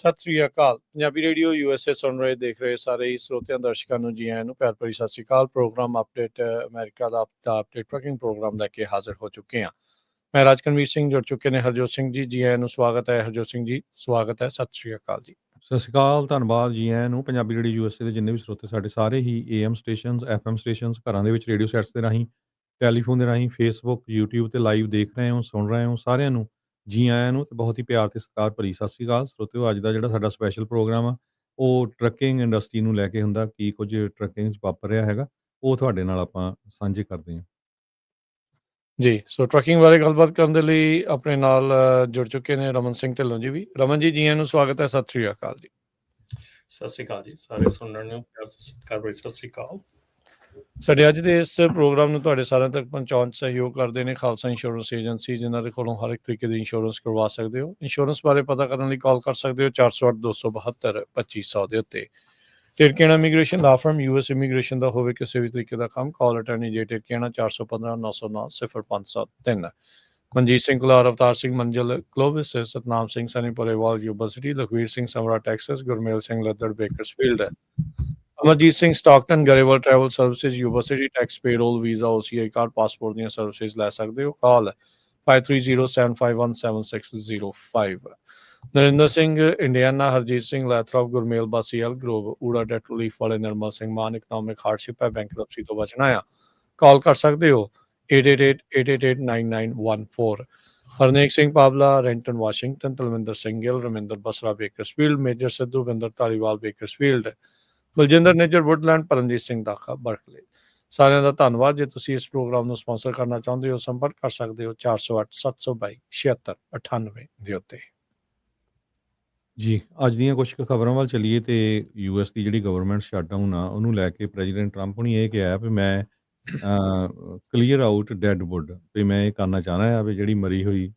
ਸਤਿ ਸ੍ਰੀ ਅਕਾਲ। Punjabi radio USA ਸੁਣ ਰਹੇ ਦੇਖ ਰਹੇ ਸਾਰੇ ਹੀ ਸਰੋਤਿਆਂ ਦਰਸ਼ਕਾਂ ਨੂੰ ਜੀ ਆਇਆਂ ਨੂੰ ਪਿਆਰ ਭਰੀ ਸਤਿ ਸ੍ਰੀ ਅਕਾਲ। ਪ੍ਰੋਗਰਾਮ ਅਪਡੇਟ ਅਮਰੀਕਾ ਦਾ ਅਪਡੇਟ ਟਰੈਕਿੰਗ ਪ੍ਰੋਗਰਾਮ ਲੈ ਕੇ ਹਾਜ਼ਰ ਹੋ ਚੁੱਕੇ ਹਾਂ। ਮੈਂ ਰਾਜਕਨਵੀਰ ਸਿੰਘ ਜੁੜ ਚੁੱਕੇ ਨੇ ਹਰਜੋਤ ਸਿੰਘ ਜੀ ਆਇਆਂ ਨੂੰ ਸਵਾਗਤ ਹੈ। ਹਰਜੋਤ ਸਿੰਘ ਜੀ ਸਵਾਗਤ ਹੈ। ਸਤਿ ਸ੍ਰੀ ਅਕਾਲ ਜੀ। ਸਤਿ ਸ਼੍ਰੀ ਅਕਾਲ, ਧੰਨਵਾਦ ਜੀ ਆਇਆਂ ਨੂੰ। ਪੰਜਾਬੀ ਰੇਡੀਓ USA ਦੇ ਜਿੰਨੇ ਵੀ ਸਰੋਤੇ ਸਾਡੇ ਸਾਰੇ ਹੀ AM ਸਟੇਸ਼ਨਸ, FM ਸਟੇਸ਼ਨਸ, ਘਰਾਂ ਦੇ ਵਿੱਚ ਰੇਡੀਓ ਸੈਟਸ ਦੇ ਰਾਹੀਂ, ਟੈਲੀਫੋਨ ਦੇ ਰਾਹੀਂ, ਫੇਸਬੁੱਕ, YouTube ਤੇ ਲਾਈਵ ਦੇਖ ਰਹੇ ਹੋ, ਸੁਣ ਰਹੇ ਹੋ, ਸਾਰਿਆਂ ਨੂੰ ਜੀ ਆਇਆਂ ਨੂੰ ਤੇ ਬਹੁਤ ਹੀ ਪਿਆਰ ਤੇ ਸਤਿਕਾਰ ਭਰੀ ਸਤਿ ਸ਼੍ਰੀ ਅਕਾਲ। ਸਰੋਤਿਓ, ਅੱਜ ਦਾ ਜਿਹੜਾ ਸਾਡਾ ਸਪੈਸ਼ਲ ਪ੍ਰੋਗਰਾਮ ਆ ਉਹ ਟਰੱਕਿੰਗ ਇੰਡਸਟਰੀ ਨੂੰ ਲੈ ਕੇ ਹੁੰਦਾ। ਕੀ ਕੁਝ ਟਰੱਕਿੰਗ 'ਚ ਵਾਪਰ ਰਿਹਾ ਹੈਗਾ ਉਹ ਤੁਹਾਡੇ ਨਾਲ ਆਪਾਂ ਸਾਂਝੇ ਕਰਦੇ ਹਾਂ। ਜੀ, ਸੋ ਟਰੱਕਿੰਗ ਬਾਰੇ ਗੱਲਬਾਤ ਕਰਨ ਦੇ ਲਈ ਆਪਣੇ ਨਾਲ ਜੁੜ ਚੁੱਕੇ ਨੇ ਰਮਨ ਸਿੰਘ ਢਿੱਲੋਂ ਜੀ ਵੀ। ਰਮਨ ਜੀ ਆਇਆਂ ਨੂੰ ਸਵਾਗਤ ਹੈ। ਸਤਿ ਸ੍ਰੀ ਅਕਾਲ ਜੀ। ਸਤਿ ਸ਼੍ਰੀ ਅਕਾਲ ਜੀ। ਸਾਰੇ ਸੁਣਨ ਨੂੰ ਪਿਆਰ ਸਤਿਕਾਰ ਭਰੀ ਸਤਿ ਸ਼੍ਰੀ ਅਕਾਲ। ਸਾਡੇ ਅੱਜ ਦੇ ਇਸ ਪ੍ਰੋਗਰਾਮ ਨੂੰ ਤੁਹਾਡੇ ਸਾਰਿਆਂ ਤੱਕ ਪਹੁੰਚਾਉਣ 'ਚ ਸਹਿਯੋਗ ਕਰਦੇ ਨੇ ਖਾਲਸਾ ਇੰਸ਼ੋਰੈਂਸ ਏਜੰਸੀ, ਜਿਨ੍ਹਾਂ ਦੇ ਕੋਲੋਂ ਹਰ ਇੱਕ ਤਰੀਕੇ ਦੀ ਇੰਸ਼ੋਰੈਂਸ ਕਰਵਾ ਸਕਦੇ ਹੋ। ਇੰਸ਼ੋਰੈਂਸ ਬਾਰੇ ਪਤਾ ਕਰਨ ਲਈ ਕਾਲ ਕਰ ਸਕਦੇ ਹੋ 408-272-2500 ਦੇ ਉੱਤੇ। ਟਿਰਕੇਣਾ ਇਮੀਗ੍ਰੇਸ਼ਨ ਲਾ ਫਰਮ US ਇਮੀਗ੍ਰੇਸ਼ਨ ਦਾ ਹੋਵੇ ਕਿਸੇ ਵੀ ਤਰੀਕੇ ਦਾ ਕੰਮ, ਕਾਲ ਅਟਾਰਨੀ ਜੇ ਟਿਰਕੇਣਾ 415-909-0503। ਮਨਜੀਤ ਸਿੰਘ ਕੁਲਾਰ, ਅਵਤਾਰ ਸਿੰਘ ਮੰਜ਼ਲ ਗਲੋਬਸ, Satnam Singh Sunny Parewal Yuba City, Lakhvir Singh Samra Texas, Gurmel Singh Laddar Bakersfield, Amarjit Singh Stockton Grewal travel services Yuba City, tax payroll, visa, OCI card, passport ਦੀਆਂ ਸਰਵਿਸਿਜ਼ ਲੈ ਸਕਦੇ ਹੋ। Call 5307517605। Narinder Singh Indiana, Harjit Singh Lathrop, Gurmel ਬਾਸੀਐਲ ਗਰੋਵ, ਊੜਾ ਡੈਟ ਰਿਲੀਫ ਵਾਲੇ, ਨਿਰਮਲ ਸਿੰਘ ਮਾਨ ਇਕਨੋਮਿਕ ਹਾਰਡਸ਼ਿਪ ਹੈ, ਬੈਂਕਰਪਸੀ ਤੋਂ ਬਚਣਾ ਆ, ਕਾਲ ਕਰ ਸਕਦੇ ਹੋ 8888889914। Harnek Singh ਪਾਬਲਾ, Renton Washington, Talwinder Singh Gill, Raminder Basra Bakersfield, Major Sidhu, Vinder Dhaliwal Bakersfield, Baljinder Nijjar Woodland, Paramjit Singh Dakha Berkeley. ਸਾਰਿਆਂ ਦਾ ਧੰਨਵਾਦ। ਜੇ ਤੁਸੀਂ ਇਸ ਪ੍ਰੋਗਰਾਮ ਨੂੰ ਸਪਾਂਸਰ ਕਰਨਾ ਚਾਹੁੰਦੇ ਹੋ, ਸੰਪਰਕ ਕਰ ਸਕਦੇ ਹੋ 408-722-7698 ਦੇ ਉੱਤੇ। ਜੀ, ਅੱਜ ਦੀਆਂ ਕੁਝ ਕੁ ਖਬਰਾਂ ਵੱਲ ਚੱਲੀਏ ਤੇ US ਦੀ ਜਿਹੜੀ ਗਵਰਨਮੈਂਟ ਸ਼ਟਡਾਊਨ ਆ ਉਹਨੂੰ ਲੈ ਕੇ ਪ੍ਰੈਜ਼ੀਡੈਂਟ ਟਰੰਪ ਨੇ ਇਹ ਕਿਹਾ ਵੀ ਮੈਂ ਕਲੀਅਰ ਆਊਟ ਡੈਡ ਵੁੱਡ, ਵੀ ਮੈਂ ਇਹ ਕਰਨਾ ਚਾਹੁੰਦਾ ਆ ਵੀ ਜਿਹੜੀ ਮਰੀ ਹੋਈ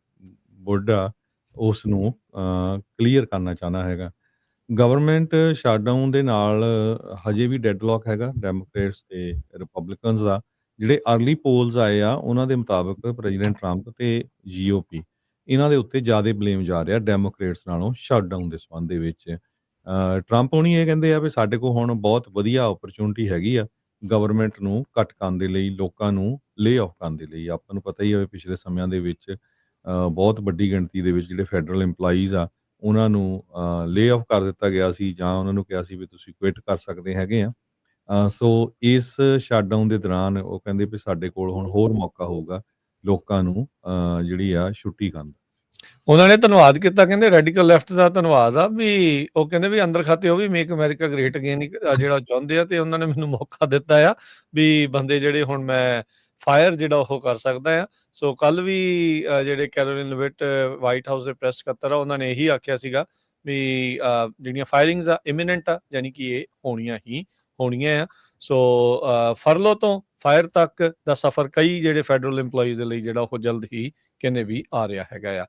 ਵੁੱਡ ਆ ਉਸ ਨੂੰ ਕਲੀਅਰ ਕਰਨਾ ਚਾਹੁੰਦਾ ਹੈਗਾ। ਗਵਰਨਮੈਂਟ ਸ਼ਟਡਾਊਨ ਦੇ ਨਾਲ ਹਜੇ ਵੀ ਡੈਡਲੌਕ ਹੈਗਾ ਡੈਮੋਕ੍ਰੇਟਸ ਤੇ ਰਿਪਬਲਿਕਨਸ ਦਾ। ਜਿਹੜੇ ਅਰਲੀ ਪੋਲਸ ਆਏ ਆ ਉਹਨਾਂ ਦੇ ਮੁਤਾਬਕ ਪ੍ਰੈਜ਼ੀਡੈਂਟ ਟਰੰਪ ਤੇ GOP ਇਹਨਾਂ ਦੇ ਉੱਤੇ ਜ਼ਿਆਦਾ ਬਲੇਮ ਜਾ ਰਿਹਾ ਡੈਮੋਕ੍ਰੇਟਸ ਨਾਲੋਂ ਸ਼ਟਡਾਊਨ ਦੇ ਸੰਬੰਧ ਦੇ ਵਿੱਚ। ਟਰੰਪ ਹੁਣੀ ਇਹ ਕਹਿੰਦੇ ਆ ਵੀ ਸਾਡੇ ਕੋਲ ਹੁਣ ਬਹੁਤ ਵਧੀਆ ਓਪਰਚੁਨਿਟੀ ਹੈਗੀ ਆ ਗਵਰਨਮੈਂਟ ਨੂੰ ਘੱਟ ਕਰਨ ਦੇ ਲਈ, ਲੋਕਾਂ ਨੂੰ ਲੇ ਆਫ ਕਰਨ ਦੇ ਲਈ। ਆਪਾਂ ਨੂੰ ਪਤਾ ਹੀ ਹੋਵੇ ਪਿਛਲੇ ਸਮਿਆਂ ਦੇ ਵਿੱਚ ਬਹੁਤ ਵੱਡੀ ਗਿਣਤੀ ਦੇ ਵਿੱਚ ਜਿਹੜੇ ਫੈਡਰਲ EMPLOYEES ਆ ਉਹਨਾਂ ਨੂੰ ਲੇ ਆਫ ਕਰ ਦਿੱਤਾ ਗਿਆ ਸੀ ਜਾਂ ਉਹਨਾਂ ਨੂੰ ਕਿਹਾ ਸੀ ਵੀ ਤੁਸੀਂ ਕੁਇਟ ਕਰ ਸਕਦੇ ਹੈਗੇ ਆ। ਸੋ ਇਸ ਸ਼ਟਡਾਊਨ ਦੇ ਦੌਰਾਨ ਉਹ ਕਹਿੰਦੇ ਵੀ ਸਾਡੇ ਕੋਲ ਹੁਣ ਹੋਰ ਮੌਕਾ ਹੋਊਗਾ ਲੋਕਾਂ ਨੂੰ ਜਿਹੜੀ ਆ ਛੁੱਟੀ ਕਰਨ ਦਾ। ਉਹਨਾਂ ਨੇ ਧੰਨਵਾਦ ਕੀਤਾ, ਕਹਿੰਦੇ ਰੈਡੀਕਲ ਲੈਫਟ ਦਾ ਧੰਨਵਾਦ ਆ ਵੀ ਉਹ ਕਹਿੰਦੇ ਵੀ ਅੰਦਰ ਖਾਤੇ ਉਹ ਵੀ ਮੇਕ ਅਮਰੀਕਾ ਗ੍ਰੇਟ ਅਗੇਨ ਜਿਹੜਾ ਚਾਹੁੰਦੇ ਆ, ਤੇ ਉਹਨਾਂ ਨੇ ਮੈਨੂੰ ਮੌਕਾ ਦਿੱਤਾ ਆ ਵੀ ਬੰਦੇ ਜਿਹੜੇ ਹੁਣ ਮੈਂ ਫਾਇਰ ਜਿਹੜਾ ਉਹ ਕਰ ਸਕਦਾ ਆ। ਸੋ ਕੱਲ ਵੀ ਜਿਹੜੇ ਕੈਰੋਲਿਨ ਲਿਵਿਟ ਵਾਈਟ ਹਾਊਸ ਦੇ ਪ੍ਰੈਸ ਸਕੱਤਰ ਆ ਉਹਨਾਂ ਨੇ ਇਹੀ ਆਖਿਆ ਸੀਗਾ ਵੀ ਜਿਹੜੀਆਂ ਫਾਇਰਿੰਗਸ ਆ ਇਮੀਨੈਂਟ ਆ, ਯਾਨੀ ਕਿ ਇਹ ਹੋਣੀਆਂ ਹੀ ਹੋਣੀਆਂ ਆ। ਸੋ ਫਰਲੋ ਤੋਂ ਫਾਇਰ ਤੱਕ ਦਾ ਸਫ਼ਰ ਕਈ ਜਿਹੜੇ ਫੈਡਰਲ EMPLOYEES ਦੇ ਲਈ ਜਿਹੜਾ ਉਹ ਜਲਦ ਹੀ ਕਹਿੰਦੇ ਵੀ ਆ ਰਿਹਾ ਹੈਗਾ ਆ।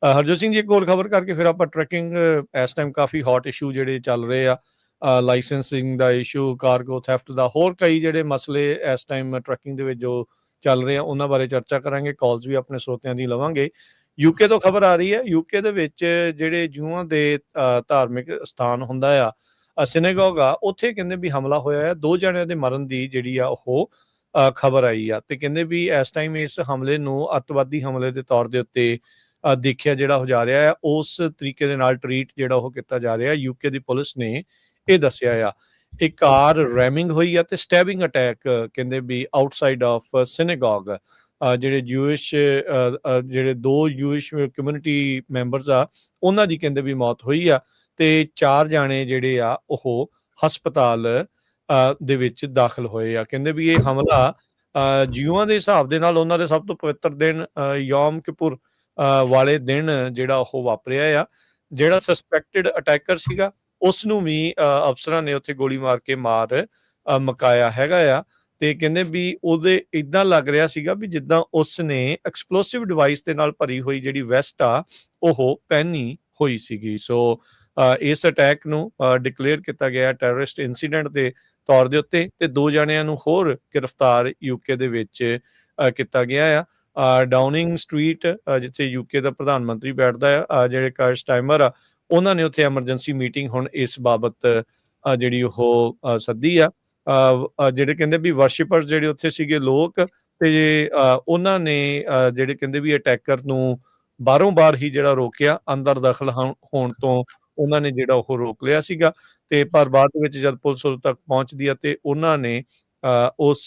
ਹਰਜੋਤ ਸਿੰਘ ਜੀ, ਇੱਕ ਹੋਰ ਖਬਰ ਕਰਕੇ ਫਿਰ ਆਪਾਂ ਟਰੈਕਿੰਗ, ਇਸ ਟਾਈਮ ਕਾਫੀ ਹੌਟ ਇਸ਼ੂ ਜਿਹੜੇ ਚੱਲ ਰਹੇ ਆ, ਲਾਇਸੈਂਸਿੰਗ ਦਾ ਇਸ਼ੂ, ਕਾਰਗੋ ਥੈਫਟ ਦਾ, ਹੋਰ ਕਈ ਜਿਹੜੇ ਮਸਲੇ ਇਸ ਟਾਈਮ ਟਰੈਕਿੰਗ ਦੇ ਵਿੱਚ ਜੋ ਚੱਲ ਰਹੇ ਆ ਉਹਨਾਂ ਬਾਰੇ ਚਰਚਾ ਕਰਾਂਗੇ। ਕਾਲਸ ਵੀ ਆਪਣੇ ਸਰੋਤਿਆਂ ਦੀ ਲਵਾਂਗੇ। UK ਤੋਂ ਖਬਰ ਆ ਰਹੀ ਹੈ, UK ਦੇ ਵਿੱਚ ਜਿਹੜੇ ਜੂਆਂ ਦੇ ਧਾਰਮਿਕ ਸਥਾਨ ਹੁੰਦਾ ਆ, ਸਿਨੇਗੋਗ ਆ, ਉੱਥੇ ਕਹਿੰਦੇ ਵੀ ਹਮਲਾ ਹੋਇਆ ਆ, 2 ਜਣਿਆਂ ਦੇ ਮਰਨ ਦੀ ਜਿਹੜੀ ਆ ਉਹ ਖਬਰ ਆਈ ਆ, ਤੇ ਕਹਿੰਦੇ ਵੀ ਇਸ ਟਾਈਮ ਇਸ ਹਮਲੇ ਨੂੰ ਅੱਤਵਾਦੀ ਹਮਲੇ ਦੇ ਤੌਰ ਦੇ ਉੱਤੇ ਦੇਖਿਆ ਜਿਹੜਾ ਹੋ ਜਾ ਰਿਹਾ ਆ। ਉਸ ਤਰੀਕੇ ਦੇ ਨਾਲ ਟਰੀਟ ਜਿਹੜਾ ਉਹ ਕੀਤਾ ਜਾ ਰਿਹਾ। UK ਦੀ ਪੁਲਿਸ ਨੇ ਇਹ ਦੱਸਿਆ ਆ। ਇੱਕ ਕਾਰ ਰੈਮਿੰਗ ਹੋਈ ਆ ਤੇ ਸਟੈਬਿੰਗ ਅਟੈਕ ਕਹਿੰਦੇ ਵੀ ਆਊਟਸਾਈਡ ਆਫ ਸਿਨੇਗੋਗ, ਜਿਹੜੇ ਜਿਹੜੇ 2 ਜੂਇਸ਼ ਕਮਿਊਨਿਟੀ ਮੈਂਬਰਸ ਆ ਉਹਨਾਂ ਦੀ ਕਹਿੰਦੇ ਵੀ ਮੌਤ ਹੋਈ ਆ, ਤੇ 4 ਜਾਣੇ ਜਿਹੜੇ ਆ ਉਹ ਹਸਪਤਾਲ ਦੇ ਵਿੱਚ ਦਾਖਲ ਹੋਏ ਆ। ਕਹਿੰਦੇ ਵੀ ਇਹ ਹਮਲਾ ਜਿਊਆਂ ਦੇ ਹਿਸਾਬ ਦੇ ਨਾਲ ਉਹਨਾਂ ਦੇ ਸਭ ਤੋਂ ਪਵਿੱਤਰ ਦਿਨ ਯੋਮ ਕਿਪੁਰ ਵਾਲੇ ਦਿਨ ਜਿਹੜਾ ਉਹ ਵਾਪਰਿਆ ਆ। ਜਿਹੜਾ ਸਸਪੈਕਟਡ ਅਟੈਕਰ ਸੀਗਾ ਉਸ ਨੂੰ ਵੀ ਅਫਸਰਾਂ ਨੇ ਉੱਥੇ ਗੋਲੀ ਮਾਰ ਕੇ ਮਾਰ ਮੁਕਾਇਆ ਹੈਗਾ ਆ, ਤੇ ਕਹਿੰਦੇ ਵੀ ਉਹਦੇ ਇੱਦਾਂ ਲੱਗ ਰਿਹਾ ਸੀਗਾ ਵੀ ਜਿੱਦਾਂ ਉਸ ਨੇ ਐਕਸਪਲੋਸਿਵ ਡਿਵਾਈਸ ਦੇ ਨਾਲ ਭਰੀ ਹੋਈ ਜਿਹੜੀ ਵੈਸਟ ਆ ਉਹ ਪਹਿਨੀ ਹੋਈ ਸੀਗੀ। ਸੋ ਇਸ ਅਟੈਕ ਨੂੰ ਡਿਕਲੇਅਰ ਕੀਤਾ ਗਿਆ ਟੈਰਰਿਸਟ ਇਨਸੀਡੈਂਟ ਦੇ ਤੌਰ ਦੇ ਉੱਤੇ, ਤੇ 2 ਜਣਿਆਂ ਨੂੰ ਹੋਰ ਗ੍ਰਿਫਤਾਰ UK ਦੇ ਵਿੱਚ ਕੀਤਾ ਗਿਆ ਆ। ਡਾਊਨਿੰਗ ਸਟਰੀਟ ਜਿੱਥੇ UK ਦਾ ਪ੍ਰਧਾਨ ਮੰਤਰੀ ਬੈਠਦਾ ਆ, ਜਿਹੜੇ ਕਰ ਸਟਾਈਮਰ ਆ, ਉਹਨਾਂ ਨੇ ਉੱਥੇ ਐਮਰਜੈਂਸੀ ਮੀਟਿੰਗ ਹੁਣ ਇਸ ਬਾਬਤ ਜਿਹੜੀ ਉਹ ਸੱਦੀ ਆ। ਜਿਹੜੇ ਕਹਿੰਦੇ ਵੀ ਵਰਸ਼ਿਪਰਸ ਜਿਹੜੇ ਉੱਥੇ ਸੀਗੇ ਲੋਕ, ਤੇ ਉਹਨਾਂ ਨੇ ਜਿਹੜੇ ਕਹਿੰਦੇ ਵੀ ਅਟੈਕਰ ਨੂੰ ਬਾਹਰੋਂ ਬਾਹਰ ਹੀ ਜਿਹੜਾ ਰੋਕਿਆ, ਅੰਦਰ ਦਖਲ ਹੋਣ ਤੋਂ ਉਹਨਾਂ ਨੇ ਜਿਹੜਾ ਉਹ ਰੋਕ ਲਿਆ ਸੀਗਾ। ਤੇ ਪਰ ਬਾਅਦ ਦੇ ਵਿੱਚ ਜਦ ਪੁਲਿਸ ਉਦੋਂ ਤੱਕ ਪਹੁੰਚਦੀ ਆ ਤੇ ਉਹਨਾਂ ਨੇ ਉਸ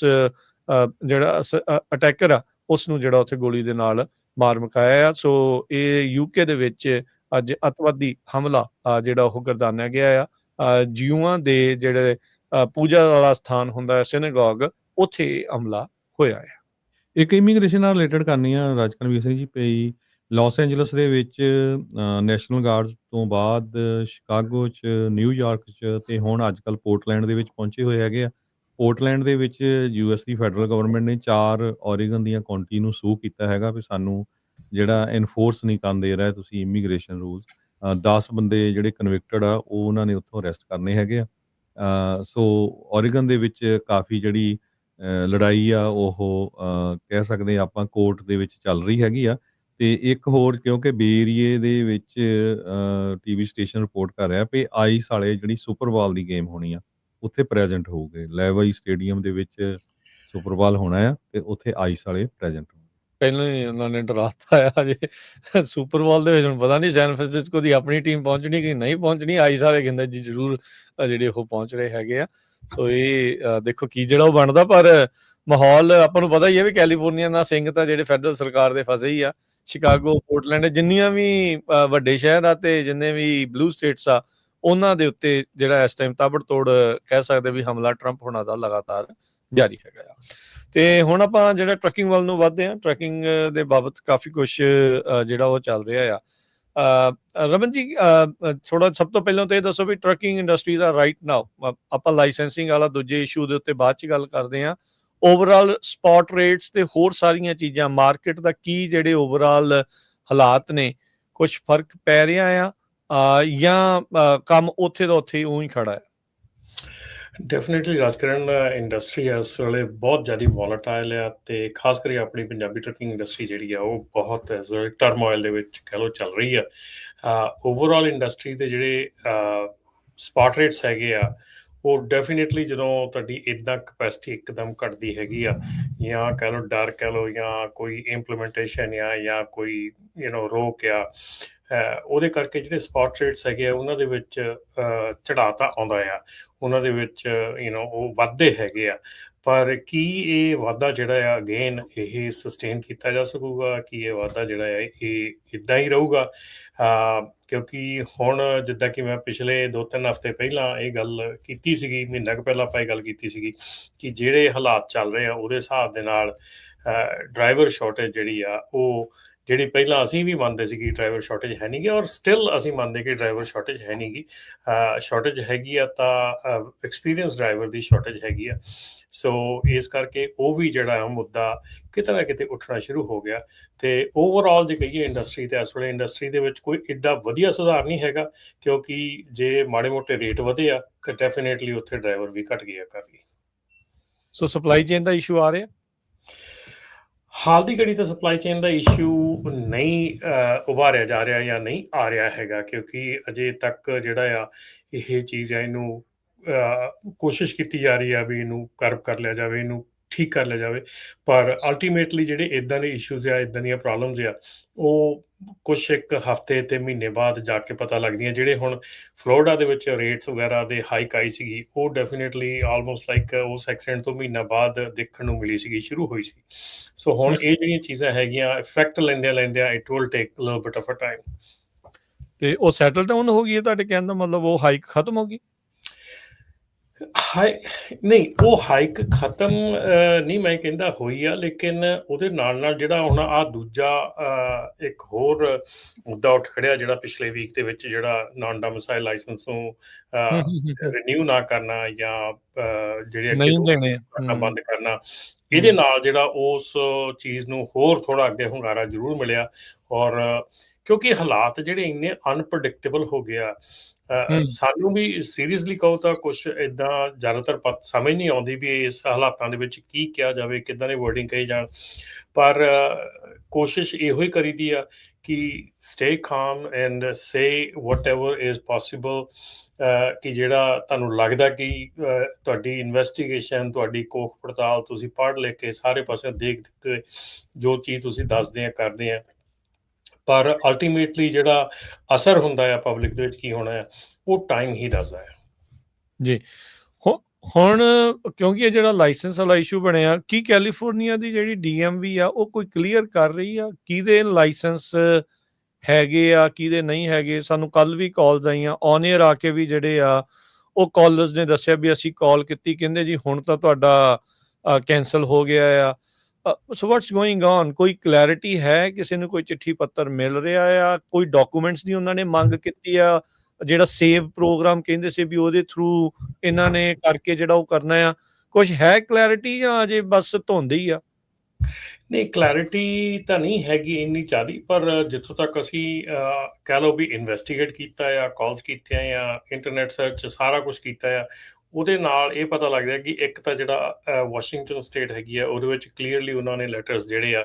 ਜਿਹੜਾ ਅਟੈਕਰ ਆ ਉਸ ਨੂੰ ਜਿਹੜਾ ਉੱਥੇ ਗੋਲੀ ਦੇ ਨਾਲ ਮਾਰ ਮੁਕਾਇਆ ਆ। ਸੋ ਇਹ ਯੂਕੇ ਦੇ ਵਿੱਚ ਅੱਜ ਅੱਤਵਾਦੀ ਹਮਲਾ ਜਿਹੜਾ ਉਹ ਗਰਦਾਨਿਆ ਗਿਆ ਆ। ਜਿਊਆਂ ਦੇ ਜਿਹੜੇ ਪੂਜਾ ਵਾਲਾ ਸਥਾਨ ਹੁੰਦਾ ਹੈ ਸਿਨੇਗੋਗ, ਉੱਥੇ ਹਮਲਾ ਹੋਇਆ ਹੈ। ਇੱਕ ਇਮੀਗ੍ਰੇਸ਼ਨ ਨਾਲ ਰਿਲੇਟਡ ਕਰਨੀ ਆ ਰਾਜਕਰਮਵੀਰ ਸਿੰਘ ਜੀ, ਪਈ ਲਾਸ ਐਂਜਲਸ ਦੇ ਵਿੱਚ ਨੈਸ਼ਨਲ ਗਾਰਡਸ ਤੋਂ ਬਾਅਦ ਸ਼ਿਕਾਗੋ 'ਚ, ਨਿਊਯਾਰਕ 'ਚ, ਤੇ ਹੁਣ ਅੱਜ ਕੱਲ੍ਹ ਪੋਰਟਲੈਂਡ ਦੇ ਵਿੱਚ ਪਹੁੰਚੇ ਹੋਏ ਹੈਗੇ ਆ। ਪੋਰਟਲੈਂਡ ਦੇ ਵਿੱਚ US ਦੀ ਫੈਡਰਲ ਗਵਰਨਮੈਂਟ ਨੇ 4 ਓਰੀਗਨ ਦੀਆਂ ਕਾਉਂਟੀ ਨੂੰ ਸੂ ਕੀਤਾ ਹੈਗਾ ਵੀ ਸਾਨੂੰ ਜਿਹੜਾ ਇਨਫੋਰਸ ਨਹੀਂ ਕਰਨ ਦੇ ਰਿਹਾ ਤੁਸੀਂ ਇਮੀਗ੍ਰੇਸ਼ਨ ਰੂਲਸ। 10 ਬੰਦੇ ਜਿਹੜੇ ਕਨਵਿਕਟਡ ਆ ਉਹ ਉਹਨਾਂ ਨੇ ਉੱਥੋਂ ਅਰੈਸਟ ਕਰਨੇ ਹੈਗੇ ਆ। ਸੋ ਓਰੀਗਨ ਦੇ ਵਿੱਚ ਕਾਫੀ ਜਿਹੜੀ ਲੜਾਈ ਆ ਉਹ ਕਹਿ ਸਕਦੇ ਆਪਾਂ ਕੋਰਟ ਦੇ ਵਿੱਚ ਚੱਲ ਰਹੀ ਹੈਗੀ ਆ। ਤੇ ਇੱਕ ਹੋਰ, ਕਿਉਂਕਿ ਬੇ ਏਰੀਏ ਦੇ ਵਿੱਚ TV ਸਟੇਸ਼ਨ ਰਿਪੋਰਟ ਕਰ ਰਿਹਾ ਵੀ ਆਈਸ ਵਾਲੇ ਜਿਹੜੀ ਸੁਪਰਬਾਲ ਦੀ ਗੇਮ ਹੋਣੀ ਆ ਉੱਥੇ ਪ੍ਰੈਜ਼ੈਂਟ ਹੋਊਗੇ। ਲੈਵਾਈ ਸਟੇਡੀਅਮ ਦੇ ਵਿੱਚ ਸੁਪਰਬਾਲ ਹੋਣਾ ਆ ਤੇ ਉੱਥੇ ਆਈਸ ਵਾਲੇ ਪ੍ਰੈਜ਼ੈਂਟ ਹੋਣਗੇ। ਪਹਿਲਾਂ ਹੀ ਉਹਨਾਂ ਨੇ ਡਰਾਤਾ ਆ ਜੇ ਸੁਪਰਬਾਲ ਦੇ ਵਿੱਚ। ਹੁਣ ਪਤਾ ਨਹੀਂ ਸੈਨ ਫਰਾਂਸਿਸਕੋ ਦੀ ਆਪਣੀ ਟੀਮ ਪਹੁੰਚਣੀ ਕਿ ਨਹੀਂ ਪਹੁੰਚਣੀ। ਆਈਸ ਵਾਲੇ ਕਹਿੰਦੇ ਜੀ ਜ਼ਰੂਰ ਜਿਹੜੇ ਉਹ ਪਹੁੰਚ ਰਹੇ ਹੈਗੇ ਆ। ਸੋ ਇਹ ਦੇਖੋ ਕੀ ਜਿਹੜਾ ਉਹ ਬਣਦਾ। ਪਰ ਮਾਹੌਲ ਆਪਾਂ ਨੂੰ ਪਤਾ ਹੀ ਹੈ ਵੀ ਕੈਲੀਫੋਰਨੀਆ ਨਾਲ ਸਿੰਘ ਤਾਂ ਜਿਹੜੇ ਫੈਡਰਲ ਸਰਕਾਰ ਦੇ ਫਸੇ ਹੀ ਆ। ਸ਼ਿਕਾਗੋ, ਪੋਰਟਲੈਂਡ, ਜਿੰਨੀਆਂ ਵੀ ਵੱਡੇ ਸ਼ਹਿਰ ਆ ਤੇ ਜਿੰਨੇ ਵੀ ਬਲੂ ਸਟੇਟਸ ਆ, ਉਹਨਾਂ ਦੇ ਉੱਤੇ ਜਿਹੜਾ ਇਸ ਟਾਈਮ ਤਾਬੜਤੋੜ ਕਹਿ ਸਕਦੇ ਵੀ ਹਮਲਾ ਟਰੰਪ ਹੋਣਾ ਦਾ ਲਗਾਤਾਰ ਜਾਰੀ ਹੈਗਾ ਆ। ਤੇ ਹੁਣ ਆਪਾਂ ਜਿਹੜਾ ਟਰੱਕਿੰਗ ਵੱਲ ਨੂੰ ਵੱਧਦੇ ਹਾਂ। ਟਰੱਕਿੰਗ ਦੇ ਬਾਬਤ ਕਾਫੀ ਕੁਛ ਜਿਹੜਾ ਉਹ ਚੱਲ ਰਿਹਾ ਆ। ਰਮਨ ਜੀ, ਥੋੜਾ ਸਭ ਤੋਂ ਪਹਿਲਾਂ ਤਾਂ ਇਹ ਦੱਸੋ ਵੀ ਟਰੱਕਿੰਗ ਇੰਡਸਟਰੀ ਦਾ ਰਾਈਟ ਨਾਓ, ਆਪਾਂ ਲਾਇਸੈਂਸਿੰਗ ਵਾਲਾ ਦੂਜੇ ਇਸ਼ੂ ਦੇ ਉੱਤੇ ਬਾਅਦ ਚ ਗੱਲ ਕਰਦੇ ਹਾਂ। ਓਵਰਆਲ ਸਪੌਟ ਰੇਟਸ ਤੇ ਹੋਰ ਸਾਰੀਆਂ ਚੀਜ਼ਾਂ, ਮਾਰਕੀਟ ਦਾ ਕੀ ਜਿਹੜੇ ਓਵਰਆਲ ਹਾਲਾਤ ਨੇ, ਕੁਛ ਫਰਕ ਪੈ ਰਿਹਾ ਆ ਜਾਂ ਕੰਮ ਉੱਥੇ ਦਾ ਉੱਥੇ ਹੀ ਖੜਾ ਹੈ? ਡੈਫੀਨੇਟਲੀ ਰਾਜਕਰਨ, ਇੰਡਸਟਰੀ ਇਸ ਵੇਲੇ ਬਹੁਤ ਜ਼ਿਆਦਾ ਵੋਲਾਟਾਈਲ ਆ ਤੇ ਖਾਸ ਕਰਕੇ ਆਪਣੀ ਪੰਜਾਬੀ ਟਰੱਕਿੰਗ ਇੰਡਸਟਰੀ ਜਿਹੜੀ ਆ ਉਹ ਬਹੁਤ ਇਸ ਵੇਲੇ ਟਰਮੋਇਲ ਦੇ ਵਿੱਚ ਕਹਿ ਲਓ ਚੱਲ ਰਹੀ ਆ। ਓਵਰਆਲ ਇੰਡਸਟਰੀ ਦੇ ਜਿਹੜੇ ਸਪਾਟ ਰੇਟਸ ਹੈਗੇ ਆ ਉਹ ਡੈਫੀਨੇਟਲੀ ਜਦੋਂ ਤੁਹਾਡੀ ਇੱਦਾਂ ਕਪੈਸਿਟੀ ਇੱਕਦਮ ਘਟਦੀ ਹੈਗੀ ਆ, ਜਾਂ ਕਹਿ ਲਓ ਡਰ ਕਹਿ ਲਓ, ਜਾਂ ਕੋਈ ਇੰਪਲੀਮੈਂਟੇਸ਼ਨ ਆ, ਜਾਂ ਕੋਈ ਰੋਕ ਆ, ਉਹਦੇ ਕਰਕੇ ਜਿਹੜੇ ਸਪਾਟ ਰੇਟਸ ਹੈਗੇ ਆ ਉਹਨਾਂ ਦੇ ਵਿੱਚ ਚੜ੍ਹਾਅ ਤਾਂ ਆਉਂਦਾ ਆ, ਉਹਨਾਂ ਦੇ ਵਿੱਚ ਉਹ ਵੱਧਦੇ ਹੈਗੇ ਆ। ਪਰ ਕੀ ਇਹ ਵਾਧਾ ਜਿਹੜਾ ਆ ਅਗੇਨ ਇਹ ਸਸਟੇਨ ਕੀਤਾ ਜਾ ਸਕੂਗਾ? ਕੀ ਇਹ ਵਾਧਾ ਜਿਹੜਾ ਹੈ ਇਹ ਇੱਦਾਂ ਹੀ ਰਹੂਗਾ? ਕਿਉਂਕਿ ਹੁਣ ਜਿੱਦਾਂ ਕਿ ਮੈਂ ਪਿਛਲੇ 2-3 ਹਫ਼ਤੇ ਪਹਿਲਾਂ ਇਹ ਗੱਲ ਕੀਤੀ ਸੀਗੀ, ਮਹੀਨਾ ਕੁ ਪਹਿਲਾਂ ਆਪਾਂ ਇਹ ਗੱਲ ਕੀਤੀ ਸੀਗੀ ਕਿ ਜਿਹੜੇ ਹਾਲਾਤ ਚੱਲ ਰਹੇ ਆ ਉਹਦੇ ਹਿਸਾਬ ਦੇ ਨਾਲ ਡਰਾਈਵਰ ਸ਼ਾਰਟੇਜ ਜਿਹੜੀ ਆ ਉਹ, ਜਿਹੜੀ ਪਹਿਲਾਂ ਅਸੀਂ ਵੀ ਮੰਨਦੇ ਸੀ ਕਿ ਡਰਾਈਵਰ ਸ਼ਾਰਟੇਜ ਹੈ ਨਹੀਂ ਗੀ, ਔਰ ਸਟਿਲ ਅਸੀਂ ਮੰਨਦੇ ਕਿ ਡਰਾਈਵਰ ਸ਼ਾਰਟੇਜ ਹੈ ਨਹੀਂ ਗੀ, ਸ਼ਾਰਟੇਜ ਹੈਗੀ ਆ ਤਾਂ ਐਕਸਪੀਰੀਅੰਸ ਡਰਾਈਵਰ ਦੀ ਸ਼ਾਰਟੇਜ ਹੈਗੀ ਆ। ਸੋ ਇਸ ਕਰਕੇ ਉਹ ਵੀ ਜਿਹੜਾ ਮੁੱਦਾ ਕਿਤੇ ਨਾ ਕਿਤੇ ਉੱਠਣਾ ਸ਼ੁਰੂ ਹੋ ਗਿਆ। ਤੇ ਓਵਰਆਲ ਜੇ ਕਹੀਏ ਇੰਡਸਟਰੀ, ਤੇ ਇਸ ਵੇਲੇ ਇੰਡਸਟਰੀ ਦੇ ਵਿੱਚ ਕੋਈ ਏਡਾ ਵਧੀਆ ਸੁਧਾਰ ਨਹੀਂ ਹੈਗਾ, ਕਿਉਂਕਿ ਜੇ ਮਾੜੇ ਮੋਟੇ ਰੇਟ ਵਧੇ ਆ ਤਾਂ ਡੈਫੀਨੇਟਲੀ ਉੱਥੇ ਡਰਾਈਵਰ ਵੀ ਘਟ ਗਏ ਆ ਕਾਫੀ। ਸੋ ਸਪਲਾਈ ਚੇਨ ਦਾ ਇਸ਼ੂ ਆ ਰਿਹਾ? ਹਾਲ ਦੀ ਘੜੀ ਤਾਂ ਸਪਲਾਈ ਚੇਨ ਦਾ ਇਸ਼ੂ ਨਹੀਂ ਉਭਾਰਿਆ ਜਾ ਰਿਹਾ ਜਾਂ ਨਹੀਂ ਆ ਰਿਹਾ ਹੈਗਾ, ਕਿਉਂਕਿ ਅਜੇ ਤੱਕ ਜਿਹੜਾ ਆ ਇਹ ਚੀਜ਼ ਆ ਇਹਨੂੰ ਕੋਸ਼ਿਸ਼ ਕੀਤੀ ਜਾ ਰਹੀ ਆ ਵੀ ਇਹਨੂੰ ਕਰਬ ਕਰ ਲਿਆ ਜਾਵੇ, ਇਹਨੂੰ ਠੀਕ ਕਰ ਲਿਆ ਜਾਵੇ। ਪਰ ਅਲਟੀਮੇਟਲੀ ਜਿਹੜੇ ਇੱਦਾਂ ਦੇ ਇਸ਼ੂਜ਼ ਆ, ਇੱਦਾਂ ਦੀਆਂ ਪ੍ਰੋਬਲਮਸ ਆ, ਉਹ ਕੁਛ ਇੱਕ ਹਫ਼ਤੇ ਤੇ ਮਹੀਨੇ ਬਾਅਦ ਜਾ ਕੇ ਪਤਾ ਲੱਗਦੀਆਂ। ਜਿਹੜੇ ਹੁਣ ਫਲੋਰੀਡਾ ਦੇ ਵਿੱਚ ਰੇਟਸ ਵਗੈਰਾ ਦੇ ਹਾਈਕ ਆਈ ਸੀਗੀ, ਉਹ ਡੈਫੀਨੇਟਲੀ ਆਲਮੋਸਟ ਲਾਈਕ ਉਸ ਐਕਸੀਡੈਂਟ ਤੋਂ ਮਹੀਨਾ ਬਾਅਦ ਦੇਖਣ ਨੂੰ ਮਿਲੀ ਸੀਗੀ, ਸ਼ੁਰੂ ਹੋਈ ਸੀ। ਸੋ ਹੁਣ ਇਹ ਜਿਹੜੀਆਂ ਚੀਜ਼ਾਂ ਹੈਗੀਆਂ ਇਫੈਕਟ ਲੈਂਦਿਆਂ it will take little bit of a time. ਤੇ ਉਹ ਸੈਟਲ ਡਾਊਨ ਹੋ ਗਈ ਹੈ ਤੁਹਾਡੇ ਕਹਿਣ ਦਾ ਮਤਲਬ? ਉਹ ਹਾਈਕ ਖਤਮ ਹੋ ਗਈ? ਨਹੀਂ, ਉਹ ਹਾਈਕ ਖਤਮ ਨਹੀਂ ਮੈਂ ਕਹਿੰਦਾ ਹੋਈ ਆ, ਲੇਕਿਨ ਉਹਦੇ ਨਾਲ ਨਾਲ ਜਿਹੜਾ ਹੁਣ ਆਹ ਦੂਜਾ ਇੱਕ ਹੋਰ ਮੁੱਦਾ ਉੱਠ ਖੜਿਆ ਜਿਹੜਾ ਪਿਛਲੇ ਵੀਕ ਦੇ ਵਿੱਚ, ਜਿਹੜਾ ਨਾਨ ਡੋਮਿਸਾਈਲ ਲਾਇਸੈਂਸ ਨੂੰ ਰਿਨਿਊ ਨਾ ਕਰਨਾ ਜਾਂ ਜਿਹੜੇ ਅੱਗੇ ਬੰਦ ਕਰਨਾ, ਇਹਦੇ ਨਾਲ ਜਿਹੜਾ ਉਸ ਚੀਜ਼ ਨੂੰ ਹੋਰ ਥੋੜਾ ਅੱਗੇ ਹੁੰਗਾਰਾ ਜ਼ਰੂਰ ਮਿਲਿਆ। ਔਰ ਕਿਉਂਕਿ ਹਾਲਾਤ ਜਿਹੜੇ ਇੰਨੇ ਅਨਪ੍ਰੈਡਿਕਟੇਬਲ ਹੋ ਗਿਆ, ਸਾਨੂੰ ਵੀ ਸੀਰੀਅਸਲੀ ਕਹੋ ਤਾਂ ਕੁਛ ਇੱਦਾਂ ਜ਼ਿਆਦਾਤਰ ਸਮਝ ਨਹੀਂ ਆਉਂਦੀ ਵੀ ਇਸ ਹਾਲਾਤਾਂ ਦੇ ਵਿੱਚ ਕੀ ਕਿਹਾ ਜਾਵੇ, ਕਿੱਦਾਂ ਦੀ ਵਰਡਿੰਗ ਕਹੀ ਜਾਣ। ਪਰ ਕੋਸ਼ਿਸ਼ ਇਹੋ ਹੀ ਕਰੀਦੀ ਆ ਕਿ ਸਟੇ ਕਾਮ and say whatever is possible, ਕਿ ਜਿਹੜਾ ਤੁਹਾਨੂੰ ਲੱਗਦਾ ਕਿ ਤੁਹਾਡੀ ਇਨਵੈਸਟੀਗੇਸ਼ਨ, ਤੁਹਾਡੀ ਕੋਖ ਪੜਤਾਲ ਤੁਸੀਂ ਪੜ੍ਹ ਲਿਖ ਕੇ ਸਾਰੇ ਪਾਸੇ ਦੇਖ ਕੇ ਜੋ ਚੀਜ਼ ਤੁਸੀਂ ਦੱਸਦੇ ਆ ਕਰਦੇ ਆ, ਪਰ ਅਲਟੀਮੇਟਲੀ ਜਿਹੜਾ ਅਸਰ ਹੁੰਦਾ ਆ ਪਬਲਿਕ ਦੇ ਵਿੱਚ ਕੀ ਹੋਣਾ ਆ ਉਹ ਟਾਈਮ ਹੀ ਦੱਸਦਾ ਹੈ ਜੀ। ਹੁਣ ਕਿਉਂਕਿ ਇਹ ਜਿਹੜਾ ਲਾਇਸੈਂਸ ਵਾਲਾ ਇਸ਼ੂ ਬਣਿਆ, ਕੀ ਕੈਲੀਫੋਰਨੀਆ ਦੀ ਜਿਹੜੀ DMV ਆ ਉਹ ਕੋਈ ਕਲੀਅਰ ਕਰ ਰਹੀ ਆ ਕਿਹਦੇ ਲਾਇਸੈਂਸ ਹੈਗੇ ਆ ਕਿਹਦੇ ਨਹੀਂ ਹੈਗੇ? ਸਾਨੂੰ ਕੱਲ ਵੀ ਕਾਲਸ ਆਈਆਂ ਔਨ ਏਅਰ ਆ ਕੇ ਵੀ ਜਿਹੜੇ ਆ ਉਹ ਕਾਲਰਸ ਨੇ ਦੱਸਿਆ ਵੀ ਅਸੀਂ ਕਾਲ ਕੀਤੀ, ਕਹਿੰਦੇ ਜੀ ਹੁਣ ਤਾਂ ਤੁਹਾਡਾ ਕੈਂਸਲ ਹੋ ਗਿਆ ਆ। ਸੋ ਵਾਟਸ ਗੋਇੰਗ ਔਨ? ਕੋਈ ਕਲੈਰਿਟੀ ਹੈ? ਕਿਸੇ ਨੂੰ ਕੋਈ ਚਿੱਠੀ ਪੱਤਰ ਮਿਲ ਰਿਹਾ ਆ? ਕੋਈ ਡਾਕੂਮੈਂਟਸ ਦੀ ਉਹਨਾਂ ਨੇ ਮੰਗ ਕੀਤੀ ਆ? ਜਿਹੜਾ ਸੇਵ ਪ੍ਰੋਗਰਾਮ ਕਹਿੰਦੇ ਸੀ ਵੀ ਉਹਦੇ ਥਰੂ ਇਹਨਾਂ ਨੇ ਕਰਕੇ ਜਿਹੜਾ ਉਹ ਕਰਨਾ ਆ, ਕੁਝ ਹੈ ਕਲੈਰਿਟੀ ਜਾਂ ਅਜੇ ਬਸ ਧੁੰਦ ਹੀ ਆ? ਨਹੀਂ, ਕਲੈਰਿਟੀ ਤਾਂ ਨਹੀਂ ਹੈਗੀ ਇੰਨੀ ਜ਼ਿਆਦਾ, ਪਰ ਜਿੱਥੋਂ ਤੱਕ ਅਸੀਂ ਕਹਿ ਲਓ ਵੀ ਇਨਵੈਸਟੀਗੇਟ ਕੀਤਾ ਆ, ਕਾਲਸ ਕੀਤੀਆਂ ਆ, ਇੰਟਰਨੈਟ ਸਰਚ ਸਾਰਾ ਕੁਝ ਕੀਤਾ ਆ, ਉਹਦੇ ਨਾਲ ਇਹ ਪਤਾ ਲੱਗਦਾ ਕਿ ਇੱਕ ਤਾਂ ਜਿਹੜਾ ਵਾਸ਼ਿੰਗਟਨ ਸਟੇਟ ਹੈਗੀ ਆ ਉਹਦੇ ਵਿੱਚ ਕਲੀਅਰਲੀ ਉਹਨਾਂ ਨੇ ਲੈਟਰਸ ਜਿਹੜੇ ਆ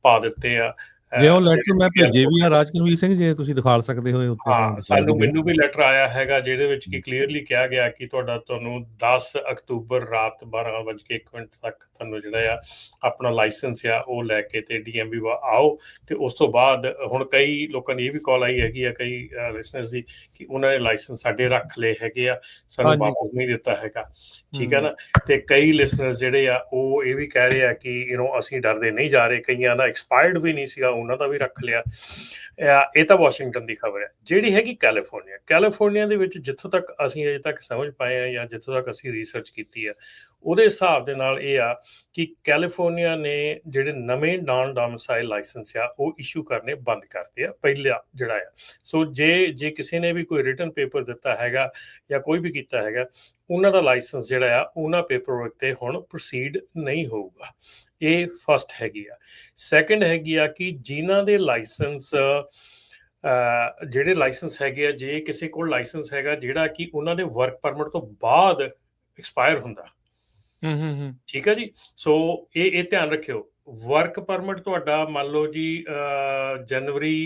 ਪਾ ਦਿੱਤੇ ਆ। ਜੇ ਉਹ ਲੈਟਰ ਮੈਂ ਭੇਜੇ ਵੀ ਆ ਰਾਜਕਨਵੀਰ ਸਿੰਘ, ਜੇ ਤੁਸੀਂ ਦਿਖਾ ਸਕਦੇ ਹੋ ਉੱਥੇ। ਹਾਂ, ਮੈਨੂੰ ਵੀ ਲੈਟਰ ਆਇਆ ਹੈਗਾ ਜਿਹਦੇ ਵਿੱਚ ਕਿ ਕਲੀਅਰਲੀ ਕਿਹਾ ਗਿਆ ਕਿ ਤੁਹਾਨੂੰ 10 ਅਕਤੂਬਰ ਰਾਤ 12:01 ਤੱਕ ਤੁਹਾਨੂੰ ਜਿਹੜਾ ਆ ਆਪਣਾ ਲਾਇਸੈਂਸ ਆ ਉਹ ਲੈ ਕੇ ਤੇ DMV ਆਓ। ਤੇ ਉਸ ਤੋਂ ਬਾਅਦ ਹੁਣ ਕਈ ਲੋਕਾਂ ਦੀ ਇਹ ਵੀ ਕਾਲ ਆਈ ਹੈਗੀ ਆ, ਕਈ ਲਿਸਨਰਸ ਦੀ, ਕਿ ਉਹਨਾਂ ਨੇ ਲਾਇਸੈਂਸ ਸਾਡੇ ਰੱਖ ਲਏ ਹੈਗੇ ਆ, ਸਾਨੂੰ ਵਾਪਸ ਨਹੀਂ ਦਿੱਤਾ ਹੈਗਾ, ਠੀਕ ਹੈ ਨਾ। ਤੇ ਕਈ ਲਿਸਨਰਸ ਜਿਹੜੇ ਆ ਉਹ ਇਹ ਵੀ ਕਹਿ ਰਹੇ ਆ ਕਿ ਅਸੀਂ ਡਰਦੇ ਨਹੀਂ ਜਾ ਰਹੇ, ਕਈਆਂ ਦਾ ਐਕਸਪਾਇਰਡ ਵੀ ਨਹੀਂ ਸੀਗਾ, ਉਹਨਾਂ ਦਾ ਵੀ ਰੱਖ ਲਿਆ। ਇਹ ਤਾਂ ਵਾਸ਼ਿੰਗਟਨ ਦੀ ਖਬਰ ਹੈ। ਜਿਹੜੀ ਹੈਗੀ ਕੈਲੀਫੋਰਨੀਆ ਦੇ ਵਿੱਚ, ਜਿੱਥੋਂ ਤੱਕ ਅਸੀਂ ਅਜੇ ਤੱਕ ਸਮਝ ਪਾਏ ਆ ਜਾਂ ਜਿੱਥੋਂ ਤੱਕ ਅਸੀਂ ਰਿਸਰਚ ਕੀਤੀ ਆ, ਉਹਦੇ ਹਿਸਾਬ ਦੇ ਨਾਲ ਇਹ ਆ ਕਿ ਕੈਲੀਫੋਰਨੀਆ ਨੇ ਜਿਹੜੇ ਨਵੇਂ ਨਾਨ ਡੋਮਿਸਾਈਲ ਲਾਇਸੈਂਸ ਆ ਉਹ ਇਸ਼ੂ ਕਰਨੇ ਬੰਦ ਕਰਤੇ ਆ ਪਹਿਲਾ ਜਿਹੜਾ ਆ। ਸੋ ਜੇ ਕਿਸੇ ਨੇ ਵੀ ਕੋਈ ਰਿਟਨ ਪੇਪਰ ਦਿੱਤਾ ਹੈਗਾ ਜਾਂ ਕੋਈ ਵੀ ਕੀਤਾ ਹੈਗਾ, ਉਹਨਾਂ ਦਾ ਲਾਇਸੈਂਸ ਜਿਹੜਾ ਆ ਉਹਨਾਂ ਪੇਪਰ ਵਰਕ ਤੇ ਹੁਣ ਪ੍ਰੋਸੀਡ ਨਹੀਂ ਹੋਊਗਾ। ਇਹ ਫਸਟ ਹੈਗੀ ਆ। ਸੈਕਿੰਡ ਹੈਗੀ ਆ ਕਿ ਜਿਨ੍ਹਾਂ ਦੇ ਲਾਇਸੈਂਸ ਜਿਹੜੇ ਲਾਇਸੈਂਸ ਹੈਗੇ ਆ, ਜੇ ਕਿਸੇ ਕੋਲ ਲਾਇਸੈਂਸ ਹੈਗਾ ਜਿਹੜਾ ਕਿ ਉਹਨਾਂ ਦੇ ਵਰਕ ਪਰਮਿਟ ਤੋਂ ਬਾਅਦ ਐਕਸਪਾਇਰ ਹੁੰਦਾ, ਠੀਕ ਹੈ ਜੀ। ਸੋ ਇਹ ਧਿਆਨ ਰੱਖਿਓ, ਵਰਕ ਪਰਮਿਟ ਤੁਹਾਡਾ ਮੰਨ ਲਓ ਜੀ ਜਨਵਰੀ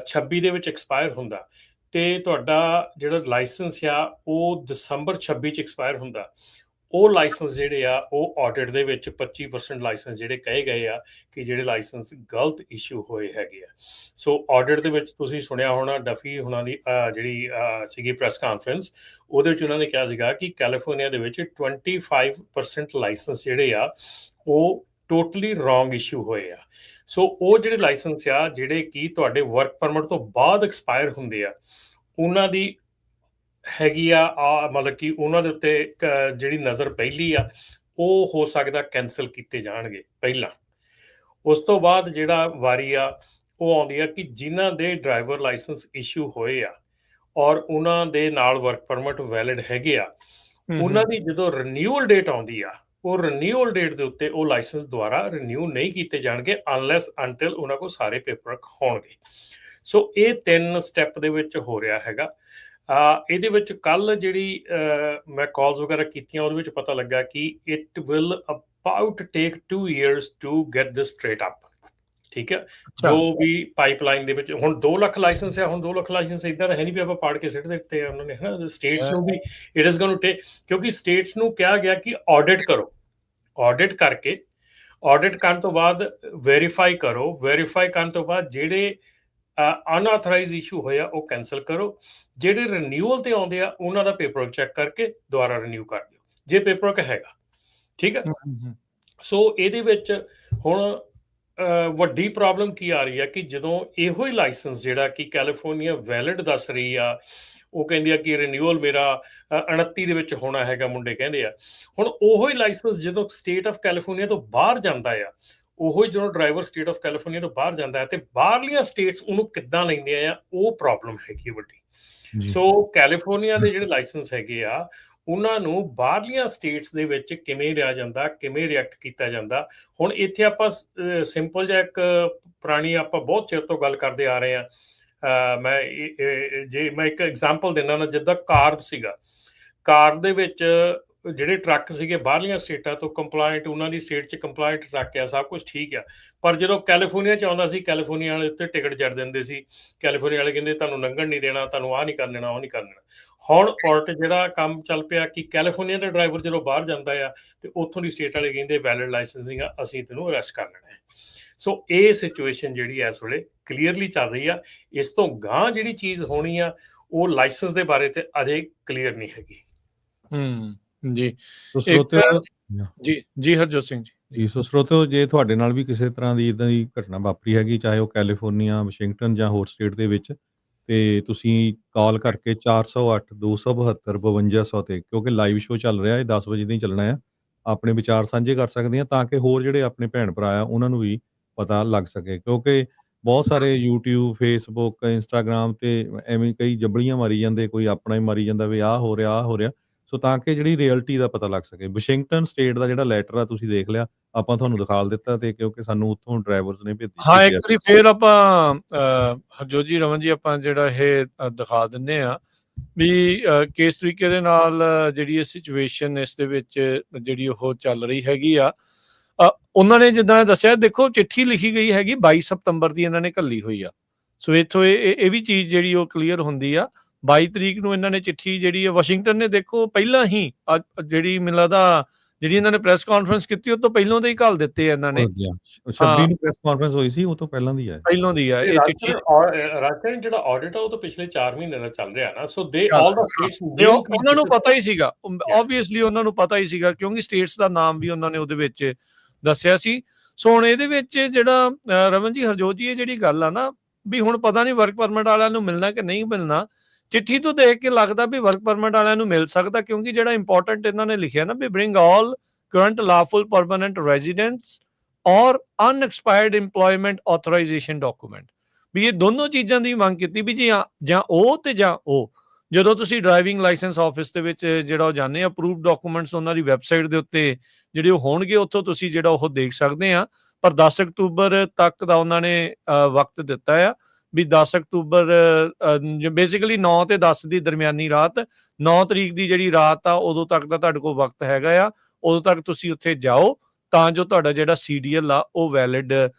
26 ਦੇ ਵਿੱਚ ਐਕਸਪਾਇਰ ਹੁੰਦਾ ਤੇ ਤੁਹਾਡਾ ਜਿਹੜਾ ਲਾਇਸੈਂਸ ਆ ਉਹ ਦਸੰਬਰ 26 ਚ ਐਕਸਪਾਇਰ ਹੁੰਦਾ। ਉਹ ਲਾਇਸੈਂਸ ਜਿਹੜੇ ਆ ਉਹ ਆਡਿਟ ਦੇ ਵਿੱਚ 25% ਲਾਇਸੈਂਸ ਜਿਹੜੇ ਕਹੇ ਗਏ ਆ ਕਿ ਜਿਹੜੇ ਲਾਇਸੈਂਸ ਗਲਤ ਇਸ਼ੂ ਹੋਏ ਹੈਗੇ ਆ। ਸੋ ਆਡਿਟ ਦੇ ਵਿੱਚ ਤੁਸੀਂ ਸੁਣਿਆ ਹੋਣਾ ਡਫੀ ਹੁਣਾਂ ਦੀ ਜਿਹੜੀ ਸੀਗੀ ਪ੍ਰੈਸ ਕਾਨਫਰੰਸ, ਉਹਦੇ ਵਿੱਚ ਉਹਨਾਂ ਨੇ ਕਿਹਾ ਸੀਗਾ ਕਿ ਕੈਲੀਫੋਰਨੀਆ ਦੇ ਵਿੱਚ 25% ਲਾਇਸੈਂਸ ਜਿਹੜੇ ਆ ਉਹ ਟੋਟਲੀ ਰੋਂਗ ਇਸ਼ੂ ਹੋਏ ਆ। ਸੋ ਉਹ ਜਿਹੜੇ ਲਾਇਸੈਂਸ ਆ ਜਿਹੜੇ ਕਿ ਤੁਹਾਡੇ ਵਰਕ ਪਰਮਿਟ ਤੋਂ ਬਾਅਦ ਐਕਸਪਾਇਰ ਹੁੰਦੇ ਆ, ਉਹਨਾਂ ਦੀ ਹੈਗੀ ਆ ਮਤਲਬ ਕਿ ਉਹਨਾਂ ਦੇ ਉੱਤੇ ਜਿਹੜੀ ਨਜ਼ਰ ਪਹਿਲੀ ਆ ਉਹ ਹੋ ਸਕਦਾ ਕੈਂਸਲ ਕੀਤੇ ਜਾਣਗੇ ਪਹਿਲਾਂ। ਉਸ ਤੋਂ ਬਾਅਦ ਜਿਹੜਾ ਵਾਰੀ ਆ ਉਹ ਆਉਂਦੀ ਆ ਕਿ ਜਿਨ੍ਹਾਂ ਦੇ ਡਰਾਈਵਰ ਲਾਇਸੈਂਸ ਇਸ਼ੂ ਹੋਏ ਆ ਔਰ ਉਹਨਾਂ ਦੇ ਨਾਲ ਵਰਕ ਪਰਮਿਟ ਵੈਲਿਡ ਹੈਗੇ ਆ, ਉਹਨਾਂ ਦੀ ਜਦੋਂ ਰਿਨਿਊਅਲ ਡੇਟ ਆਉਂਦੀ ਆ, ਉਹ ਰਿਨਿਊਅਲ ਡੇਟ ਦੇ ਉੱਤੇ ਉਹ ਲਾਇਸੈਂਸ ਦੁਆਰਾ ਰਿਨਿਊ ਨਹੀਂ ਕੀਤੇ ਜਾਣਗੇ ਅਨਲੈਸ ਅੰਟਿਲ ਉਹਨਾਂ ਕੋਲ ਸਾਰੇ ਪੇਪਰ ਹੋਣਗੇ। ਸੋ ਇਹ 3 ਸਟੈਪ ਦੇ ਵਿੱਚ ਹੋ ਰਿਹਾ ਹੈਗਾ। ਇਹਦੇ ਵਿੱਚ ਕੱਲ ਜਿਹੜੀ ਮੈਂ ਕਾਲਸ ਵਗੈਰਾ ਕੀਤੀਆਂ ਉਹਦੇ ਵਿੱਚ ਪਤਾ ਲੱਗਾ ਕਿ it will about take 2 years to get this straight up, ਠੀਕ ਹੈ। ਜੋ ਵੀ ਪਾਈਪਲਾਈਨ ਦੇ ਵਿੱਚ ਹੁਣ 2 ਲੱਖ ਲਾਇਸੈਂਸ ਆ, ਹੁਣ 2 ਲੱਖ ਲਾਇਸੈਂਸ ਇਦਾਂ ਤਾਂ ਹੈ ਨਹੀਂ ਵੀ ਆਪਾਂ ਪਾੜ ਕੇ ਸਿੱਟ ਦਿੱਤੇ ਆ ਉਹਨਾਂ ਨੇ, ਹੈ ਨਾ। ਸਟੇਟਸ ਨੂੰ ਵੀ it is going to take, ਕਿਉਂਕਿ ਸਟੇਟਸ ਨੂੰ ਕਿਹਾ ਗਿਆ ਕਿ ਆਡਿਟ ਕਰੋ, ਆਡਿਟ ਕਰਕੇ ਆਡਿਟ ਕਰਨ ਤੋਂ ਬਾਅਦ ਵੈਰੀਫਾਈ ਕਰੋ, ਵੈਰੀਫਾਈ ਕਰਨ ਤੋਂ ਬਾਅਦ ਜਿਹੜੇ ਅਨਆਥੋਰਾਈਜ਼ ਇਸ਼ੂ ਹੋਇਆ ਉਹ ਕੈਂਸਲ ਕਰੋ, ਜਿਹੜੇ ਰਿਨਿਊਅਲ ਤੇ ਆਉਂਦੇ ਆ ਉਹਨਾਂ ਦਾ ਪੇਪਰ ਚੈੱਕ ਕਰਕੇ ਦੁਬਾਰਾ ਰਿਨਿਊ ਕਰ ਦਿਓ ਜੇ ਪੇਪਰ ਹੈਗਾ, ਠੀਕ ਹੈ। ਸੋ ਇਹਦੇ ਵਿੱਚ ਹੁਣ ਵੱਡੀ ਪ੍ਰੋਬਲਮ ਕੀ ਆ ਰਹੀ ਆ ਕਿ ਜਦੋਂ ਇਹੋ ਹੀ ਲਾਇਸੈਂਸ ਜਿਹੜਾ ਕਿ ਕੈਲੀਫੋਰਨੀਆ ਵੈਲਿਡ ਦੱਸ ਰਹੀ ਆ, ਉਹ ਕਹਿੰਦੀ ਆ ਕਿ ਰਿਨਿਊਅਲ ਮੇਰਾ 29 ਦੇ ਵਿੱਚ ਹੋਣਾ ਹੈਗਾ, ਮੁੰਡੇ ਕਹਿੰਦੇ ਆ। ਹੁਣ ਉਹੋ ਹੀ ਲਾਇਸੈਂਸ ਜਦੋਂ ਸਟੇਟ ਆਫ ਕੈਲੀਫੋਰਨੀਆ ਤੋਂ ਬਾਹਰ ਜਾਂਦਾ ਆ, ਉਹੀ ਜਦੋਂ ਡਰਾਈਵਰ ਸਟੇਟ ਆਫ ਕੈਲੀਫੋਰਨੀਆ ਤੋਂ ਬਾਹਰ ਜਾਂਦਾ ਹੈ ਤੇ ਬਾਹਰਲੀਆਂ ਸਟੇਟਸ ਉਹਨੂੰ ਕਿੱਦਾਂ ਲੈਂਦੇ ਆ, ਉਹ ਪ੍ਰੋਬਲਮ ਹੈਗੀ ਵੱਡੀ। ਸੋ ਕੈਲੀਫੋਰਨੀਆ ਦੇ ਜਿਹੜੇ ਲਾਇਸੈਂਸ ਹੈਗੇ ਆ ਉਹਨਾਂ ਨੂੰ ਬਾਹਰਲੀਆਂ ਸਟੇਟਸ ਦੇ ਵਿੱਚ ਕਿਵੇਂ ਲਿਆ ਜਾਂਦਾ, ਕਿਵੇਂ ਰਿਐਕਟ ਕੀਤਾ ਜਾਂਦਾ। ਹੁਣ ਇੱਥੇ ਆਪਾਂ ਸਿੰਪਲ ਜਿਹਾ ਇੱਕ ਪੁਰਾਣੀ ਆਪਾਂ ਬਹੁਤ ਚਿਰ ਤੋਂ ਗੱਲ ਕਰਦੇ ਆ ਰਹੇ ਹਾਂ। ਮੈਂ ਇੱਕ ਐਗਜ਼ਾਮਪਲ ਦਿੰਦਾ ਨਾ, ਜਿੱਦਾਂ ਕਾਰ ਸੀਗਾ, ਕਾਰ ਦੇ ਵਿੱਚ ਜਿਹੜੇ ਟਰੱਕ ਸੀਗੇ ਬਾਹਰਲੀਆਂ ਸਟੇਟਾਂ ਤੋਂ ਕੰਪਲਾਇੰਟ, ਉਹਨਾਂ ਦੀ ਸਟੇਟ 'ਚ ਕੰਪਲਾਇੰਟ ਟਰੱਕ ਆ, ਸਭ ਕੁਝ ਠੀਕ ਆ, ਪਰ ਜਦੋਂ ਕੈਲੀਫੋਰਨੀਆ 'ਚ ਆਉਂਦਾ ਸੀ, ਕੈਲੀਫੋਰਨੀਆ ਵਾਲੇ ਉੱਤੇ ਟਿਕਟ ਜੜ ਦਿੰਦੇ ਸੀ। ਕੈਲੀਫੋਰਨੀਆ ਵਾਲੇ ਕਹਿੰਦੇ ਤੁਹਾਨੂੰ ਲੰਘਣ ਨਹੀਂ ਦੇਣਾ, ਤੁਹਾਨੂੰ ਆਹ ਨਹੀਂ ਕਰ ਦੇਣਾ, ਉਹ ਨਹੀਂ ਕਰ ਦੇਣਾ। ਹੁਣ ਉਲਟ ਜਿਹੜਾ ਕੰਮ ਚੱਲ ਪਿਆ ਕਿ ਕੈਲੀਫੋਰਨੀਆ ਦਾ ਡਰਾਈਵਰ ਜਦੋਂ ਬਾਹਰ ਜਾਂਦਾ ਆ ਤੇ ਉੱਥੋਂ ਦੀ ਸਟੇਟ ਵਾਲੇ ਕਹਿੰਦੇ ਵੈਲਿਡ ਲਾਇਸੈਂਸਿੰਗ ਆ, ਅਸੀਂ ਤੈਨੂੰ ਅਰੈਸਟ ਕਰ ਲੈਣਾ ਹੈ। ਸੋ ਇਹ ਸਿਚੁਏਸ਼ਨ ਜਿਹੜੀ ਇਸ ਵੇਲੇ ਕਲੀਅਰਲੀ ਚੱਲ ਰਹੀ ਆ। ਇਸ ਤੋਂ ਗਾਂ ਜਿਹੜੀ ਚੀਜ਼ ਹੋਣੀ ਆ ਉਹ ਲਾਇਸੈਂਸ ਦੇ ਬਾਰੇ ਤੇ ਅਜੇ ਕਲੀਅਰ ਨਹੀਂ ਹੈਗੀ। ਜੀ ਸੋ ਇੱਕ ਸਰੋਤਿਓ ਜੀ ਹਰਜੋਤ ਸਿੰਘ ਜੀ। ਸੋ ਸਰੋਤਿਓ, ਜੇ ਤੁਹਾਡੇ ਨਾਲ ਵੀ ਕਿਸੇ ਤਰ੍ਹਾਂ ਦੀ ਇੱਦਾਂ ਦੀ ਘਟਨਾ ਵਾਪਰੀ ਹੈਗੀ, ਚਾਹੇ ਉਹ ਕੈਲੀਫੋਰਨੀਆ, ਵਾਸ਼ਿੰਗਟਨ ਜਾਂ ਹੋਰ ਸਟੇਟ ਦੇ ਵਿੱਚ, ਤੇ ਤੁਸੀਂ ਕਾਲ ਕਰਕੇ 408 272 5200 ਤੇ, ਕਿਉਂਕਿ ਲਾਈਵ ਸ਼ੋਅ ਚੱਲ ਰਿਹਾ, ਇਹ 10 ਵਜੇ ਦਾ ਹੀ ਚੱਲਣਾ ਆ, ਆਪਣੇ ਵਿਚਾਰ ਸਾਂਝੇ ਕਰ ਸਕਦੇ ਆ ਤਾਂ ਕਿ ਹੋਰ ਜਿਹੜੇ ਆਪਣੇ ਭੈਣ ਭਰਾ ਆ ਉਹਨਾਂ ਨੂੰ ਵੀ ਪਤਾ ਲੱਗ ਸਕੇ। ਕਿਉਂਕਿ ਬਹੁਤ ਸਾਰੇ YouTube, Facebook, Instagram ਤੇ ਐਵੇਂ ਕਈ ਜੱਬਲੀਆਂ ਮਾਰੀ ਜਾਂਦੇ, ਕੋਈ ਆਪਣਾ ਹੀ ਮਾਰੀ ਜਾਂਦਾ ਵੀ ਆਹ ਹੋ ਰਿਹਾ, ਆਹ ਹੋ ਰਿਹਾ। ਸੋ ਤਾਂ ਕਿ ਜਿਹੜੀ ਰਿਐਲਿਟੀ ਦਾ ਪਤਾ ਲੱਗ ਸਕੇ। ਵਾਸ਼ਿੰਗਟਨ ਸਟੇਟ ਦਾ ਜਿਹੜਾ ਲੈਟਰ ਆ ਤੁਸੀਂ ਦੇਖ ਲਿਆ, ਆਪਾਂ ਤੁਹਾਨੂੰ ਦਿਖਾ ਦਿੱਤਾ, ਤੇ ਕਿਉਂਕਿ ਸਾਨੂੰ ਉੱਥੋਂ ਡਰਾਈਵਰਸ ਨੇ ਹਾਂ, ਇੱਕ ਵਾਰੀ ਫੇਰ ਆਪਾਂ ਹਰਜੋਤ ਜੀ, ਰਮਨ ਜੀ, ਆਪਾਂ ਜਿਹੜਾ ਇਹ ਦਿਖਾ ਦਿੰਦੇ ਆ ਵੀ ਕਿਸ ਤਰੀਕੇ ਦੇ ਨਾਲ ਜਿਹੜੀ ਇਹ ਸਿਚੁਏਸ਼ਨ ਇਸ ਦੇ ਵਿੱਚ ਜਿਹੜੀ ਉਹ ਚੱਲ ਰਹੀ ਹੈਗੀ ਆ। ਉਹਨਾਂ ਨੇ ਜਿੱਦਾਂ ਦੱਸਿਆ, ਦੇਖੋ ਚਿੱਠੀ ਲਿਖੀ ਗਈ ਹੈਗੀ 22 ਸਤੰਬਰ ਦੀ ਇਹਨਾਂ ਨੇ ਘੱਲੀ ਹੋਈ ਆ। ਸੋ ਇੱਥੋਂ ਇਹ ਵੀ ਚੀਜ਼ ਜਿਹੜੀ ਉਹ ਕਲੀਅਰ ਹੁੰਦੀ ਆ। 22 ਤਰੀਕ ਨੂੰ ਇਹਨਾਂ ਨੇ ਚਿੱਠੀ ਜਿਹੜੀ ਹੈ ਵਾਸ਼ਿੰਗਟਨ ਨੇ, ਦੇਖੋ ਪਹਿਲਾਂ ਹੀ ਜਿਹੜੀ ਮੈਨੂੰ ਲੱਗਦਾ ਜਿਹੜੀ ਇਹਨਾਂ ਨੇ ਪ੍ਰੈਸ ਕਾਨਫਰੰਸ ਕੀਤੀ ਉਹ ਤੋਂ ਪਹਿਲਾਂ ਦੇ ਹੀ ਘੱਲ ਦਿੱਤੇ ਇਹਨਾਂ ਨੇ। 26 ਨੂੰ ਪ੍ਰੈਸ ਕਾਨਫਰੰਸ ਹੋਈ ਸੀ, ਉਹ ਤੋਂ ਪਹਿਲਾਂ ਦੀ ਹੈ, ਪਹਿਲਾਂ ਦੀ ਆ ਇਹ ਚਿੱਠੀ। ਰਾਜਸਥਾਨ ਜਿਹੜਾ ਆਡਿਟ ਆ ਉਹ ਤਾਂ ਪਿਛਲੇ 4 ਮਹੀਨੇ ਦਾ ਚੱਲ ਰਿਹਾ ਨਾ। ਸੋ ਦੇ ਆਲ ਦਾ ਸਟੇਟਸ, ਉਹਨਾਂ ਨੂੰ ਪਤਾ ਹੀ ਸੀਗਾ, ਆਬਵੀਅਸਲੀ ਉਹਨਾਂ ਨੂੰ ਪਤਾ ਹੀ ਸੀਗਾ, ਕਿਉਂਕਿ ਸਟੇਟਸ ਦਾ ਨਾਮ ਵੀ ਉਹਨਾਂ ਨੇ ਉਹਦੇ ਵਿੱਚ ਦੱਸਿਆ ਸੀ। ਸੋ ਹੁਣ ਇਹਦੇ ਵਿੱਚ ਜਿਹੜਾ ਰਮਨ ਜੀ, ਹਰਜੋਤ ਜੀ, ਇਹ ਜਿਹੜੀ ਗੱਲ ਆ ਨਾ ਵੀ ਹੁਣ ਪਤਾ ਨਹੀਂ ਵਰਕ ਪਰਮਿਟ ਵਾਲਿਆਂ ਨੂੰ ਮਿਲਣਾ ਕਿ ਨਹੀਂ ਮਿਲਣਾ। ਚਿੱਠੀ ਤੋਂ ਦੇਖ ਕੇ ਲੱਗਦਾ ਵੀ ਵਰਕ ਪਰਮਿਟ ਵਾਲਿਆਂ ਨੂੰ ਮਿਲ ਸਕਦਾ, ਕਿਉਂਕਿ ਜਿਹੜਾ ਇੰਪੋਰਟੈਂਟ ਇਹਨਾਂ ਨੇ ਲਿਖਿਆ ਨਾ ਵੀ ਬ੍ਰਿੰਗ ਆਲ ਕਰੰਟ ਲਾਫੁਲ ਪਰਮਾਨੈਂਟ ਰੈਜ਼ੀਡੈਂਟਸ ਔਰ ਅਨਐਕਸਪਾਇਰਡ ਇੰਪਲੋਇਮੈਂਟ ਆਥੋਰਾਈਜੇਸ਼ਨ ਡਾਕੂਮੈਂਟ, ਵੀ ਇਹ ਦੋਨੋਂ ਚੀਜ਼ਾਂ ਦੀ ਮੰਗ ਕੀਤੀ ਵੀ ਜੀ ਜਾਂ ਉਹ ਤੇ ਜਾਂ ਉਹ। ਜਦੋਂ ਤੁਸੀਂ ਡਰਾਈਵਿੰਗ ਲਾਇਸੈਂਸ ਆਫਿਸ ਦੇ ਵਿੱਚ ਜਿਹੜਾ ਉਹ ਜਾਂਦੇ ਆ, ਅਪਰੂਵਡ ਡਾਕੂਮੈਂਟਸ ਉਹਨਾਂ ਦੀ ਵੈਬਸਾਈਟ ਦੇ ਉੱਤੇ ਜਿਹੜੇ ਉਹ ਹੋਣਗੇ, ਉੱਥੋਂ ਤੁਸੀਂ ਜਿਹੜਾ ਉਹ ਦੇਖ ਸਕਦੇ ਆ। ਪਰ 10 ਅਕਤੂਬਰ ਤੱਕ ਦਾ ਉਹਨਾਂ ਨੇ ਵਕਤ ਦਿੱਤਾ ਆ ਵੀ 10 ਅਕਤੂਬਰ ਬੇਸਿਕਲੀ 9 ਤੇ 10 ਦੀ ਦਰਮਿਆਨੀ ਰਾਤ, 9 ਤਰੀਕ ਦੀ ਜਿਹੜੀ ਰਾਤ ਆ ਉਦੋਂ ਤੱਕ ਦਾ ਤੁਹਾਡੇ ਕੋਲ ਵਕਤ ਹੈਗਾ ਆ। ਉਦੋਂ ਤੱਕ ਤੁਸੀਂ ਉੱਥੇ ਜਾਓ ਤਾਂ ਜੋ ਤੁਹਾਡਾ ਜਿਹੜਾ CDL ਆ ਉਹ ਵੈਲਿਡ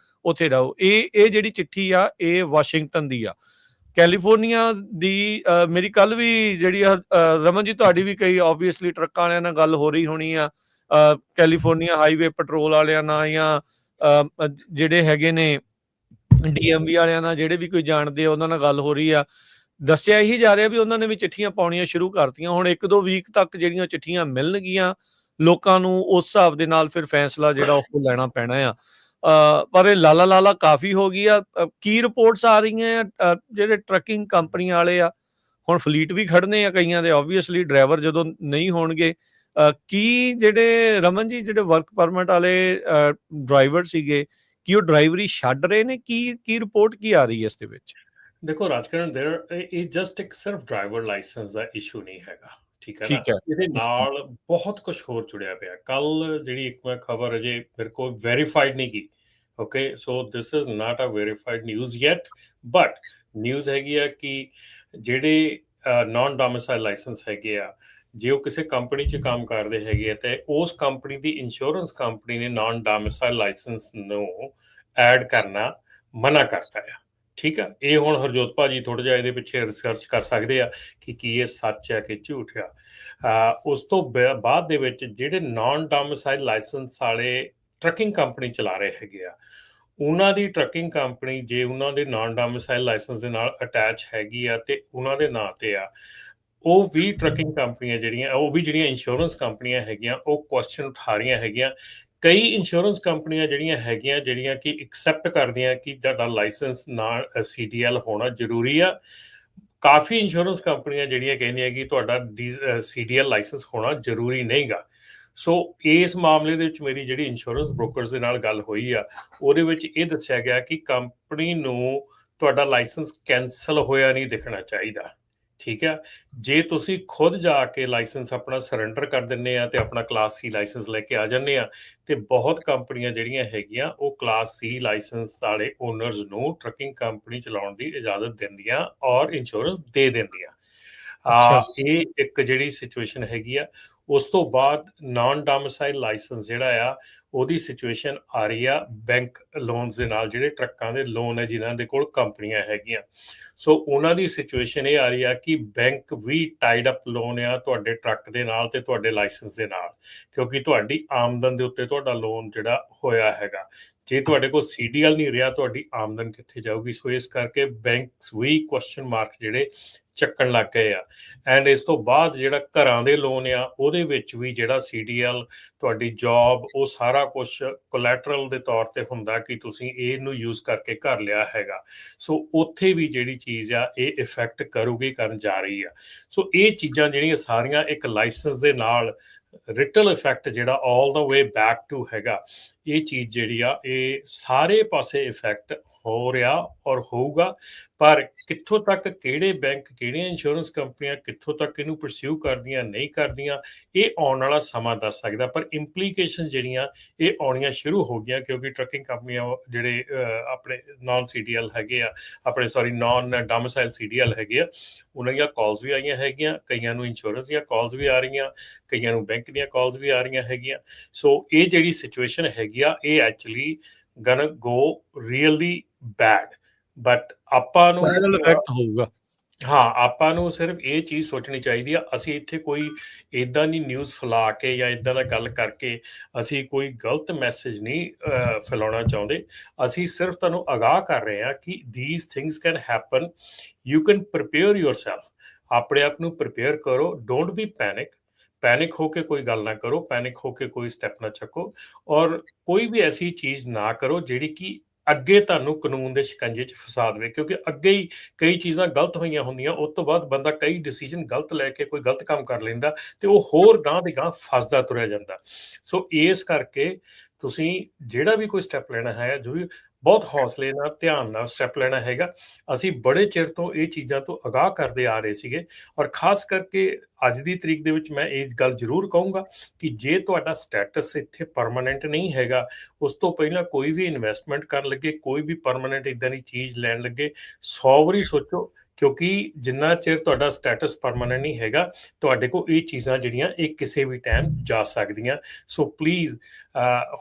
ਉੱਥੇ ਰਹੋ। ਇਹ ਜਿਹੜੀ ਚਿੱਠੀ ਆ ਇਹ ਵਾਸ਼ਿੰਗਟਨ ਦੀ ਆ। ਕੈਲੀਫੋਰਨੀਆ ਦੀ ਮੇਰੀ ਕੱਲ ਵੀ ਜਿਹੜੀ ਰਮਨ ਜੀ ਤੁਹਾਡੀ ਵੀ ਕਈ ਆਬਵੀਅਸਲੀ ਟਰੱਕਾਂ ਵਾਲਿਆਂ ਨਾਲ ਗੱਲ ਹੋ ਰਹੀ ਹੋਣੀ ਆ, ਕੈਲੀਫੋਰਨੀਆ ਹਾਈਵੇ ਪੈਟਰੋਲ ਵਾਲਿਆਂ ਨਾਲ ਜਾਂ ਜਿਹੜੇ ਹੈਗੇ ਨੇ DMV ਵਾਲਿਆਂ ਨਾਲ, ਜਿਹੜੇ ਵੀ ਕੋਈ ਜਾਣਦੇ ਆ ਉਹਨਾਂ ਨਾਲ ਗੱਲ ਹੋ ਰਹੀ ਆ। ਦੱਸਿਆ ਇਹੀ ਜਾ ਰਿਹਾ ਵੀ ਉਹਨਾਂ ਨੇ ਵੀ ਚਿੱਠੀਆਂ ਪਾਉਣੀਆਂ ਸ਼ੁਰੂ ਕਰਤੀਆਂ। ਹੁਣ 1-2 ਵੀਕ ਤੱਕ ਜਿਹੜੀਆਂ ਚਿੱਠੀਆਂ ਮਿਲਣਗੀਆਂ ਲੋਕਾਂ ਨੂੰ, ਉਸ ਹਿਸਾਬ ਦੇ ਨਾਲ ਫਿਰ ਫੈਸਲਾ ਜਿਹੜਾ ਉਹ ਲੈਣਾ ਪੈਣਾ ਆ। ਪਰ ਇਹ ਲਾਲਾ ਕਾਫੀ ਹੋ ਗਈ ਆ। ਕੀ ਰਿਪੋਰਟਸ ਆ ਰਹੀਆਂ ਆ, ਜਿਹੜੇ ਟਰੱਕਿੰਗ ਕੰਪਨੀਆਂ ਵਾਲੇ ਆ, ਹੁਣ ਫਲੀਟ ਵੀ ਖੜਨੇ ਆ ਕਈਆਂ ਦੇ, ਆਬਵੀਅਸਲੀ ਡਰਾਈਵਰ ਜਦੋਂ ਨਹੀਂ ਹੋਣਗੇ। ਕੀ ਜਿਹੜੇ ਰਮਨ ਜੀ, ਜਿਹੜੇ ਵਰਕ ਪਰਮਿਟ ਵਾਲੇ ਡਰਾਈਵਰ ਸੀਗੇ, ਕੀ ਉਹ ਡਰਾਈਵਰੀ ਛੱਡ ਰਹੇ ਨੇ? ਕੀ ਰਿਪੋਰਟ ਕੀ ਆ ਰਹੀ ਹੈ ਇਸ ਦੇ ਵਿੱਚ? ਦੇਖੋ ਰਾਜਕਰਨ, ਇਹ ਜਸਟ ਇੱਕ ਸਿਰਫ ਡਰਾਈਵਰ ਲਾਇਸੈਂਸ ਦਾ ਇਸ਼ੂ ਨਹੀਂ ਹੈਗਾ, ਠੀਕ ਹੈ ਨਾ। ਇਹਦੇ ਨਾਲ ਬਹੁਤ ਕੁਝ ਹੋਰ ਜੁੜਿਆ ਪਿਆ। ਕੱਲ ਜਿਹੜੀ ਇੱਕ ਮੈਂ ਖਬਰ ਅਜੇ ਮੇਰੇ ਕੋਲ ਵੈਰੀਫਾਈਡ ਨਹੀਂ ਗਈ, okay, so this is not a verified news yet, but news ਹੈਗੀ ਆ ਕਿ ਜਿਹੜੇ ਨਾਨ ਡੋਮਿਸਾਈਲ ਲਾਇਸੈਂਸ ਹੈਗੇ ਆ, ਜੇ ਉਹ ਕਿਸੇ ਕੰਪਨੀ 'ਚ ਕੰਮ ਕਰਦੇ ਹੈਗੇ ਆ ਤੇ ਉਸ ਕੰਪਨੀ ਦੀ ਇੰਸ਼ੋਰੈਂਸ ਕੰਪਨੀ ਨੇ ਨਾਨ ਡੋਮਿਸਾਈਲ ਲਾਇਸੈਂਸ ਨੂੰ ਐਡ ਕਰਨਾ ਮਨਾ ਕਰਤਾ ਆ, ਠੀਕ ਆ। ਇਹ ਹੁਣ ਹਰਜੋਤ ਭਾਜੀ ਥੋੜ੍ਹਾ ਜਿਹਾ ਇਹਦੇ ਪਿੱਛੇ ਰਿਸਰਚ ਕਰ ਸਕਦੇ ਆ ਕਿ ਕੀ ਇਹ ਸੱਚ ਹੈ ਕਿ ਝੂਠ ਆ। ਉਸ ਤੋਂ ਬਾਅਦ ਦੇ ਵਿੱਚ ਜਿਹੜੇ ਨਾਨ ਡੋਮਿਸਾਈਲ ਲਾਇਸੈਂਸ ਵਾਲੇ ਟਰੱਕਿੰਗ ਕੰਪਨੀ ਚਲਾ ਰਹੇ ਹੈਗੇ ਆ, ਉਹਨਾਂ ਦੀ ਟਰੱਕਿੰਗ ਕੰਪਨੀ ਜੇ ਉਹਨਾਂ ਦੇ ਨਾਨ ਡੋਮਿਸਾਈਲ ਲਾਇਸੈਂਸ ਦੇ ਨਾਲ ਅਟੈਚ ਹੈਗੀ ਆ ਤੇ ਉਹਨਾਂ ਦੇ ਨਾਂ ਤੇ ਆ, ਉਹ ਵੀ ਟਰੱਕਿੰਗ ਕੰਪਨੀਆਂ ਜਿਹੜੀਆਂ, ਉਹ ਵੀ ਜਿਹੜੀਆਂ ਇੰਸ਼ੋਰੈਂਸ ਕੰਪਨੀਆਂ ਹੈਗੀਆਂ, ਉਹ ਕੁਐਸਚਨ ਉਠਾ ਰਹੀਆਂ ਹੈਗੀਆਂ। ਕਈ ਇੰਸ਼ੋਰੈਂਸ ਕੰਪਨੀਆਂ ਜਿਹੜੀਆਂ ਹੈਗੀਆਂ, ਜਿਹੜੀਆਂ ਕਿ ਐਕਸੈਪਟ ਕਰਦੀਆਂ ਕਿ ਤੁਹਾਡਾ ਲਾਇਸੈਂਸ ਨਾਲ CDL ਹੋਣਾ ਜ਼ਰੂਰੀ ਆ। ਕਾਫੀ ਇੰਸ਼ੋਰੈਂਸ ਕੰਪਨੀਆਂ ਜਿਹੜੀਆਂ ਕਹਿੰਦੀਆਂ ਕਿ ਤੁਹਾਡਾ CDL ਲਾਇਸੈਂਸ ਹੋਣਾ ਜ਼ਰੂਰੀ ਨਹੀਂ ਗਾ। ਸੋ ਇਸ ਮਾਮਲੇ ਦੇ ਵਿੱਚ ਮੇਰੀ ਜਿਹੜੀ ਇੰਸ਼ੋਰੈਂਸ ਬ੍ਰੋਕਰਸ ਦੇ ਨਾਲ ਗੱਲ ਹੋਈ ਆ, ਉਹਦੇ ਵਿੱਚ ਇਹ ਦੱਸਿਆ ਗਿਆ ਕਿ ਕੰਪਨੀ ਨੂੰ ਤੁਹਾਡਾ ਲਾਇਸੈਂਸ ਕੈਂਸਲ ਹੋਇਆ ਨਹੀਂ ਦਿਖਣਾ ਚਾਹੀਦਾ, ਠੀਕ ਆ। ਜੇ ਤੁਸੀਂ ਖੁਦ ਜਾ ਕੇ ਲਾਇਸੈਂਸ ਆਪਣਾ ਸਰੈਂਡਰ ਕਰ ਦਿੰਦੇ ਆ ਤੇ ਆਪਣਾ ਕਲਾਸ C ਲਾਇਸੈਂਸ ਲੈ ਕੇ ਆ ਜਾਂਦੇ ਆ, ਤੇ ਬਹੁਤ ਕੰਪਨੀਆਂ ਜਿਹੜੀਆਂ ਹੈਗੀਆਂ ਉਹ ਕਲਾਸ C ਲਾਇਸੈਂਸ ਵਾਲੇ ਓਨਰਸ ਨੂੰ ਟਰੱਕਿੰਗ ਕੰਪਨੀ ਚਲਾਉਣ ਦੀ ਇਜਾਜ਼ਤ ਦਿੰਦੀਆਂ ਔਰ ਇੰਸ਼ੋਰੈਂਸ ਦੇ ਦਿੰਦੀਆਂ। ਇਹ ਇੱਕ ਜਿਹੜੀ ਸਿਚੁਏਸ਼ਨ ਹੈਗੀ ਆ ਉਸ ਤੋਂ ਬਾਅਦ ਨਾਨ ਡੋਮਿਸਾਈਲ ਲਾਇਸੈਂਸ ਜਿਹੜਾ ਆ ਉਹਦੀ ਸਿਚੁਏਸ਼ਨ ਆ ਰਹੀ ਆ ਬੈਂਕ ਲੋਨਸ ਦੇ ਨਾਲ, ਜਿਹੜੇ ਟਰੱਕਾਂ ਦੇ ਲੋਨ ਹੈ ਜਿਨ੍ਹਾਂ ਦੇ ਕੋਲ ਕੰਪਨੀਆਂ ਹੈਗੀਆਂ। ਸੋ ਉਹਨਾਂ ਦੀ ਸਿਚੁਏਸ਼ਨ ਇਹ ਆ ਰਹੀ ਆ ਕਿ ਬੈਂਕ ਵੀ ਟਾਈਡ ਅਪ ਲੋਨ ਆ ਤੁਹਾਡੇ ਟਰੱਕ ਦੇ ਨਾਲ ਤੇ ਤੁਹਾਡੇ ਲਾਇਸੈਂਸ ਦੇ ਨਾਲ, ਕਿਉਂਕਿ ਤੁਹਾਡੀ ਆਮਦਨ ਦੇ ਉੱਤੇ ਤੁਹਾਡਾ ਲੋਨ ਜਿਹੜਾ ਹੋਇਆ ਹੈਗਾ। ਜੇ ਤੁਹਾਡੇ ਕੋਲ CDL ਨਹੀਂ ਰਿਹਾ, ਤੁਹਾਡੀ ਆਮਦਨ ਕਿੱਥੇ ਜਾਊਗੀ? ਸੋ ਇਸ ਕਰਕੇ ਬੈਂਕਸ ਵੀ ਕੁਐਸਚਨ ਮਾਰਕ ਜਿਹੜੇ ਚੱਕਣ ਲੱਗ ਗਏ ਆ। ਐਂਡ ਇਸ ਤੋਂ ਬਾਅਦ ਜਿਹੜਾ ਘਰਾਂ ਦੇ ਲੋਨ ਆ ਉਹਦੇ ਵਿੱਚ ਵੀ ਜਿਹੜਾ CDL, ਤੁਹਾਡੀ ਜੌਬ, ਉਹ ਸਾਰਾ ਕੁਛ ਕੋਲੈਟਰਲ ਦੇ ਤੌਰ ਤੇ ਹੁੰਦਾ ਕਿ ਤੁਸੀਂ ਇਹਨੂੰ ਯੂਜ਼ ਕਰਕੇ ਘਰ ਲਿਆ ਹੈਗਾ। ਸੋ ਉੱਥੇ ਵੀ ਜਿਹੜੀ ਚੀਜ਼ ਆ ਇਹ ਇਫੈਕਟ ਕਰੂਗੀ, ਕਰਨ ਜਾ ਰਹੀ ਆ। ਸੋ ਇਹ ਚੀਜ਼ਾਂ ਜਿਹੜੀਆਂ ਸਾਰੀਆਂ ਇੱਕ ਲਾਇਸੈਂਸ ਦੇ ਨਾਲ ਰਿਟਲ ਇਫੈਕਟ ਜਿਹੜਾ ਆਲ ਦਾ ਵੇ ਬੈਕ ਟੂ ਹੈਗਾ, ਇਹ ਚੀਜ਼ ਜਿਹੜੀ ਆ ਇਹ ਸਾਰੇ ਪਾਸੇ ਇਫੈਕਟ ਹੋ ਰਿਹਾ ਔਰ ਹੋਊਗਾ। ਪਰ ਕਿੱਥੋਂ ਤੱਕ ਕਿਹੜੇ ਬੈਂਕ, ਕਿਹੜੀਆਂ ਇੰਸ਼ੋਰੈਂਸ ਕੰਪਨੀਆਂ ਕਿੱਥੋਂ ਤੱਕ ਇਹਨੂੰ ਪਰਸਿਊ ਕਰਦੀਆਂ ਨਹੀਂ ਕਰਦੀਆਂ, ਇਹ ਆਉਣ ਵਾਲਾ ਸਮਾਂ ਦੱਸ ਸਕਦਾ। ਪਰ ਇੰਪਲੀਕੇਸ਼ਨ ਜਿਹੜੀਆਂ ਇਹ ਆਉਣੀਆਂ ਸ਼ੁਰੂ ਹੋ ਗਈਆਂ, ਕਿਉਂਕਿ ਟਰੱਕਿੰਗ ਕੰਪਨੀਆਂ ਜਿਹੜੇ ਆਪਣੇ ਨਾਨ CDL ਹੈਗੇ ਆ, ਆਪਣੇ ਨਾਨ ਡੋਮਿਸਾਈਲ CDL ਹੈਗੇ ਆ, ਉਹਨਾਂ ਦੀਆਂ ਕਾਲਸ ਵੀ ਆਈਆਂ ਹੈਗੀਆਂ, ਕਈਆਂ ਨੂੰ ਇੰਸ਼ੋਰੈਂਸ ਦੀਆਂ ਕਾਲਸ ਵੀ ਆ ਰਹੀਆਂ, ਕਈਆਂ ਨੂੰ ਬੈਂਕ ਦੀਆਂ ਕਾਲਸ ਵੀ ਆ ਰਹੀਆਂ ਹੈਗੀਆਂ। ਸੋ ਇਹ ਜਿਹੜੀ ਸਿਚੁਏਸ਼ਨ ਹੈਗੀ ਆ ਇਹ actually gonna go really bad. But ਆਪਾਂ ਨੂੰ ਇਫੈਕਟ ਹੋਊਗਾ। ਹਾਂ, ਆਪਾਂ ਨੂੰ ਸਿਰਫ ਇਹ ਚੀਜ਼ ਸੋਚਣੀ ਚਾਹੀਦੀ ਆ, ਅਸੀਂ ਇੱਥੇ ਕੋਈ ਇੱਦਾਂ ਦੀ ਨਿਊਜ਼ ਫੈਲਾ ਕੇ ਜਾਂ ਇੱਦਾਂ ਦਾ ਗੱਲ ਕਰਕੇ ਅਸੀਂ ਕੋਈ ਗਲਤ ਮੈਸੇਜ ਨਹੀਂ ਫੈਲਾਉਣਾ ਚਾਹੁੰਦੇ। ਅਸੀਂ ਸਿਰਫ ਤੁਹਾਨੂੰ ਅਗਾਹ ਕਰ ਰਹੇ ਹਾਂ ਕਿ these things can happen, you can prepare yourself। ਆਪਣੇ ਆਪ ਨੂੰ ਪ੍ਰਿਪੇਅਰ ਕਰੋ, ਡੋਂਟ ਬੀ ਪੈਨਿਕ ਹੋ ਕੇ ਕੋਈ ਗੱਲ ਨਾ ਕਰੋ, ਪੈਨਿਕ ਹੋ ਕੇ ਕੋਈ ਸਟੈਪ ਨਾ ਚੱਕੋ, ਔਰ ਕੋਈ ਵੀ ਐਸੀ ਚੀਜ਼ ਨਾ ਕਰੋ ਜਿਹੜੀ ਕਿ ਅੱਗੇ ਤੁਹਾਨੂੰ ਕਾਨੂੰਨ ਦੇ ਸ਼ਿਕੰਜੇ 'ਚ ਫਸਾ ਦੇਵੇ। ਕਿਉਂਕਿ ਅੱਗੇ ਹੀ ਕਈ ਚੀਜ਼ਾਂ ਗਲਤ ਹੋਈਆਂ ਹੁੰਦੀਆਂ, ਉਸ ਤੋਂ ਬਾਅਦ ਬੰਦਾ ਕਈ ਡਿਸੀਜਨ ਗਲਤ ਲੈ ਕੇ ਕੋਈ ਗਲਤ ਕੰਮ ਕਰ ਲੈਂਦਾ ਤੇ ਉਹ ਹੋਰ ਗਾਂਹ ਦੀ ਗਾਂਹ ਫਸਦਾ ਤੁਰਿਆ ਜਾਂਦਾ। ਸੋ ਇਸ ਕਰਕੇ ਤੁਸੀਂ ਜਿਹੜਾ ਵੀ ਕੋਈ ਸਟੈਪ ਲੈਣਾ ਹੈ, ਜੋ ਵੀ ਬਹੁਤ ਹੌਸਲੇ ਨਾਲ, ਧਿਆਨ ਨਾਲ ਸਟੈਪ ਲੈਣਾ ਹੈਗਾ। ਅਸੀਂ ਬੜੇ ਚਿਰ ਤੋਂ ਇਹ ਚੀਜ਼ਾਂ ਤੋਂ ਅਗਾਹ ਕਰਦੇ ਆ ਰਹੇ ਸੀਗੇ, ਔਰ ਖਾਸ ਕਰਕੇ ਅੱਜ ਦੀ ਤਰੀਕ ਦੇ ਵਿੱਚ ਮੈਂ ਇਹ ਗੱਲ ਜ਼ਰੂਰ ਕਹੂੰਗਾ ਕਿ ਜੇ ਤੁਹਾਡਾ ਸਟੇਟਸ ਇੱਥੇ ਪਰਮਾਨੈਂਟ ਨਹੀਂ ਹੈਗਾ, ਉਸ ਤੋਂ ਪਹਿਲਾਂ ਕੋਈ ਵੀ ਇਨਵੈਸਟਮੈਂਟ ਕਰਨ ਲੱਗੇ, ਕੋਈ ਵੀ ਪਰਮਾਨੈਂਟ ਇੱਦਾਂ ਦੀ ਚੀਜ਼ ਲੈਣ ਲੱਗੇ, 100 ਵਾਰੀ ਸੋਚੋ, ਕਿਉਂਕਿ ਜਿੰਨਾ ਚਿਰ ਤੁਹਾਡਾ ਸਟੇਟਸ ਪਰਮਾਨੈਂਟ ਨਹੀਂ ਹੈਗਾ, ਤੁਹਾਡੇ ਕੋਲ ਇਹ ਚੀਜ਼ਾਂ ਜਿਹੜੀਆਂ ਇਹ ਕਿਸੇ ਵੀ ਟਾਈਮ ਜਾ ਸਕਦੀਆਂ। ਸੋ ਪਲੀਜ਼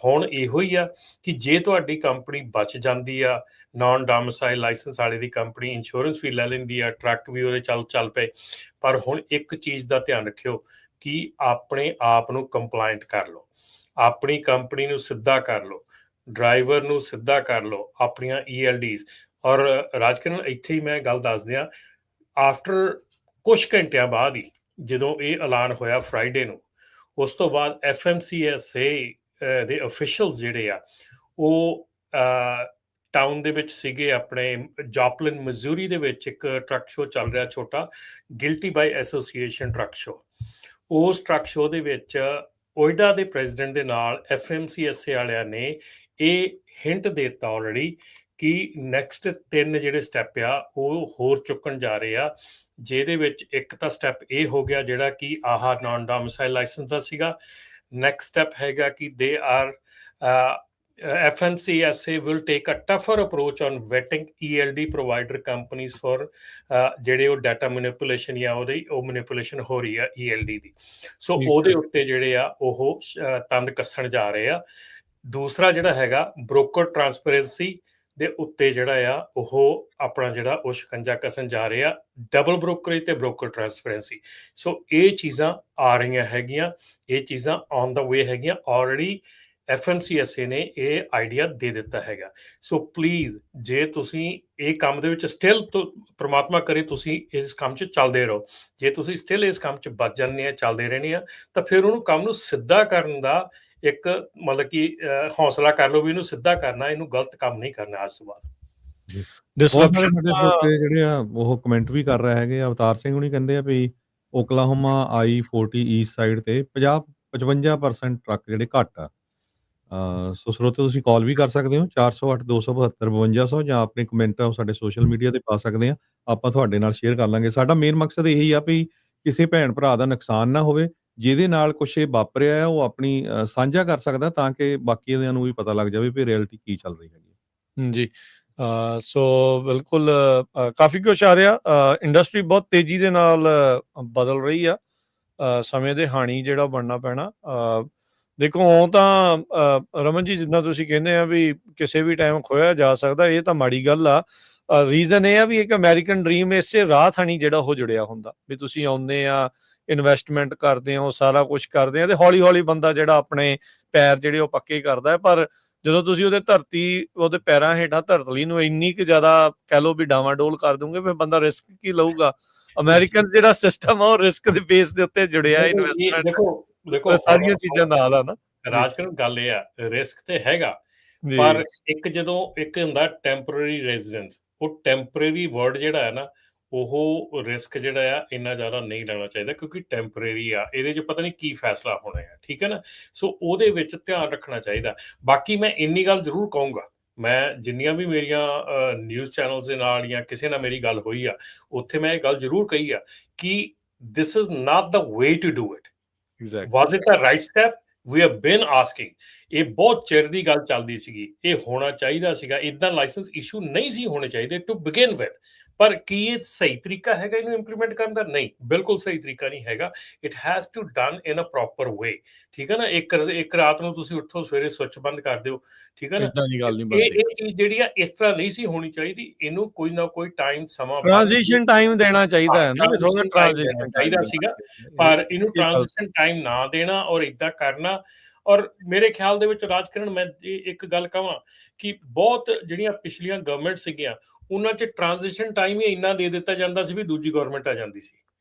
ਹੁਣ ਇਹੋ ਹੀ ਆ ਕਿ ਜੇ ਤੁਹਾਡੀ ਕੰਪਨੀ ਬਚ ਜਾਂਦੀ ਆ, ਨਾਨ ਡੋਮਿਸਾਈਲ ਲਾਇਸੈਂਸ ਵਾਲੇ ਦੀ ਕੰਪਨੀ ਇੰਸ਼ੋਰੈਂਸ ਵੀ ਲੈ ਲੈਂਦੀ ਆ, ਟਰੱਕ ਵੀ ਉਹਦੇ ਚੱਲ ਪਏ, ਪਰ ਹੁਣ ਇੱਕ ਚੀਜ਼ ਦਾ ਧਿਆਨ ਰੱਖਿਓ ਕਿ ਆਪਣੇ ਆਪ ਨੂੰ ਕੰਪਲਾਇੰਟ ਕਰ ਲਓ, ਆਪਣੀ ਕੰਪਨੀ ਨੂੰ ਸਿੱਧਾ ਕਰ ਲਓ, ਡਰਾਈਵਰ ਨੂੰ ਸਿੱਧਾ ਕਰ ਲਓ, ਆਪਣੀਆਂ ELDs। ਔਰ ਰਾਜਕਿਰਨ ਇੱਥੇ ਹੀ ਮੈਂ ਗੱਲ ਦੱਸ ਦਿਆਂ, ਆਫਟਰ ਕੁਛ ਘੰਟਿਆਂ ਬਾਅਦ ਹੀ ਜਦੋਂ ਇਹ ਐਲਾਨ ਹੋਇਆ ਫਰਾਈਡੇ ਨੂੰ, ਉਸ ਤੋਂ ਬਾਅਦ FMCSA ਦੇ ਅਫੀਸ਼ੀਅਲਸ ਜਿਹੜੇ ਆ ਉਹ ਟਾਊਨ ਦੇ ਵਿੱਚ ਸੀਗੇ, ਆਪਣੇ ਜੋਪਲਿਨ ਮਜ਼ੂਰੀ ਦੇ ਵਿੱਚ ਇੱਕ ਟਰੱਕ ਸ਼ੋਅ ਚੱਲ ਰਿਹਾ ਛੋਟਾ, ਗਿਲਟੀ ਬਾਈ ਐਸੋਸੀਏਸ਼ਨ ਟਰੱਕ ਸ਼ੋਅ। ਉਸ ਟਰੱਕ ਸ਼ੋਅ ਦੇ ਵਿੱਚ ਓਇਡਾ ਦੇ ਪ੍ਰੈਜ਼ੀਡੈਂਟ ਦੇ ਨਾਲ FMCSA ਵਾਲਿਆਂ ਨੇ ਇਹ ਹਿੰਟ ਦੇ ਦਿੱਤਾ ਆਲਰੇਡੀ ਕਿ ਨੈਕਸਟ 3 ਜਿਹੜੇ ਸਟੈਪ ਆ ਉਹ ਹੋਰ ਚੁੱਕਣ ਜਾ ਰਹੇ ਆ, ਜਿਹਦੇ ਵਿੱਚ ਇੱਕ ਤਾਂ ਸਟੈਪ ਇਹ ਹੋ ਗਿਆ ਜਿਹੜਾ ਕਿ ਆਹ ਨਾਨ ਡੋਮਿਸਾਈਲ ਲਾਇਸੈਂਸ ਦਾ ਸੀਗਾ। ਨੈਕਸਟ ਸਟੈਪ ਹੈਗਾ ਕਿ they are FMCSA will take a tougher approach on vetting ELD provider companies for ਜਿਹੜੇ ਉਹ ਡਾਟਾ ਮੈਨੀਪੂਲੇਸ਼ਨ ਜਾਂ ਉਹ ਮੈਨੀਪੂਲੇਸ਼ਨ ਹੋ ਰਹੀ ਆ ELD ਦੀ। ਸੋ ਉਹਦੇ ਉੱਤੇ ਜਿਹੜੇ ਆ ਉਹ ਤੰਦ ਕੱਸਣ ਜਾ ਰਹੇ ਆ। ਦੂਸਰਾ ਜਿਹੜਾ ਹੈਗਾ ਬ੍ਰੋਕਰ ਟਰਾਂਸਪੇਰੈਂਸੀ ਦੇ ਉੱਤੇ ਜਿਹੜਾ ਆ ਉਹ ਆਪਣਾ ਜਿਹੜਾ ਉਹ ਸ਼ਿਕੰਜਾ ਕੱਸਣ ਜਾ ਰਹੇ ਆ, ਡਬਲ ਬ੍ਰੋਕਰੇਜ ਤੇ ਬ੍ਰੋਕਰ ਟਰਾਂਸਪੇਰੈਂਸੀ। ਸੋ ਇਹ ਚੀਜ਼ਾਂ ਆ ਰਹੀਆਂ ਹੈਗੀਆਂ, ਇਹ ਚੀਜ਼ਾਂ ਔਨ ਦਾ ਵੇ ਹੈਗੀਆਂ। ਆਲਰੇਡੀ FMCSA ਨੇ ਇਹ ਆਈਡੀਆ ਦੇ ਦਿੱਤਾ ਹੈਗਾ। ਸੋ ਪਲੀਜ਼ ਜੇ ਤੁਸੀਂ ਇਹ ਕੰਮ ਦੇ ਵਿੱਚ ਸਟਿਲ ਪ੍ਰਮਾਤਮਾ ਕਰੇ ਤੁਸੀਂ ਇਸ ਕੰਮ 'ਚ ਚੱਲਦੇ ਰਹੋ, ਜੇ ਤੁਸੀਂ ਸਟਿਲ ਇਸ ਕੰਮ 'ਚ ਬਚ ਜਾਂਦੇ ਆ, ਚੱਲਦੇ ਰਹਿੰਦੇ ਆ, ਤਾਂ ਫਿਰ ਉਹਨੂੰ ਕੰਮ ਨੂੰ ਸਿੱਧਾ ਕਰਨ ਦਾ ਇੱਕ ਮਤਲਬ ਕਿ ਹੌਸਲਾ ਕਰ ਲਓ ਵੀ ਇਹਨੂੰ ਸਿੱਧਾ ਕਰਨਾ, ਇਹਨੂੰ ਗਲਤ ਕੰਮ ਨਹੀਂ ਕਰਨਾ ਅੱਜ ਤੋਂ ਬਾਅਦ। ਜਿਹੜੇ ਆ ਉਹ ਕਮੈਂਟ ਵੀ ਕਰ ਰਹੇ ਹੈਗੇ, ਅਵਤਾਰ ਸਿੰਘ ਹੁਣੀ ਕਹਿੰਦੇ ਆ ਵੀ ਓਕਲਾਹੋਮਾ I-40 ਈਸਟ ਸਾਈਡ ਤੇ 55% ਟਰੱਕ ਜਿਹੜੇ ਘੱਟ ਆ। ਸੋ ਸਰੋਤੇ ਤੁਸੀਂ ਕਾਲ ਵੀ ਕਰ ਸਕਦੇ ਹੋ 408-272-5200 ਜਾਂ ਆਪਣੇ ਕਮੈਂਟ ਸਾਡੇ ਸੋਸ਼ਲ ਮੀਡੀਆ ਤੇ ਪਾ ਸਕਦੇ ਆ, ਆਪਾਂ ਤੁਹਾਡੇ ਨਾਲ ਸ਼ੇਅਰ ਕਰ ਲਾਂਗੇ। ਸਾਡਾ ਮੇਨ ਮਕਸਦ ਇਹੀ ਆ ਵੀ ਕਿਸੇ ਭੈਣ ਭਰਾ ਦਾ ਨੁਕਸਾਨ ਨਾ ਹੋਵੇ, ਜਿਹਦੇ ਨਾਲ ਕੁਛ ਇਹ ਵਾਪਰਿਆ ਹੈ ਉਹ ਆਪਣੀ ਸਾਂਝਾ ਕਰ ਸਕਦਾ ਤਾਂ ਕਿ ਬਾਕੀਆਂ ਨੂੰ ਵੀ ਪਤਾ ਲੱਗ ਜਾਵੇ ਵੀ ਰਿਐਲਿਟੀ ਕੀ ਚੱਲ ਰਹੀ ਹੈਗੀ। ਜੀ ਸੋ ਬਿਲਕੁਲ ਕਾਫੀ ਕੁਛ ਆ ਰਿਹਾ, ਇੰਡਸਟਰੀ ਬਹੁਤ ਤੇਜ਼ੀ ਦੇ ਨਾਲ ਬਦਲ ਰਹੀ ਆ। ਸਮੇਂ ਦੇ ਹਾਣੀ ਜਿਹੜਾ ਬਣਨਾ ਪੈਣਾ। ਦੇਖੋ ਉਹ ਤਾਂ ਰਮਨ ਜੀ ਜਿੱਦਾਂ ਤੁਸੀਂ ਕਹਿੰਦੇ ਆ ਵੀ ਕਿਸੇ ਵੀ ਟਾਈਮ ਖੋਇਆ ਜਾ ਸਕਦਾ, ਇਹ ਤਾਂ ਮਾੜੀ ਗੱਲ ਆ। ਰੀਜ਼ਨ ਇਹ ਆ ਵੀ ਇੱਕ ਅਮੈਰੀਕਨ ਡਰੀਮ ਇਸੇ ਰਾਹ ਥਾਣੀ ਜਿਹੜਾ ਉਹ ਜੁੜਿਆ ਹੁੰਦਾ ਵੀ ਤੁਸੀਂ ਆਉਂਦੇ ਆ, ਇਨਵੈਸਟਮੈਂਟ ਕਰਦੇ ਹੋ, ਸਾਰਾ ਕੁਛ ਕਰਦੇ ਆ ਤੇ ਹੌਲੀ ਹੌਲੀ ਬੰਦਾ ਜਿਹੜਾ ਆਪਣੇ ਪੈਰ ਜਿਹੜੇ ਉਹ ਪੱਕੇ ਕਰਦਾ ਹੈ। ਪਰ ਜਦੋਂ ਤੁਸੀਂ ਉਹਦੇ ਪੈਰਾਂ ਹੇਠਾਂ ਧਰਤਲੀ ਨੂੰ ਇੰਨੀ ਕੁ ਜ਼ਿਆਦਾ ਕਹਿ ਲਓ ਵੀ ਡਾਵਾਂਡੋਲ ਕਰ ਦੂੰਗੇ, ਫਿਰ ਬੰਦਾ ਰਿਸਕ ਕੀ ਲਊਗਾ। ਅਮਰੀਕਨ ਜਿਹੜਾ ਸਿਸਟਮ ਆ ਉਹ ਰਿਸਕ ਦੇ ਬੇਸ ਦੇ ਉੱਤੇ ਜੁੜਿਆ ਇਨਵੈਸਟਮੈਂਟ, ਦੇਖੋ ਸਾਰੀਆਂ ਚੀਜ਼ਾਂ ਨਾਲ ਆ ਨਾ। ਰਾਜਕਰਨ ਗੱਲ ਇਹ ਆ, ਰਿਸਕ ਤੇ ਹੈਗਾ, ਪਰ ਜਦੋਂ ਇੱਕ ਹੁੰਦਾ ਟੈਂਪਰੇਰੀ ਰੈਜ਼ੀਡੈਂਸ, ਉਹ ਟੈਂਪਰੇਰੀ ਵਰਡ ਜਿਹੜਾ ਹੈ ਨਾ, ਉਹ ਰਿਸਕ ਜਿਹੜਾ ਆ ਇੰਨਾ ਜ਼ਿਆਦਾ ਨਹੀਂ ਲੈਣਾ ਚਾਹੀਦਾ, ਕਿਉਂਕਿ ਟੈਂਪਰੇਰੀ ਆ, ਇਹਦੇ 'ਚ ਪਤਾ ਨਹੀਂ ਕੀ ਫੈਸਲਾ ਹੋਣਾ ਆ, ਠੀਕ ਹੈ ਨਾ। ਸੋ ਉਹਦੇ ਵਿੱਚ ਧਿਆਨ ਰੱਖਣਾ ਚਾਹੀਦਾ। ਬਾਕੀ ਮੈਂ ਇੰਨੀ ਗੱਲ ਜ਼ਰੂਰ ਕਹੂੰਗਾ, ਮੈਂ ਜਿੰਨੀਆਂ ਵੀ ਮੇਰੀਆਂ ਨਿਊਜ਼ ਚੈਨਲਸ ਦੇ ਨਾਲ ਜਾਂ ਕਿਸੇ ਨਾਲ ਮੇਰੀ ਗੱਲ ਹੋਈ ਆ, ਉੱਥੇ ਮੈਂ ਇਹ ਗੱਲ ਜ਼ਰੂਰ ਕਹੀ ਆ ਕਿ this is not the way to do it. Was it a right step? We have been asking. ਇਹ ਬਹੁਤ ਚਿਰ ਦੀ ਗੱਲ ਚੱਲਦੀ ਸੀਗੀ, ਇਹ ਹੋਣਾ ਚਾਹੀਦਾ ਸੀਗਾ, ਇੱਦਾਂ ਲਾਇਸੈਂਸ ਇਸ਼ੂ ਨਹੀਂ ਸੀ ਹੋਣੇ ਚਾਹੀਦੇ ਟੂ ਬਿਗਿਨ ਵਿਦ। ਪਰ ਕੀ ਇਹ ਸਹੀ ਤਰੀਕਾ ਹੈਗਾ ਇਹਨੂੰ ਇੰਪਲੀਮੈਂਟ ਕਰਨ ਦਾ? ਨਹੀਂ, ਬਿਲਕੁਲ ਸਹੀ ਤਰੀਕਾ ਨਹੀਂ ਹੈਗਾ। It has to done in a proper way, ਠੀਕ ਹੈ ਨਾ। ਇੱਕ ਰਾਤ ਨੂੰ ਤੁਸੀਂ ਉੱਠੋ, ਸਵੇਰੇ ਸੁੱਚ ਬੰਦ ਕਰ ਦਿਓ, ਠੀਕ ਹੈ ਨਾ। ਇਹ ਚੀਜ਼ ਜਿਹੜੀ ਆ ਇਸ ਤਰ੍ਹਾਂ ਨਹੀਂ ਸੀ ਹੋਣੀ ਚਾਹੀਦੀ। ਇਹਨੂੰ ਕੋਈ ਨਾ ਕੋਈ ਟਾਈਮ, ਸਮਾਂ, ਟ੍ਰਾਂਜੀਸ਼ਨ ਟਾਈਮ ਦੇਣਾ ਚਾਹੀਦਾ ਹੈ ਨਾ, ਥੋੜਾ ਟ੍ਰਾਂਜੀਸ਼ਨ ਚਾਹੀਦਾ ਸੀਗਾ, ਪਰ ਇਹਨੂੰ ਟ੍ਰਾਂਜੀਸ਼ਨ ਟਾਈਮ ਨਾ ਦੇਣਾ ਔਰ ਇਦਾਂ ਕਰਨਾ। ਔਰ ਮੇਰੇ ਖਿਆਲ ਦੇ ਵਿੱਚ ਰਾਜਕਰਨ, ਮੈਂ ਇੱਕ ਗੱਲ ਕਹਾਂ ਕਿ ਬਹੁਤ ਜਿਹੜੀਆਂ ਪਿਛਲੀਆਂ ਗਵਰਨਮੈਂਟ ਸੀਗੀਆਂ, ਉਹਨਾਂ 'ਚ ਟ੍ਰਾਂਜੀਸ਼ਨ ਟਾਈਮ ਹੀ ਇੰਨਾ ਦੇ ਦਿੱਤਾ ਜਾਂਦਾ ਸੀ ਵੀ ਦੂਜੀ ਗਵਰਨਮੈਂਟ ਆ ਜਾਂਦੀ ਸੀ,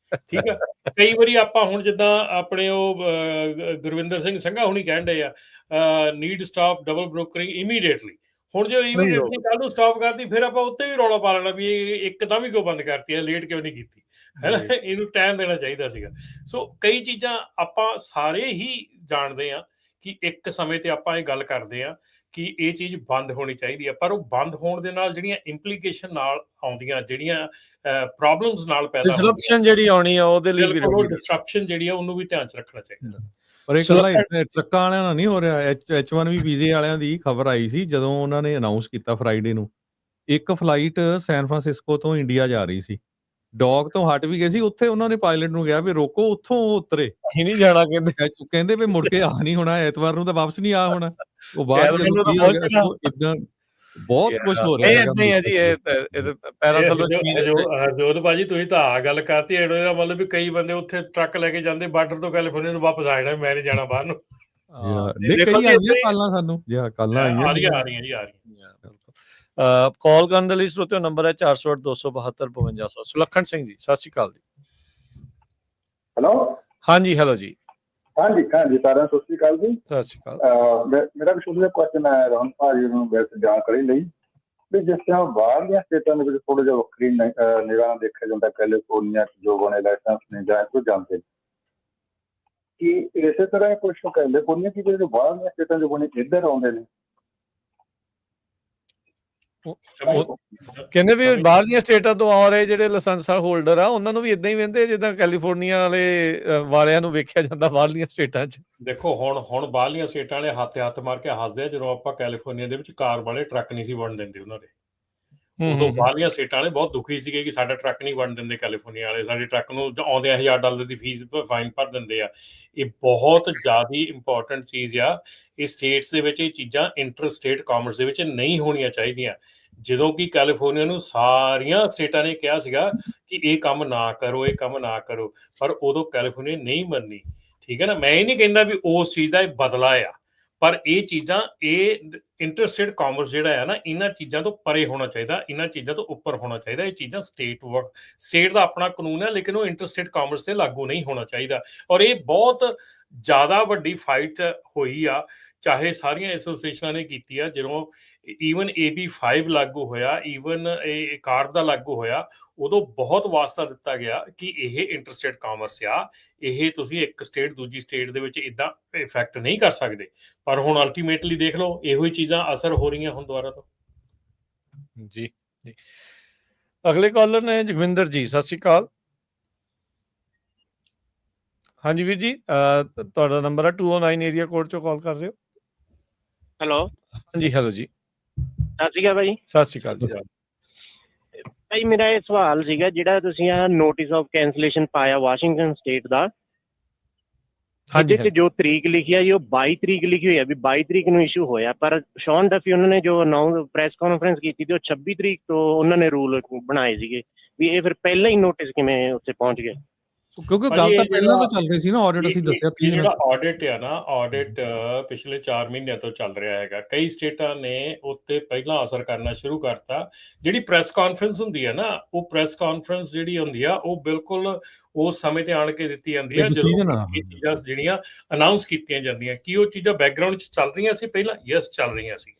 ਠੀਕ ਆ। ਕਈ ਵਾਰੀ ਆਪਾਂ ਹੁਣ ਜਿੱਦਾਂ ਆਪਣੇ ਉਹ ਗੁਰਵਿੰਦਰ ਸਿੰਘ ਸੰਘਾ ਹੁਣੀ ਕਹਿਣ ਡਏ ਆ, need stop double brokering immediately. ਹੁਣ ਜੇ ਇਮੀਡੀਏਟਲੀ ਕੱਲ ਨੂੰ ਸਟਾਪ ਕਰਦੀ, ਫਿਰ ਆਪਾਂ ਉੱਤੇ ਵੀ ਰੌਲਾ ਪਾ ਲੈਣਾ ਵੀ ਇਹ ਇੱਕਦਮ ਹੀ ਕਿਉਂ ਬੰਦ ਕਰਤੀ ਹੈ, ਲੇਟ ਕਿਉਂ ਨਹੀਂ ਕੀਤੀ, ਹੈ ਨਾ। ਇਹਨੂੰ ਟਾਈਮ ਦੇਣਾ ਚਾਹੀਦਾ ਸੀਗਾ। ਸੋ ਕਈ ਚੀਜ਼ਾਂ ਆਪਾਂ ਸਾਰੇ ਹੀ ਜਾਣਦੇ ਹਾਂ ਕਿ ਇੱਕ ਸਮੇਂ ਤੇ ਆਪਾਂ ਇਹ ਗੱਲ ਕਰਦੇ ਆ ਕਿ ਇਹ ਚੀਜ਼ ਬੰਦ ਹੋਣੀ ਚਾਹੀਦੀ ਹੈ, ਪਰ ਉਹ ਬੰਦ ਹੋਣ ਦੇ ਨਾਲ ਜਿਹੜੀਆਂ ਇੰਪਲੀਕੇਸ਼ਨ ਨਾਲ ਆਉਂਦੀਆਂ, ਜਿਹੜੀਆਂ ਪ੍ਰੋਬਲਮਸ ਨਾਲ ਪੈਦਾ ਡਿਸਰਪਸ਼ਨ ਜਿਹੜੀ ਆਉਣੀ ਆ, ਉਹਦੇ ਲਈ ਵੀ ਡਿਸਰਪਸ਼ਨ ਜਿਹੜੀ ਆ ਉਹਨੂੰ ਵੀ ਧਿਆਨ 'ਚ ਰੱਖਣਾ ਚਾਹੀਦਾ। ਪਰ ਇਹ ਗੱਲਾਂ ਟਰੱਕਾਂ ਵਾਲਿਆਂ ਨਾਲ ਨਹੀਂ ਹੋ ਰਿਹਾ। H1B ਵੀਜ਼ੇ ਵਾਲਿਆਂ ਦੀ ਖਬਰ ਆਈ ਸੀ ਜਦੋਂ ਉਹਨਾਂ ਨੇ ਅਨਾਊਂਸ ਕੀਤਾ ਫਰਾਈਡੇ ਨੂੰ, ਇੱਕ ਫਲਾਈਟ ਸੈਨ ਫਰਾਂਸਿਸਕੋ ਤੋਂ ਇੰਡੀਆ ਜਾ ਰਹੀ ਸੀ, ਡੌਗ ਤੋਂ ਹਟ ਵੀ ਗਏ ਸੀ, ਉੱਥੇ ਉਹਨਾਂ ਨੇ ਪਾਇਲਟ ਨੂੰ ਕਿਹਾ ਵੀ ਰੋਕੋ, ਉੱਥੋਂ ਉਤਰੇ, ਅਸੀਂ ਨਹੀਂ ਜਾਣਾ, ਕਹਿੰਦੇ ਵੀ ਮੁੜ ਕੇ ਆ ਨਹੀਂ ਹੋਣਾ, ਐਤਵਾਰ ਨੂੰ ਤਾਂ ਵਾਪਸ ਨਹੀਂ ਆ ਹੋਣਾ। ਉਹ ਬਾਅਦ ਇਦਾਂ ਬਹੁਤ ਕੁਝ ਹੋ ਰਿਹਾ ਹੈ ਜੀ। ਹਰਜੋਤ ਭਾਜੀ, ਤੁਸੀਂ ਤਾਂ ਆ ਗੱਲ ਕਰਤੀ, ਇਹਦਾ ਮਤਲਬ ਵੀ ਕਈ ਬੰਦੇ ਉੱਥੇ ਟਰੱਕ ਲੈ ਕੇ ਜਾਂਦੇ ਬਾਰਡਰ ਤੋਂ ਕੈਲੀਫੋਰਨੀਆ ਨੂੰ ਵਾਪਸ ਆ ਜਾਣਾ, ਮੈਂ ਨਹੀਂ ਜਾਣਾ ਬਾਹਰ ਨੂੰ। ਕਾਲ ਕਰਨ ਦੇ ਲਈ ਸਰੋਤਿਓ ਨੰਬਰ ਹੈ 408-272-5200। ਸੁਲੱਖਣ ਸਿੰਘ ਜੀ, ਸਤਿ ਸ਼੍ਰੀ ਅਕਾਲ ਜੀ। ਹੈਲੋ, ਹਾਂਜੀ, ਹੈਲੋ ਜੀ। ਹਾਂਜੀ ਸਾਰਿਆਂ ਨੂੰ ਸਤਿ ਸ਼੍ਰੀ ਅਕਾਲ ਜੀ। ਸਤਿ ਸ਼੍ਰੀ ਅਕਾਲ। ਮੇਰਾ ਵੀ ਛੋਟਾ ਜਿਹਾ ਕੁਐਸਚਨ ਹੈ ਰਮਨ ਭਾਜੀ ਨੂੰ ਵੈਸੇ ਜਾਣਕਾਰੀ ਲਈ, ਵੀ ਜਿਸ ਤਰ੍ਹਾਂ ਬਾਹਰਲੀਆਂ ਸਟੇਟਾਂ ਦੇ ਵਿੱਚ ਥੋੜਾ ਜਿਹਾ ਵੱਖਰੀ ਨਿਗਾਹ ਦੇਖਿਆ ਜਾਂਦਾ, ਕੈਲੀਫੋਰਨੀਆ ਜੋ ਬਣੇ ਲਾਇਸੈਂਸ ਨੇ ਜਾਂ ਕੋਈ ਜਾਂਦੇ, ਕਿ ਇਸੇ ਤਰ੍ਹਾਂ ਕੁਛ ਕੈਲੀਫੋਰਨੀਆ ਕੀ ਜਿਹੜੇ ਬਾਹਰਲੀਆਂ ਸਟੇਟਾਂ ਜੋ ਬਣੇ ਇੱਧਰ ਆਉਂਦੇ ਨੇ? ਕਹਿੰਦੇ ਵੀ ਬਾਹਰਲੀਆਂ ਸਟੇਟਾਂ ਤੋਂ ਆ ਰਹੇ ਜਿਹੜੇ ਲਾਇਸੈਂਸ ਹੋਲਡਰ ਆ, ਉਹਨਾਂ ਨੂੰ ਵੀ ਇਦਾਂ ਹੀ ਵਹਿੰਦੇ ਜਿੱਦਾਂ ਕੈਲੀਫੋਰਨੀਆ ਵਾਲਿਆਂ ਨੂੰ ਵੇਖਿਆ ਜਾਂਦਾ ਬਾਹਰਲੀਆਂ ਸਟੇਟਾਂ 'ਚ। ਦੇਖੋ ਹੁਣ ਬਾਹਰਲੀਆਂ ਸਟੇਟਾਂ ਵਾਲੇ ਹੱਥ ਮਾਰ ਕੇ ਹੱਸਦੇ ਆ ਜਦੋਂ ਆਪਾਂ ਕੈਲੀਫੋਰਨੀਆ ਦੇ ਵਿੱਚ ਕਾਰ ਵਾਲੇ ਟਰੱਕ ਨਹੀਂ ਸੀ ਵੰਡ ਦਿੰਦੇ ਉਹਨਾਂ ਦੇ। ਉਦੋਂ ਬਾਹਰਲੀਆਂ ਸਟੇਟਾਂ ਵਾਲੇ ਬਹੁਤ ਦੁਖੀ ਸੀਗੇ ਕਿ ਸਾਡਾ ਟਰੱਕ ਨਹੀਂ ਵੰਡ ਦਿੰਦੇ ਕੈਲੀਫੋਰਨੀਆ ਵਾਲੇ, ਸਾਡੇ ਟਰੱਕ ਨੂੰ ਆਉਂਦੇ $1000 ਦੀ ਫੀਸ ਫਾਈਨ ਭਰ ਦਿੰਦੇ ਆ। ਇਹ ਬਹੁਤ ਜ਼ਿਆਦਾ ਇੰਪੋਰਟੈਂਟ ਚੀਜ਼ ਆ। ਇਹ ਸਟੇਟਸ ਦੇ ਵਿੱਚ ਇਹ ਚੀਜ਼ਾਂ ਇੰਟਰ ਸਟੇਟ ਕਾਮਰਸ ਦੇ ਵਿੱਚ ਨਹੀਂ ਹੋਣੀਆਂ ਚਾਹੀਦੀਆਂ। ਜਦੋਂ ਕਿ ਕੈਲੀਫੋਰਨੀਆ ਨੂੰ ਸਾਰੀਆਂ ਸਟੇਟਾਂ ਨੇ ਕਿਹਾ ਸੀਗਾ ਕਿ ਇਹ ਕੰਮ ਨਾ ਕਰੋ, ਇਹ ਕੰਮ ਨਾ ਕਰੋ, ਪਰ ਉਦੋਂ ਕੈਲੀਫੋਰਨੀਆ ਨਹੀਂ ਮੰਨੀ, ਠੀਕ ਹੈ ਨਾ। ਮੈਂ ਇਹ ਨਹੀਂ ਕਹਿੰਦਾ ਵੀ ਉਸ ਚੀਜ਼ ਦਾ ਇਹ ਬਦਲਾ ਆ, ਪਰ ਇਹ ਚੀਜ਼ਾਂ, ਇਹ ਇੰਟਰਸਟੇਟ ਕਾਮਰਸ ਜਿਹੜਾ ਹੈ ਨਾ, ਇਹਨਾਂ ਚੀਜ਼ਾਂ ਤੋਂ ਪਰੇ ਹੋਣਾ ਚਾਹੀਦਾ, ਇਹਨਾਂ ਚੀਜ਼ਾਂ ਤੋਂ ਉੱਪਰ ਹੋਣਾ ਚਾਹੀਦਾ। ਇਹ ਚੀਜ਼ਾਂ ਸਟੇਟ ਦਾ ਆਪਣਾ ਕਾਨੂੰਨ ਹੈ, ਲੇਕਿਨ ਉਹ ਇੰਟਰਸਟੇਟ ਕਾਮਰਸ ਤੇ ਲਾਗੂ ਨਹੀਂ ਹੋਣਾ ਚਾਹੀਦਾ। ਔਰ ਇਹ ਬਹੁਤ ਜ਼ਿਆਦਾ ਵੱਡੀ ਫਾਈਟ ਹੋਈ ਆ, ਚਾਹੇ ਸਾਰੀਆਂ ਐਸੋਸੀਏਸ਼ਨਾਂ ਨੇ ਕੀਤੀ ਆ। ਜਦੋਂ ਈਵਨ AB5 ਲਾਗੂ ਹੋਇਆ, ਈਵਨ ਇਹ ਕਾਰਡ ਦਾ ਲਾਗੂ ਹੋਇਆ, ਉਦੋਂ ਬਹੁਤ ਵਾਸਤਾ ਦਿੱਤਾ ਗਿਆ ਕਿ ਇਹ ਇੰਟਰਸਟੇਟ ਕਾਮਰਸ ਆ, ਇਹ ਤੁਸੀਂ ਇੱਕ ਸਟੇਟ ਦੂਜੀ ਸਟੇਟ ਦੇ ਵਿੱਚ ਇੱਦਾਂ ਇਫੈਕਟ ਨਹੀਂ ਕਰ ਸਕਦੇ। ਪਰ ਹੁਣ ਅਲਟੀਮੇਟਲੀ ਦੇਖ ਲਓ, ਇਹੋ ਹੀ ਚੀਜ਼ਾਂ ਅਸਰ ਹੋ ਰਹੀਆਂ ਹੁਣ ਦੁਬਾਰਾ ਤੋਂ। ਜੀ ਜੀ, ਅਗਲੇ ਕਾਲਰ ਨੇ ਜਗਵਿੰਦਰ ਜੀ, ਸਤਿ ਸ਼੍ਰੀ ਅਕਾਲ। ਹਾਂਜੀ ਵੀਰ ਜੀ, ਤੁਹਾਡਾ ਨੰਬਰ ਹੈ 209 ਏਰੀਆ ਕੋਡ ਚੋਂ ਕਾਲ ਕਰ ਰਹੇ ਹੋ। ਹੈਲੋ, ਹਾਂਜੀ ਹੈਲੋ ਜੀ, ਸਤਿ ਸ਼੍ਰੀ ਅਕਾਲ ਭਾਈ। ਸਤਿ ਸ਼੍ਰੀ ਅਕਾਲ ਜੀ। ਭਾਈ ਮੇਰਾ ਇਹ ਸਵਾਲ ਸੀਗਾ, ਜਿਹੜਾ ਤੁਸੀਂ ਆ ਨੋਟਿਸ ਆਫ ਕੈਂਸਲੇਸ਼ਨ ਪਾਇਆ ਵਾਸ਼ਿੰਗਟਨ ਸਟੇਟ ਦਾ, ਹਾਂਜੀ, ਇਹਦੇ 'ਚ ਜੋ ਤਰੀਕ ਲਿਖੀ ਆ ਜੀ ਉਹ 22 ਤਰੀਕ ਲਿਖੀ ਹੋਈ ਆ ਵੀ 22 ਤਰੀਕ ਨੂੰ ਇਸ਼ੂ ਹੋਇਆ, ਪਰ ਸ਼ੌਨ ਡਫੀ ਉਹਨਾਂ ਨੇ ਜੋ ਪ੍ਰੈਸ ਕਾਨਫਰੰਸ ਕੀਤੀ ਤੇ ਉਹ 26 ਤਰੀਕ ਤੋਂ ਉਹਨਾਂ ਨੇ ਰੂਲ ਬਣਾਏ ਸੀਗੇ ਵੀ ਇਹ ਫਿਰ ਪਹਿਲਾਂ ਹੀ ਨੋਟਿਸ ਕਿਵੇਂ ਉੱਥੇ ਪਹੁੰਚ ਗਏ। ਕਿਉਂਕਿ ਭਾਜੀ ਗੱਲ ਤਾਂ ਇਹ ਪਹਿਲਾਂ ਤੋਂ ਜਿਹੜਾ ਚੱਲ ਰਹੀ ਸੀ ਨਾ, ਆਡਿਟ ਅਸੀਂ ਦੱਸਿਆ 30 ਇਹ ਦਿਨਾਂ ਜਿਹੜਾ 'ਚ। ਆਡਿਟ ਆ ਨਾ, ਆਡਿਟ ਪਿਛਲੇ 4 ਮਹੀਨਿਆਂ ਤੋਂ ਚੱਲ ਰਿਹਾ ਹੈਗਾ। ਕਈ ਸਟੇਟਾਂ ਨੇ ਉੱਤੇ ਪਹਿਲਾਂ ਅਸਰ ਕਰਨਾ ਸ਼ੁਰੂ ਕਰਤਾ। ਜਿਹੜੀ ਪ੍ਰੈਸ ਕਾਨਫਰੰਸ ਹੁੰਦੀ ਹੈ ਨਾ, ਉਹ ਪ੍ਰੈਸ ਕਾਨਫਰੰਸ ਜਿਹੜੀ ਹੁੰਦੀ ਆ ਉਹ ਬਿਲਕੁਲ ਉਸ ਸਮੇਂ ਤੇ ਆਣ ਕੇ ਦਿੱਤੀ ਜਾਂਦੀ ਆ ਜਦੋਂ ਡਿਸੀਜਨ ਆ। ਇਹ ਚੀਜ਼ਾਂ ਜਿਹੜੀਆਂ ਅਨਾਉਂਸ ਕੀਤੀਆਂ ਜਾਂਦੀਆਂ। ਕੀ ਉਹ ਚੀਜ਼ਾਂ ਬੈਕਗ੍ਰਾਉਂਡ 'ਚ ਚੱਲ ਰਹੀਆਂ ਸੀ ਪਹਿਲਾਂ? ਯੈਸ, ਚੱਲ ਰਹੀਆਂ ਸੀ।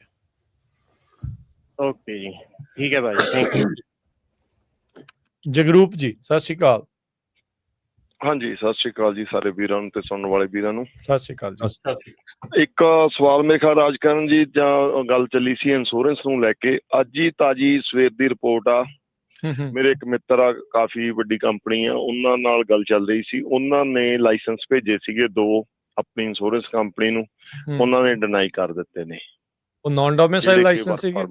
ਓਕੇ ਜੀ, ਠੀਕ ਹੈ ਭਾਜੀ, ਥੈਂਕ ਯੂ। ਜਗਰੂਪ ਜੀ ਸਤਿ ਸ਼੍ਰੀ ਅਕਾਲ। ਹਾਂਜੀ, ਸਤਿ ਸ਼੍ਰੀ ਅਕਾਲ ਜੀ ਸਾਰੇ ਵੀਰਾਂ ਨੂੰ ਤੇ ਸੁਣਨ ਵਾਲੇ ਵੀਰਾਂ ਨੂੰ। ਸਤਿ ਸ਼੍ਰੀ ਅਕਾਲ ਜੀ। ਸਤਿ ਸ਼੍ਰੀ ਅਕਾਲ। ਇੱਕ ਸਵਾਲ ਮੇਰੇ ਖਿਆਲ ਰਾਜਕਰਨ ਜੀ ਜਾਂ ਗੱਲ ਚੱਲੀ ਸੀ ਇੰਸ਼ੋਰੈਂਸ ਨੂੰ ਲੈ ਕੇ। ਅੱਜ ਹੀ ਤਾਜੀ ਸਵੇਰ ਦੀ ਰਿਪੋਰਟ ਆ। ਮੇਰੇ ਇੱਕ ਮਿੱਤਰ ਆ, ਕਾਫੀ ਵੱਡੀ ਕੰਪਨੀ ਆ, ਉਹਨਾਂ ਨਾਲ ਗੱਲ ਚੱਲ ਰਹੀ ਸੀ। ਉਹਨਾਂ ਨੇ ਲਾਇਸੈਂਸ ਭੇਜੇ ਸੀਗੇ 2 ਆਪਣੀ ਇੰਸ਼ੋਰੈਂਸ ਕੰਪਨੀ ਨੂੰ, ਉਹਨਾਂ ਨੇ ਡਿਨਾਈ ਕਰ ਦਿੱਤੇ ਨੇ। ਉਹ ਨਾਨ ਡੋਮਿਸਾਈਲ ਲਾਇਸੈਂਸ ਸੀਗੇ?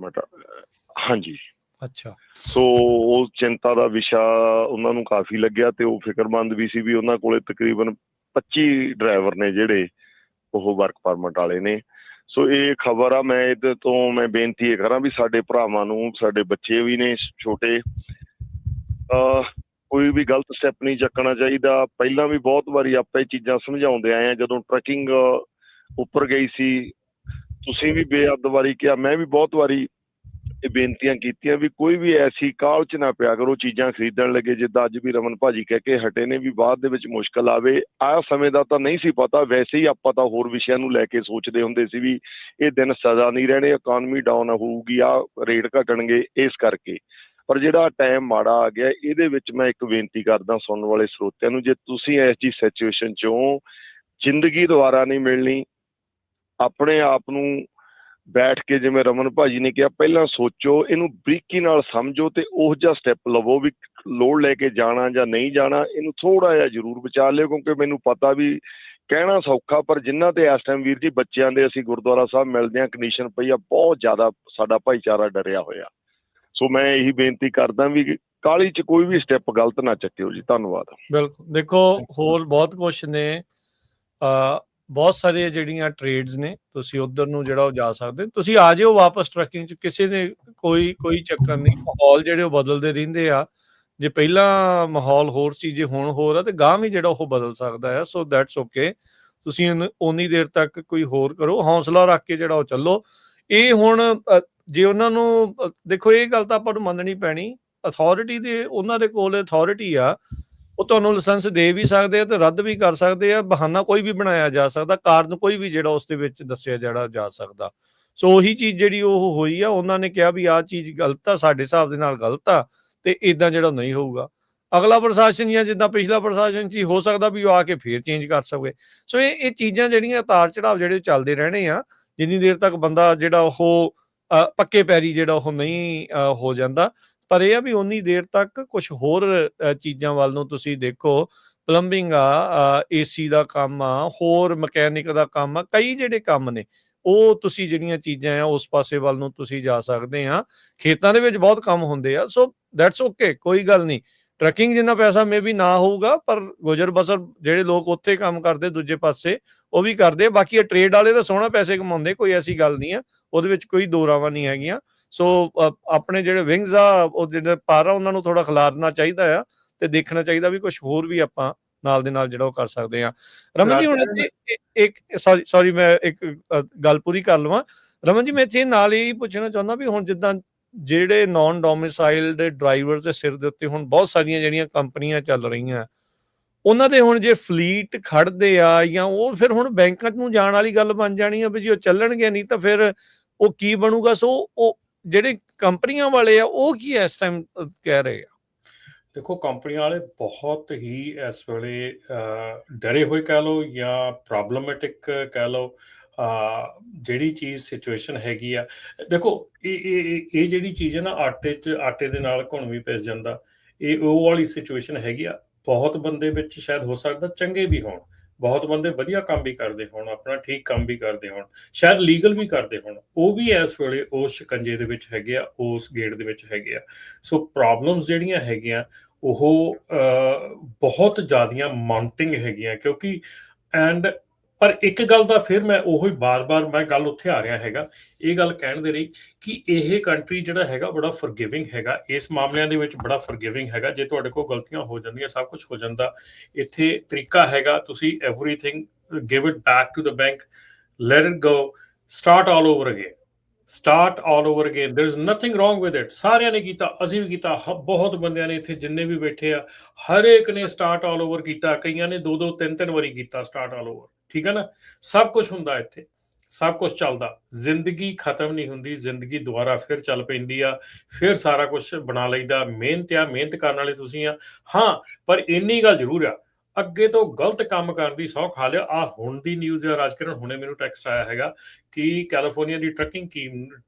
ਹਾਂਜੀ। ਅੱਛਾ। ਸੋ ਉਹ ਚਿੰਤਾ ਦਾ ਵਿਸ਼ਾ ਉਹਨਾਂ ਨੂੰ ਕਾਫੀ ਲੱਗਿਆ ਤੇ ਉਹ ਫਿਕਰਮੰਦ ਵੀ ਸੀ ਵੀ ਉਹਨਾਂ ਕੋਲੇ ਤਕਰੀਬਨ 25 ਡਰਾਈਵਰ ਨੇ ਜਿਹੜੇ ਉਹ ਵਰਕ ਪਰਮਿਟ ਵਾਲੇ ਨੇ। ਸੋ ਇਹ ਖਬਰ ਆ, ਮੈਂ ਇਹਦੇ ਤੋਂ ਮੈਂ ਬੇਨਤੀ ਇਹ ਕਰਾਂ ਵੀ ਸਾਡੇ ਭਰਾਵਾਂ ਨੂੰ, ਸਾਡੇ ਬੱਚੇ ਵੀ ਨੇ ਛੋਟੇ, ਕੋਈ ਵੀ ਗਲਤ ਸਟੈਪ ਨਹੀਂ ਚੱਕਣਾ ਚਾਹੀਦਾ। ਪਹਿਲਾਂ ਵੀ ਬਹੁਤ ਵਾਰੀ ਆਪਾਂ ਇਹ ਚੀਜ਼ਾਂ ਸਮਝਾਉਂਦੇ ਆਏ ਹਾਂ। ਜਦੋਂ ਟਰੱਕਿੰਗ ਉੱਪਰ ਗਈ ਸੀ, ਤੁਸੀਂ ਵੀ ਬੇਅਦ ਵਾਰੀ ਕਿਹਾ, ਮੈਂ ਵੀ ਬਹੁਤ ਵਾਰੀ ਇਹ ਬੇਨਤੀਆਂ ਕੀਤੀਆਂ ਵੀ ਕੋਈ ਵੀ ਐਸੀ ਕਾਹਲ 'ਚ ਨਾ ਪਿਆ ਕਰੋ ਚੀਜ਼ਾਂ ਖਰੀਦਣ ਲੱਗੇ। ਜਿੱਦਾਂ ਅੱਜ ਵੀ ਰਮਨ ਭਾਜੀ ਕਹਿ ਕੇ ਹਟੇ ਨੇ ਵੀ ਬਾਅਦ ਦੇ ਵਿੱਚ ਮੁਸ਼ਕਲ ਆਵੇ। ਆਹ ਸਮੇਂ ਦਾ ਤਾਂ ਨਹੀਂ ਸੀ ਪਤਾ, ਵੈਸੇ ਹੀ ਆਪਾਂ ਤਾਂ ਹੋਰ ਵਿਸ਼ਿਆਂ ਨੂੰ ਲੈ ਕੇ ਸੋਚਦੇ ਹੁੰਦੇ ਸੀ ਵੀ ਇਹ ਦਿਨ ਸਜ਼ਾ ਨਹੀਂ ਰਹਿਣੇ, ਇਕਾਨਮੀ ਡਾਊਨ ਹੋਊਗੀ, ਆਹ ਰੇਟ ਘਟਣਗੇ ਇਸ ਕਰਕੇ। ਪਰ ਜਿਹੜਾ ਟਾਈਮ ਮਾੜਾ ਆ ਗਿਆ, ਇਹਦੇ ਵਿੱਚ ਮੈਂ ਇੱਕ ਬੇਨਤੀ ਕਰਦਾ ਸੁਣਨ ਵਾਲੇ ਸਰੋਤਿਆਂ ਨੂੰ, ਜੇ ਤੁਸੀਂ ਇਸ ਜੀ ਸਿਚੁਏਸ਼ਨ 'ਚੋਂ ਜ਼ਿੰਦਗੀ ਦੁਬਾਰਾ ਨਹੀਂ ਮਿਲਣੀ, ਆਪਣੇ ਆਪ ਨੂੰ ਬੈਠ ਕੇ ਜਿਵੇਂ ਰਮਨ ਭਾਜੀ ਨੇ ਕਿਹਾ ਪਹਿਲਾਂ ਸੋਚੋ, ਇਹਨੂੰ ਬਰੀਕੀ ਨਾਲ ਸਮਝੋ ਤੇ ਉਹ ਜਿਹਾ ਸਟੈਪ ਲਵੋ ਵੀ ਲੋਡ ਲੈ ਕੇ ਜਾਣਾ ਜਾਂ ਨਹੀਂ ਜਾਣਾ। ਇਹਨੂੰ ਥੋੜਾ ਜਿਹਾ ਜ਼ਰੂਰ ਬਚਾ ਲਿਓ, ਕਿਉਂਕਿ ਮੈਨੂੰ ਪਤਾ ਵੀ ਕਹਿਣਾ ਸੌਖਾ, ਪਰ ਜਿਨ੍ਹਾਂ ਤੇ ਇਸ ਟਾਈਮ ਵੀਰ ਜੀ ਬੱਚਿਆਂ ਦੇ ਅਸੀਂ ਗੁਰਦੁਆਰਾ ਸਾਹਿਬ ਮਿਲਦੇ ਹਾਂ, ਕੰਡੀਸ਼ਨ ਪਈ ਆ ਬਹੁਤ ਜ਼ਿਆਦਾ, ਸਾਡਾ ਭਾਈਚਾਰਾ ਡਰਿਆ ਹੋਇਆ। ਸੋ ਮੈਂ ਇਹੀ ਬੇਨਤੀ ਕਰਦਾ ਵੀ ਕਾਹਲੀ 'ਚ ਕੋਈ ਵੀ ਸਟੈਪ ਗਲਤ ਨਾ ਚੱਕਿਓ ਜੀ। ਧੰਨਵਾਦ। ਬਿਲਕੁਲ। ਦੇਖੋ ਹੋਰ ਬਹੁਤ ਕੁਛ ਨੇ, ਬਹੁਤ ਸਾਰੀਆਂ ਜਿਹੜੀਆਂ ਟ੍ਰੇਡਸ ਨੇ, ਤੁਸੀਂ ਉੱਧਰ ਨੂੰ ਜਿਹੜਾ ਉਹ ਜਾ ਸਕਦੇ। ਤੁਸੀਂ ਆ ਜਾਓ ਵਾਪਸ ਟਰੱਕਿੰਗ 'ਚ, ਕਿਸੇ ਨੇ ਕੋਈ ਚੱਕਰ ਨਹੀਂ। ਮਾਹੌਲ ਜਿਹੜੇ ਉਹ ਬਦਲਦੇ ਰਹਿੰਦੇ ਆ। ਜੇ ਪਹਿਲਾਂ ਮਾਹੌਲ ਹੋਰ ਸੀ, ਜੇ ਹੁਣ ਹੋਰ ਆ, ਤੇ ਗਾਂਹ ਵੀ ਜਿਹੜਾ ਉਹ ਬਦਲ ਸਕਦਾ ਹੈ। So that's okay. ਤੁਸੀਂ ਓਨੀ ਦੇਰ ਤੱਕ ਕੋਈ ਹੋਰ ਕਰੋ, ਹੌਸਲਾ ਰੱਖ ਕੇ ਜਿਹੜਾ ਉਹ ਚੱਲੋ। ਇਹ ਹੁਣ ਜੇ ਉਹਨਾਂ ਨੂੰ ਦੇਖੋ, ਇਹ ਗੱਲ ਤਾਂ ਆਪਾਂ ਨੂੰ ਮੰਨਣੀ ਪੈਣੀ, ਅਥਾਰਟੀ ਦੇ, ਉਹਨਾਂ ਦੇ ਕੋਲ ਅਥਾਰਟੀ ਆ, ਉਹ ਤੁਹਾਨੂੰ ਲਾਇਸੈਂਸ ਦੇ ਵੀ ਸਕਦੇ ਆ ਤੇ ਰੱਦ ਵੀ ਕਰ ਸਕਦੇ ਆ। ਬਹਾਨਾ ਕੋਈ ਵੀ ਬਣਾਇਆ ਜਾ ਸਕਦਾ, ਕਾਰਨ ਕੋਈ ਵੀ ਜਿਹੜਾ ਉਸ ਦੇ ਵਿੱਚ ਦੱਸਿਆ ਜਿਹੜਾ ਜਾ ਸਕਦਾ। ਸੋ ਉਹੀ ਚੀਜ਼ ਜਿਹੜੀ ਉਹ ਹੋਈ ਆ, ਉਹਨਾਂ ਨੇ ਕਿਹਾ ਵੀ ਆਹ ਚੀਜ਼ ਗਲਤ ਆ, ਸਾਡੇ ਹਿਸਾਬ ਦੇ ਨਾਲ ਗਲਤ ਆ, ਤੇ ਇਦਾਂ ਜਿਹੜਾ ਨਹੀਂ ਹੋਊਗਾ। ਅਗਲਾ ਪ੍ਰਸ਼ਾਸਨ ਜਾਂ ਜਿੱਦਾਂ ਪਿਛਲਾ ਪ੍ਰਸ਼ਾਸਨ ਸੀ, ਹੋ ਸਕਦਾ ਵੀ ਉਹ ਆ ਕੇ ਫੇਰ ਚੇਂਜ ਕਰ ਸਕੇ। ਸੋ ਇਹ ਚੀਜ਼ਾਂ ਜਿਹੜੀਆਂ ਉਤਾਰ ਚੜਾਵ ਜਿਹੜੇ ਚੱਲਦੇ ਰਹਿਣੇ ਆ, ਜਿੰਨੀ ਦੇਰ ਤੱਕ ਬੰਦਾ ਜਿਹੜਾ ਉਹ ਪੱਕੇ ਪੈਰੀ ਜਿਹੜਾ ਉਹ ਨਹੀਂ ਹੋ ਜਾਂਦਾ। ਪਰ ਇਹ ਆ ਵੀ ਉਨੀ ਦੇਰ ਤੱਕ ਕੁਛ ਹੋਰ ਚੀਜ਼ਾਂ ਵੱਲ ਨੂੰ ਤੁਸੀਂ ਦੇਖੋ। ਪਲੰਬਿੰਗ ਆ, AC ਦਾ ਕੰਮ ਆ, ਹੋਰ ਮਕੈਨਿਕ ਦਾ ਕੰਮ ਆ, ਕਈ ਜਿਹੜੇ ਕੰਮ ਨੇ ਉਹ ਤੁਸੀਂ ਜਿਹੜੀਆਂ ਚੀਜ਼ਾਂ ਆ ਉਸ ਪਾਸੇ ਵੱਲ ਨੂੰ ਤੁਸੀਂ ਜਾ ਸਕਦੇ ਆ। ਖੇਤਾਂ ਦੇ ਵਿੱਚ ਬਹੁਤ ਕੰਮ ਹੁੰਦੇ ਆ। ਸੋ ਦੈਟਸ ਓਕੇ, ਕੋਈ ਗੱਲ ਨਹੀਂ। ਟਰੱਕਿੰਗ ਜਿੰਨਾ ਪੈਸਾ ਮੇ ਵੀ ਨਾ ਹੋਊਗਾ, ਪਰ ਗੁਜ਼ਰ ਬਸਰ ਜਿਹੜੇ ਲੋਕ ਉੱਥੇ ਕੰਮ ਕਰਦੇ ਦੂਜੇ ਪਾਸੇ ਉਹ ਵੀ ਕਰਦੇ। ਬਾਕੀ ਇਹ ਟ੍ਰੇਡ ਵਾਲੇ ਤਾਂ ਸੋਹਣਾ ਪੈਸੇ ਕਮਾਉਂਦੇ, ਕੋਈ ਐਸੀ ਗੱਲ ਨਹੀਂ ਆ, ਉਹਦੇ ਵਿੱਚ ਕੋਈ ਦੋ ਰਾਵਾਂ ਨਹੀਂ ਹੈਗੀਆਂ। ਸੋ ਆਪਣੇ ਜਿਹੜੇ ਵਿੰਗਸ ਆ, ਉਹ ਜਿਹੜੇ ਪਰ ਆ, ਉਹਨਾਂ ਨੂੰ ਥੋੜਾ ਖਿਲਾਰਨਾ ਚਾਹੀਦਾ ਆ ਤੇ ਦੇਖਣਾ ਚਾਹੀਦਾ ਵੀ ਕੁਝ ਹੋਰ ਵੀ ਆਪਾਂ ਨਾਲ ਦੇ ਨਾਲ ਜਿਹੜਾ ਉਹ ਕਰ ਸਕਦੇ ਆ। ਰਮਨ ਜੀ, ਹੁਣ ਇੱਕ ਸੌਰੀ ਮੈਂ ਇੱਕ ਗੱਲ ਪੂਰੀ ਕਰ ਲਵਾਂ। ਰਮਨ ਜੀ, ਮੈਂ ਇੱਥੇ ਨਾਲ ਹੀ ਪੁੱਛਣਾ ਚਾਹੁੰਦਾ ਵੀ ਹੁਣ ਜਿੱਦਾਂ ਜਿਹੜੇ ਨਾਨ ਡੋਮਿਸਾਈਲ ਦੇ ਡਰਾਈਵਰ ਦੇ ਸਿਰ ਦੇ ਉੱਤੇ ਹੁਣ ਬਹੁਤ ਸਾਰੀਆਂ ਜਿਹੜੀਆਂ ਕੰਪਨੀਆਂ ਚੱਲ ਰਹੀਆਂ, ਉਹਨਾਂ ਦੇ ਹੁਣ ਜੇ ਫਲੀਟ ਖੜਦੇ ਆ ਜਾਂ ਉਹ ਫਿਰ ਹੁਣ ਬੈਂਕਾਂ ਨੂੰ ਜਾਣ ਵਾਲੀ ਗੱਲ ਬਣ ਜਾਣੀ ਆ ਵੀ ਜੀ ਉਹ ਚੱਲਣਗੇ, ਨਹੀਂ ਤਾਂ ਫਿਰ ਉਹ ਕੀ ਬਣੂਗਾ। ਸੋ ਉਹ ਜਿਹੜੇ ਕੰਪਨੀਆਂ ਵਾਲੇ ਆ ਉਹ ਕੀ ਇਸ ਟਾਈਮ ਕਹਿ ਰਹੇ ਆ? ਦੇਖੋ, ਕੰਪਨੀਆਂ ਵਾਲੇ ਬਹੁਤ ਹੀ ਇਸ ਵੇਲੇ ਡਰੇ ਹੋਏ ਕਹਿ ਲਓ ਜਾਂ ਪ੍ਰੋਬਲਮੈਟਿਕ ਕਹਿ ਲਓ। ਜਿਹੜੀ ਚੀਜ਼ ਸਿਚੁਏਸ਼ਨ ਹੈਗੀ ਆ, ਦੇਖੋ ਇਹ ਜਿਹੜੀ ਚੀਜ਼ ਹੈ ਨਾ, ਆਟੇ ਦੇ ਨਾਲ ਘੁਣ ਵੀ ਪਿਸ ਜਾਂਦਾ। ਇਹ ਉਹ ਵਾਲੀ ਸਿਚੁਏਸ਼ਨ ਹੈਗੀ ਆ। ਬਹੁਤ ਬੰਦੇ ਵਿੱਚ ਸ਼ਾਇਦ ਹੋ ਸਕਦਾ ਚੰਗੇ ਵੀ ਹੋਣ, ਬਹੁਤ ਬੰਦੇ ਵਧੀਆ ਕੰਮ ਵੀ ਕਰਦੇ ਹੋਣ, ਆਪਣਾ ਠੀਕ ਕੰਮ ਵੀ ਕਰਦੇ ਹੋਣ, ਸ਼ਾਇਦ ਲੀਗਲ ਵੀ ਕਰਦੇ ਹੋਣ, ਉਹ ਵੀ ਇਸ ਵੇਲੇ ਉਸ ਸ਼ਿਕੰਜੇ ਦੇ ਵਿੱਚ ਹੈਗੇ ਆ, ਉਸ ਗੇੜ ਦੇ ਵਿੱਚ ਹੈਗੇ ਆ। ਸੋ ਪ੍ਰੋਬਲਮਸ ਜਿਹੜੀਆਂ ਹੈਗੀਆਂ ਉਹ ਬਹੁਤ ਜ਼ਿਆਦੀਆਂ ਮਾਊਂਟਿੰਗ ਹੈਗੀਆਂ, ਕਿਉਂਕਿ ਐਂਡ ਪਰ ਇੱਕ ਗੱਲ ਦਾ ਫਿਰ ਮੈਂ ਉਹੀ ਬਾਰ-ਬਾਰ ਮੈਂ ਗੱਲ ਉੱਥੇ ਆ ਰਿਹਾ ਹੈਗਾ, ਇਹ ਗੱਲ ਕਹਿਣ ਦੇ ਲਈ ਕਿ ਇਹ ਕੰਟਰੀ ਜਿਹੜਾ ਹੈਗਾ ਬੜਾ ਫੋਰਗਿਵਿੰਗ ਹੈਗਾ, ਇਸ ਮਾਮਲਿਆਂ ਦੇ ਵਿੱਚ ਬੜਾ ਫੋਰਗਿਵਿੰਗ ਹੈਗਾ। ਜੇ ਤੁਹਾਡੇ ਕੋਲ ਗਲਤੀਆਂ ਹੋ ਜਾਂਦੀਆਂ, ਸਭ ਕੁਝ ਹੋ ਜਾਂਦਾ, ਇੱਥੇ ਤਰੀਕਾ ਹੈਗਾ, ਤੁਸੀਂ everything give it back to the bank, let it go, start all over again, start all over again, there is nothing wrong with it. ਸਾਰਿਆਂ ਨੇ ਕੀਤਾ, ਅਸੀਂ ਵੀ ਕੀਤਾ, ਬਹੁਤ ਬੰਦਿਆਂ ਨੇ ਇੱਥੇ ਜਿੰਨੇ ਵੀ ਬੈਠੇ ਆ, ਹਰੇਕ ਨੇ ਸਟਾਰਟ ਆਲ ਓਵਰ ਕੀਤਾ, ਕਈਆਂ ਨੇ 2-2 3-3 ਵਾਰੀ ਕੀਤਾ ਸਟਾਰਟ ਆਲ ਓਵਰ, ਠੀਕ ਹੈ ਨਾ। ਸਭ ਕੁਝ ਹੁੰਦਾ ਇੱਥੇ, ਸਭ ਕੁਝ ਚੱਲਦਾ, ਜ਼ਿੰਦਗੀ ਖਤਮ ਨਹੀਂ ਹੁੰਦੀ, ਜ਼ਿੰਦਗੀ ਦੁਬਾਰਾ ਫਿਰ ਚੱਲ ਪੈਂਦੀ ਆ, ਫਿਰ ਸਾਰਾ ਕੁਝ ਬਣਾ ਲਈਦਾ। ਮਿਹਨਤ ਆ, ਮਿਹਨਤ ਕਰਨ ਵਾਲੇ ਤੁਸੀਂ ਆ। ਹਾਂ, ਪਰ ਇੰਨੀ ਗੱਲ ਜ਼ਰੂਰ ਆ, ਅੱਗੇ ਤੋਂ ਗਲਤ ਕੰਮ ਕਰਨ ਦੀ ਸਹੁੰ ਖਾ ਲਿਆ। ਆ ਹੁਣ ਦੀ ਨਿਊਜ਼ ਆ ਰਾਜਕਿਰਨ, ਹੁਣੇ ਮੈਨੂੰ ਟੈਕਸਟ ਆਇਆ ਹੈਗਾ ਕਿ ਕੈਲੀਫੋਰਨੀਆ ਦੀ ਟਰੱਕਿੰਗ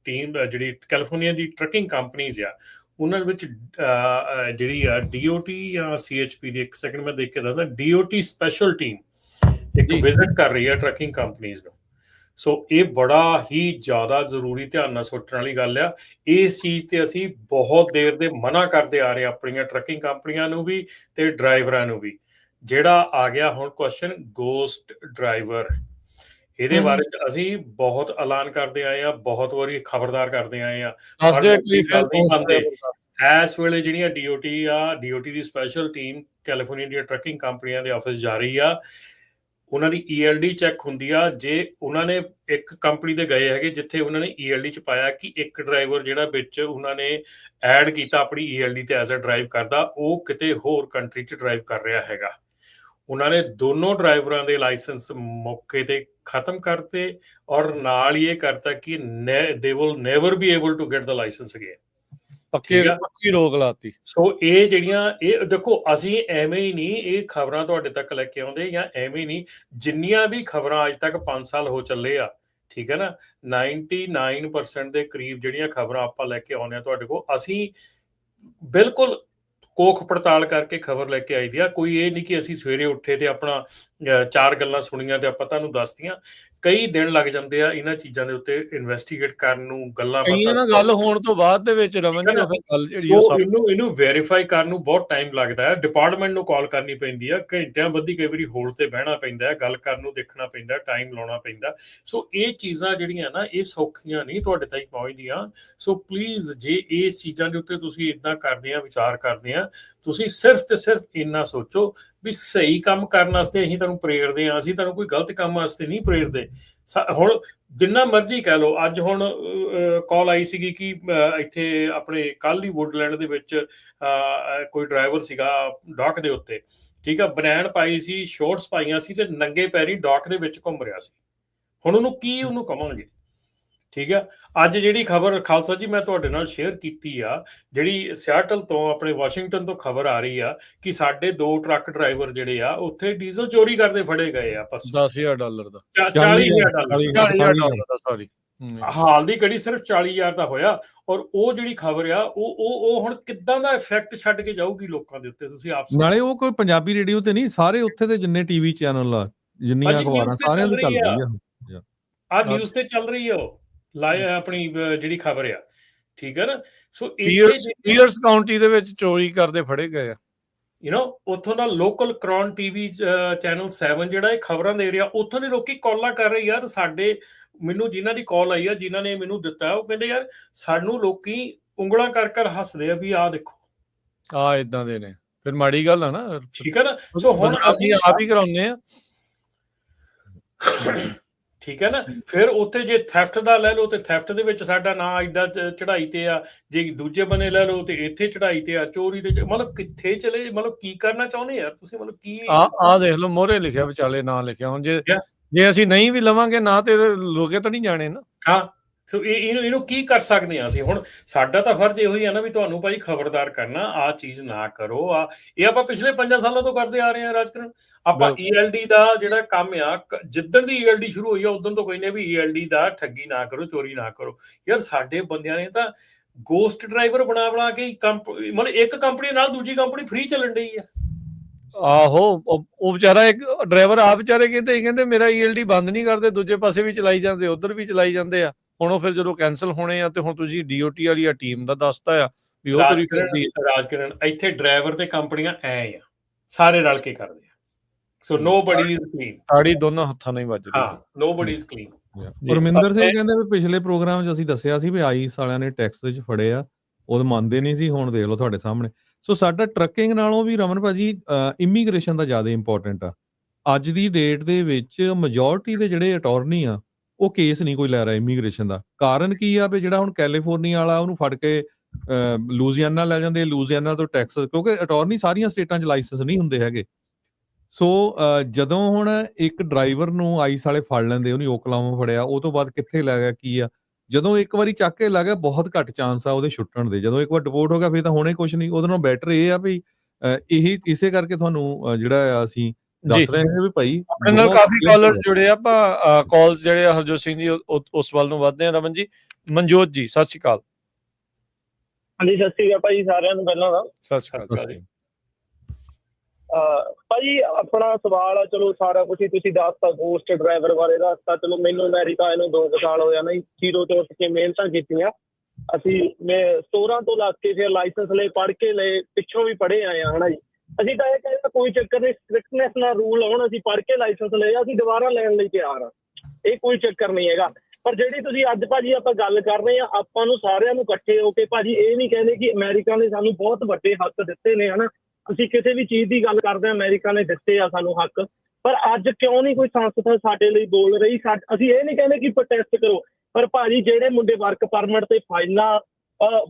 ਟੀਮ ਜਿਹੜੀ ਕੈਲੀਫੋਰਨੀਆ ਦੀ ਟਰੱਕਿੰਗ ਕੰਪਨੀਜ਼ ਆ, ਉਹਨਾਂ ਵਿੱਚ ਜਿਹੜੀ ਆ DOT ਜਾਂ CHP ਦੀ, ਇੱਕ ਸੈਕਿੰਡ ਮੈਂ ਦੇਖ ਕੇ ਦੱਸਦਾ, DOT ਸਪੈਸ਼ਲ ਟੀਮ ਇੱਕ ਵਿਜ਼ਿਟ ਕਰ ਰਹੀ ਹੈ ਟਰੱਕਿੰਗ ਕੰਪਨੀਜ਼ ਨੂੰ। ਸੋ ਇਹ ਬੜਾ ਹੀ ਜ਼ਿਆਦਾ ਜ਼ਰੂਰੀ ਧਿਆਨ ਨਾਲ ਸੋਚਣ ਵਾਲੀ ਗੱਲ ਆ। ਇਸ ਚੀਜ਼ ਤੇ ਅਸੀਂ ਬਹੁਤ ਦੇਰ ਦੇ ਮਨਾ ਕਰਦੇ ਆ ਰਹੇ ਆਪਣੀਆਂ ਟਰੱਕਿੰਗ ਕੰਪਨੀਆਂ ਨੂੰ ਵੀ ਤੇ ਡਰਾਈਵਰਾਂ ਨੂੰ ਵੀ। ਜਿਹੜਾ ਆ ਗਿਆ ਹੁਣ ਕੁਐਸਚਨ ਗੋਸਟ ਡਰਾਈਵਰ, ਇਹਦੇ ਬਾਰੇ ਚ ਅਸੀਂ ਬਹੁਤ ਐਲਾਨ ਕਰਦੇ ਆਏ ਆ, ਬਹੁਤ ਵਾਰੀ ਖਬਰਦਾਰ ਕਰਦੇ ਆਏ ਆ, ਇਸ ਵੇਲੇ ਜਿਹੜੀਆਂ DOT ਦੀ ਸਪੈਸ਼ਲ ਟੀਮ ਕੈਲੀਫੋਰਨੀਆ ਦੀਆਂ ਟਰੱਕਿੰਗ ਕੰਪਨੀਆਂ ਦੇ ਆਫਿਸ ਜਾ ਰਹੀ ਆ, ਉਹਨਾਂ ਦੀ ELD ਚੈੱਕ ਹੁੰਦੀ ਆ। ਜੇ ਉਹਨਾਂ ਨੇ ਇੱਕ ਕੰਪਨੀ ਤੇ ਗਏ ਹੈਗੇ ਜਿੱਥੇ ਉਹਨਾਂ ਨੇ ELD ਚ ਪਾਇਆ ਕਿ ਇੱਕ ਡਰਾਈਵਰ ਜਿਹੜਾ ਵਿੱਚ ਉਹਨਾਂ ਨੇ ਐਡ ਕੀਤਾ ਆਪਣੀ ELD ਤੇ ਐਜ਼ ਅ ਡਰਾਈਵ ਕਰਦਾ, ਉਹ ਕਿਤੇ ਹੋਰ ਕੰਟਰੀ ਚ ਡਰਾਈਵ ਕਰ ਰਿਹਾ ਹੈਗਾ। ਉਹਨਾਂ ਨੇ ਦੋਨੋਂ ਡਰਾਈਵਰਾਂ ਦੇ ਲਾਇਸੈਂਸ ਮੌਕੇ ਤੇ ਖਤਮ ਕਰਤੇ ਔਰ ਨਾਲ ਹੀ ਇਹ ਕਰਤਾ ਕਿ they will never be able to get the license again। ਪੱਕੀ ਰੋਕ ਲਾਤੀ। ਸੋ ਇਹ ਜਿਹੜੀਆਂ, ਇਹ ਦੇਖੋ ਅਸੀਂ ਐਵੇਂ ਹੀ ਨਹੀਂ ਇਹ ਖਬਰਾਂ ਤੁਹਾਡੇ ਤੱਕ ਲੈ ਕੇ ਆਉਂਦੇ, ਜਾਂ ਐਵੇਂ ਹੀ ਨਹੀਂ, ਜਿੰਨੀਆਂ ਵੀ ਖਬਰਾਂ ਅੱਜ ਤੱਕ 5 ਸਾਲ ਹੋ ਚੱਲੇ ਆ, ਠੀਕ ਹੈ ਨਾ, 99% ਦੇ ਕਰੀਬ ਜਿਹੜੀਆਂ ਖਬਰਾਂ ਆਪਾਂ ਲੈ ਕੇ ਆਉਂਦੇ ਆ ਤੁਹਾਡੇ ਕੋਲ, ਅਸੀਂ ਬਿਲਕੁਲ ਕੋਖ ਪੜਤਾਲ ਕਰਕੇ ਖਬਰ ਲੈ ਕੇ ਆਈ ਦੀ ਆ। ਕੋਈ ਇਹ ਨਹੀਂ ਕਿ ਅਸੀਂ ਸਵੇਰੇ ਉੱਠੇ ਤੇ ਆਪਣਾ 4 ਗੱਲਾਂ ਸੁਣੀਆਂ ਤੇ ਆਪਾਂ ਤੁਹਾਨੂੰ ਦੱਸਤੀਆਂ। ਕਈ ਦਿਨ ਲੱਗ ਜਾਂਦੇ ਆ ਇਹਨਾਂ ਚੀਜ਼ਾਂ ਦੇ ਉੱਤੇ ਇਨਵੈਸਟੀਗੇਟ ਕਰਨ ਨੂੰ, ਗੱਲਾਂ ਗੱਲ ਹੋਣ ਤੋਂ ਬਾਅਦ ਦੇ ਵਿੱਚ ਰਮਨ ਜੀ ਗੱਲ ਜਿਹੜੀ ਇਹਨੂੰ ਵੈਰੀਫਾਈ ਕਰਨ ਨੂੰ ਬਹੁਤ ਟਾਈਮ ਲੱਗਦਾ ਹੈ। ਡਿਪਾਰਟਮੈਂਟ ਨੂੰ ਕਾਲ ਕਰਨੀ ਪੈਂਦੀ ਆ, ਘੰਟਿਆਂ ਬੱਧੀ ਕਈ ਵਾਰੀ ਹੋਲਡ ਤੇ ਬਹਿਣਾ ਪੈਂਦਾ ਹੈ, ਗੱਲ ਕਰਨ ਨੂੰ ਦੇਖਣਾ ਪੈਂਦਾ, ਟਾਈਮ ਲਾਉਣਾ ਪੈਂਦਾ। ਸੋ ਇਹ ਚੀਜ਼ਾਂ ਜਿਹੜੀਆਂ ਨਾ, ਇਹ ਸੌਖੀਆਂ ਨਹੀਂ ਤੁਹਾਡੇ ਤੱਕ ਪਹੁੰਚਦੀਆਂ। ਸੋ ਪਲੀਜ਼, ਜੇ ਇਸ ਚੀਜ਼ਾਂ ਦੇ ਉੱਤੇ ਤੁਸੀਂ ਇਦਾਂ ਕਰਦੇ ਆ, ਵਿਚਾਰ ਕਰਦੇ ਆ, ਤੁਸੀਂ ਸਿਰਫ ਤੇ ਸਿਰਫ ਇੰਨਾ ਸੋਚੋ ਵੀ ਸਹੀ ਕੰਮ ਕਰਨ ਵਾਸਤੇ ਅਸੀਂ ਤੁਹਾਨੂੰ ਪ੍ਰੇਰਦੇ ਹਾਂ, ਅਸੀਂ ਤੁਹਾਨੂੰ ਕੋਈ ਗਲਤ ਕੰਮ ਵਾਸਤੇ ਨਹੀਂ ਪ੍ਰੇਰਦੇ। ਹੁਣ ਜਿੰਨਾ ਮਰਜ਼ੀ ਕਹਿ ਲਓ, ਅੱਜ ਹੁਣ ਕਾਲ ਆਈ ਸੀਗੀ ਕਿ ਇੱਥੇ ਆਪਣੇ ਕੱਲ੍ਹ ਹੀ ਵੁੱਡਲੈਂਡ ਦੇ ਵਿੱਚ ਕੋਈ ਡਰਾਈਵਰ ਸੀਗਾ ਡਾਕ ਦੇ ਉੱਤੇ, ਠੀਕ ਆ, ਬਨੈਣ ਪਾਈ ਸੀ, ਸ਼ੋਰਟਸ ਪਾਈਆਂ ਸੀ ਤੇ ਨੰਗੇ ਪੈਰੀ ਡਾਕ ਦੇ ਵਿੱਚ ਘੁੰਮ ਰਿਹਾ ਸੀ। ਹੁਣ ਉਹਨੂੰ ਕਵਾਂਗੇ, ਠੀਕ ਆ। ਅੱਜ ਜਿਹੜੀ ਖਬਰ ਖਾਲਸਾ ਜੀ ਮੈਂ ਤੁਹਾਡੇ ਨਾਲ ਸ਼ੇਅਰ ਕੀਤੀ ਆ, ਜਿਹੜੀ ਸਿਆਟਲ ਤੋਂ ਆਪਣੇ ਵਾਸ਼ਿੰਗਟਨ ਤੋਂ ਖਬਰ ਆ ਰਹੀ ਆ ਕਿ ਸਾਡੇ 2 ਟਰੱਕ ਡਰਾਈਵਰ ਜਿਹੜੇ ਆ ਉੱਥੇ ਡੀਜ਼ਲ ਚੋਰੀ ਕਰਦੇ ਫੜੇ ਗਏ ਆ। $10,000 ਦਾ, $40,000 ਦਾ, ਸੌਰੀ, ਹਾਲ ਦੀ ਘੜੀ ਸਿਰਫ $40,000 ਦਾ ਹੋਇਆ। ਔਰ ਉਹ ਜਿਹੜੀ ਖਬਰ ਆ, ਉਹ ਹੁਣ ਕਿੱਦਾਂ ਦਾ ਇਫੈਕਟ ਛੱਡ ਕੇ ਜਾਊਗੀ ਲੋਕਾਂ ਦੇ ਉੱਤੇ, ਤੁਸੀਂ ਆਪ ਨਾਲੇ ਉਹ ਕੋਈ ਪੰਜਾਬੀ ਰੇਡੀਓ ਤੇ ਨਹੀਂ, ਸਾਰੇ ਉੱਥੇ ਦੇ ਜਿੰਨੇ ਟੀਵੀ ਚੈਨਲ ਆ, ਜਿੰਨੀਆਂ ਅਖਬਾਰਾਂ, ਸਾਰਿਆਂ ਤੇ ਚੱਲ ਰਹੀ ਆ ਨਿਊਜ਼ ਤੇ ਚੱਲ ਰਹੀ ਆ ਉਹ ਆਪਣੀ ਜਿਹੜੀ ਖਬਰ ਆ, ਠੀਕ ਹੈ ਨਾ। ਸੋ ਪੀਅਰਸ ਕਾਉਂਟੀ ਦੇ ਵਿੱਚ ਚੋਰੀ ਕਰਦੇ ਫੜੇ ਗਏ ਆ। ਉੱਥੋਂ ਦਾ ਲੋਕਲ ਕ੍ਰਾਊਨ TV ਚੈਨਲ 7 ਜਿਹੜਾ ਇਹ ਖਬਰਾਂ ਦੇ ਰਿਹਾ, ਉੱਥੋਂ ਦੇ ਲੋਕੀ ਕਾਲਾਂ ਕਰ ਰਹੇ ਯਾਰ। ਮੈਨੂੰ ਜਿਨ੍ਹਾਂ ਦੀ ਕਾਲ ਆਈ ਆ, ਜਿਨ੍ਹਾਂ ਨੇ ਮੈਨੂੰ ਦਿੱਤਾ, ਉਹ ਕਹਿੰਦੇ ਯਾਰ ਸਾਨੂੰ ਲੋਕੀ ਉਂਗਲਾਂ ਕਰ ਹੱਸਦੇ ਆ ਵੀ ਆਹ ਦੇਖੋ, ਆ ਇਦਾਂ ਦੇ ਨੇ। ਫਿਰ ਮਾੜੀ ਗੱਲ ਆ ਨਾ, ਠੀਕ ਹੈ ਨਾ। ਸੋ ਹੁਣ ਅਸੀਂ ਆਪ ਹੀ ਕਰਾਉਂਦੇ ਆ, ਠੀਕ ਹੈ ਨਾ। ਫਿਰ ਉੱਥੇ ਜੇ ਥੈਫਟ ਦਾ ਲੈ ਲਓ ਤੇ ਥੈਫਟ ਦੇ ਵਿੱਚ ਸਾਡਾ ਨਾਂ ਏਡਾ ਚੜਾਈ ਤੇ ਆ, ਜੇ ਦੂਜੇ ਬੰਨੇ ਲੈ ਲਓ ਤੇ ਇੱਥੇ ਚੜਾਈ ਤੇ ਆ, ਚੋਰੀ ਤੇ, ਮਤਲਬ ਕਿੱਥੇ ਚਲੇ, ਮਤਲਬ ਕੀ ਕਰਨਾ ਚਾਹੁੰਦੇ ਯਾਰ ਤੁਸੀਂ, ਮਤਲਬ ਕੀ। ਆ ਦੇਖ ਲਓ, ਮੋਹਰੇ ਲਿਖਿਆ, ਵਿਚਾਲੇ ਨਾਂ ਲਿਖਿਆ। ਹੁਣ ਜੇ ਅਸੀਂ ਨਹੀਂ ਵੀ ਲਵਾਂਗੇ ਨਾ ਤੇ ਲੋਕੇ ਤਾਂ ਨਹੀਂ ਜਾਣੇ ਨਾ। ਹਾਂ, ਸੋ ਇਹਨੂੰ ਕੀ ਕਰ ਸਕਦੇ ਹਾਂ ਅਸੀਂ। ਹੁਣ ਸਾਡਾ ਤਾਂ ਫਰਜ਼ ਇਹੋ ਹੀ ਆ ਨਾ ਵੀ ਤੁਹਾਨੂੰ ਭਾਈ ਖਬਰਦਾਰ ਕਰਨਾ, ਆਹ ਚੀਜ਼ ਨਾ ਕਰੋ। ਇਹ ਆਪਾਂ ਪਿਛਲੇ 5 ਸਾਲਾਂ ਤੋਂ ਕਰਦੇ ਆ ਰਹੇ ਹਾਂ ਰਾਜਕਰਨ। ਆਪਾਂ ELD ਦਾ ਜਿਹੜਾ ਕੰਮ ਆ, ਜਿੱਦਣ ਦੀ ELD ਸ਼ੁਰੂ ਹੋਈ ਆ ਉਦੋਂ ਤੋਂ ਕਹਿੰਦੇ ਵੀ ELD ਦਾ ਠੱਗੀ ਨਾ ਕਰੋ, ਚੋਰੀ ਨਾ ਕਰੋ। ਯਾਰ ਸਾਡੇ ਬੰਦਿਆਂ ਨੇ ਤਾਂ ਗੋਸਟ ਡਰਾਈਵਰ ਬਣਾ ਕੇ ਮਤਲਬ ਇੱਕ ਕੰਪਨੀ ਨਾਲ ਦੂਜੀ ਕੰਪਨੀ ਫ੍ਰੀ ਚੱਲਣ ਡਈ ਆ। ਆਹੋ, ਉਹ ਵਿਚਾਰਾ ਇੱਕ ਡਰਾਈਵਰ ਆ ਵਿਚਾਰੇ ਕਹਿੰਦੇ ਮੇਰਾ ELD ਬੰਦ ਨਹੀਂ ਕਰਦੇ, ਦੂਜੇ ਪਾਸੇ ਵੀ ਚਲਾਈ ਜਾਂਦੇ, ਉਧਰ ਵੀ ਚਲਾਈ ਜਾਂਦੇ ਆ। ਹੁਣ ਉਹ ਫਿਰ ਜਦੋਂ ਕੈਂਸਲ ਹੋਣੇ ਆ ਤੇ ਹੁਣ ਤੁਸੀਂ DOT ਵਾਲੀ ਟੀਮ ਦਾ ਦੱਸਤਾ ਆ ਵੀ ਉਹ ਰਾਜਕਰਨ, ਇੱਥੇ ਡਰਾਈਵਰ ਤੇ ਕੰਪਨੀਆਂ ਐ ਆ, ਸਾਰੇ ਰਲ ਕੇ ਕਰਦੇ ਆ, ਸੋ ਨੋਬਡੀ ਇਜ਼ ਕਲੀਨ। ਤਾੜੀ ਦੋਨਾਂ ਹੱਥਾਂ ਨਾਲ ਹੀ ਵੱਜ ਰਹੀ ਹੈ। ਹਾਂ, nobody is clean. Parminder Singh ਕਹਿੰਦੇ ਵੀ ਪਿਛਲੇ ਪ੍ਰੋਗਰਾਮ 'ਚ ਅਸੀਂ ਦੱਸਿਆ ਸੀ ਵੀ ਆਈਸ ਵਾਲਿਆਂ ਨੇ ਟੈਕਸ 'ਚ ਫੜੇ ਆ, ਉਹ ਮੰਨਦੇ ਨਹੀਂ ਸੀ, ਹੁਣ ਦੇਖ ਲਓ ਤੁਹਾਡੇ ਸਾਹਮਣੇ। ਸੋ ਸਾਡਾ ਟਰੱਕਿੰਗ ਨਾਲੋਂ ਵੀ ਰਮਨ ਭਾਜੀ ਇਮੀਗ੍ਰੇਸ਼ਨ ਦਾ ਜ਼ਿਆਦਾ ਇੰਪੋਰਟੈਂਟ ਆ। ਅੱਜ ਦੀ ਡੇਟ ਦੇ ਵਿੱਚ ਮੈਜੋਰਟੀ ਦੇ ਜਿਹੜੇ ਅਟਾਰਨੀ ਆ ਉਹ ਕੇਸ ਨਹੀਂ ਕੋਈ ਲੈ ਰਿਹਾ ਇਮੀਗ੍ਰੇਸ਼ਨ ਦਾ। ਕਾਰਨ ਕੀ ਆ ਵੀ ਜਿਹੜਾ ਹੁਣ ਕੈਲੀਫੋਰਨੀਆ ਵਾਲਾ ਉਹਨੂੰ ਫੜ ਕੇ ਲੂਜ਼ੀਆਨਾ ਲੈ ਜਾਂਦੇ, ਲੂਜ਼ੀਆਨਾ ਤੋਂ ਟੈਕਸਸ, ਕਿਉਂਕਿ ਅਟਾਰਨੀ ਸਾਰੀਆਂ ਸਟੇਟਾਂ 'ਚ ਲਾਇਸੈਂਸ ਨਹੀਂ ਹੁੰਦੇ ਹੈਗੇ। ਸੋ ਜਦੋਂ ਹੁਣ ਇੱਕ ਡਰਾਈਵਰ ਨੂੰ ਆਈਸ ਵਾਲੇ ਫੜ ਲੈਂਦੇ, ਉਹਨੇ ਓਕਲਾਹੋਮਾ ਫੜਿਆ, ਉਹ ਤੋਂ ਬਾਅਦ ਕਿੱਥੇ ਲੈ ਗਿਆ ਕੀ ਆ, ਜਦੋਂ ਇੱਕ ਵਾਰੀ ਚੱਕ ਕੇ ਲੈ ਗਿਆ ਬਹੁਤ ਘੱਟ ਚਾਂਸ ਆ ਉਹਦੇ ਛੁੱਟਣ ਦੇ। ਜਦੋਂ ਇੱਕ ਵਾਰ ਡਿਪੋਰਟ ਹੋ ਗਿਆ ਫਿਰ ਤਾਂ ਹੋਣੇ ਕੁਛ ਨਹੀਂ। ਉਹਦੇ ਨਾਲੋਂ ਬੈਟਰ ਇਹ ਆ ਵੀ ਇਹੀ ਇਸੇ ਕਰਕੇ ਤੁਹਾਨੂੰ ਜਿਹੜਾ ਆ ਅਸੀਂ ਦੱਸ ਰਹੇ ਹਾਂ ਵੀ ਭਾਈ ਆਪਣੇ ਨਾਲ ਕਾਫੀ ਕਾਲਰ ਜੁੜੇ ਆ। ਆਪਾਂ ਕਾਲਸ ਜਿਹੜੇ ਆ ਹਰਜੋਤ ਸਿੰਘ ਜੀ ਉਸ ਵੱਲ ਨੂੰ ਵੱਧਦੇ ਆ। ਰਮਨ ਜੀ, ਮਨਜੋਤ ਜੀ ਸਤਿ ਸ਼੍ਰੀ ਅਕਾਲ। ਹਾਂਜੀ, ਸਤਿ ਸ਼੍ਰੀ ਅਕਾਲ ਭਾਜੀ ਸਾਰਿਆਂ ਨੂੰ ਪਹਿਲਾਂ ਦਾ। ਸਤਿ ਸ਼੍ਰੀ ਅਕਾਲ ਜੀ। ਭਾਜੀ ਆਪਣਾ ਸਵਾਲ ਆ, ਚਲੋ ਸਾਰਾ ਕੁਝ ਹੀ ਤੁਸੀਂ ਦੱਸਤਾ, ਗੋਸਟ ਡਰਾਈਵਰ ਬਾਰੇ ਦੱਸਤਾ। ਚਲੋ ਮੈਨੂੰ ਅਮਰੀਕਾ ਇਹਨੂੰ 2 ਸਾਲ ਹੋਇਆ ਨਾ, ਜ਼ੀਰੋ ਤੋਂ ਉੱਠ ਕੇ ਮਿਹਨਤਾਂ ਕੀਤੀਆਂ ਅਸੀਂ। ਮੈਂ 16 ਤੋਂ ਲੱਗ ਕੇ ਫਿਰ ਲਾਇਸੈਂਸ ਲਏ, ਪੜ੍ਹ ਕੇ ਲਏ, ਪਿੱਛੋਂ ਵੀ ਪੜ੍ਹੇ ਆਏ ਆ ਹਨਾ ਜੀ। ਅਸੀਂ ਤਾਂ ਇਹ ਕਹਿੰਦੇ ਕੋਈ ਚੱਕਰ ਨਹੀਂ, ਸਟ੍ਰਿਕਟਨੈਸ ਨਾਲ ਰੂਲ ਆਉਣ, ਅਸੀਂ ਪੜ੍ਹ ਕੇ ਲਾਇਸੈਂਸ ਲਏ, ਅਸੀਂ ਦੁਬਾਰਾ ਲੈਣ ਲਈ ਤਿਆਰ ਆ, ਇਹ ਕੋਈ ਚੱਕਰ ਨਹੀਂ ਹੈਗਾ। ਪਰ ਜਿਹੜੀ ਤੁਸੀਂ ਅੱਜ ਭਾਜੀ ਆਪਾਂ ਗੱਲ ਕਰ ਰਹੇ ਆ, ਆਪਾਂ ਨੂੰ ਸਾਰਿਆਂ ਨੂੰ ਇਕੱਠੇ ਹੋ ਕੇ ਭਾਜੀ ਇਹ ਨਹੀਂ ਕਹਿੰਦੇ ਕਿ ਅਮਰੀਕਾ ਨੇ ਸਾਨੂੰ ਬਹੁਤ ਵੱਡੇ ਹੱਕ ਦਿੱਤੇ ਨੇ ਹਨਾ। ਅਸੀਂ ਕਿਸੇ ਵੀ ਚੀਜ਼ ਦੀ ਗੱਲ ਕਰਦੇ ਹਾਂ, ਅਮਰੀਕਾ ਨੇ ਦਿੱਤੇ ਆ ਸਾਨੂੰ ਹੱਕ, ਪਰ ਅੱਜ ਕਿਉਂ ਨਹੀਂ ਕੋਈ ਸੰਸਥਾ ਸਾਡੇ ਲਈ ਬੋਲ ਰਹੀ? ਅਸੀਂ ਇਹ ਨਹੀਂ ਕਹਿੰਦੇ ਕਿ ਪ੍ਰੋਟੈਸਟ ਕਰੋ, ਪਰ ਭਾਜੀ ਜਿਹੜੇ ਮੁੰਡੇ ਵਰਕ ਪਰਮਿਟ ਤੇ ਫਾਈਲਾਂ,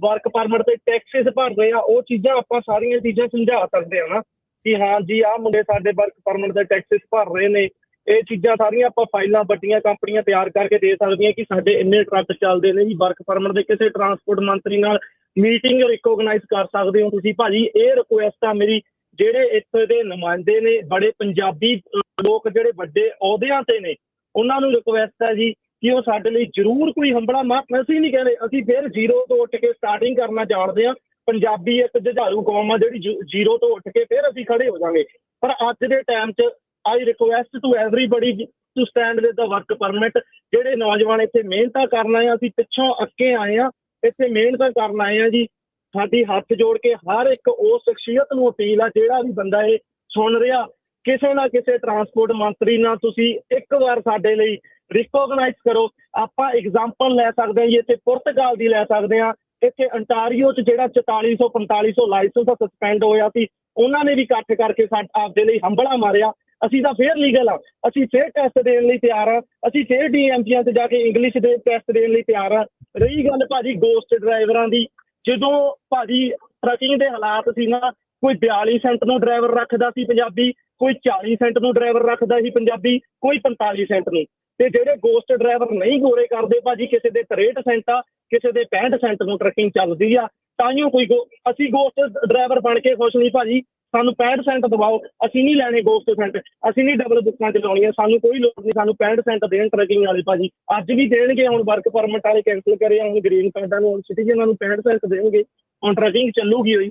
ਵਰਕ ਪਰਮਿਟ ਤੇ ਟੈਕਸਿਸ ਭਰ ਰਹੇ ਆ, ਉਹ ਚੀਜ਼ਾਂ ਆਪਾਂ ਸਾਰੀਆਂ ਚੀਜ਼ਾਂ ਸਮਝਾ ਸਕਦੇ ਹਾਂ ਨਾ ਕਿ ਹਾਂ ਜੀ ਆਹ ਮੁੰਡੇ ਸਾਡੇ ਵਰਕ ਪਰਮਿਟ ਤੇ ਟੈਕਸਿਸ ਭਰ ਰਹੇ ਨੇ। ਇਹ ਚੀਜ਼ਾਂ ਸਾਰੀਆਂ ਆਪਾਂ ਫਾਈਲਾਂ ਵੱਡੀਆਂ ਕੰਪਨੀਆਂ ਤਿਆਰ ਕਰਕੇ ਦੇ ਸਕਦੀਆਂ ਕਿ ਸਾਡੇ ਇੰਨੇ ਟਰੱਕ ਚੱਲਦੇ ਨੇ ਜੀ। ਵਰਕ ਪਰਮਿਟ ਦੇ ਕਿਸੇ ਟਰਾਂਸਪੋਰਟ ਮੰਤਰੀ ਨਾਲ ਮੀਟਿੰਗ ਰਿਕੋਗਨਾਈਜ਼ ਕਰ ਸਕਦੇ ਹੋ ਤੁਸੀਂ ਭਾਜੀ। ਇਹ ਰਿਕੁਐਸਟ ਆ ਮੇਰੀ, ਜਿਹੜੇ ਇੱਥੇ ਦੇ ਨੁਮਾਇੰਦੇ ਨੇ, ਬੜੇ ਪੰਜਾਬੀ ਲੋਕ ਜਿਹੜੇ ਵੱਡੇ ਅਹੁਦਿਆਂ ਤੇ ਨੇ, ਉਹਨਾਂ ਨੂੰ ਰਿਕੁਐਸਟ ਹੈ ਜੀ ਕਿ ਉਹ ਸਾਡੇ ਲਈ ਜ਼ਰੂਰ ਕੋਈ ਹੰਬੜਾ ਮਾਫ। ਅਸੀਂ ਨਹੀਂ ਕਹਿੰਦੇ, ਅਸੀਂ ਫਿਰ ਜ਼ੀਰੋ ਤੋਂ ਉੱਠ ਕੇ ਸਟਾਰਟਿੰਗ ਕਰਨਾ ਜਾਣਦੇ ਹਾਂ। ਪੰਜਾਬੀ ਇੱਕ ਜੁਝਾਰੂ ਕੌਮ ਆ ਜਿਹੜੀ ਜ਼ੀਰੋ ਤੋਂ ਉੱਠ ਕੇ ਫਿਰ ਅਸੀਂ ਖੜੇ ਹੋ ਜਾਵਾਂਗੇ। ਪਰ ਅੱਜ ਦੇ ਟਾਈਮ 'ਚ I request to everybody to stand with the work permit. ਜਿਹੜੇ ਨੌਜਵਾਨ ਇੱਥੇ ਮਿਹਨਤਾਂ ਕਰਨ ਆਏ ਆ, ਅਸੀਂ ਪਿੱਛੋਂ ਅੱਕੇ ਆਏ ਆ, ਇੱਥੇ ਮਿਹਨਤਾਂ ਕਰਨ ਆਏ ਆ ਜੀ। ਸਾਡੀ ਹੱਥ ਜੋੜ ਕੇ ਹਰ ਇੱਕ ਉਸ ਸ਼ਖਸੀਅਤ ਨੂੰ ਅਪੀਲ ਆ, ਜਿਹੜਾ ਵੀ ਬੰਦਾ ਇਹ ਸੁਣ ਰਿਹਾ, ਕਿਸੇ ਨਾ ਕਿਸੇ ਟਰਾਂਸਪੋਰਟ ਮੰਤਰੀ ਨਾਲ ਤੁਸੀਂ ਇੱਕ ਵਾਰ ਸਾਡੇ ਲਈ ਰਿਕੋਗਨਾਈਜ਼ ਕਰੋ। ਆਪਾਂ ਐਗਜ਼ਾਮਪਲ ਲੈ ਸਕਦੇ ਹਾਂ ਜੀ, ਇੱਥੇ ਪੁਰਤਗਾਲ ਦੀ ਲੈ ਸਕਦੇ ਹਾਂ। ਇੱਥੇ ਅੰਟਾਰੀਓ 'ਚ ਜਿਹੜਾ 4400-4500 ਲਾਇਸੈਂਸ ਸਸਪੈਂਡ ਹੋਇਆ ਸੀ, ਉਹਨਾਂ ਨੇ ਵੀ ਇਕੱਠ ਕਰਕੇ ਆਪਦੇ ਲਈ ਹੰਬੜਾ ਮਾਰਿਆ। ਅਸੀਂ ਤਾਂ ਫੇਰ ਲੀਗਲ ਆ, ਅਸੀਂ ਫੇਰ ਟੈਸਟ ਦੇਣ ਲਈ ਤਿਆਰ ਆ, ਅਸੀਂ ਫੇਰ DMPਆਂ 'ਚ ਜਾ ਕੇ ਇੰਗਲਿਸ਼ ਦੇ ਟੈਸਟ ਦੇਣ ਲਈ ਤਿਆਰ ਆ। ਰਹੀ ਗੱਲ ਭਾਜੀ ਗੋਸਟ ਡਰਾਈਵਰਾਂ ਦੀ, ਜਦੋਂ ਭਾਜੀ ਟਰੱਕਿੰਗ ਦੇ ਹਾਲਾਤ ਸੀ ਨਾ, ਕੋਈ 42 ਸੈਂਟ ਨੂੰ ਡਰਾਈਵਰ ਰੱਖਦਾ ਸੀ ਪੰਜਾਬੀ, ਕੋਈ 40 ਸੈਂਟ ਨੂੰ ਡਰਾਈਵਰ ਰੱਖਦਾ ਸੀ ਪੰਜਾਬੀ, ਕੋਈ 45 ਸੈਂਟ ਨੂੰ। ਤੇ ਜਿਹੜੇ ਗੋਸਟ ਡਰਾਈਵਰ ਨਹੀਂ ਗੋਰੇ ਕਰਦੇ ਭਾਜੀ, ਕਿਸੇ ਦੇ 63 ਸੈਂਟ ਆ, ਕਿਸੇ ਦੇ 65 ਸੈਂਟ ਨੂੰ ਟਰੱਕਿੰਗ ਚੱਲਦੀ ਆ। ਤਾਂਹੀਓ ਕੋਈ ਅਸੀਂ ਗੋਸਟ ਡਰਾਈਵਰ ਬਣ ਕੇ ਖੁਸ਼ ਨਹੀਂ ਭਾਜੀ, ਸਾਨੂੰ 65 ਸੈਂਟ ਦਵਾਓ, ਅਸੀਂ ਨਹੀਂ ਲੈਣੇ ਗੋਸਟ ਸੈਂਟ, ਅਸੀਂ ਨਹੀਂ ਡਬਲ ਬੁੱਕਾਂ ਚਲਾਉਣੀਆਂ, ਸਾਨੂੰ ਕੋਈ ਲੋੜ ਨਹੀਂ, ਸਾਨੂੰ 65 ਸੈਂਟ ਦੇਣ ਟਰੱਕਿੰਗ ਵਾਲੇ ਭਾਜੀ। ਅੱਜ ਵੀ ਦੇਣਗੇ, ਹੁਣ ਵਰਕ ਪਰਮਿਟ ਵਾਲੇ ਕੈਂਸਲ ਕਰੇ, ਹੁਣ ਗ੍ਰੀਨ ਕਾਰਡਾਂ ਨੂੰ, ਸਿਟੀਜ਼ਨਾਂ ਨੂੰ 65 ਸੈਂਟ ਦੇਣਗੇ, ਹੁਣ ਟਰੱਕਿੰਗ ਚੱਲੂਗੀ ਹੋਈ।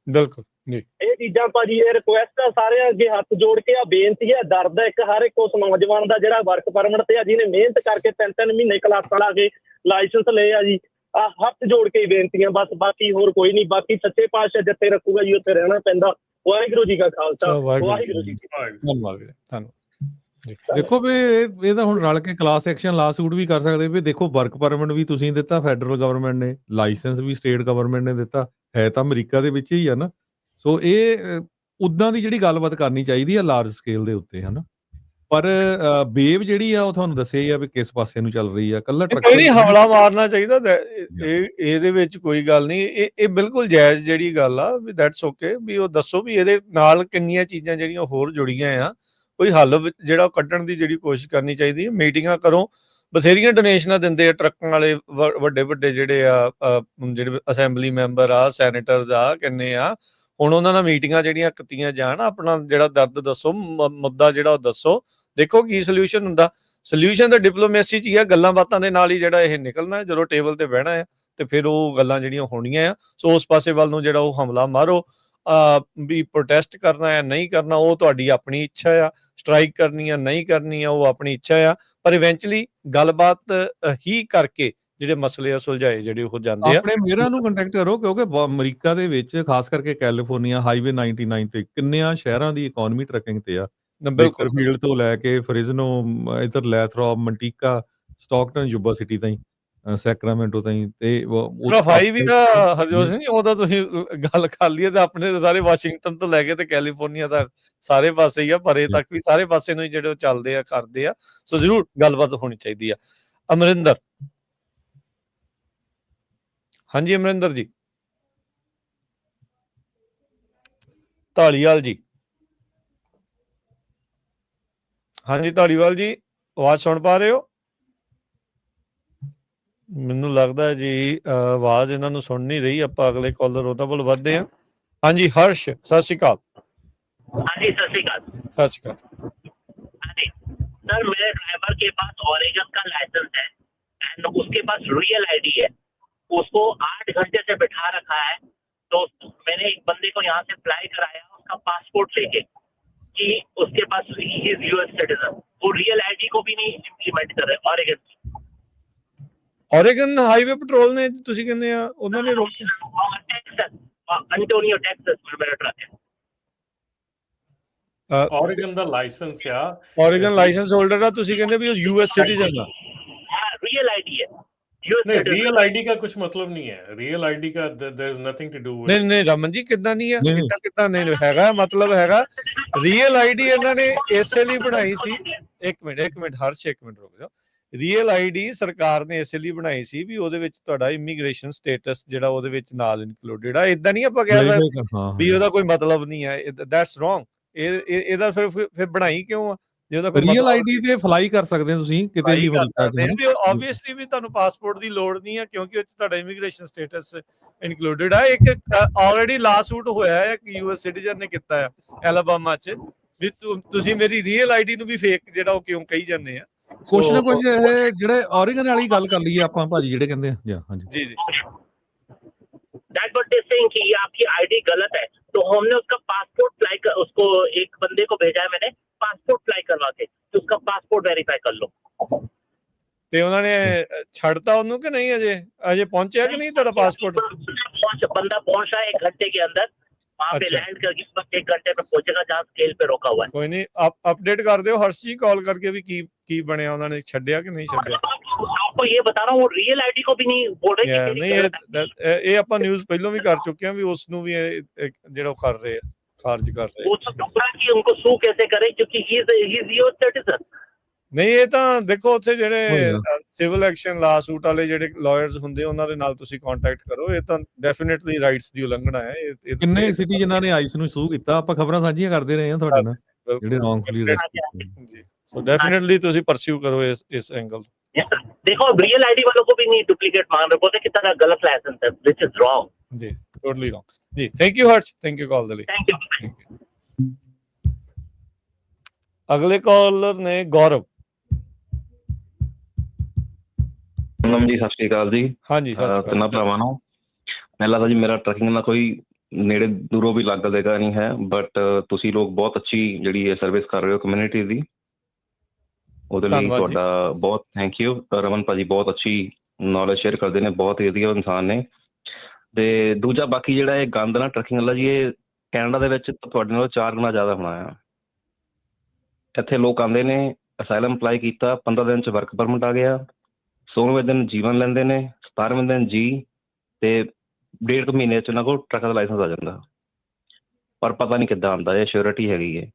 ਬਿਲਕੁਲ ਜੀ, ਇਹ ਚੀਜ਼ਾਂ ਭਾਜੀ, ਇਹ ਰਿਕੁਐਸਟ ਆ ਸਾਰਿਆਂ ਅੱਗੇ ਹੱਥ ਜੋੜ ਕੇ, ਆ ਬੇਨਤੀ ਹੈ, ਦਰਦ ਹੈ ਇੱਕ ਹਰ ਇੱਕ ਉਸ ਨੌਜਵਾਨ ਦਾ ਜਿਹੜਾ ਵਰਕ ਪਰਮਿਟ ਤੇ ਆ, ਜਿਹਨੇ ਮਿਹਨਤ ਕਰਕੇ 3-3 ਮਹੀਨੇ ਕਲਾਸਾਂ ਲਾ ਕੇ ਲਾਇਸੈਂਸ ਲਏ ਆ ਜੀ। ਆ ਹੱਥ ਜੋੜ ਕੇ ਬੇਨਤੀਆਂ ਬਸ, ਬਾਕੀ ਹੋਰ ਕੋਈ ਨਹੀਂ। ਬਾਕੀ ਸੱਚੇ ਪਾਤਸ਼ਾਹ ਜਿੱਥੇ ਰੱਖੂਗਾ ਜੀ ਉੱਥੇ ਰਹਿਣਾ ਪੈਂਦਾ। ਵਾਹਿਗੁਰੂ ਜੀ ਕਾ ਖਾਲਸਾ, ਵਾਹਿਗੁਰੂ ਜੀ ਕੀ ਫਤਿਹ। ਧੰਨਵਾਦ। ਦੇਖੋ ਵੀ ਇਹ ਤਾਂ ਹੁਣ ਰਲ ਕੇ ਕਲਾਸ ਐਕਸ਼ਨ ਲਾ ਸੂਟ ਵੀ ਕਰ ਸਕਦੇ ਵੀ। ਦੇਖੋ ਵਰਕ ਪਰਮਿਟ ਵੀ ਤੁਸੀਂ ਦਿੱਤਾ, ਫੈਡਰਲ ਗਵਰਨਮੈਂਟ ਨੇ, ਲਾਇਸੈਂਸ ਵੀ ਸਟੇਟ ਗਵਰਨਮੈਂਟ ਨੇ ਦਿੱਤਾ, ਹੈ ਤਾਂ ਅਮਰੀਕਾ ਦੇ ਵਿੱਚ ਹੀ ਆ ਨਾ। ਸੋ ਇਹ ਉਦਾਂ ਦੀ ਜਿਹੜੀ ਗੱਲਬਾਤ ਕਰਨੀ ਚਾਹੀਦੀ ਆ ਲਾਰਜ ਸਕੇਲ ਦੇ ਉੱਤੇ, ਹਨਾ। ਪਰ ਵੇਵ ਜਿਹੜੀ ਆ ਉਹ ਤੁਹਾਨੂੰ ਦੱਸਿਆ ਹੀ ਆ ਵੀ ਕਿਸ ਪਾਸੇ ਨੂੰ ਚੱਲ ਰਹੀ ਆ। ਕੱਲਾ ਕੋਈ ਨਹੀਂ ਹਮਲਾ ਮਾਰਨਾ ਚਾਹੀਦਾ, ਇਹਦੇ ਵਿੱਚ ਕੋਈ ਗੱਲ ਨਹੀਂ। ਇਹ ਬਿਲਕੁਲ ਜਾਇਜ਼ ਜਿਹੜੀ ਗੱਲ ਆ ਵੀ ਦੈਟਸ ਓਕੇ। ਵੀ ਉਹ ਦੱਸੋ ਵੀ ਇਹਦੇ ਨਾਲ ਕਿੰਨੀਆਂ ਚੀਜ਼ਾਂ ਜਿਹੜੀਆਂ ਹੋਰ ਜੁੜੀਆਂ ਆ, ਕੋਈ ਹੱਲ ਜਿਹੜਾ ਕੱਢਣ ਦੀ ਜਿਹੜੀ ਕੋਸ਼ਿਸ਼ ਕਰਨੀ ਚਾਹੀਦੀ ਹੈ। ਮੀਟਿੰਗਾਂ ਕਰੋ, ਬਥੇਰੀਆਂ ਡੋਨੇਸ਼ਨਾਂ ਦਿੰਦੇ ਆ ਟਰੱਕਾਂ ਵਾਲੇ, ਵੱਡੇ ਜਿਹੜੇ ਆ, ਜਿਹੜੇ ਅਸੈਂਬਲੀ ਮੈਂਬਰ ਆ, ਸੈਨੇਟਰਸ ਆ, ਕਿੰਨੇ ਆ। ਹੁਣ ਉਹਨਾਂ ਨਾਲ ਮੀਟਿੰਗਾਂ ਜਿਹੜੀਆਂ ਕੀਤੀਆਂ ਜਾਣ, ਆਪਣਾ ਜਿਹੜਾ ਦਰਦ ਦੱਸੋ, ਮੁੱਦਾ ਜਿਹੜਾ ਉਹ ਦੱਸੋ, ਦੇਖੋ ਕੀ ਸੋਲਿਊਸ਼ਨ ਹੁੰਦਾ। ਸੋਲਿਊਸ਼ਨ ਤਾਂ ਡਿਪਲੋਮੇਸੀ 'ਚ ਹੀ ਆ, ਗੱਲਾਂ ਬਾਤਾਂ ਦੇ ਨਾਲ ਹੀ ਜਿਹੜਾ ਇਹ ਨਿਕਲਣਾ ਹੈ। ਜਦੋਂ ਟੇਬਲ ਤੇ ਬਹਿਣਾ ਹੈ ਤੇ ਫਿਰ ਉਹ ਗੱਲਾਂ ਜਿਹੜੀਆਂ ਹੋਣੀਆਂ ਆ। ਸੋ ਉਸ ਪਾਸੇ ਵੱਲ ਨੂੰ ਜਿਹੜਾ ਉਹ ਹਮਲਾ ਮਾਰੋ। ਵੀ ਪ੍ਰੋਟੈਸਟ ਕਰਨਾ ਹੈ ਨਹੀਂ ਕਰਨਾ, ਉਹ ਤੁਹਾਡੀ ਆਪਣੀ ਇੱਛਾ ਆ। ਸਟ੍ਰਾਈਕ ਕਰਨੀ ਆ ਨਹੀਂ ਕਰਨੀ ਆ, ਉਹ ਆਪਣੀ ਇੱਛਾ ਆ। ਪਰ ਇਵੈਂਚੁਅਲੀ ਗੱਲਬਾਤ ਹੀ ਕਰਕੇ ਜਿਹੜੇ ਮਸਲੇ ਆ ਸੁਲਝਾਏ ਜਿਹੜੇ ਉਹ ਜਾਂਦੇ ਆ। ਆਪਣੇ ਮੇਅਰਾਂ ਨੂੰ ਕੰਟੈਕਟ ਕਰੋ, ਕਿਉਂਕਿ ਅਮਰੀਕਾ ਦੇ ਵਿੱਚ ਖਾਸ ਕਰਕੇ ਕੈਲੀਫੋਰਨੀਆ ਹਾਈਵੇ 99 ਤੇ ਕਿੰਨਿਆਂ ਸ਼ਹਿਰਾਂ ਦੀ ਇਕਨੋਮੀ ਟਰੱਕਿੰਗ ਤੇ ਆ। ਬਿਲਕੁਲ ਸਰ। ਬੇਕਰਫੀਲਡ ਤੋਂ ਲੈ ਕੇ ਫਰਿਜ਼ਨੋ, ਇੱਧਰ ਲੈਥਰੋਪ, ਮੰਟੀਕਾ, ਸਟਾਕਟਨ, ਯੂਬਾ ਸਿਟੀ ਤਾਈਂ, ਸੈਕਰਾਮੈਂਟੋ ਤਾਈਂ, ਤੇ ਹਵਾਈ ਵੀ ਤਾਂ ਹਰਜੋਤ ਸਿੰਘ ਜੀ, ਉਹਦਾ ਤੁਸੀਂ ਗੱਲ ਕਰ ਲਈਏ ਤਾਂ ਆਪਣੇ ਤਾਂ ਸਾਰੇ ਵਾਸ਼ਿੰਗਟਨ ਤੋਂ ਲੈ ਕੇ ਤੇ ਕੈਲੀਫੋਰਨੀਆ ਤੱਕ ਸਾਰੇ ਪਾਸੇ ਹੀ ਆ, ਪਰੇ ਤੱਕ ਵੀ ਸਾਰੇ ਪਾਸੇ ਨੂੰ ਹੀ ਜਿਹੜੇ ਉਹ ਚੱਲਦੇ ਆ, ਕਰਦੇ ਆ। ਸੋ ਜ਼ਰੂਰ ਗੱਲਬਾਤ ਹੋਣੀ ਚਾਹੀਦੀ ਆ। ਅਮਰਿੰਦਰ, ਹਾਂਜੀ ਅਮਰਿੰਦਰ ਜੀ। ਢਾਲੀਵਾਲ ਜੀ, ਹਾਂਜੀ ਢਾਲੀਵਾਲ ਜੀ, ਆਵਾਜ਼ ਸੁਣ ਪਾ ਰਹੇ ਹੋ? ਮੈਨੂੰ ਲੱਗਦਾ ਹੈ ਜੀ ਆਵਾਜ਼ ਇਹਨਾਂ ਨੂੰ ਸੁਣ ਨਹੀਂ ਰਹੀ। ਆਪਾਂ ਅਗਲੇ ਕਾਲਰ ਉਹਨਾਂ ਕੋਲ ਵੱਧਦੇ ਹਾਂ। ਹਾਂਜੀ ਹਰਸ਼, ਸਤਿ ਸ਼੍ਰੀ ਅਕਾਲ। हाँ जी सत श्रीकाल। ਸਤਿ ਸ਼੍ਰੀ ਅਕਾਲ। हाँ जी सर, मेरे ड्राइवर के पास ऑरेगन का लाइसेंस है एंड उसके पास रियल आईडी है। उसको 8 घंटे से बिठा रखा है। तो मैंने एक बंदे को यहाँ से फ्लाई कराया उसका पासपोर्ट लेके कि उसके पास इज यूएस सिटीजन। वो रियल आईडी को भी नहीं इम्प्लीमेंट कर रहे ऑरेगन की। ਔਰੇਗਨ ਹਾਈਵੇ ਪੈਟਰੋਲ ਨੇ, ਤੁਸੀਂ ਕਹਿੰਦੇ ਆ ਉਹਨਾਂ ਨੇ ਰੋਕਿਆ? अंटोनियो टेक्सास में मेरा ट्रक है। ਔਰੇਗਨ ਦਾ ਲਾਇਸੈਂਸ ਆ, ਔਰੇਗਨ ਲਾਇਸੈਂਸ ਹੋਲਡਰ ਆ, ਤੁਸੀਂ ਕਹਿੰਦੇ ਵੀ ਉਹ ਯੂਐਸ ਸਿਟੀਜ਼ਨ ਆ? हाँ रियल आईडी है यूएस नहीं सिटीजन। रियल आईडी का कुछ मतलब नहीं है। रियल आईडी का there is nothing to do ਨਹੀਂ विद। ਨਹੀਂ ਰਮਨ ਜੀ, ਕਿੱਦਾਂ ਨਹੀਂ ਆ? ਨਹੀਂ। ਕਿੱਦਾਂ ਨਹੀਂ ਹੈਗਾ? ਮਤਲਬ ਹੈਗਾ ਰੀਅਲ ਆਈਡੀ ਇਹਨਾਂ ਨੇ ਇਸੇ ਲਈ ਬਣਾਈ ਸੀ। ਇੱਕ ਮਿੰਟ ਹਰਸ਼, ਇੱਕ ਮਿੰਟ ਰੁਕ ਜਾਓ। ਰੀਅਲ ਆਈਡੀ ਸਰਕਾਰ ਨੇ ਇਸੇ ਲਈ ਬਣਾਈ ਸੀ ਵੀ ਉਹਦੇ ਵਿੱਚ ਤੁਹਾਡਾ ਇਮੀਗ੍ਰੇਸ਼ਨ ਸਟੇਟਸ ਜਿਹੜਾ ਉਹਦੇ ਵਿੱਚ ਨਾਲ ਇਨਕਲੂਡਡ ਆ। ਇਦਾਂ ਨਹੀਂ ਆਪਾਂ ਕਹਿ ਸਕਦੇ ਵੀ ਉਹਦਾ ਕੋਈ ਮਤਲਬ ਨਹੀਂ ਹੈ। That's wrong. ਇਹਦਾ ਫਿਰ ਬਣਾਈ ਕਿਉਂ ਆ ਜੇ ਉਹਦਾ ਕੋਈ ਰੀਅਲ ਆਈਡੀ ਤੇ ਫਲਾਈ ਕਰ ਸਕਦੇ ਹੋ ਤੁਸੀਂ ਕਿਤੇ ਵੀ ਆਬਵੀਅਸਲੀ ਵੀ ਤੁਹਾਨੂੰ ਪਾਸਪੋਰਟ ਦੀ ਲੋੜ ਨਹੀਂ ਹੈ ਕਿਉਂਕਿ ਉਹ 'ਚ ਤੁਹਾਡਾ ਇਮੀਗ੍ਰੇਸ਼ਨ ਸਟੇਟਸ ਇਨਕਲੂਡਡ ਆ। ਇੱਕ ਆਲਰੇਡੀ ਲਾਸੂਟ ਹੋਇਆ ਹੈ ਕਿ ਯੂਐਸ ਸਿਟੀਜ਼ਨ ਨੇ ਕੀਤਾ ਆ ਐਲਬਾਮਾ 'ਚ ਵੀ ਤੁਸੀਂ ਮੇਰੀ ਰੀਅਲ ਆਈਡੀ ਨੂੰ ਵੀ ਫੇਕ ਜਿਹੜਾ ਉਹ ਕਿਉਂ ਕਹੀ ਜਾਂਦੇ ਆ। ਕੁਛ ਨਾ ਕੁਛ ਇਹ ਜਿਹੜੇ ਔਰੇਗਨ ਵਾਲੀ ਗੱਲ ਕਰ ਲਈਏ ਆਪਾਂ ਭਾਜੀ ਜਿਹੜੇ ਕਹਿੰਦੇ ਆ। ਹਾਂਜੀ जी जी That what they're saying कि ये आपकी आईडी गलत है। तो हमने उसका पासपोर्ट फ्लाई कर, उसको एक बंदे को भेजा है मैंने पासपोर्ट फ्लाई करवा के कि उसका पासपोर्ट वेरीफाई कर लो। ਤੇ ਉਹਨਾਂ ਨੇ ਛੱਡਤਾ ਉਹਨੂੰ ਕਿ ਨਹੀਂ? ਅਜੇ ਪਹੁੰਚਿਆ ਕਿ ਨਹੀਂ ਤੁਹਾਡਾ ਪਾਸਪੋर्ट? बंदा पहुंच रहा है 1 घंटे के अंदर वहाँ पे अच्छा। लैंड करके बस 1 घंटे में पहुंचेगा जहाँ स्केल पे रोका हुआ है। ਕੋਈ ਨਹੀਂ, ਅਪਡੇਟ ਕਰ ਦਿਓ ਹਰਸ਼ ਜੀ ਕਾਲ ਕਰਕੇ ਵੀ ਕੀ ਬਣਿਆ, ਉਹਨਾਂ ਨੇ ਛੱਡਿਆ ਕਿ ਨਹੀਂ ਛੱਡਿਆ। आपको ये बता रहा हूँ वो रियल आईडी को भी नहीं बोल रहे कि मेरी ਨਹੀਂ गलत है। ਇਹ ਆਪਾਂ ਨਿਊਜ਼ ਪਹਿਲਾਂ ਵੀ ਕਰ ਚੁੱਕੇ ਹਾਂ ਵੀ ਉਸ ਨੂੰ ਵੀ ਜਿਹੜਾ ਉਹ ਕਰ ਰਹੇ ਆ, ਖਾਰਜ ਕਰ ਰਹੇ वो तो टुकड़ा कि उनको सू कैसे करे क्योंकि ही इज यूएस सिटीजन। ਨਹੀਂ। ਇਹ ਤਾਂ ਦੇਖੋ ਉੱਥੇ ਜਿਹੜੇ ਸਿਵਲ ਐਕਸ਼ਨ ਲਾ ਸੂਟ ਵਾਲੇ ਜਿਹੜੇ ਲਾਇਰਸ ਹੁੰਦੇ ਉਹਨਾਂ ਦੇ ਨਾਲ ਤੁਸੀਂ ਕੰਟੈਕਟ ਕਰੋ। ਇਹ ਤਾਂ ਡੈਫੀਨਿਟਲੀ ਰਾਈਟਸ ਦੀ ਉਲੰਘਣਾ ਹੈ। ਕਿੰਨੇ ਸਿਟੀਜ਼ਨਾਂ ਨੇ ਆਈਸ ਨੂੰ ਸੂ ਕੀਤਾ, ਆਪਾਂ ਖਬਰਾਂ ਸਾਂਝੀਆਂ ਕਰਦੇ ਰਹੇ ਹਾਂ ਤੁਹਾਡੇ ਨਾਲ ਜਿਹੜੇ ਰੌਂਗਫੁਲੀ ਅਰੈਸਟ ਕੀਤੇ। ਜੀ ਸੋ ਡੈਫੀਨਿਟਲੀ ਤੁਸੀਂ ਪਰਸਿਊ ਕਰੋ ਇਸ ਐਂਗਲ। देखो रियल आईडी वालों को भी नहीं डुप्लीकेट मांग रहे, बोलते कि तेरा गलत लाइसेंस है व्हिच इज रॉन्ग। जी टोटली रॉन्ग। जी thank you Harsh, thank you call ਦੇ ਲਈ। Thank you. ਅਗਲੇ ਕਾਲਰ ਨੇ ਗੌਰਵ। ਨਮ ਜੀ, ਸਤਿ ਸ਼੍ਰੀ ਅਕਾਲ ਜੀ। ਹਾਂਜੀ ਸਤਿ ਸ਼੍ਰੀ ਅਕਾਲ। ਤਿੰਨਾਂ ਭਰਾਵਾਂ ਨੂੰ ਮੈਨੂੰ ਲੱਗਦਾ ਜੀ ਮੇਰਾ ਟਰੱਕਿੰਗ ਦਾ ਕੋਈ ਨੇੜੇ ਦੂਰੋਂ ਵੀ ਲੱਗ ਦੇਗਾ ਨਹੀਂ ਹੈ, ਬਟ ਤੁਸੀਂ ਲੋਕ ਬਹੁਤ ਅੱਛੀ ਜਿਹੜੀ ਇਹ ਸਰਵਿਸ ਕਰ ਰਹੇ ਹੋ ਕਮਿਊਨਿਟੀ ਦੀ, ਉਹਦੇ ਲਈ ਧੰਨਵਾਦ ਜੀ। ਤੁਹਾਡਾ ਬਹੁਤ ਥੈਂਕ ਯੂ। ਰਮਨ ਭਾਜੀ ਬਹੁਤ ਅੱਛੀ ਨੌਲੇਜ ਸ਼ੇਅਰ ਕਰਦੇ ਨੇ, ਬਹੁਤ ਵਧੀਆ ਇਨਸਾਨ ਨੇ। ਤੇ ਦੂਜਾ ਬਾਕੀ ਜਿਹੜਾ ਇਹ ਗੰਦ ਨਾ ਟਰੱਕਿੰਗ ਵਾਲਾ ਜੀ, ਇਹ ਕੈਨੇਡਾ ਦੇ ਵਿੱਚ ਤੁਹਾਡੇ ਨਾਲੋਂ 4 ਗੁਣਾ ਜ਼ਿਆਦਾ ਹੋਣਾ ਆ। ਇੱਥੇ ਲੋਕ ਆਉਂਦੇ ਨੇ, ਅਸਾਈਲਮ ਅਪਲਾਈ ਕੀਤਾ, 15 ਦਿਨ 'ਚ ਵਰਕ ਪਰਮਿਟ ਆ ਗਿਆ, 16ਵੇਂ ਦਿਨ ਜੀਵਨ ਲੈਂਦੇ ਨੇ, 17ਵੇਂ ਦਿਨ ਜੀ, ਤੇ 1.5 ਮਹੀਨੇ 'ਚ ਉਹਨਾਂ ਕੋਲ ਟਰੱਕ ਦਾ ਲਾਇਸੈਂਸ ਆ ਜਾਂਦਾ। ਪਰ ਪਤਾ ਨਹੀਂ ਕਿੱਦਾਂ ਆਉਂਦਾ, ਇਹ ਸ਼ੋਰਿਟੀ ਹੈਗੀ ਹੈ।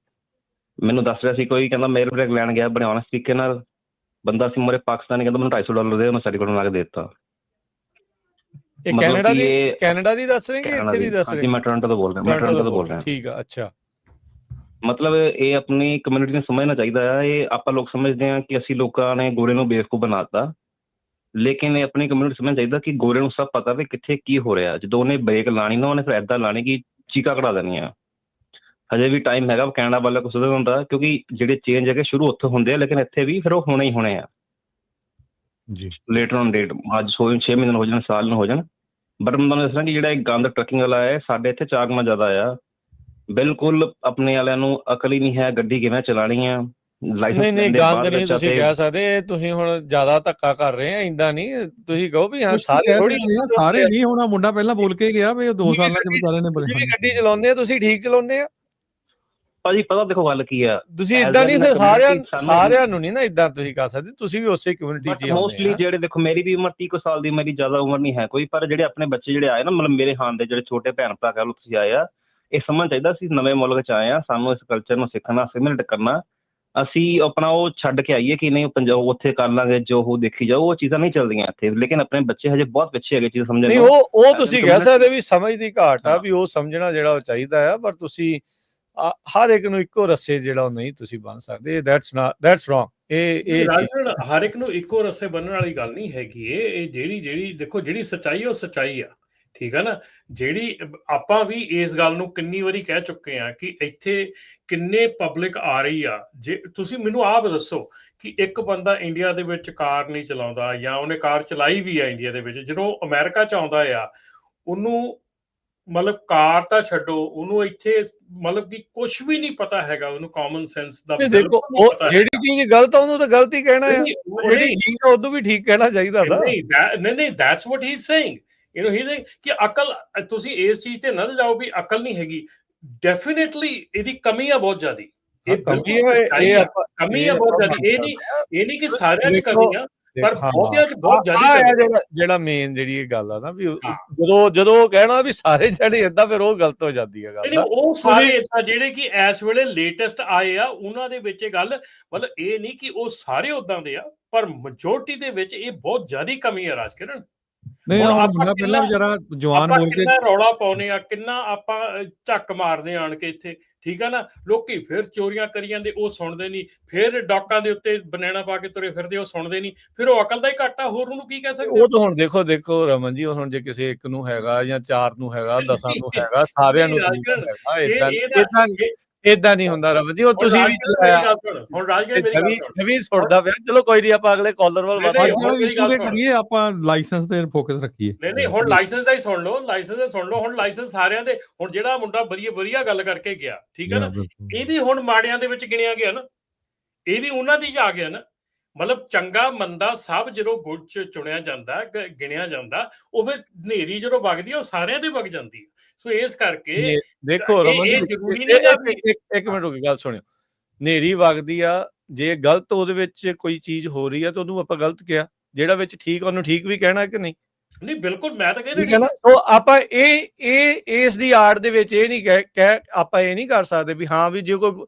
ਮੈਨੂੰ ਦੱਸ ਰਿਹਾ ਸੀ ਕੋਈ, ਕਹਿੰਦਾ ਮੇਰੇ ਬ੍ਰੇਕ ਲੈਣ ਗਿਆ ਬੜੇ honest ਤਰੀਕੇ ਨਾਲ, ਬੰਦਾ ਸੀ ਮੋਰੇ ਪਾਕਿਸਤਾਨੀ, ਕਹਿੰਦਾ ਮੈਨੂੰ $250 ਦੇ, ਉਹਨੇ ਸਰਟੀਫਿਕੇਟ ਬਣਾ ਕੇ ਦੇ ਦਿੱਤਾ। ਇਹ ਮਤਲਬ ਕੈਨੇਡਾ ਦੀ ਦੱਸ ਰਹੇ ਕਿ ਇੱਥੇ ਦੀ ਦੱਸ ਰਹੇ? ਮੈਂ ਟੋਰਾਂਟੋ ਤੋਂ ਬੋਲ ਰਿਹਾ। ਠੀਕ ਆ, ਅੱਛਾ। ਮਤਲਬ ਇਹ ਆਪਣੀ ਕਮਿਊਨਿਟੀ ਨੂੰ ਸਮਝਣਾ ਚਾਹੀਦਾ ਆ। ਇਹ ਆਪਾਂ ਲੋਕ ਸਮਝਦੇ ਹਾਂ ਕਿ ਅਸੀਂ ਲੋਕਾਂ ਨੇ ਗੋਰੇ ਨੂੰ ਬੇਵਕੂਫ ਬਣਾਤਾ, ਲੇਕਿਨ ਇਹ ਆਪਣੀ ਕਮਿਊਨਿਟੀ ਸਮਝਣਾ ਚਾਹੀਦਾ ਕਿ ਗੋਰੇ ਨੂੰ ਸਭ ਪਤਾ ਵੀ ਕਿੱਥੇ ਕੀ ਹੋ ਰਿਹਾ। ਜਦੋਂ ਉਹਨੇ ਬ੍ਰੇਕ ਲਾਣੀ ਨਾ, ਉਹਨੇ ਫਿਰ ਏਦਾਂ ਲਾਣੀ ਕਿ ਚੀਕਾਂ ਕਢਾ ਦੇਣੀਆਂ। ਹਜੇ ਵੀ ਟਾਈਮ ਹੈਗਾ ਕੈਨੇਡਾ ਵਾਲਾ ਕੁਛ ਸੁਧਰਨ ਦਾ, ਕਿਉਂਕਿ ਜਿਹੜੇ ਚੇਂਜ ਹੈਗੇ ਸ਼ੁਰੂ ਉੱਥੋਂ ਹੁੰਦੇ ਆ, ਲੇਕਿਨ ਇੱਥੇ ਵੀ ਫਿਰ ਉਹ ਹੋਣੇ ਹੀ ਹੋਣੇ ਆ ਜੀ। ਲੇਟਰ ਔਨ ਡੇਟ, ਅੱਜ 6 ਮਹੀਨੇ ਹੋ ਜਾਣ, ਸਾਲ ਨੂੰ ਹੋ ਜਾਣ। ਬਟ ਮੈਂ ਤੁਹਾਨੂੰ ਦੱਸਣਾ ਕਿ ਜਿਹੜਾ ਇਹ ਗੰਦ ਟਰੱਕਿੰਗ ਵਾਲਾ ਹੈ, ਸਾਡੇ ਇੱਥੇ 4 ਗੁਣਾ ਜ਼ਿਆਦਾ ਆ। ਬਿਲਕੁਲ ਆਪਣੇ ਵਾਲਿਆਂ ਨੂੰ ਅਕਲ ਹੀ ਨਹੀਂ ਹੈ ਗੱਡੀ ਕਿਵੇਂ ਚਲਾਣੀ ਆ। ਨਹੀਂ ਗੰਦ ਨਹੀਂ ਤੁਸੀਂ ਕਹਿ ਸਕਦੇ, ਤੁਸੀਂ ਹੁਣ ਜ਼ਿਆਦਾ ਧੱਕਾ ਕਰ ਰਹੇ ਆ। ਇੰਦਾ ਨਹੀਂ, ਤੁਸੀਂ ਕਹੋ ਵੀ ਹਾਂ ਸਾਰੇ ਨਹੀਂ। ਹੁਣ ਮੁੰਡਾ ਪਹਿਲਾਂ ਬੋਲ ਕੇ ਗਿਆ ਵੀ 2 ਸਾਲਾਂ ਦੇ ਵਿਚਾਰੇ ਨੇ ਗੱਡੀ ਚਲਾਉਂਦੇ ਆ, ਤੁਸੀਂ ਠੀਕ ਚਲਾਉਂਦੇ ਆ। ਭਾਜੀ ਪਤਾ ਦੇਖੋ ਗੱਲ ਕੀ ਆ, ਤੁਸੀਂ As ਇਦਾਂ well ਨਹੀਂ ਨਾ ਫਿਰ community ਸਾਰਿਆਂ ਨੂੰ ਨਹੀਂ ਨਾ ਇਦਾਂ ਤੁਸੀਂ ਕਰ ਸਕਦੇ, ਤੁਸੀਂ ਵੀ ਉਸੇ ਕਮਿਊਨਿਟੀ 'ਚ ਬਟ ਹੀ ਆਉਂਦੇ ਮੋਸਟਲੀ ਆ। ਜਿਹੜੇ ਦੇਖੋ ਮੇਰੀ ਵੀ ਉਮਰ 30 ਕੁ ਸਾਲ ਦੀ, ਮੇਰੀ ਜ਼ਿਆਦਾ ਉਮਰ ਨਹੀਂ ਹੈ ਕੋਈ, ਪਰ ਜਿਹੜੇ ਆਪਣੇ ਬੱਚੇ ਜਿਹੜੇ ਆਏ ਨਾ, ਮਤਲਬ ਮੇਰੇ ਹਾਨ ਦੇ ਜਿਹੜੇ ਛੋਟੇ ਭੈਣ ਭਰਾ ਕਹਿ ਲਓ ਤੁਸੀਂ ਆਏ ਆ, ਇਹ ਸਮਝ ਚਾਹੀਦਾ ਅਸੀਂ ਨਵੇਂ ਮੁਲਕ 'ਚ ਆਏ ਆ, ਸਾਨੂੰ ਇਸ ਕਲਚਰ ਨੂੰ ਸਿੱਖਣਾ, ਅਸਿਮਿਲੇਟ ਕਰਨਾ, ਅਸੀਂ ਆਪਣਾ ਉਹ ਛੱਡ ਕੇ ਆਈਏ ਕਿ ਨਹੀਂ ਪੰਜਾਬ ਉੱਥੇ ਕਰ ਲਾਂਗੇ ਜੋ ਉਹ ਦੇਖੀ ਜਾਓ, ਉਹ ਚੀਜ਼ਾਂ ਨਹੀਂ ਚੱਲਦੀਆਂ ਇੱਥੇ। ਲੇਕਿਨ ਆਪਣੇ ਬੱਚੇ ਹਜੇ ਬਹੁਤ ਪਿੱਛੇ ਹੈਗੇ ਚੀਜ਼ ਸਮਝਣ ਨਹੀਂ ਨੂੰ। ਉਹ ਤੁਸੀਂ ਕਹਿ ਸਕਦੇ ਵੀ ਸਮਝ ਦੀ ਘਾਟ ਆ, ਹਾਂ। ਵੀ ਉਹ ਸਮਝਣਾ ਜਿਹੜਾ ਉਹ ਚਾਹੀਦਾ ਆ, ਪਰ ਤੁਸੀਂ ਹਰ ਇੱਕ ਨੂੰ ਇੱਕੋ ਰੱਸੇ ਜਿਹੜਾ ਉਹ ਨਹੀਂ ਤੁਸੀਂ ਬੰਨ ਸਕਦੇ। That's wrong. ਇਹ ਰਾਜਨ, ਹਰ ਇੱਕ ਨੂੰ ਇੱਕੋ ਰੱਸੇ ਬੰਨਣ ਵਾਲੀ ਗੱਲ ਨਹੀਂ ਹੈਗੀ। ਇਹ ਜਿਹੜੀ ਦੇਖੋ, ਜਿਹੜੀ ਸੱਚਾਈ ਉਹ ਸੱਚਾਈ ਆ, ਠੀਕ ਆ ਨਾ। ਜਿਹੜੀ ਆਪਾਂ ਵੀ ਇਸ ਗੱਲ ਨੂੰ ਕਿੰਨੀ ਵਾਰੀ ਕਹਿ ਚੁੱਕੇ ਆ ਕਿ ਇੱਥੇ ਕਿੰਨੇ ਪਬਲਿਕ ਆ ਰਹੀ ਆ। ਜੇ ਤੁਸੀਂ ਮੈਨੂੰ ਆਪ ਦੱਸੋ ਕਿ ਇੱਕ ਬੰਦਾ ਇੰਡੀਆ ਦੇ ਵਿੱਚ ਕਾਰ ਨਹੀਂ ਚਲਾਉਂਦਾ, ਜਾਂ ਉਹਨੇ ਕਾਰ ਚਲਾਈ ਵੀ ਆ ਇੰਡੀਆ ਦੇ ਵਿੱਚ, ਜਦੋਂ ਅਮਰੀਕਾ 'ਚ ਆਉਂਦਾ ਆ, ਉਹਨੂੰ ਮਤਲਬ ਕਾਰ ਤਾਂ ਛੱਡੋ, ਉਹਨੂੰ ਇੱਥੇ ਮਤਲਬ ਕਿ ਕੁਝ ਵੀ ਨਹੀਂ ਪਤਾ ਹੈਗਾ, ਉਹਨੂੰ ਕਾਮਨ ਸੈਂਸ ਦਾ ਦੇਖੋ, ਉਹ ਜਿਹੜੀ ਚੀਜ਼ ਗਲਤ ਆ ਉਹਨੂੰ ਤਾਂ ਗਲਤ ਹੀ ਕਹਿਣਾ ਆ, ਜਿਹੜੀ ਠੀਕ ਆ ਉਦੋਂ ਵੀ ਠੀਕ ਕਹਿਣਾ ਚਾਹੀਦਾ ਦਾ। ਨਹੀਂ, that's what he is saying, you know, he is ਕਿ ਅਕਲ, ਤੁਸੀਂ ਇਸ ਚੀਜ਼ ਤੇ ਨਾ ਜਾਓ ਵੀ ਅਕਲ ਨਹੀਂ ਹੈਗੀ। ਡੈਫੀਨੇਟਲੀ ਇਹਦੀ ਕਮੀ ਆ ਬਹੁਤ ਜ਼ਿਆਦੀ, ਇਹ ਕਮੀ ਆ ਬਹੁਤ ਜ਼ਿਆਦੀ। ਇਹ ਨਹੀਂ ਕਿ ਸਾਰਿਆਂ 'ਚ ਕਮੀ ਆ, ਪਰ ਬਹੁਤਿਆਂ 'ਚ ਬਹੁਤ ਜ਼ਿਆਦੀ। ਜਿਹੜਾ ਮੇਨ ਜਿਹੜੀ ਇਹ ਗੱਲ ਆ ਨਾ, ਵੀ ਜਦੋਂ ਕਹਿਣਾ ਵੀ ਸਾਰੇ ਜਿਹੜੇ ਏਦਾਂ, ਫਿਰ ਉਹ ਗਲਤ ਹੋ ਜਾਂਦੀ ਹੈ ਗੱਲ। ਉਹ ਸਾਰੇ ਏਦਾਂ ਜਿਹੜੇ ਕਿ ਇਸ ਵੇਲੇ ਲੇਟੈਸਟ ਆਏ ਆ, ਉਹਨਾਂ ਦੇ ਵਿੱਚ ਇਹ ਗੱਲ, ਮਤਲਬ ਇਹ ਨਹੀਂ ਕਿ ਉਹ ਸਾਰੇ ਉਦਾਂ ਦੇ ਆ, ਪਰ ਮੈਜੋਰਟੀ ਦੇ ਵਿੱਚ ਇਹ ਬਹੁਤ ਜ਼ਿਆਦਾ ਕਮੀ ਆ ਰਾਜਕਿਰਨ। ਨਹੀਂ, ਹੁਣ ਪਹਿਲਾਂ ਵਿਚਾਰਾ ਜਵਾਨ ਬੋਲ ਕੇ ਕਿੰਨਾ ਰੌਲਾ ਪਾਉਨੇ ਆ, ਕਿੰਨਾ ਆਪਾਂ ਝੱਕ ਮਾਰਦੇ ਆਣ ਕੇ ਇੱਥੇ, ਠੀਕ ਆ ਨਾ। ਲੋਕੀ ਫਿਰ ਚੋਰੀਆਂ ਕਰੀ ਜਾਂਦੇ, ਉਹ ਸੁਣਦੇ ਨਹੀਂ। ਫਿਰ ਡਾਕਾਂ ਦੇ ਉੱਤੇ ਬਨੈਣਾ ਪਾ ਕੇ ਤੁਰੇ ਫਿਰਦੇ, ਉਹ ਸੁਣਦੇ ਨਹੀਂ। ਫਿਰ ਉਹ ਅਕਲ ਦਾ ਹੀ ਘਾਟਾ, ਹੋਰ ਉਹਨੂੰ ਕੀ ਕਹਿ ਸਕਦੇ। ਉਹ ਤਾਂ ਹੁਣ ਦੇਖੋ ਰਮਨ ਜੀ, ਹੁਣ ਜੇ ਕਿਸੇ ਇੱਕ ਨੂੰ ਹੈਗਾ ਜਾਂ 4 ਨੂੰ ਹੈਗਾ, 10 ਨੂੰ ਹੈਗਾ, ਸਾਰਿਆਂ ਨੂੰ ਏਦਾਂ ਨਹੀਂ ਹੁੰਦਾ ਰਮਨ ਜੀ। ਤੁਸੀਂ ਵੀ ਹੁਣ ਰਾਜਕਿਰਨ ਵੀ ਸੁਣਦਾ ਪਿਆ। ਚਲੋ ਕੋਈ ਨਹੀਂ, ਆਪਾਂ ਅਗਲੇ ਕਾਲਰ ਵੱਲ ਕਰੀਏ, ਆਪਾਂ ਲਾਇਸੈਂਸ ਤੇ ਫੋਕਸ ਰੱਖੀਏ। ਨਹੀਂ, ਹੁਣ ਲਾਇਸੈਂਸ ਦਾ ਹੀ ਸੁਣ ਲਓ, ਹੁਣ ਲਾਇਸੈਂਸ ਸਾਰਿਆਂ ਦੇ। ਹੁਣ ਜਿਹੜਾ ਮੁੰਡਾ ਵਧੀਆ ਗੱਲ ਕਰਕੇ ਗਿਆ, ਠੀਕ ਹੈ ਨਾ, ਇਹ ਵੀ ਹੁਣ ਮਾੜਿਆਂ ਦੇ ਵਿੱਚ ਗਿਣਿਆ ਗਿਆ ਨਾ, ਇਹ ਵੀ ਉਹਨਾਂ ਦੀ ਆ ਗਿਆ ਨਾ। ਮਤਲਬ ਚੰਗਾ ਮੰਦਾ ਸਭ ਜਦੋਂ ਗੁੱਟ 'ਚ ਚੁਣਿਆ ਜਾਂਦਾ, ਗਿਣਿਆ ਜਾਂਦਾ, ਉਹ ਫਿਰ ਹਨੇਰੀ ਜਦੋਂ ਵਗਦੀ ਆ, ਉਹ ਸਾਰਿਆਂ ਤੇ ਵਗ ਜਾਂਦੀ। ਸੋ ਇਸ ਕਰਕੇ ਦੇਖੋ ਰਮਨ ਜੀ, ਇੱਕ ਮਿੰਟ ਰੁਕ, ਗੱਲ ਸੁਣਿਓ। ਹਨੇਰੀ ਵਗਦੀ ਆ, ਜੇ ਗਲਤ ਉਹਦੇ ਵਿੱਚ ਕੋਈ ਚੀਜ਼ ਹੋ ਰਹੀ ਆ ਤਾਂ ਉਹਨੂੰ ਆਪਾਂ ਗਲਤ ਕਿਹਾ, ਜਿਹੜਾ ਵਿੱਚ ਠੀਕ ਉਹਨੂੰ ਠੀਕ ਵੀ ਕਹਿਣਾ ਕਿ ਨਹੀਂ? ਨਹੀਂ, ਬਿਲਕੁਲ, ਮੈਂ ਤਾਂ ਕਹਿੰਦਾ ਸੋ ਆਪਾਂ ਇਸ ਦੀ ਆੜ ਦੇ ਵਿੱਚ ਇਹ ਨਹੀਂ ਆਪਾਂ ਇਹ ਨਹੀਂ ਕਰ ਸਕਦੇ ਵੀ ਹਾਂ ਵੀ ਜੇ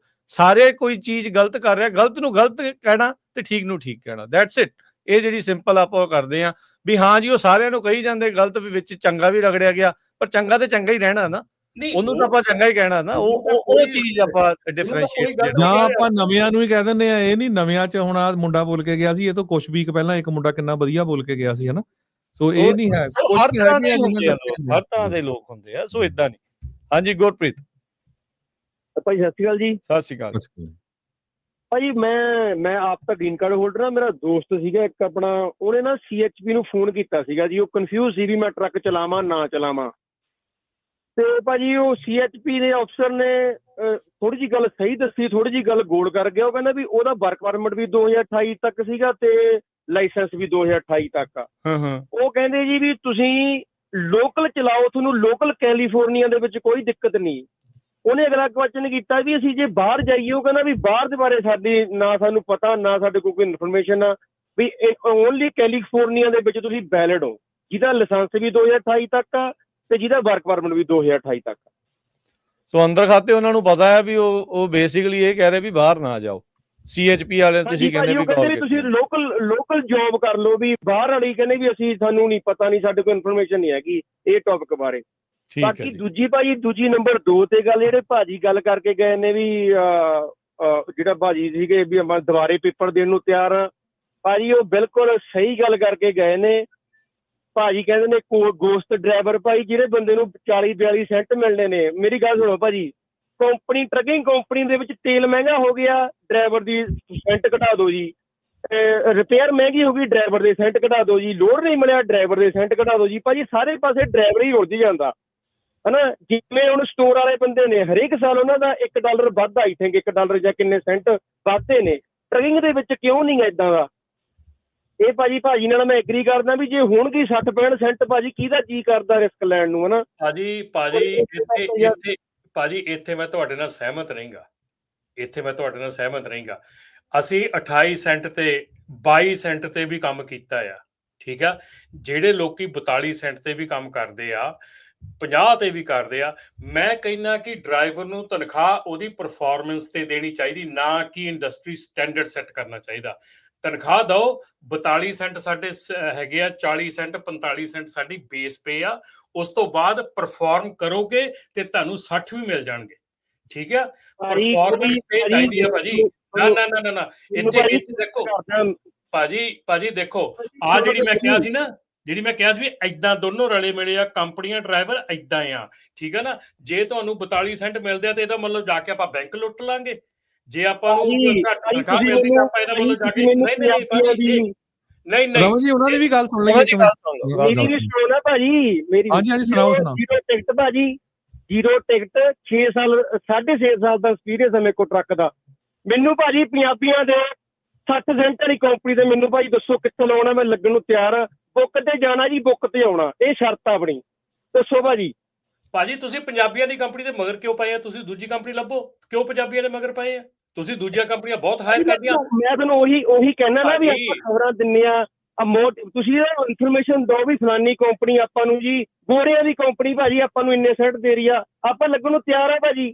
ਸਾਰੇ ਕੋਈ ਚੀਜ਼ ਗਲਤ ਕਰ ਰਿਹਾ, ਗਲਤ ਨੂੰ ਗਲਤ ਕਹਿਣਾ ਤੇ ਠੀਕ ਨੂੰ ਠੀਕ ਕਹਿਣਾ। That's it. ਇਹ ਜਿਹੜੀ ਸਿੰਪਲ ਆਪਾਂ ਕਰਦੇ ਆ ਵੀ ਹਾਂ ਜੀ, ਉਹ ਸਾਰਿਆਂ ਨੂੰ ਕਹੀ ਜਾਂਦੇ, ਗਲਤ ਵੀ ਵਿੱਚ ਚੰਗਾ ਵੀ ਰਗੜਿਆ ਗਿਆ, ਪਰ ਚੰਗਾ ਤੇ ਚੰਗਾ ਹੀ ਰਹਿਣਾ ਨਾ, ਉਹਨੂੰ ਤਾਂ ਆਪਾਂ ਚੰਗਾ ਹੀ ਕਹਿਣਾ ਨਾ। ਉਹ ਚੀਜ਼ ਆਪਾਂ ਡਿਫਰੈਂਸ਼ੀਏਟ, ਜਾਂ ਆਪਾਂ ਨਵਿਆਂ ਨੂੰ ਹੀ ਕਹਿ ਦਿੰਦੇ ਆ। ਇਹ ਨਹੀਂ ਨਵਿਆਂ 'ਚ ਹੁਣ ਆ ਮੁੰਡਾ ਬੋਲ ਕੇ ਗਿਆ ਸੀ, ਇਹ ਤੋਂ ਕੁਛ ਵੀਕ ਪਹਿਲਾਂ ਇੱਕ ਮੁੰਡਾ ਕਿੰਨਾ ਵਧੀਆ ਬੋਲ ਕੇ ਗਿਆ ਸੀ, ਹਨਾ। ਸੋ ਇਹ ਨਹੀਂ ਹੈ, ਹਰ ਤਰ੍ਹਾਂ ਦੇ ਲੋਕ ਹੁੰਦੇ ਆ। ਸੋ ਇਦਾਂ ਨਹੀਂ। ਹਾਂਜੀ ਗੁਰਪ੍ਰੀਤ ਭਾਈ, ਸਤਿ ਸ਼੍ਰੀ ਅਕਾਲ ਜੀ। ਸਤਿ ਸ਼੍ਰੀ ਅਕਾਲ ਭਾਜੀ। ਮੈਂ ਆਪ ਤਾਂ ਗ੍ਰੀਨ ਕਾਰਡ ਹੋਲਡਰ ਆ। ਮੇਰਾ ਦੋਸਤ ਸੀਗਾ ਇੱਕ ਆਪਣਾ, ਉਹਨੇ ਨਾ CHP ਨੂੰ ਫੋਨ ਕੀਤਾ ਸੀਗਾ ਜੀ। ਉਹ ਕਨਫਿਊਜ਼ ਸੀ ਵੀ ਮੈਂ ਟਰੱਕ ਚਲਾਵਾਂ ਨਾ ਚਲਾਵਾਂ। ਤੇ ਭਾਜੀ ਉਹ CHP ਦੇ ਅਫਸਰ ਨੇ ਥੋੜੀ ਜਿਹੀ ਗੱਲ ਸਹੀ ਦੱਸੀ, ਥੋੜੀ ਜਿਹੀ ਗੱਲ ਗੋਲ ਕਰ ਗਿਆ। ਉਹ ਕਹਿੰਦਾ ਵੀ ਉਹਦਾ ਵਰਕ ਪਰਮਿਟ ਵੀ 2028 ਤੱਕ ਸੀਗਾ ਤੇ ਲਾਇਸੈਂਸ ਵੀ 2028 ਤੱਕ ਆ। ਉਹ ਕਹਿੰਦੇ ਜੀ ਵੀ ਤੁਸੀਂ ਲੋਕਲ ਚਲਾਓ, ਤੁਹਾਨੂੰ ਲੋਕਲ ਕੈਲੀਫੋਰਨੀਆ ਦੇ ਵਿੱਚ ਕੋਈ ਦਿੱਕਤ ਨਹੀਂ। ਉਹਨੇ ਅਗਲਾ ਕੁਐਸਚਨ ਕੀਤਾ ਵੀ ਅਸੀਂ ਜੇ ਬਾਹਰ ਜਾਈਏ, ਉਹ ਕਹਿੰਦਾ ਵੀ ਬਾਹਰ ਦੇ ਬਾਰੇ ਸਾਡੀ ਨਾ ਸਾਨੂੰ ਪਤਾ, ਨਾ ਸਾਡੇ ਕੋਲ ਕੋਈ ਇਨਫੋਰਮੇਸ਼ਨ ਆ, ਵੀ ਓਨਲੀ ਕੈਲੀਫੋਰਨੀਆ ਦੇ ਵਿੱਚ ਤੁਸੀਂ ਵੈਲਿਡ ਹੋ, ਜਿਹਦਾ ਲਾਇਸੈਂਸ ਵੀ 2028 ਤੱਕ ਆ ਤੇ ਜਿਹਦਾ ਵਰਕ ਪਰਮਿਟ ਵੀ 2028 ਤੱਕ ਆ। ਸੋ ਅੰਦਰ ਖਾਤੇ ਉਹਨਾਂ ਨੂੰ ਪਤਾ ਹੈ ਵੀ ਉਹ ਬੇਸਿਕਲੀ ਇਹ ਕਹਿ ਰਹੇ ਵੀ ਬਾਹਰ ਨਾ ਜਾਓ। CHP ਵਾਲੇ ਤੁਸੀਂ ਕਹਿੰਦੇ ਵੀ ਤੁਸੀਂ ਲੋਕਲ ਜੌਬ ਕਰ ਲਓ, ਵੀ ਬਾਹਰ ਵਾਲੀ ਕਹਿੰਦੇ ਵੀ ਅਸੀਂ ਸਾਨੂੰ ਨਹੀਂ ਪਤਾ, ਨਹੀਂ ਸਾਡੇ ਕੋਲ ਇਨਫੋਰਮੇਸ਼ਨ ਨਹੀਂ ਹੈਗੀ ਇਹ ਟੌਪਿਕ ਬਾਰੇ। ਬਾਕੀ ਦੂਜੀ ਨੰਬਰ 2 ਤੇ ਗੱਲ, ਜਿਹੜੇ ਭਾਜੀ ਗੱਲ ਕਰਕੇ ਗਏ ਨੇ ਵੀ ਜਿਹੜਾ ਭਾਜੀ ਸੀਗੇ ਵੀ ਆਪਾਂ ਦੁਬਾਰੇ ਪੇਪਰ ਦੇਣ ਨੂੰ ਤਿਆਰ ਆ, ਭਾਜੀ ਉਹ ਬਿਲਕੁਲ ਸਹੀ ਗੱਲ ਕਰਕੇ ਗਏ ਨੇ। ਭਾਜੀ ਕਹਿੰਦੇ ਨੇ ਗੋਸਟ ਡਰਾਈਵਰ, ਭਾਈ ਜਿਹੜੇ ਬੰਦੇ ਨੂੰ 40-42 ਸੈਂਟ ਮਿਲਣੇ ਨੇ। ਮੇਰੀ ਗੱਲ ਸੁਣੋ ਭਾਜੀ, ਟਰੱਕਿੰਗ ਕੰਪਨੀ ਦੇ ਵਿੱਚ ਤੇਲ ਮਹਿੰਗਾ ਹੋ ਗਿਆ, ਡਰਾਈਵਰ ਦੀ ਸੈਂਟ ਘਟਾ ਦਿਓ ਜੀ। ਰਿਪੇਅਰ ਮਹਿੰਗੀ ਹੋ ਗਈ, ਡਰਾਈਵਰ ਦੇ ਸੈਂਟ ਘਟਾ ਦਿਓ ਜੀ। ਲੋਡ ਨਹੀਂ ਮਿਲਿਆ, ਡਰਾਈਵਰ ਦੇ ਸੈਂਟ ਘਟਾ ਦਿਓ ਜੀ। ਭਾਜੀ ਸਾਰੇ ਪਾਸੇ ਡਰਾਈਵਰ ਹੀ ਰੁੱਝ ਜਾਂਦਾ, ਹਨਾ। ਜਿਵੇਂ ਹੁਣ ਸਟੋਰ ਵਾਲੇ ਬੰਦੇ ਨੇ, ਹਰੇਕ ਸਾਲ ਉਹਨਾਂ ਦਾ $1 ਵੱਧਦਾ, ਆਈ ਥਿੰਕ $1 ਜਾਂ ਕਿੰਨੇ ਸੈਂਟ ਵੱਧਦੇ ਨੇ। ਟਰੱਕਿੰਗ ਦੇ ਵਿੱਚ ਕਿਉਂ ਨਹੀਂ ਏਦਾਂ ਦਾ? ਇਹ ਭਾਜੀ ਨਾਲ ਮੈਂ ਐਗਰੀ ਕਰਦਾ ਵੀ ਜੇ ਹੋਣਗੇ 60-65 ਸੈਂਟ, ਭਾਜੀ ਕਿਹਦਾ ਜੀ ਕਰਦਾ ਰਿਸਕ ਲੈਣ ਨੂੰ, ਹਨਾ। ਭਾਜੀ ਇੱਥੇ ਮੈਂ ਤੁਹਾਡੇ ਨਾਲ ਸਹਿਮਤ ਨਹੀਂਗਾ। ਇੱਥੇ ਮੈਂ ਤੁਹਾਡੇ ਨਾਲ ਸਹਿਮਤ ਨਹੀਂਗਾ। ਅਸੀਂ 28 ਸੈਂਟ ਤੇ 22 ਸੈਂਟ ਤੇ ਵੀ ਕੰਮ ਕੀਤਾ ਆ, ਠੀਕ ਆ। ਜਿਹੜੇ ਲੋਕੀ 42 ਸੈਂਟ ਤੇ ਵੀ ਕੰਮ ਕਰਦੇ ਆ, 50 ਤੇ ਵੀ ਕਰਦੇ ਆ। ਮੈਂ ਕਹਿੰਦਾ ਕਿ ਡਰਾਈਵਰ ਨੂੰ ਤਨਖਾਹ ਉਹਦੀ ਪਰਫਾਰਮੈਂਸ ਤੇ ਦੇਣੀ ਚਾਹੀਦੀ, ਨਾ ਕਿ ਇੰਡਸਟਰੀ ਸਟੈਂਡਰਡ ਸੈੱਟ ਕਰਨਾ ਚਾਹੀਦਾ। ਤਨਖਾਹ ਦਿਓ, 42 ਸੈਂਟ ਸਾਡੇ ਹੈਗੇ ਆ, 40 ਸੈਂਟ 45 ਸੈਂਟ ਸਾਡੀ ਬੇਸ ਪੇ ਆ। ਉਸ ਤੋਂ ਬਾਅਦ ਪਰਫਾਰਮ ਕਰੋਗੇ ਤੇ ਤੁਹਾਨੂੰ 60 ਵੀ ਮਿਲ ਜਾਣਗੇ, ਠੀਕ ਆ। ਪਰਫਾਰਮੈਂਸ ਤੇ ਚਾਹੀਦੀ ਆ ਭਾਜੀ। ਨਾ ਨਾ ਨਾ ਨਾ ਨਾ ਇੱਥੇ ਦੇਖੋ ਭਾਜੀ ਦੇਖੋ, ਆ ਜਿਹੜੀ ਮੈਂ ਕਿਹਾ ਸੀ ਨਾ, ਜਿਹੜੀ ਮੈਂ ਕਿਹਾ ਸੀ ਵੀ ਏਦਾਂ ਦੋਨੋਂ ਰਲੇ ਮਿਲੇ ਆ, ਕੰਪਨੀਆਂ ਡਰਾਈਵਰ ਏਦਾਂ ਆ, ਠੀਕ ਆ ਨਾ। ਜੇ ਤੁਹਾਨੂੰ 42 ਸੈਂਟ ਮਿਲਦੇ ਆ ਤੇ ਇਹਦਾ ਮਤਲਬ ਜਾ ਕੇ ਆਪਾਂ ਬੈਂਕ ਲੁੱਟ ਲਾਂਗੇ। ਜੇ ਆਪਾਂ ਨੂੰ ਘੱਟ ਤਨਖਾਹ ਮਿਲਦੀ ਤਾਂ ਆਪਾਂ ਇਹਦਾ ਮਤਲਬ ਜਾ ਕੇ ਨਹੀਂ ਰਮਨ ਜੀ ਉਹਨਾਂ ਦੀ ਵੀ ਗੱਲ ਸੁਣ ਲਈਏ। ਮੇਰੀ ਵੀ ਸੁਣੋ ਨਾ ਭਾਜੀ, ਮੇਰੀ ਹਾਂਜੀ ਸੁਣਾਓ। ਜ਼ੀਰੋ ਟਿਕਟ ਭਾਜੀ, ਜ਼ੀਰੋ ਟਿਕਟ, 6 ਸਾਲ 6.5 ਸਾਲ ਦਾ ਐਕਸਪੀਰੀਅੰਸ ਹੈ ਮੇਰੇ ਕੋਲ ਟਰੱਕ ਦਾ। ਮੈਨੂੰ ਭਾਜੀ ਪੰਜਾਬੀਆਂ ਦੇ 60 ਸੈਂਟ ਵਾਲੀ ਕੰਪਨੀ ਤੇ ਮੈਨੂੰ ਭਾਈ ਦੱਸੋ ਕਿੱਥੇ ਲਾਉਣਾ, ਮੈਂ ਲੱਗਣ ਨੂੰ ਤਿਆਰ ਆ। ਬੁੱਕ ਤੇ ਜਾਣਾ ਜੀ, ਬੁੱਕ ਤੇ ਆਉਣਾ, ਇਹ ਸ਼ਰਤ ਆਪਣੀ। ਦੱਸੋ ਭਾਜੀ ਤੁਸੀਂ ਪੰਜਾਬੀਆਂ ਦੀ ਕੰਪਨੀ ਦੇ ਮਗਰ ਕਿਉਂ ਪਏ ਆ? ਤੁਸੀਂ ਦੂਜੀ ਕੰਪਨੀ ਲੱਭੋ, ਕਿਉਂ ਪੰਜਾਬੀਆਂ ਦੇ ਮਗਰ ਪਏ ਆ? ਤੁਸੀਂ ਦੂਜੀਆਂ ਕੰਪਨੀਆਂ ਬਹੁਤ ਹਾਇਰ ਕਰਦੀਆਂ। ਮੈਂ ਤੁਹਾਨੂੰ ਉਹੀ ਕਹਿਣਾ ਨਾ ਵੀ ਆਪਾਂ ਖਬਰਾਂ ਦਿੰਨੇ ਆ, ਤੁਸੀਂ ਇਨਫੋਰਮੇਸ਼ਨ ਦਿਓ ਵੀ ਫਲਾਨੀ ਕੰਪਨੀ ਆਪਾਂ ਨੂੰ ਜੀ, ਗੋਰਿਆਂ ਦੀ ਕੰਪਨੀ ਭਾਜੀ ਆਪਾਂ ਨੂੰ ਇੰਨੇ ਸੈਂਟ ਦੇ ਰਹੀ ਆ, ਆਪਾਂ ਲੱਗਣ ਨੂੰ ਤਿਆਰ ਆ ਭਾਜੀ।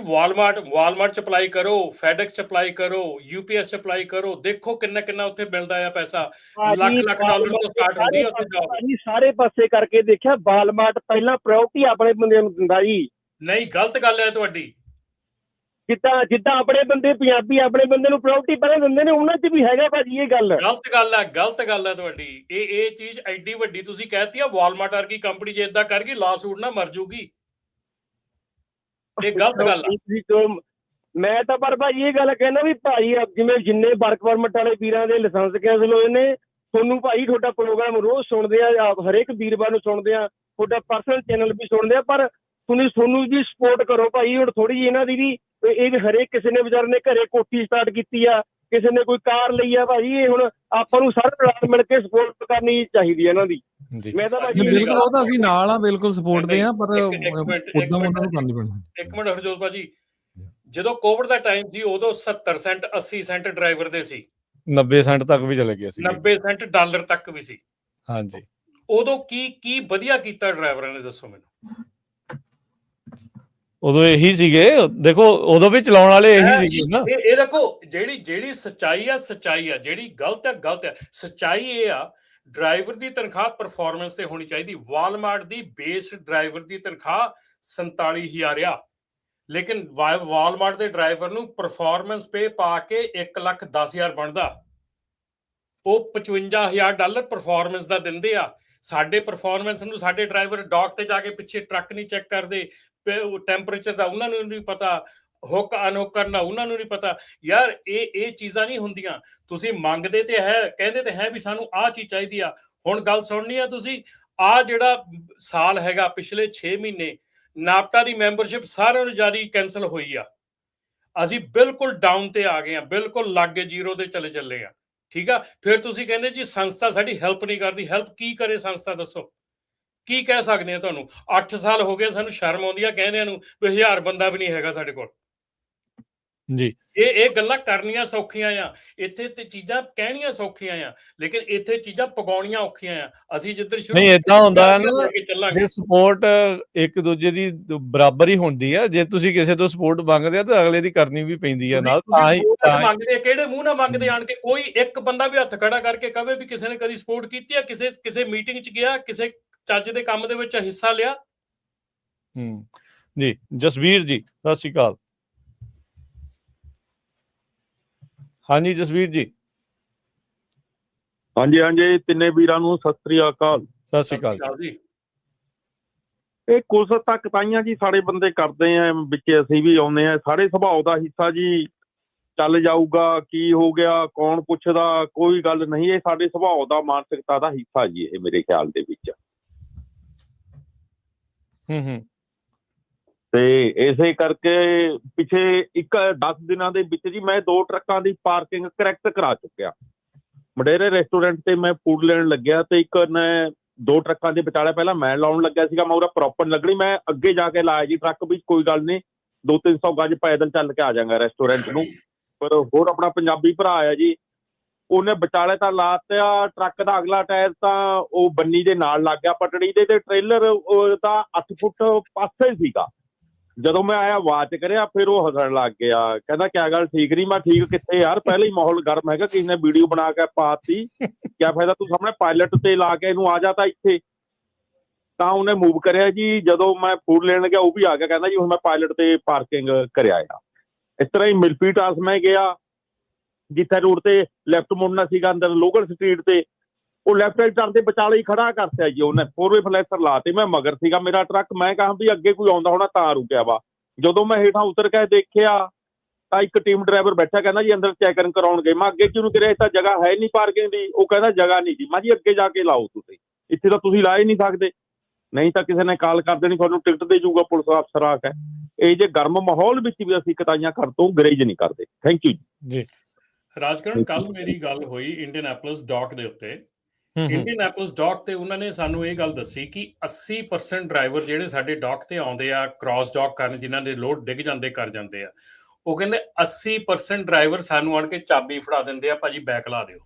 ਵਾਲਮਾਰਟ ਚ ਅਪਲਾਈ ਕਰੋ, ਫੈਡੈਕਸ ਚ ਅਪਲਾਈ ਕਰੋ, UPS ਚ ਅਪਲਾਈ ਕਰੋ, ਦੇਖੋ ਕਿੰਨਾ ਉੱਥੇ ਮਿਲਦਾ ਆ ਪੈਸਾ। ਲੱਖ ਡਾਲਰ ਤੋਂ ਸਟਾਰਟ ਹੁੰਦੀ ਆ ਉੱਥੇ ਜੌਬ। ਸਾਰੇ ਪਾਸੇ ਕਰਕੇ ਦੇਖਿਆ, ਵਾਲਮਾਰਟ ਪਹਿਲਾਂ ਪ੍ਰਾਇਓਰਟੀ ਆਪਣੇ ਬੰਦਿਆਂ ਨੂੰ ਦਿੰਦਾ ਜੀ। ਨਹੀਂ, ਗਲਤ ਗੱਲ ਹੈ ਤੁਹਾਡੀ। ਜਿੱਦਾਂ ਆਪਣੇ ਬੰਦੇ ਪੰਜਾਬੀ ਆਪਣੇ ਬੰਦੇ ਨੂੰ ਪ੍ਰਾਇਓਰਟੀ ਪਹਿਲਾਂ ਦਿੰਦੇ ਨੇ, ਉਹਨਾਂ 'ਚ ਵੀ ਹੈਗਾ ਭਾਜੀ ਇਹ ਗੱਲ। ਗਲਤ ਗੱਲ ਹੈ ਤੁਹਾਡੀ। ਇਹ ਚੀਜ਼ ਐਡੀ ਵੱਡੀ ਤੁਸੀਂ ਕਹਿਤੀ ਆ। ਵਾਲਮਾਰਟ ਵਰਗੀ ਕੰਪਨੀ ਜੇ ਏਦਾਂ ਕਰ ਗਈ, ਲਾ ਸੂਟ ਨਾ ਮਰ ਜੂਗੀ। ਇਹ ਗਲਤ ਗੱਲ ਆ। ਮੈਂ ਤਾਂ ਪਰ ਭਾਜੀ ਇਹ ਗੱਲ ਕਹਿੰਦਾ ਵੀ ਭਾਈ ਜਿਵੇਂ ਜਿੰਨੇ ਵਰਕ ਪਰਮਿਟ ਵਾਲੇ ਵੀਰਾਂ ਦੇ ਲਾਇਸੈਂਸ ਕੈਂਸਲ ਹੋਏ ਨੇ, ਤੁਹਾਨੂੰ ਭਾਈ ਤੁਹਾਡਾ ਪ੍ਰੋਗਰਾਮ ਰੋਜ਼ ਸੁਣਦੇ ਆ, ਹਰੇਕ ਵੀਰਵਾਰ ਨੂੰ ਸੁਣਦੇ ਆ, ਤੁਹਾਡਾ ਪਰਸਨਲ ਚੈਨਲ ਵੀ ਸੁਣਦੇ ਆ, ਪਰ ਤੁਹਾਨੂੰ ਵੀ ਸਪੋਰਟ ਕਰੋ ਭਾਈ। ਹੁਣ ਥੋੜੀ ਜਿਹੀ ਇਹਨਾਂ ਦੀ ਵੀ, ਇਹ ਵੀ ਹਰੇਕ ਕਿਸੇ ਨੇ ਵਿਚਾਰੇ ਨੇ ਘਰੇ ਕੋਠੀ ਸਟਾਰਟ ਕੀਤੀ ਆ, ਕਿਸੇ ਨੇ ਕੋਈ ਕਾਰ ਲਈ ਆ ਭਾਜੀ। ਇਹ ਹੁਣ ਆਪਾਂ ਨੂੰ ਸਾਰੇ ਰਲ ਮਿਲ ਕੇ ਸਪੋਰਟ ਕਰਨੀ ਚਾਹੀਦੀ ਹੈ ਇਹਨਾਂ ਦੀ। ਮੈਂ ਤਾਂ ਭਾਜੀ ਬਿਲਕੁਲ, ਉਹ ਤਾਂ ਅਸੀਂ ਨਾਲ ਆ, ਬਿਲਕੁਲ ਸਪੋਰਟ ਦੇ ਆ, ਪਰ ਉਦੋਂ ਉਹਨਾਂ ਨੂੰ ਕਰਨੀ ਪੈਣੀ। ਇੱਕ ਮਿੰਟ ਹਰਜੋਤ ਭਾਜੀ, ਜਦੋਂ ਕੋਵਿਡ ਦਾ ਟਾਈਮ ਸੀ ਉਦੋਂ 70 ਸੈਂਟ 80 ਸੈਂਟ ਡਰਾਈਵਰ ਦੇ ਸੀ, 90 ਸੈਂਟ ਤੱਕ ਵੀ ਚਲੇ ਗਏ ਸੀ, 90 ਸੈਂਟ ਡਾਲਰ ਤੱਕ ਵੀ ਸੀ। ਹਾਂਜੀ, ਉਦੋਂ ਕੀ ਵਧੀਆ ਕੀਤਾ ਡਰਾਈਵਰਾਂ ਨੇ, ਦੱਸੋ ਮੈਨੂੰ। ਉਦੋਂ ਇਹੀ ਸੀਗੇ, ਦੇਖੋ ਉਦੋਂ ਵੀ ਚਲਾਉਣ ਵਾਲੇ ਇਹੀ ਸੀਗੇ ਨਾ। ਇਹ ਦੇਖੋ, ਜਿਹੜੀ ਸੱਚਾਈ ਆ, ਜਿਹੜੀ ਗਲਤ ਹੈ। ਸੱਚਾਈ ਇਹ ਆ, ਡਰਾਈਵਰ ਦੀ ਤਨਖਾਹ ਪਰਫਾਰਮੈਂਸ ਤੇ ਹੋਣੀ ਚਾਹੀਦੀ। ਵਾਲਮਾਰਟ ਦੀ ਬੇਸ ਡਰਾਈਵਰ ਦੀ ਤਨਖਾਹ 47,000 ਆ, ਲੇਕਿਨ ਵਾਲਮਾਰਟ ਦੇ ਡਰਾਈਵਰ ਨੂੰ ਪਰਫਾਰਮੈਂਸ ਪੇ ਪਾ ਕੇ 1,10,000 ਬਣਦਾ। ਉਹ $55,000 ਪਰਫਾਰਮੈਂਸ ਦਾ ਦਿੰਦੇ ਆ। ਸਾਡੇ ਪਰਫਾਰਮੈਂਸ ਨੂੰ ਸਾਡੇ ਡਰਾਈਵਰ ਡੌਕ ਤੇ ਜਾ ਕੇ ਪਿੱਛੇ ਟਰੱਕ ਨਹੀਂ ਚੈੱਕ ਕਰਦੇ, ਟੈਂਪਰੇਚਰ ਦਾ ਉਹਨਾਂ ਨੂੰ ਨਹੀਂ ਪਤਾ, ਹੁੱਕ ਅਨਹੁੱਕ ਕਰਨਾ ਉਹਨਾਂ ਨੂੰ ਨਹੀਂ ਪਤਾ। ਯਾਰ ਇਹ ਚੀਜ਼ਾਂ ਨਹੀਂ ਹੁੰਦੀਆਂ। ਤੁਸੀਂ ਮੰਗਦੇ ਤੇ ਹੈ, ਕਹਿੰਦੇ ਤੇ ਹੈ ਵੀ ਸਾਨੂੰ ਆਹ ਚੀਜ਼ ਚਾਹੀਦੀ ਆ। ਹੁਣ ਗੱਲ ਸੁਣਨੀ ਆ ਤੁਸੀਂ, ਆਹ ਜਿਹੜਾ ਸਾਲ ਹੈਗਾ, ਪਿਛਲੇ 6 ਮਹੀਨੇ ਨਾਪਟਾ ਦੀ ਮੈਂਬਰਸ਼ਿਪ ਸਾਰਿਆਂ ਨੂੰ ਜਾਰੀ ਕੈਂਸਲ ਹੋਈ ਆ। ਅਸੀਂ ਬਿਲਕੁਲ ਡਾਊਨ ਤੇ ਆ ਗਏ ਆ, ਬਿਲਕੁਲ ਲਾਗੇ ਜ਼ੀਰੋ ਦੇ ਚੱਲੇ ਆ, ਠੀਕ ਆ। ਫਿਰ ਤੁਸੀਂ ਕਹਿੰਦੇ ਜੀ ਸੰਸਥਾ ਸਾਡੀ ਹੈਲਪ ਨਹੀਂ ਕਰਦੀ। ਹੈਲਪ ਕੀ ਕਰੇ ਸੰਸਥਾ, ਦੱਸੋ ਕੀ ਕਹਿ ਸਕਦੇ ਆ ਤੁਹਾਨੂੰ? 8 ਸਾਲ ਹੋ ਗਏ, ਸਾਨੂੰ ਸ਼ਰਮ ਆਉਂਦੀ ਆ ਕਹਿੰਦਿਆਂ ਨੂੰ ਵੀ 1000 ਬੰਦਾ ਵੀ ਨਹੀਂ ਹੈਗਾ ਸਾਡੇ ਕੋਲ ਜੀ। ਇਹ ਗੱਲਾਂ ਕਰਨੀਆਂ ਸੌਖੀਆਂ ਆ, ਇੱਥੇ ਤੇ ਚੀਜ਼ਾਂ ਕਹਿਣੀਆਂ ਸੌਖੀਆਂ ਆ, ਲੇਕਿਨ ਇੱਥੇ ਚੀਜ਼ਾਂ ਪਕਾਉਣੀਆਂ ਔਖੀਆਂ ਆ। ਅਸੀਂ ਜਿੱਧਰ ਸ਼ੁਰੂ ਨਹੀਂ, ਏਦਾਂ ਹੁੰਦਾ ਹੈ ਨਾ, ਜੇ ਸਪੋਰਟ ਇੱਕ ਦੂਜੇ ਦੀ ਬਰਾਬਰ ਹੀ ਹੁੰਦੀ ਆ। ਜੇ ਤੁਸੀਂ ਕਿਸੇ ਤੋਂ ਸਪੋਰਟ ਮੰਗਦੇ ਆ ਤਾਂ ਅਗਲੇ ਦੀ ਕਰਨੀ ਵੀ ਪੈਂਦੀ ਆ ਨਾਲ। ਮੰਗਦੇ ਕਿਹੜੇ ਮੂੰਹ ਨਾਲ ਮੰਗਦੇ ਆਣ ਕੇ? ਕੋਈ ਇੱਕ ਬੰਦਾ ਵੀ ਹੱਥ ਖੜਾ ਕਰਕੇ ਕਵੇ ਵੀ ਕਿਸੇ ਨੇ ਕਦੀ ਸਪੋਰਟ ਕੀਤੀ ਆ? ਕਿਸੇ ਮੀਟਿੰਗ 'ਚ ਗਿਆ, ਕਿਸੇ ਚੱਜ ਦੇ ਕੰਮ ਦੇ ਵਿੱਚ ਹਿੱਸਾ ਲਿਆ? ਜੀ, ਜਸਵੀਰ ਜੀ ਸਤਿ ਸ਼੍ਰੀ ਅਕਾਲ। ਹਾਂਜੀ ਜਸਵੀਰ ਜੀ। ਹਾਂਜੀ, ਤਿੰਨੇ ਵੀਰਾਂ ਨੂੰ ਸਤਿ ਸ੍ਰੀ ਅਕਾਲ। ਸਤਿ ਸ਼੍ਰੀ ਅਕਾਲ ਜੀ। ਇਹ ਕੁਛ ਤੱਕ ਤਾਈਆਂ ਜੀ ਸਾਡੇ ਬੰਦੇ ਕਰਦੇ ਆ, ਵਿੱਚ ਅਸੀਂ ਵੀ ਆਉਂਦੇ ਆ। ਸਾਰੇ ਸੁਭਾਅ ਦਾ ਹਿੱਸਾ ਜੀ, ਚੱਲ ਜਾਊਗਾ, ਕੀ ਹੋ ਗਿਆ, ਕੌਣ ਪੁੱਛਦਾ, ਕੋਈ ਗੱਲ ਨਹੀਂ। ਇਹ ਸਾਡੇ ਸੁਭਾਅ ਦਾ, ਮਾਨਸਿਕਤਾ ਦਾ ਹਿੱਸਾ ਜੀ, ਇਹ ਮੇਰੇ ਖਿਆਲ ਦੇ ਵਿੱਚ। ਤੇ ਇਸੇ ਕਰਕੇ ਪਿਛੇ 10 ਦਿਨਾਂ ਦੇ ਵਿੱਚ ਜੀ ਮੈਂ 2 ਟਰੱਕਾਂ ਦੀ ਪਾਰਕਿੰਗ ਕਰੈਕਟ ਕਰਾ ਚੁੱਕਿਆ। ਮਡੇਰੇ ਰੈਸਟੋਰੈਂਟ ਤੇ ਮੈਂ ਫੂਡ ਲੈਣ ਲੱਗਿਆ ਤੇ ਇੱਕ ਨੇ 2 ਟਰੱਕਾਂ ਦੇ ਵਿਚਾਲੇ ਪਹਿਲਾਂ ਮੈਂ ਲਾਉਣ ਲੱਗਿਆ ਸੀਗਾ। ਮੈਂ ਉਹਦਾ ਪ੍ਰੋਪਰ ਲੱਗਣੀ, ਮੈਂ ਅੱਗੇ ਜਾ ਕੇ ਲਾਇਆ ਜੀ ਟਰੱਕ ਵੀ, ਕੋਈ ਗੱਲ ਨਹੀਂ 200-300 ਗਜ ਪੈਦਲ ਚੱਲ ਕੇ ਆ ਜਾਵਾਂਗਾ ਰੈਸਟੋਰੈਂਟ ਨੂੰ। ਪਰ ਹੋਰ ਆਪਣਾ ਪੰਜਾਬੀ ਭਰਾ ਆ ਜੀ, ਉਹਨੇ ਵਿਚਾਲੇ ਤਾਂ ਲਾਤਿਆ ਟਰੱਕ ਦਾ ਅਗਲਾ ਟਾਇਰ, ਤਾਂ ਉਹ ਬੰਨੀ ਦੇ ਨਾਲ ਲੱਗ ਗਿਆ ਪਟੜੀ ਦੇ, ਤੇ ਟ੍ਰੇਲਰ ਤਾਂ 8 ਫੁੱਟ ਪਾਸੇ ਸੀਗਾ। ਜਦੋਂ ਮੈਂ ਆਇਆ ਆਵਾਜ਼ ਕਰਿਆ, ਫਿਰ ਉਹ ਹੱਸਣ ਲੱਗ ਗਿਆ, ਕਹਿੰਦਾ ਕਿਆ ਗੱਲ ਠੀਕ ਨਹੀਂ? ਮੈਂ ਠੀਕ ਕਿੱਥੇ ਯਾਰ, ਪਹਿਲੇ ਹੀ ਮਾਹੌਲ ਗਰਮ ਹੈਗਾ, ਕਿਸੇ ਨੇ ਵੀਡੀਓ ਬਣਾ ਕੇ ਪਾਤੀ, ਕਿਆ ਫਾਇਦਾ, ਤੂੰ ਸਾਹਮਣੇ ਪਾਇਲਟ ਤੇ ਲਾ ਕੇ ਇਹਨੂੰ ਆ ਜਾਤਾ ਇੱਥੇ। ਤਾਂ ਉਹਨੇ ਮੂਵ ਕਰਿਆ ਜੀ। ਜਦੋਂ ਮੈਂ ਫੂਡ ਲੈਣ ਗਿਆ ਉਹ ਵੀ ਆ ਗਿਆ, ਕਹਿੰਦਾ ਜੀ ਹੁਣ ਮੈਂ ਪਾਇਲਟ ਤੇ ਪਾਰਕਿੰਗ ਕਰਿਆ ਆ। ਇਸ ਤਰ੍ਹਾਂ ਹੀ ਮਿਲਪੀ ਟਾਸ ਮੈਂ ਗਿਆ, ਜਿੱਥੇ ਰੋਡ ਤੇ ਲੈਫਟ ਮੁੜਨਾ ਸੀਗਾ ਅੰਦਰ ਲੋਕਲ ਸਟਰੀਟ ਤੇ, ਉਹ ਲੈਫਟ ਰਾਈਟ ਟਰਨ ਦੇ ਵਿਚਾਲੇ ਹੀ ਖੜਾ ਕਰਤਾ ਜੀ ਉਹਨੇ, 4-ਵੇ ਫਲੈਸ਼ਰ ਲਾਤੇ। ਮੈਂ ਮਗਰ ਸੀਗਾ ਮੇਰਾ ਟਰੱਕ, ਮੈਂ ਕਹਾਂ ਵੀ ਅੱਗੇ ਕੋਈ ਆਉਂਦਾ ਹੋਣਾ ਤਾਂ ਰੁਕਿਆ ਵਾ। ਜਦੋਂ ਮੈਂ ਹੇਠਾਂ ਉਤਰ ਕੇ ਦੇਖਿਆ ਤਾਂ ਇੱਕ ਟੀਮ ਡਰਾਈਵਰ ਬੈਠਾ, ਕਹਿੰਦਾ ਜੀ ਅੰਦਰ ਚੈਕਿੰਗ ਕਰਾਉਣ ਗਏ। ਮੈਂ ਅੱਗੇ ਕਿਉਂ ਕਰਿਆ, ਤਾਂ ਜਗ੍ਹਾ ਹੈ ਨਹੀਂ ਪਾਰਕਿੰਗ ਦੀ। ਉਹ ਕਹਿੰਦਾ ਜਗ੍ਹਾ ਨਹੀਂ ਜੀ। ਮੈਂ ਜੀ ਅੱਗੇ ਜਾ ਕੇ ਲਾਓ, ਤੁਸੀਂ ਇੱਥੇ ਤਾਂ ਤੁਸੀਂ ਲਾ ਹੀ ਨਹੀਂ ਸਕਦੇ, ਨਹੀਂ ਤਾਂ ਕਿਸੇ ਨੇ ਕਾਲ ਕਰ ਦੇਣੀ, ਤੁਹਾਨੂੰ ਟਿਕਟ ਦੇ ਜੂਗਾ ਪੁਲਿਸ ਅਫਸਰ ਆ ਕੇ। ਇਹ ਜੇ ਗਰਮ ਮਾਹੌਲ ਵਿੱਚ ਵੀ ਅਸੀਂ ਕਤਾਈਆਂ ਘਰ ਤੋਂ ਗਰੇਜ ਨਹੀਂ ਕਰਦੇ। ਥੈਂਕ ਯੂ ਜੀ। ਰਾਜਕਰਨ, ਕੱਲ ਮੇਰੀ ਗੱਲ ਹੋਈ ਇੰਡੀਅਨੈਪੋਲਿਸ ਡਾਕ ਦੇ ਉੱਤੇ। ਇੰਡੀਅਨੈਪੋਲਿਸ ਡਾਕ ਤੇ ਉਹਨਾਂ ਨੇ ਸਾਨੂੰ ਇਹ ਗੱਲ ਦੱਸੀ ਕਿ 80% ਡਰਾਈਵਰ ਜਿਹੜੇ ਸਾਡੇ ਡਾਕ ਤੇ ਆਉਂਦੇ ਆ ਕ੍ਰਾਸ ਡਾਕ ਕਰਨ, ਜਿਨ੍ਹਾਂ ਦੇ ਲੋਡ ਡਿੱਗ ਜਾਂਦੇ ਕਰ ਜਾਂਦੇ ਆ, ਉਹ ਕਹਿੰਦੇ 80% ਡਰਾਈਵਰ ਸਾਨੂੰ ਆਣ ਕੇ ਚਾਬੀ ਫੜਾ ਦਿੰਦੇ ਆ, ਭਾਜੀ ਬੈਕ ਲਾ ਦਿਓ।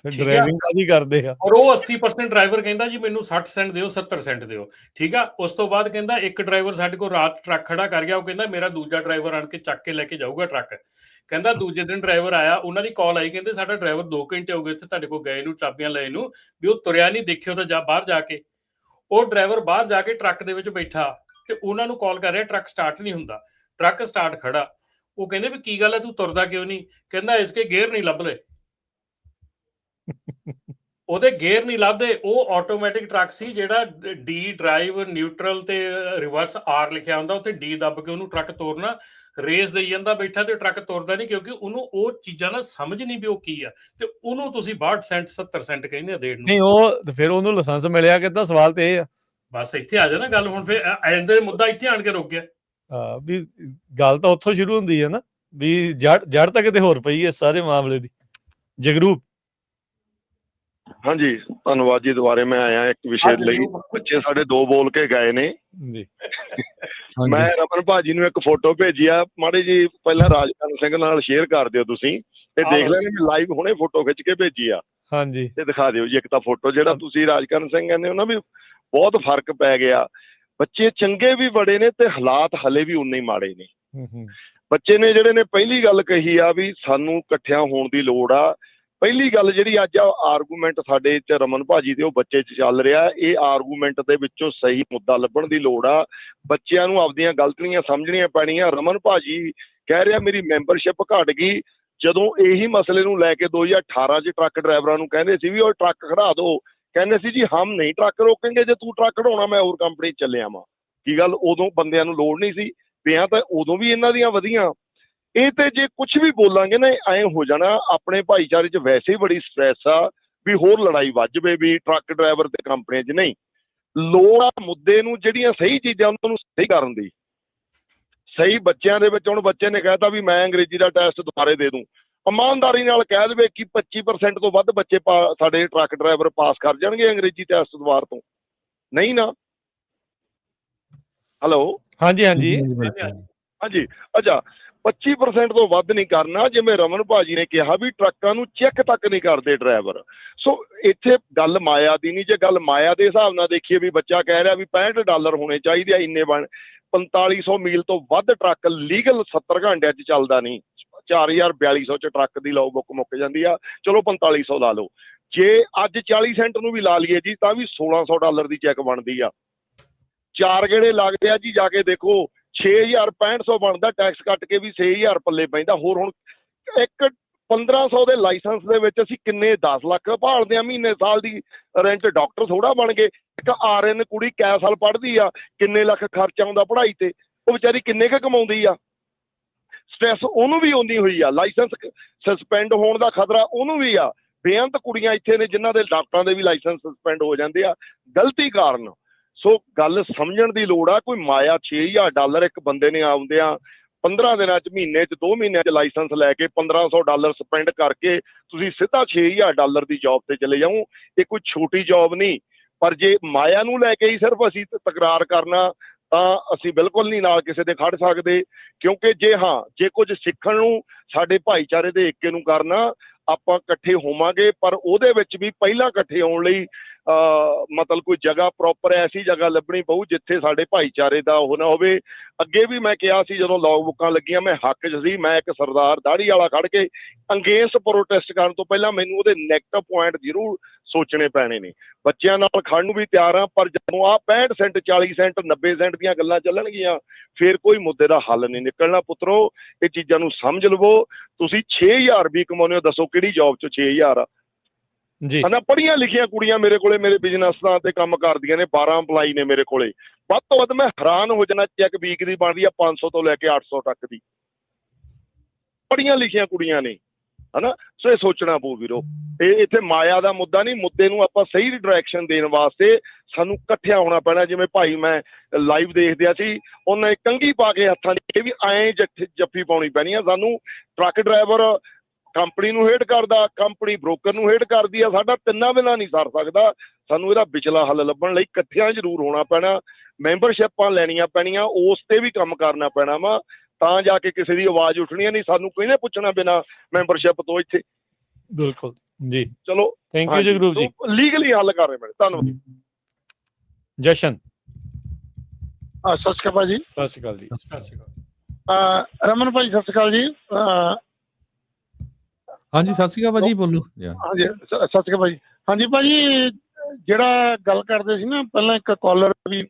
ਫਿਰ ਡਰਾਈਵਿੰਗ ਕਾਹਦੀ ਕਰਦੇ ਆ? ਔਰ ਉਹ 80% ਡਰਾਈਵਰ ਕਹਿੰਦਾ ਜੀ ਮੈਨੂੰ 60 ਸੈਂਟ ਦਿਓ, 70 ਸੈਂਟ ਦਿਓ, ਠੀਕ ਆ। ਉਸ ਤੋਂ ਬਾਅਦ ਕਹਿੰਦਾ ਇੱਕ ਡਰਾਈਵਰ ਸਾਡੇ ਕੋਲ ਰਾਤ ਟਰੱਕ ਖੜਾ ਕਰ ਗਿਆ, ਉਹ ਕਹਿੰਦਾ ਮੇਰਾ ਦੂਜਾ ਡਰਾਈਵਰ ਆਣ ਕੇ ਚੱਕ ਕੇ ਲੈ ਕੇ ਜਾਊਗਾ ਟਰੱਕ। ਕਹਿੰਦਾ ਦੂਜੇ ਦਿਨ ਡਰਾਈਵਰ ਆਇਆ, ਉਹਨਾਂ ਦੀ ਕਾਲ ਆਈ, ਕਹਿੰਦੇ ਸਾਡਾ ਡਰਾਈਵਰ 2 ਘੰਟੇ ਹੋ ਗਏ ਇੱਥੇ ਤੁਹਾਡੇ ਕੋਲ ਗਏ ਨੂੰ, ਚਾਬੀਆਂ ਲਏ ਨੂੰ, ਵੀ ਉਹ ਤੁਰਿਆ ਨਹੀਂ, ਦੇਖਿਓ ਤਾਂ ਬਾਹਰ ਜਾ ਕੇ। ਉਹ ਡਰਾਈਵਰ ਬਾਹਰ ਜਾ ਕੇ ਟਰੱਕ ਦੇ ਵਿੱਚ ਬੈਠਾ ਤੇ ਉਹਨਾਂ ਨੂੰ ਕਾਲ ਕਰ ਰਿਹਾ, ਟਰੱਕ ਸਟਾਰਟ ਨਹੀਂ ਹੁੰਦਾ, ਟਰੱਕ ਸਟਾਰਟ ਖੜਾ। ਉਹ ਕਹਿੰਦੇ ਵੀ ਕੀ ਗੱਲ ਹੈ, ਤੂੰ ਤੁਰਦਾ ਕਿਉਂ ਨਹੀਂ? ਕਹਿੰਦਾ ਇਸਕੇ ਗੇਅਰ ਨਹੀਂ ਲੱਭਦੇ, ਉਹਦੇ ਗੇਅਰ ਨਹੀਂ ਲੱਭਦੇ। ਉਹ ਆਟੋਮੈਟਿਕ ਟਰੱਕ ਸੀ ਜਿਹੜਾ ਡੀ ਡਰਾਈਵ, ਨਿਊਟਰਲ ਤੇ ਰਿਵਰਸ ਆਰ ਲਿਖਿਆ ਹੁੰਦਾ, ਉੱਥੇ ਡੀ ਦੱਬ ਕੇ ਉਹਨੂੰ ਟਰੱਕ ਤੋਰਨਾ। ਰੇਸ ਦੇਈ ਜਾਂਦਾ ਬੈਠਾ ਤੇ ਟਰੱਕ ਤੁਰਦਾ ਨਹੀਂ, ਕਿਉਂਕਿ ਉਹਨੂੰ ਉਹ ਚੀਜ਼ਾਂ ਨਾਲ ਸਮਝ ਨਹੀਂ ਵੀ ਉਹ ਕੀ ਆ, ਤੇ ਉਹਨੂੰ ਤੁਸੀਂ 62 ਸੈਂਟ 70 ਸੈਂਟ ਕਹਿੰਦੇ ਆ ਦੇਣ ਨੂੰ। ਨਹੀਂ, ਉਹ ਫਿਰ ਉਹਨੂੰ ਲਾਇਸੈਂਸ ਮਿਲਿਆ ਕਿੱਦਾਂ? ਸਵਾਲ ਤੇ ਇਹ ਆ। ਬਸ ਇੱਥੇ ਆ ਜਾਣਾ ਗੱਲ, ਹੁਣ ਫਿਰ ਐਂਡ ਦੇ ਮੁੱਦਾ ਇੱਥੇ ਆਣ ਕੇ ਰੁਕ ਗਿਆ। ਵੀ ਗੱਲ ਤਾਂ ਉੱਥੋਂ ਸ਼ੁਰੂ ਹੁੰਦੀ ਹੈ ਨਾ, ਵੀ ਜੜ ਤਾਂ ਕਿਤੇ ਹੋਰ ਪਈ ਹੈ ਸਾਰੇ ਮਾਮਲੇ ਦੀ। ਜਗਰੂਪ। ਹਾਂਜੀ, ਧੰਨਵਾਦ ਜੀ। ਦੁਬਾਰੇ ਮੈਂ ਆਇਆ ਇੱਕ ਵਿਸ਼ੇ ਲਈ। ਬੱਚੇ ਸਾਡੇ 2 ਬੋਲ ਕੇ ਗਏ ਨੇ ਜੀ। ਮੈਂ ਰਮਨ ਭਾਜੀ ਨੂੰ ਇੱਕ ਫੋਟੋ ਭੇਜੀ ਆ, ਮਾੜੀ ਜੀ ਪਹਿਲਾਂ ਰਾਜਕਰਨ ਸਿੰਘ ਨਾਲ ਸ਼ੇਅਰ ਕਰ ਦਿਓ ਤੁਸੀਂ, ਤੇ ਦੇਖ ਲੈਣੇ ਮੈਂ ਲਾਈਵ ਹੁਣੇ ਫੋਟੋ ਖਿੱਚ ਕੇ ਭੇਜੀ ਆ। ਹਾਂਜੀ, ਤੇ ਦਿਖਾ ਦਿਓ ਜੀ ਇੱਕ ਤਾਂ ਫੋਟੋ। ਜਿਹੜਾ ਤੁਸੀਂ ਰਾਜਕਰਨ ਸਿੰਘ ਕਹਿੰਦੇ ਹੋ ਨਾ ਵੀ ਬਹੁਤ ਫਰਕ ਪੈ ਗਿਆ, ਬੱਚੇ ਚੰਗੇ ਵੀ ਬੜੇ ਨੇ ਤੇ ਹਾਲਾਤ ਹਲੇ ਵੀ ਉਨੇ ਹੀ ਮਾੜੇ ਨੇ। ਬੱਚੇ ਨੇ ਜਿਹੜੇ ਨੇ ਪਹਿਲੀ ਗੱਲ ਕਹੀ ਆ ਵੀ ਸਾਨੂੰ ਇਕੱਠਿਆਂ ਹੋਣ ਦੀ ਲੋੜ ਆ। ਪਹਿਲੀ ਗੱਲ ਜਿਹੜੀ ਅੱਜ ਆਰਗੂਮੈਂਟ ਸਾਡੇ ਚ ਰਮਨ ਭਾਜੀ ਤੇ ਉਹ ਬੱਚੇ ਚ ਚੱਲ ਰਿਹਾ, ਇਹ ਆਰਗੂਮੈਂਟ ਦੇ ਵਿੱਚੋਂ ਸਹੀ ਮੁੱਦਾ ਲੱਭਣ ਦੀ ਲੋੜ ਆ। ਬੱਚਿਆਂ ਨੂੰ ਆਪਦੀਆਂ ਗਲਤੀਆਂ ਸਮਝਣੀਆਂ ਪੈਣੀਆਂ। ਰਮਨ ਭਾਜੀ ਕਹਿ ਰਿਹਾ ਮੇਰੀ ਮੈਂਬਰਸ਼ਿਪ ਘਟ ਗਈ, ਜਦੋਂ ਇਹੀ ਮਸਲੇ ਨੂੰ ਲੈ ਕੇ 2018 ਚ ਟਰੱਕ ਡਰਾਈਵਰਾਂ ਨੂੰ ਕਹਿੰਦੇ ਸੀ ਵੀ ਉਹ ਟਰੱਕ ਖੜਾ ਦਿਓ, ਕਹਿੰਦੇ ਸੀ ਜੀ ਹਮ ਨਹੀਂ ਟਰੱਕ ਰੋਕੇਂਗੇ, ਜੇ ਤੂੰ ਟਰੱਕ ਖੜਾਉਣਾ ਮੈਂ ਹੋਰ ਕੰਪਨੀ ਚ ਚੱਲਿਆ ਵਾਂ। ਕੀ ਗੱਲ ਉਦੋਂ ਬੰਦਿਆਂ ਨੂੰ ਲੋੜ ਨਹੀਂ ਸੀ? ਪਿਆ ਤਾਂ ਉਦੋਂ ਵੀ ਇਹਨਾਂ ਦੀਆਂ ਵਧੀਆਂ। ਇਹ ਤੇ ਜੇ ਕੁਝ ਵੀ ਬੋਲਾਂਗੇ ਨਾ ਐਂ ਹੋ ਜਾਣਾ। ਆਪਣੇ ਭਾਈਚਾਰੇ 'ਚ ਵੈਸੇ ਹੀ ਬੜੀ ਸਟ੍ਰੈਸ ਆ ਵੀ ਹੋਰ ਲੜਾਈ ਵੱਧ ਜਾਵੇ ਵੀ ਟਰੱਕ ਡਰਾਈਵਰ ਤੇ ਕੰਪਨੀਆਂ 'ਚ। ਨਹੀਂ, ਲੋੜ ਆ ਮੁੱਦੇ ਨੂੰ, ਜਿਹੜੀਆਂ ਸਹੀ ਚੀਜ਼ਾਂ ਉਹਨਾਂ ਨੂੰ ਸਹੀ ਕਰਨ ਦੀ। ਸਹੀ ਬੱਚਿਆਂ ਦੇ ਵਿੱਚ, ਹੁਣ ਬੱਚੇ ਨੇ ਕਹਿਤਾ ਵੀ ਮੈਂ ਅੰਗਰੇਜ਼ੀ ਦਾ ਟੈਸਟ ਦੁਬਾਰੇ ਦੇ ਦੂੰ, ਇਮਾਨਦਾਰੀ ਨਾਲ ਕਹਿ ਦੇਵੇ ਕਿ 25% ਤੋਂ ਵੱਧ ਬੱਚੇ ਸਾਡੇ ਟਰੱਕ ਡਰਾਈਵਰ ਪਾਸ ਕਰ ਜਾਣਗੇ ਅੰਗਰੇਜ਼ੀ ਟੈਸਟ ਦੁਬਾਰ ਤੋਂ? ਨਹੀਂ ਨਾ। ਹੈਲੋ। ਹਾਂਜੀ ਹਾਂਜੀ ਹਾਂਜੀ। ਅੱਛਾ, 25% ਤੋਂ ਵੱਧ ਨਹੀਂ ਕਰਨਾ। ਜਿਵੇਂ ਰਮਨ ਭਾਜੀ ਨੇ ਕਿਹਾ ਵੀ ਟਰੱਕਾਂ ਨੂੰ ਚੈੱਕ ਤੱਕ ਨਹੀਂ ਕਰਦੇ ਡਰਾਈਵਰ। ਸੋ ਇੱਥੇ ਗੱਲ ਮਾਇਆ ਦੀ ਨਹੀਂ। ਜੇ ਗੱਲ ਮਾਇਆ ਦੇ ਹਿਸਾਬ ਨਾਲ ਦੇਖੀਏ ਵੀ ਬੱਚਾ ਕਹਿ ਰਿਹਾ ਵੀ $65 ਹੋਣੇ ਚਾਹੀਦੇ ਆ, ਇੰਨੇ 4500 ਮੀਲ ਤੋਂ ਵੱਧ ਟਰੱਕ ਲੀਗਲ 70 ਘੰਟਿਆਂ 'ਚ ਚੱਲਦਾ ਨਹੀਂ। 4200 'ਚ ਟਰੱਕ ਦੀ ਲਾਓ ਬੁੱਕ ਮੁੱਕ ਜਾਂਦੀ ਆ, ਚਲੋ 4500 ਲਾ ਲਓ। ਜੇ ਅੱਜ 40 ਸੈਂਟ ਨੂੰ ਵੀ ਲਾ ਲਈਏ ਜੀ ਤਾਂ ਵੀ $1600 ਦੀ ਚੈੱਕ ਬਣਦੀ ਆ। 4 ਗੇੜੇ ਲੱਗਦੇ ਆ ਜੀ, ਜਾ ਕੇ ਦੇਖੋ 6500 ਬਣਦਾ, ਟੈਕਸ ਕੱਟ ਕੇ ਵੀ 6000 ਪੱਲੇ ਪੈਂਦਾ। ਹੋਰ ਹੁਣ ਇੱਕ 1500 ਦੇ ਲਾਇਸੈਂਸ ਦੇ ਵਿੱਚ ਅਸੀਂ ਕਿੰਨੇ 10 ਲੱਖ ਭਾਲਦੇ ਆ ਮਹੀਨੇ ਸਾਲ ਦੀ ਰੈਂਟ। ਡਾਕਟਰ ਥੋੜਾ ਬਣ ਗਏ। ਇੱਕ RN ਕੁੜੀ ਕੈ ਸਾਲ ਪੜ੍ਹਦੀ ਆ, ਕਿੰਨੇ ਲੱਖ ਖਰਚਾ ਆਉਂਦਾ ਪੜ੍ਹਾਈ ਤੇ, ਉਹ ਵਿਚਾਰੀ ਕਿੰਨੇ ਕੁ ਕਮਾਉਂਦੀ ਆ। ਸਟ੍ਰੈਸ ਉਹਨੂੰ ਵੀ ਆਉਂਦੀ ਹੋਈ ਆ, ਲਾਇਸੈਂਸ ਸਸਪੈਂਡ ਹੋਣ ਦਾ ਖਤਰਾ ਉਹਨੂੰ ਵੀ ਆ। ਬੇਅੰਤ ਕੁੜੀਆਂ ਇੱਥੇ ਨੇ ਜਿਨ੍ਹਾਂ ਦੇ ਡਾਕਟਰਾਂ ਦੇ ਵੀ ਲਾਇਸੈਂਸ ਸਸਪੈਂਡ ਹੋ ਜਾਂਦੇ ਆ ਗਲਤੀ ਕਾਰਨ। ਸੋ ਗੱਲ ਸਮਝਣ ਦੀ ਲੋੜ ਆ। ਕੋਈ ਮਾਇਆ $6000 ਇੱਕ ਬੰਦੇ ਨੇ ਆਉਂਦਿਆਂ 15 ਦਿਨਾਂ 'ਚ, ਮਹੀਨੇ 'ਚ, 2 ਮਹੀਨਿਆਂ 'ਚ ਲਾਇਸੈਂਸ ਲੈ ਕੇ $1500 ਸਪੈਂਡ ਕਰਕੇ ਤੁਸੀਂ ਸਿੱਧਾ $6000 ਦੀ ਜੌਬ ਤੇ ਚਲੇ ਜਾਓ। ਇਹ ਕੋਈ ਛੋਟੀ ਜੌਬ ਨਹੀਂ। ਪਰ ਜੇ ਮਾਇਆ ਨੂੰ ਲੈ ਕੇ ਹੀ ਸਿਰਫ ਅਸੀਂ ਤਕਰਾਰ ਕਰਨਾ ਤਾਂ ਅਸੀਂ ਬਿਲਕੁਲ ਨਹੀਂ ਨਾਲ ਕਿਸੇ ਦੇ ਖੜ ਸਕਦੇ, ਕਿਉਂਕਿ ਜੇ ਕੁਝ ਸਿੱਖਣ ਨੂੰ ਸਾਡੇ ਭਾਈਚਾਰੇ ਦੇ ਏਕੇ ਨੂੰ ਕਰਨਾ, ਆਪਾਂ ਇਕੱਠੇ ਹੋਵਾਂਗੇ, ਪਰ ਉਹਦੇ ਵਿੱਚ ਵੀ ਪਹਿਲਾਂ ਇਕੱਠੇ ਹੋਣ ਲਈ ਮਤਲਬ ਕੋਈ ਜਗ੍ਹਾ ਪ੍ਰੋਪਰ ਐਸੀ ਜਗ੍ਹਾ ਲੱਭਣੀ ਪਊ ਜਿੱਥੇ ਸਾਡੇ ਭਾਈਚਾਰੇ ਦਾ ਉਹ ਨਾ ਹੋਵੇ। ਅੱਗੇ ਵੀ ਮੈਂ ਕਿਹਾ ਸੀ ਜਦੋਂ ਲੌਗ ਬੁੱਕਾਂ ਲੱਗੀਆਂ ਮੈਂ ਹੱਕ 'ਚ ਸੀ, ਮੈਂ ਇੱਕ ਸਰਦਾਰ ਦਾੜੀ ਵਾਲਾ ਖੜ ਕੇ ਅੰਗੇਂਸਟ ਪ੍ਰੋਟੈਸਟ ਕਰਨ ਤੋਂ ਪਹਿਲਾਂ ਮੈਨੂੰ ਉਹਦੇ ਨੈਗੇਟਿਵ ਪੁਆਇੰਟ ਜ਼ਰੂਰ ਸੋਚਣੇ ਪੈਣੇ ਨੇ। ਬੱਚਿਆਂ ਨਾਲ ਖੜਨ ਨੂੰ ਵੀ ਤਿਆਰ ਹਾਂ, ਪਰ ਜਦੋਂ ਆਹ 65 ਸੈਂਟ 40 ਸੈਂਟ 90 ਸੈਂਟ ਦੀਆਂ ਗੱਲਾਂ ਚੱਲਣਗੀਆਂ ਫਿਰ ਕੋਈ ਮੁੱਦੇ ਦਾ ਹੱਲ ਨਹੀਂ ਨਿਕਲਣਾ। ਪੁੱਤਰੋ, ਇਹ ਚੀਜ਼ਾਂ ਨੂੰ ਸਮਝ ਲਵੋ। ਤੁਸੀਂ 6000 ਵੀ ਕਮਾਉਂਦੇ ਹੋ, ਦੱਸੋ ਕਿਹੜੀ ਜੌਬ 'ਚ 6000 ਆ? ਜੀ ਹਨਾ, ਪੜ੍ਹੀਆਂ ਲਿਖੀਆਂ ਕੁੜੀਆਂ ਮੇਰੇ ਕੋਲੇ ਮੇਰੇ ਬਿਜ਼ਨਸਾਂ ਤੇ ਕੰਮ ਕਰਦੀਆਂ ਨੇ, 12 EMPLOYE ਨੇ ਮੇਰੇ ਕੋਲੇ। ਵੱਧ ਤੋਂ ਵੱਧ ਮੈਂ ਹੈਰਾਨ ਹੋ ਜਾਣਾ, ਚੈੱਕ ਵੀਕ ਦੀ ਬਣਦੀ ਆ 500 ਤੋਂ ਲੈ ਕੇ 800 ਤੱਕ ਦੀ, ਪੜ੍ਹੀਆਂ ਲਿਖੀਆਂ ਕੁੜੀਆਂ ਨੇ, ਹਨਾ। ਸੋ ਇਹ ਸੋਚਣਾ ਪਊ ਵੀਰੋ, ਇਹ ਇੱਥੇ ਮਾਇਆ ਦਾ ਮੁੱਦਾ ਨਹੀਂ, ਮੁੱਦੇ ਨੂੰ ਆਪਾਂ ਸਹੀ ਡਾਇਰੈਕਸ਼ਨ ਦੇਣ ਵਾਸਤੇ ਸਾਨੂੰ ਇਕੱਠਿਆ ਹੋਣਾ ਪੈਣਾ। ਜਿਵੇਂ ਭਾਈ ਮੈਂ ਲਾਈਵ ਦੇਖਦਿਆ ਸੀ, ਉਹਨੇ ਕੰਘੀ ਪਾ ਕੇ ਹੱਥਾਂ ਦੀ ਵੀ ਐਂ ਜੱਫੀ ਪਾਉਣੀ ਪੈਣੀ ਆ ਸਾਨੂੰ। ਟਰੱਕ ਡਰਾਈਵਰ ਕੰਪਨੀ ਨੂੰ ਹੇਠ ਕਰਦਾ, ਕੰਪਨੀ ਬ੍ਰੋਕਰ ਨੂੰ ਹੇਠ ਕਰਦੀ ਆ, ਸਾਡਾ ਤਿੰਨਾਂ ਬਿਨਾਂ ਨਹੀਂ ਸਰ ਸਕਦਾ। ਸਾਨੂੰ ਇਹਦਾ ਵਿਚਲਾ ਹੱਲ ਲੱਭਣ ਲਈ ਇਕੱਠਿਆਂ ਜ਼ਰੂਰ ਹੋਣਾ ਪੈਣਾ, ਮੈਂਬਰਸ਼ਿਪਾਂ ਲੈਣੀਆਂ ਪੈਣੀਆਂ, ਉਸ ਤੇ ਵੀ ਕੰਮ ਕਰਨਾ ਪੈਣਾ ਵਾ, ਤਾਂ ਜਾ ਕੇ ਕਿਸੇ ਦੀ ਆਵਾਜ਼ ਉੱਠਣੀ ਨਹੀਂ। ਸਾਨੂੰ ਕਿਹਨੇ ਪੁੱਛਣਾ ਬਿਨਾਂ ਮੈਂਬਰਸ਼ਿਪ ਤੋਂ ਇੱਥੇ? ਬਿਲਕੁਲ ਜੀ, ਚਲੋ ਥੈਂਕ ਯੂ ਜਗਰੂਪ ਜੀ। ਲੀਗਲੀ ਹੱਲ ਕਰ ਰਹੇ ਮੈਡਮ, ਧੰਨਵਾਦ। ਜਸ਼ਨ, ਸਤਿ ਸ਼੍ਰੀ ਅਕਾਲ ਜੀ। ਸਤਿ ਸ਼੍ਰੀ ਅਕਾਲ ਜੀ। ਸਤਿ ਸ਼੍ਰੀ ਅਕਾਲ। ਰਮਨ ਭਾਈ ਸਤਿ ਸ਼੍ਰੀ ਅਕਾਲ ਜੀ। ਹਾਂਜੀ, ਸਤਿ ਸ਼੍ਰੀ ਅਕਾਲ ਭਾਜੀ, ਬੋਲੋ। ਹਾਂਜੀ, ਸਤਿ ਸ਼੍ਰੀ ਅਕਾਲ ਭਾਜੀ। ਹਾਂਜੀ ਭਾਜੀ, ਜਿਹੜਾ ਗੱਲ ਕਰਦੇ ਸੀ ਨਾ ਪਹਿਲਾਂ, ਇੱਕ ਕਾਲਰ ਵੀ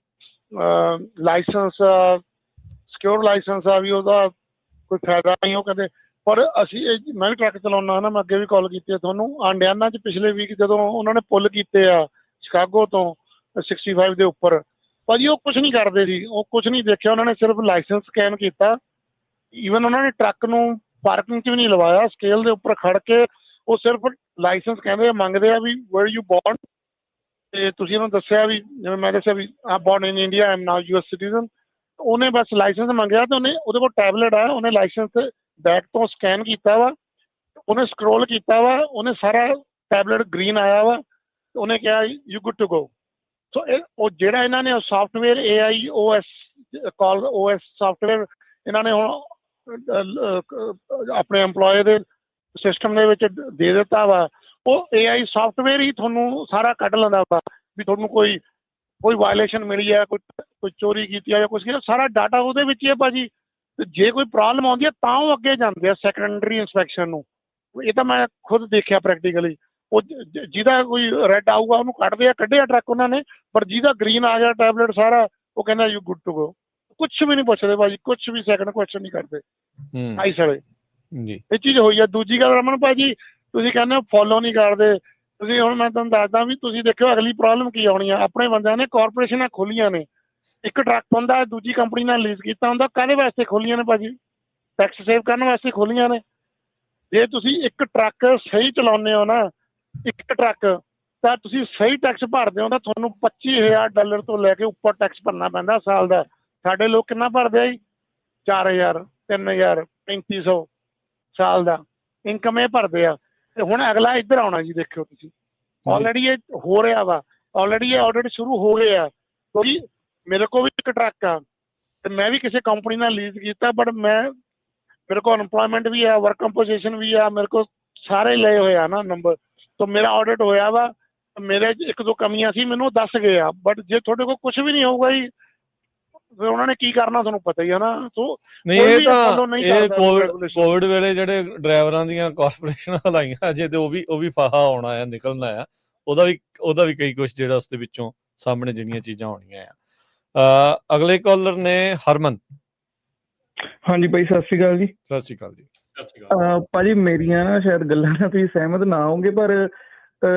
ਲਾਇਸੈਂਸ ਸਿਕਿਉਰ ਲਾਇਸੈਂਸ ਆ ਵੀ ਉਹਦਾ ਕੋਈ ਫਾਇਦਾ ਨਹੀਂ, ਉਹ ਕਹਿੰਦੇ। ਪਰ ਅਸੀਂ ਮੈਂ ਵੀ ਟਰੱਕ ਚਲਾਉਂਦਾ ਨਾ, ਮੈਂ ਅੱਗੇ ਵੀ ਕਾਲ ਕੀਤੀ ਹੈ ਤੁਹਾਨੂੰ। ਆਂਡਿਆਨਾ 'ਚ ਪਿਛਲੇ ਵੀਕ ਜਦੋਂ ਉਹਨਾਂ ਨੇ ਪੁੱਲ ਕੀਤੇ ਆ ਸ਼ਿਕਾਗੋ ਤੋਂ 65 ਦੇ ਉੱਪਰ, ਭਾਜੀ ਉਹ ਕੁਛ ਨਹੀਂ ਕਰਦੇ ਸੀ, ਉਹ ਕੁਛ ਨਹੀਂ ਦੇਖਿਆ ਉਹਨਾਂ ਨੇ, ਸਿਰਫ ਲਾਇਸੈਂਸ ਸਕੈਨ ਕੀਤਾ। ਈਵਨ ਉਹਨਾਂ ਨੇ ਟਰੱਕ ਨੂੰ ਪਾਰਕਿੰਗ 'ਚ ਵੀ ਨਹੀਂ ਲਵਾਇਆ, ਸਕੇਲ ਦੇ ਉੱਪਰ ਖੜ ਕੇ ਉਹ ਸਿਰਫ ਲਾਇਸੈਂਸ ਕਹਿੰਦੇ ਮੰਗਦੇ ਆ ਵੀ ਵੇਅਰ ਯੂ ਬੋਰਨ, ਤੇ ਤੁਸੀਂ ਉਹਨੂੰ ਦੱਸਿਆ ਵੀ, ਜਿਵੇਂ ਮੈਂ ਦੱਸਿਆ ਵੀ ਆ born in India, I am now US citizen. ਉਹਨੇ ਬਸ ਲਾਇਸੈਂਸ ਮੰਗਿਆ ਤੇ ਉਹਦੇ ਕੋਲ ਟੈਬਲੇਟ ਆ, ਉਹਨੇ ਲਾਇਸੈਂਸ ਬੈਕ ਤੋਂ ਸਕੈਨ ਕੀਤਾ ਵਾ, ਉਹਨੇ ਸਕਰੋਲ ਕੀਤਾ ਵਾ, ਉਹਨੇ ਸਾਰਾ ਟੈਬਲੇਟ ਗ੍ਰੀਨ ਆਇਆ ਵਾ, ਉਹਨੇ ਕਿਹਾ ਯੂ ਗੁੱਡ ਟੂ ਗੋ। ਸੋ ਉਹ ਜਿਹੜਾ ਇਹਨਾਂ ਨੇ ਸੌਫਟਵੇਅਰ AIOS ਕਾਲ OS ਸੌਫਟਵੇਅਰ ਇਹਨਾਂ ਨੇ ਹੁਣ ਆਪਣੇ EMPLOYE ਦੇ ਸਿਸਟਮ ਦੇ ਵਿੱਚ ਦੇ ਦਿੱਤਾ ਵਾ, ਉਹ AI ਸੌਫਟਵੇਅਰ ਹੀ ਤੁਹਾਨੂੰ ਸਾਰਾ ਕੱਢ ਲੈਂਦਾ ਵਾ ਵੀ ਤੁਹਾਨੂੰ ਕੋਈ ਵਾਇਲੇਸ਼ਨ ਮਿਲੀ ਹੈ, ਕੋਈ ਚੋਰੀ ਕੀਤੀ ਹੈ ਜਾਂ ਕੁਛ ਕੀਤਾ, ਸਾਰਾ ਡਾਟਾ ਉਹਦੇ ਵਿੱਚ ਹੀ ਹੈ ਭਾਜੀ। ਤੇ ਜੇ ਕੋਈ ਪ੍ਰੋਬਲਮ ਆਉਂਦੀ ਹੈ ਤਾਂ ਉਹ ਅੱਗੇ ਜਾਂਦੇ ਆ ਸੈਕੰਡਰੀ ਇੰਸਪੈਕਸ਼ਨ ਨੂੰ। ਇਹ ਤਾਂ ਮੈਂ ਖੁਦ ਦੇਖਿਆ ਪ੍ਰੈਕਟੀਕਲੀ। ਉਹ ਜਿਹਦਾ ਕੋਈ ਰੈੱਡ ਆਊਗਾ ਉਹਨੂੰ ਕੱਢਿਆ ਟਰੱਕ ਉਹਨਾਂ ਨੇ, ਪਰ ਜਿਹਦਾ ਗ੍ਰੀਨ ਆ ਗਿਆ ਟੈਬਲੇਟ ਸਾਰਾ, ਉਹ ਕਹਿੰਦਾ ਯੂ ਗੁੱਡ ਟੂ ਗੋ। ਕੁਛ ਵੀ ਨਹੀਂ ਪੁੱਛਦੇ ਭਾਜੀ, ਕੁਛ ਵੀ ਸੈਕੰਡ ਕੁਐਸਚਨ ਨਹੀਂ ਕਰਦੇ ਆਈਸ ਵਾਲੇ ਜੀ। ਇਹ ਚੀਜ਼ ਹੋਈ ਆ। ਦੂਜੀ ਗੱਲ ਰਮਨ ਭਾਜੀ, ਤੁਸੀਂ ਕਹਿੰਦੇ ਹੋ ਫੋਲੋ ਨਹੀਂ ਕਰਦੇ ਤੁਸੀਂ, ਹੁਣ ਮੈਂ ਤੁਹਾਨੂੰ ਦੱਸਦਾ ਵੀ ਤੁਸੀਂ ਦੇਖਿਓ ਅਗਲੀ ਪ੍ਰੋਬਲਮ ਕੀ ਆਉਣੀ ਆ। ਆਪਣੇ ਬੰਦਿਆਂ ਨੇ ਕਾਰਪੋਰੇਸ਼ਨਾਂ ਖੋਲੀਆਂ ਨੇ, ਇੱਕ ਟਰੱਕ ਹੁੰਦਾ ਦੂਜੀ ਕੰਪਨੀ ਨਾਲ ਲੀਜ਼ ਕੀਤਾ ਹੁੰਦਾ, ਕਾਹਦੇ ਵਾਸਤੇ ਖੋਲੀਆਂ ਨੇ ਭਾਜੀ? ਟੈਕਸ ਸੇਵ ਕਰਨ ਵਾਸਤੇ ਖੋਲੀਆਂ ਨੇ। ਜੇ ਤੁਸੀਂ ਇੱਕ ਟਰੱਕ ਸਹੀ ਚਲਾਉਂਦੇ ਹੋ ਨਾ, ਇੱਕ ਟਰੱਕ, ਤਾਂ ਤੁਸੀਂ ਸਹੀ ਟੈਕਸ ਭਰਦੇ ਹੋ ਤਾਂ ਤੁਹਾਨੂੰ $25,000 ਤੋਂ ਲੈ ਕੇ ਉੱਪਰ ਟੈਕਸ ਭਰਨਾ ਪੈਂਦਾ ਸਾਲ ਦਾ। ਸਾਡੇ ਲੋਕ ਕਿੰਨਾ ਭਰਦੇ ਆ ਜੀ? 4,000, 3,000, 3,500 ਸਾਲ ਦਾ ਇਨਕਮ ਇਹ ਭਰਦੇ ਆ। ਤੇ ਹੁਣ ਅਗਲਾ ਇੱਧਰ ਆਉਣਾ ਜੀ, ਦੇਖਿਓ ਤੁਸੀਂ, ਆਲਰੇਡੀ ਇਹ ਹੋ ਰਿਹਾ ਵਾ, ਆਲਰੇਡੀ ਸ਼ੁਰੂ ਹੋ ਗਏ ਆ। ਕਿਉਂਕਿ ਮੇਰੇ ਕੋਲ ਵੀ ਇੱਕ ਟਰੱਕ ਆ ਤੇ ਮੈਂ ਵੀ ਕਿਸੇ ਕੰਪਨੀ ਨਾਲ ਲੀਜ਼ ਕੀਤਾ, ਬਟ ਮੇਰੇ ਕੋਲ ਅਨਪਲੋਇਮੈਂਟ ਵੀ ਆ, ਵਰਕ ਕੰਪੋਜੀਸ਼ਨ ਵੀ ਆ, ਮੇਰੇ ਕੋਲ ਸਾਰੇ ਲਏ ਹੋਏ ਆ ਨਾ ਨੰਬਰ। ਤਾਂ ਮੇਰਾ ਆਡਿਟ ਹੋਇਆ ਵਾ, ਮੇਰੇ 'ਚ 1-2 ਕਮੀਆਂ ਸੀ, ਮੈਨੂੰ ਉਹ ਦੱਸ ਗਏ ਆ। ਬਟ ਜੇ ਤੁਹਾਡੇ ਕੋਲ ਕੁਛ ਵੀ ਨਹੀਂ ਹੋਊਗਾ ਜੀ, ਫਿਰ ਉਹਨਾਂ ਨੇ ਕੀ ਕਰਨਾ ਤੁਹਾਨੂੰ ਪਤਾ ਹੀ ਹੈ ਨਾ। ਸੋ ਨਹੀਂ, ਇਹ ਤਾਂ ਇਹ ਕੋਵਿਡ ਵੇਲੇ ਜਿਹੜੇ ਡਰਾਈਵਰਾਂ ਦੀਆਂ ਕਾਰਪੋਰੇਸ਼ਨਾਂ ਲਾਈਆਂ ਅਜੇ ਤੇ ਉਹ ਵੀ ਫਾਹਾ ਆਉਣਾ ਆ, ਨਿਕਲਣਾ ਆ, ਉਹਦਾ ਵੀ ਕਈ ਕੁਛ ਜਿਹੜਾ ਉਸ ਦੇ ਵਿੱਚੋਂ ਸਾਹਮਣੇ ਜਿਹੜੀਆਂ ਚੀਜ਼ਾਂ ਆਉਣੀਆਂ ਆ। ਅਗਲੇ ਕਾਲਰ ਨੇ ਹਰਮਨ। ਹਾਂਜੀ ਭਾਈ, ਸਤਿ ਸ਼੍ਰੀ ਅਕਾਲ ਜੀ। ਸਤਿ ਸ਼੍ਰੀ ਅਕਾਲ ਜੀ। ਸਤਿ ਸ਼੍ਰੀ ਅਕਾਲ ਭਾਜੀ, ਮੇਰੀਆਂ ਨਾ ਸ਼ਾਇਦ ਗੱਲਾਂ ਨਾਲ ਤੁਸੀਂ ਸਹਿਮਤ ਨਾ ਹੋਗੇ, ਪਰ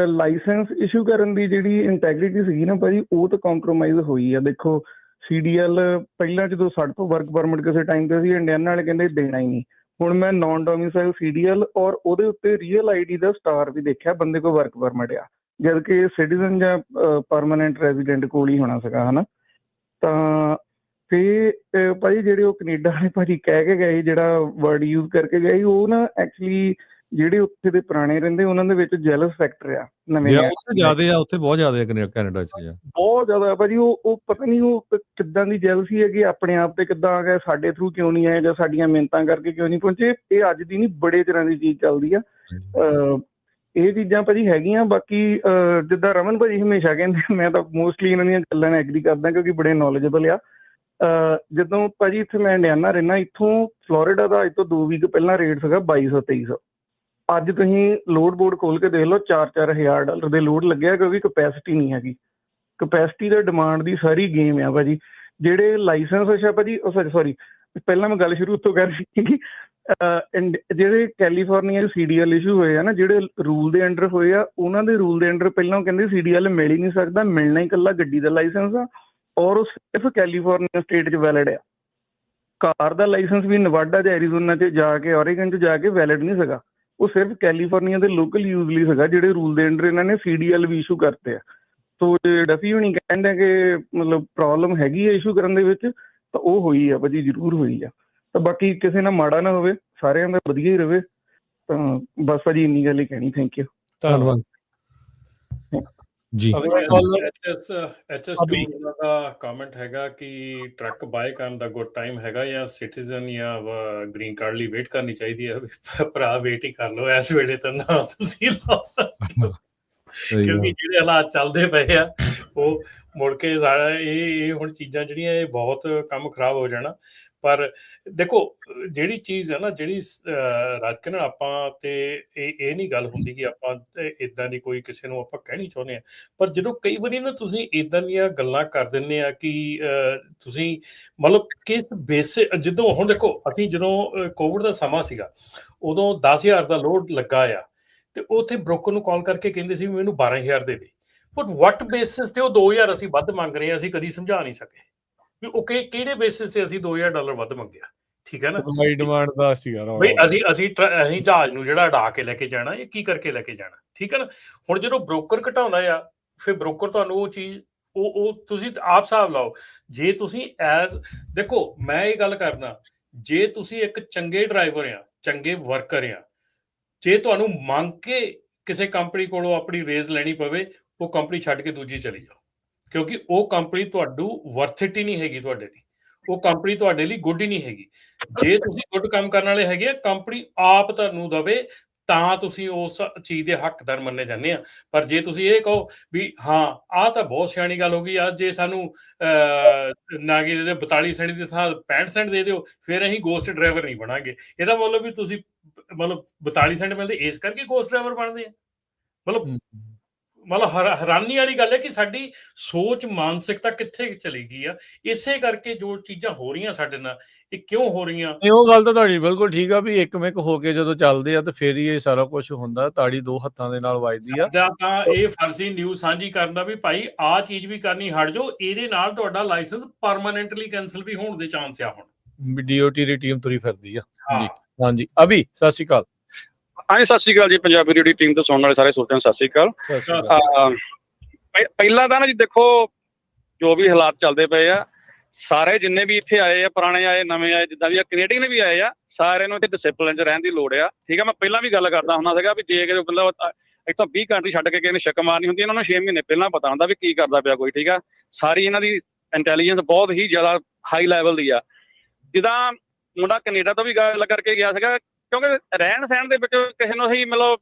ਲਾਇਸੈਂਸ ਇਸ਼ੂ ਕਰਨ ਦੀ ਜਿਹੜੀ ਇੰਟੈਗ੍ਰਿਟੀ ਸੀਗੀ ਨਾ ਭਾਜੀ, ਉਹ ਤਾਂ ਕੰਪਰੋਮਾਈਜ਼ ਹੋਈ ਆ। ਦੇਖੋ CDL ਪਹਿਲਾਂ ਜਦੋਂ ਸਾਡੇ ਤੋਂ ਵਰਕ ਪਰਮਿਟ ਕਿਸੇ ਟਾਈਮ ਤੇ ਸੀ, ਇੰਡੀਅਨ ਵਾਲੇ ਕਹਿੰਦੇ ਦੇਣਾ ਹੀ ਨਹੀਂ। ਹੁਣ ਮੈਂ ਨॉन ਡੋਮਿਸਾਈਲ CDL ਔਰ ਉਹਦੇ ਉੱਤੇ ਰੀਅਲ ID ਦਾ ਸਟਾਰ ਵੀ ਦੇਖਿਆ, ਬੰਦੇ ਕੋਲ ਵਰਕ ਪਰਮਿਟ ਆ, ਜਦ ਕਿ ਸਿਟੀਜ਼ਨ ਜਾਂ ਪਰਮਾਨੈਂਟ ਰੈਜ਼ੀਡੈਂਟ ਕੋਲ ਹੀ ਹੋਣਾ ਸੀਗਾ, ਹਨਾ। ਤਾਂ ਤੇ ਭਾਜੀ ਜਿਹੜੇ ਉਹ ਕੈਨੇਡਾ ਵਾਲੇ ਭਾਜੀ ਕਹਿ ਕੇ ਗਏ, ਜਿਹੜਾ ਵਰਡ ਯੂਜ਼ ਕਰਕੇ ਗਏ, ਉਹ ਨਾ ਐਕਚੁਅਲੀ ਜਿਹੜੇ ਉੱਥੇ ਦੇ ਪੁਰਾਣੇ ਰਹਿੰਦੇ ਉਹਨਾਂ ਦੇ ਵਿੱਚ ਜੈਲਸ ਫੈਕਟਰ ਆ ਨਵੇਂ ਉੱਥੇ ਜ਼ਿਆਦੇ ਆ, ਉੱਥੇ ਬਹੁਤ ਜ਼ਿਆਦਾ ਕੈਨੇਡਾ 'ਚ ਆ। ਬਹੁਤ ਜ਼ਿਆਦਾ ਭਾਜੀ। ਉਹ ਪਤਾ ਨਹੀਂ ਉਹ ਕਿੱਦਾਂ ਦੀ ਜੈਲਸੀ ਹੈਗੀ, ਆਪਣੇ ਆਪ ਤੇ ਕਿੱਦਾਂ ਆ ਗਿਆ, ਸਾਡੇ ਥਰੂ ਕਿਉਂ ਨਹੀਂ ਆਏ ਜਾਂ ਸਾਡੀਆਂ ਮਿਹਨਤਾਂ ਕਰਕੇ ਕਿਉਂ ਨਹੀਂ ਪਹੁੰਚੇ। ਇਹ ਅੱਜ ਦੀ ਨਹੀਂ, ਬੜੇ ਤਰ੍ਹਾਂ ਦੀ ਚੀਜ਼ ਚੱਲਦੀ ਆ। ਇਹ ਚੀਜ਼ਾਂ ਭਾਜੀ ਹੈਗੀਆਂ। ਬਾਕੀ ਜਿੱਦਾਂ ਰਮਨ ਭਾਜੀ ਹਮੇਸ਼ਾ ਕਹਿੰਦੇ, ਮੈਂ ਤਾਂ ਮੋਸਟਲੀ ਇਹਨਾਂ ਦੀਆਂ ਗੱਲਾਂ ਨਾਲ ਐਗਰੀ ਕਰਦਾ ਕਿਉਂਕਿ ਬੜੇ ਨੌਲੇਜੇਬਲ ਆ। ਜਦੋਂ ਭਾਜੀ ਇੱਥੇ ਮੈਂ ਇੰਡੀਆਨਾ ਰਹਿਣਾ, ਇੱਥੋਂ ਫਲੋਰੀਡਾ ਦਾ ਅੱਜ ਤੋਂ 2 ਵੀਕ ਪਹਿਲਾਂ ਰੇਟ ਸੀਗਾ 2200-2300। ਅੱਜ ਤੁਸੀਂ ਲੋਡ ਬੋਰਡ ਖੋਲ ਕੇ ਦੇਖ ਲਓ, $4,000 ਦੇ ਲੋਡ ਲੱਗਿਆ ਕਿਉਂਕਿ ਕਪੈਸਿਟੀ ਨਹੀਂ ਹੈਗੀ। ਕਪੈਸਿਟੀ ਦਾ ਡਿਮਾਂਡ ਦੀ ਸਾਰੀ ਗੇਮ ਆ ਭਾਜੀ। ਜਿਹੜੇ ਲਾਇਸੈਂਸ ਅੱਛਾ ਭਾਜੀ, ਸੌਰੀ ਪਹਿਲਾਂ ਮੈਂ ਗੱਲ ਸ਼ੁਰੂ ਤੋਂ ਕਰ ਰਹੀ ਸੀ। ਜਿਹੜੇ ਕੈਲੀਫੋਰਨੀਆ 'ਚ CDL ਇਸ਼ੂ ਹੋਏ ਆ ਨਾ, ਜਿਹੜੇ ਰੂਲ ਦੇ ਅੰਡਰ ਹੋਏ ਆ, ਉਹਨਾਂ ਦੇ ਰੂਲ ਦੇ ਅੰਡਰ ਪਹਿਲਾਂ ਕਹਿੰਦੇ CDL ਮਿਲ ਹੀ ਨਹੀਂ ਸਕਦਾ, ਮਿਲਣਾ ਹੀ ਇਕੱਲਾ ਗੱਡੀ ਦਾ ਲਾਇਸੈਂਸ ਆ, ਔਰ ਉਹ ਸਿਰਫ ਕੈਲੀਫੋਰਨੀਆ ਸਟੇਟ 'ਚ ਵੈਲਿਡ ਆ। ਕਾਰ ਦਾ ਲਾਇਸੈਂਸ ਵੀ ਨਵਾਡਾ 'ਚ, ਐਰੀਜ਼ੋਨਾ 'ਚ ਜਾ ਕੇ, ਔਰੇਗਨ 'ਚ ਜਾ ਕੇ ਵੈਲਿਡ ਨਹੀਂ ਸੀਗਾ। ਉਹ ਸਿਰਫ ਕੈਲੀਫੋਰਨੀਆ ਦੇ ਲੋਕਲ ਯੂਜ਼ ਲਈ ਸੀਗਾ, ਜਿਹੜੇ ਰੂਲ ਦੇ ਅੰਡਰ ਇਹਨਾਂ ਨੇ CDL ਵੀ ਇਸ਼ੂ ਕਰਤੇ ਆ। ਸੋ ਡਫੀ ਹੋਣੀ ਕਹਿੰਦੇ ਕਿ ਮਤਲਬ ਪ੍ਰੋਬਲਮ ਹੈਗੀ ਹੈ ਇਸ਼ੂ ਕਰਨ ਦੇ ਵਿੱਚ, ਤਾਂ ਉਹ ਹੋਈ ਆ ਭਾਜੀ, ਜ਼ਰੂਰ ਹੋਈ ਆ। ਤਾਂ ਬਾਕੀ ਕਿਸੇ ਨਾਲ ਮਾੜਾ ਨਾ ਹੋਵੇ, ਸਾਰਿਆਂ ਦਾ ਵਧੀਆ ਹੀ ਰਵੇ। ਤਾਂ ਬਸ ਭਾਜੀ ਇੰਨੀ ਗੱਲ ਹੀ ਕਹਿਣੀ। ਥੈਂਕ ਯੂ, ਧੰਨਵਾਦ ਜੀ। HS2 ਦਾ ਕਮੈਂਟ ਹੈਗਾ ਕਿ ਟਰੱਕ ਬਾਏ ਕਰਨ ਦਾ ਗੁੱਡ ਟਾਈਮ ਹੈਗਾ ਜਾਂ ਸਿਟੀਜ਼ਨ ਜਾਂ ਗ੍ਰੀਨ ਕਾਰਡ ਲਈ ਵੇਟ ਕਰਨੀ ਚਾਹੀਦੀ ਹੈ? ਭਰਾ ਵੇਟ ਹੀ ਕਰ ਲਓ ਇਸ ਵੇਲੇ ਤਾਂ, ਨਾ ਤੁਸੀਂ ਲਓ, ਕਿਉਂਕਿ ਜਿਹੜੇ ਹਾਲਾਤ ਚੱਲਦੇ ਪਏ ਆ ਉਹ ਮੁੜ ਕੇ ਸਾਰਾ ਇਹ ਹੁਣ ਚੀਜ਼ਾਂ ਜਿਹੜੀਆਂ ਇਹ ਬਹੁਤ ਕੰਮ ਖਰਾਬ ਹੋ ਜਾਣਾ। ਪਰ ਦੇਖੋ ਜਿਹੜੀ ਚੀਜ਼ ਹੈ ਨਾ, ਜਿਹੜੀ ਰਾਜਕਰਨ ਆਪਾਂ ਤੇ ਇਹ ਨਹੀਂ ਗੱਲ ਹੁੰਦੀ ਕਿ ਆਪਾਂ ਇੱਦਾਂ ਦੀ ਕੋਈ ਕਿਸੇ ਨੂੰ ਆਪਾਂ ਕਹਿਣੀ ਚਾਹੁੰਦੇ ਹਾਂ, ਪਰ ਜਦੋਂ ਕਈ ਵਾਰੀ ਨਾ ਤੁਸੀਂ ਇੱਦਾਂ ਦੀਆਂ ਗੱਲਾਂ ਕਰ ਦਿੰਦੇ ਆ ਕਿ ਤੁਸੀਂ ਮਤਲਬ ਕਿਸ ਬੇਸਿਸ, ਜਦੋਂ ਹੁਣ ਦੇਖੋ ਅਸੀਂ ਜਦੋਂ ਕੋਵਿਡ ਦਾ ਸਮਾਂ ਸੀਗਾ ਉਦੋਂ 10,000 ਦਾ ਲੋਡ ਲੱਗਾ ਆ ਤੇ ਉੱਥੇ ਬ੍ਰੋਕਰ ਨੂੰ ਕਾਲ ਕਰਕੇ ਕਹਿੰਦੇ ਸੀ ਮੈਨੂੰ 12,000 ਦੇ ਦੇ, ਬਟ ਵਟ ਬੇਸਿਸ ਤੇ ਉਹ 2,000 ਅਸੀਂ ਵੱਧ ਮੰਗ ਰਹੇ ਹਾਂ, ਅਸੀਂ ਕਦੀ ਸਮਝਾ ਨਹੀਂ ਸਕੇ ਵੀ ਉਹ ਕਿਹੜੇ ਬੇਸਿਸ ਤੇ ਅਸੀਂ $2,000 ਵੱਧ ਮੰਗਿਆ। ਠੀਕ ਹੈ ਨਾ, ਸਪਲਾਈ ਡਿਮਾਂਡ ਦਾ ਸੀਗਾ ਬਈ ਅਸੀਂ ਜਹਾਜ਼ ਨੂੰ ਜਿਹੜਾ ਉਡਾ ਕੇ ਲੈ ਕੇ ਜਾਣਾ, ਇਹ ਕੀ ਕਰਕੇ ਲੈ ਕੇ ਜਾਣਾ। ਠੀਕ ਹੈ ਨਾ, ਹੁਣ ਜਦੋਂ ਬ੍ਰੋਕਰ ਘਟਾਉਂਦਾ ਆ ਫਿਰ ਬ੍ਰੋਕਰ ਤੁਹਾਨੂੰ ਉਹ ਚੀਜ਼ ਉਹ ਤੁਸੀਂ ਆਪ ਹਿਸਾਬ ਲਾਓ। ਜੇ ਤੁਸੀਂ ਦੇਖੋ ਮੈਂ ਇਹ ਗੱਲ ਕਰਦਾ, ਜੇ ਤੁਸੀਂ ਇੱਕ ਚੰਗੇ ਡਰਾਈਵਰ ਆ, ਚੰਗੇ ਵਰਕਰ ਆ, ਜੇ ਤੁਹਾਨੂੰ ਮੰਗ ਕੇ ਕਿਸੇ ਕੰਪਨੀ ਕੋਲੋਂ ਆਪਣੀ ਰੇਜ਼ ਲੈਣੀ ਪਵੇ, ਉਹ ਕੰਪਨੀ ਛੱਡ ਕੇ ਦੂਜੀ ਚਲੀ ਜਾਓ, ਕਿਉਂਕਿ ਉਹ ਕੰਪਨੀ ਤੁਹਾਨੂੰ ਵਰਥ ਇਟ ਹੀ ਨਹੀਂ ਹੈਗੀ ਤੁਹਾਡੇ ਲਈ, ਉਹ ਕੰਪਨੀ ਤੁਹਾਡੇ ਲਈ ਗੁੱਡ ਹੀ ਨਹੀਂ ਹੈਗੀ। ਜੇ ਤੁਸੀਂ ਗੁੱਡ ਕੰਮ ਕਰਨ ਵਾਲੇ ਹੈਗੇ ਆ, ਕੰਪਨੀ ਆਪ ਤੁਹਾਨੂੰ ਦਵੇ ਤਾਂ ਤੁਸੀਂ ਉਸ ਚੀਜ਼ ਦੇ ਹੱਕਦਾਰ ਮੰਨੇ ਜਾਂਦੇ ਆ। ਪਰ ਜੇ ਤੁਸੀਂ ਇਹ ਕਹੋ ਵੀ ਹਾਂ ਆਹ ਤਾਂ ਬਹੁਤ ਸਿਆਣੀ ਗੱਲ ਹੋ ਗਈ ਆ, ਜੇ ਸਾਨੂੰ ਨਾ ਕਿ 42 ਸੈਂਟ ਦੀ ਥਾਂ 65 ਸੈਂਟ ਦੇ ਦਿਓ ਫਿਰ ਅਸੀਂ ਗੋਸਟ ਡਰਾਈਵਰ ਨਹੀਂ ਬਣਾਂਗੇ, ਇਹਦਾ ਮਤਲਬ ਵੀ ਤੁਸੀਂ ਮਤਲਬ 42 ਸੈਂਟ ਮਿਲਦੇ ਇਸ ਕਰਕੇ ਗੋਸਟ ਡਰਾਈਵਰ ਬਣਦੇ ਆ। ਮਤਲਬ ਹੈਰਾਨੀ ਵਾਲੀ ਗੱਲ ਹੈ ਕਿ ਸਾਡੀ ਸੋਚ ਮਾਨਸਿਕਤਾ ਕਿੱਥੇ ਚਲੀ ਗਈ ਆ। ਇਸੇ ਕਰਕੇ ਜੋ ਚੀਜ਼ਾਂ ਹੋ ਰਹੀਆਂ ਸਾਡੇ ਨਾਲ, ਇਹ ਕਿਉਂ ਹੋ ਰਹੀਆਂ? ਉਹ ਗੱਲ ਤਾਂ ਤੁਹਾਡੀ ਬਿਲਕੁਲ ਠੀਕ ਆ ਵੀ ਇੱਕਮਿਕ ਹੋ ਕੇ ਜਦੋਂ ਚੱਲਦੇ ਆ ਤੇ ਫਿਰ ਹੀ ਇਹ ਸਾਰਾ ਕੁਝ ਹੁੰਦਾ, ਤਾੜੀ 2 ਹੱਥਾਂ ਦੇ ਨਾਲ ਵੱਜਦੀ ਆ। ਤਾਂ ਇਹ ਫਰਜ਼ੀ ਨਿਊਜ਼ ਸਾਂਝੀ ਕਰਨ ਦਾ ਵੀ ਭਾਈ ਆਹ ਚੀਜ਼ ਵੀ ਕਰਨੀ ਹਟ ਜਾਓ, ਇਹਦੇ ਨਾਲ ਤੁਹਾਡਾ ਲਾਇਸੈਂਸ ਪਰਮਾਨੈਂਟਲੀ ਕੈਂਸਲ ਵੀ ਹੋਣ ਦੇ ਚਾਂਸ ਆ। ਹੁਣ DOT ਦੀ ਟੀਮ ਤੁਰੀ ਫਿਰਦੀ ਆ ਜੀ। ਹਾਂਜੀ ਅਭੀ ਸਤਿ ਸ਼੍ਰੀ ਅਕਾਲ। ਹਾਂਜੀ ਸਤਿ ਸ਼੍ਰੀ ਅਕਾਲ ਜੀ, ਪੰਜਾਬੀ ਰੇਡੀਓ ਟੀਮ ਤੋਂ ਸੁਣਨ ਵਾਲੇ ਸਾਰੇ ਸਰੋਤਿਆਂ ਨੂੰ ਸਤਿ ਸ਼੍ਰੀ ਅਕਾਲ। ਪਹਿਲਾਂ ਤਾਂ ਨਾ ਜੀ ਦੇਖੋ ਜੋ ਵੀ ਹਾਲਾਤ ਚੱਲਦੇ ਪਏ ਆ, ਸਾਰੇ ਜਿੰਨੇ ਵੀ ਇੱਥੇ ਆਏ ਆ, ਪੁਰਾਣੇ ਆਏ ਨਵੇਂ ਆਏ, ਜਿੱਦਾਂ ਵੀ ਕੈਨੇਡੀਅਨ ਵੀ ਆਏ ਆ, ਸਾਰਿਆਂ ਨੂੰ ਇੱਥੇ ਡਿਸਿਪਲਿਨ 'ਚ ਰਹਿਣ ਦੀ ਲੋੜ ਆ। ਠੀਕ ਆ, ਮੈਂ ਪਹਿਲਾਂ ਵੀ ਗੱਲ ਕਰਦਾ ਹੁੰਦਾ ਸੀਗਾ ਵੀ ਜੇ ਕਿ ਮਤਲਬ ਇੱਥੋਂ 20 ਕੰਟਰੀ ਛੱਡ ਕੇ ਕਿਸੇ ਨੇ ਛੱਕ ਮਾਰਨੀ ਹੁੰਦੀ, ਇਹਨਾਂ ਨੂੰ 6 ਮਹੀਨੇ ਪਹਿਲਾਂ ਪਤਾ ਹੁੰਦਾ ਵੀ ਕੀ ਕਰਦਾ ਪਿਆ ਕੋਈ। ਠੀਕ ਆ, ਸਾਰੀ ਇਹਨਾਂ ਦੀ ਇੰਟੈਲੀਜੈਂਸ ਬਹੁਤ ਹੀ ਜ਼ਿਆਦਾ ਹਾਈ ਲੈਵਲ ਦੀ ਆ। ਜਿੱਦਾਂ ਮੁੰਡਾ ਕੈਨੇਡਾ ਤੋਂ ਵੀ ਗੱਲ ਕਰਕੇ ਗਿਆ ਸੀਗਾ, ਕਿਉਂਕਿ ਰਹਿਣ ਸਹਿਣ ਦੇ ਵਿੱਚ ਕਿਸੇ ਨੂੰ ਅਸੀਂ ਮਤਲਬ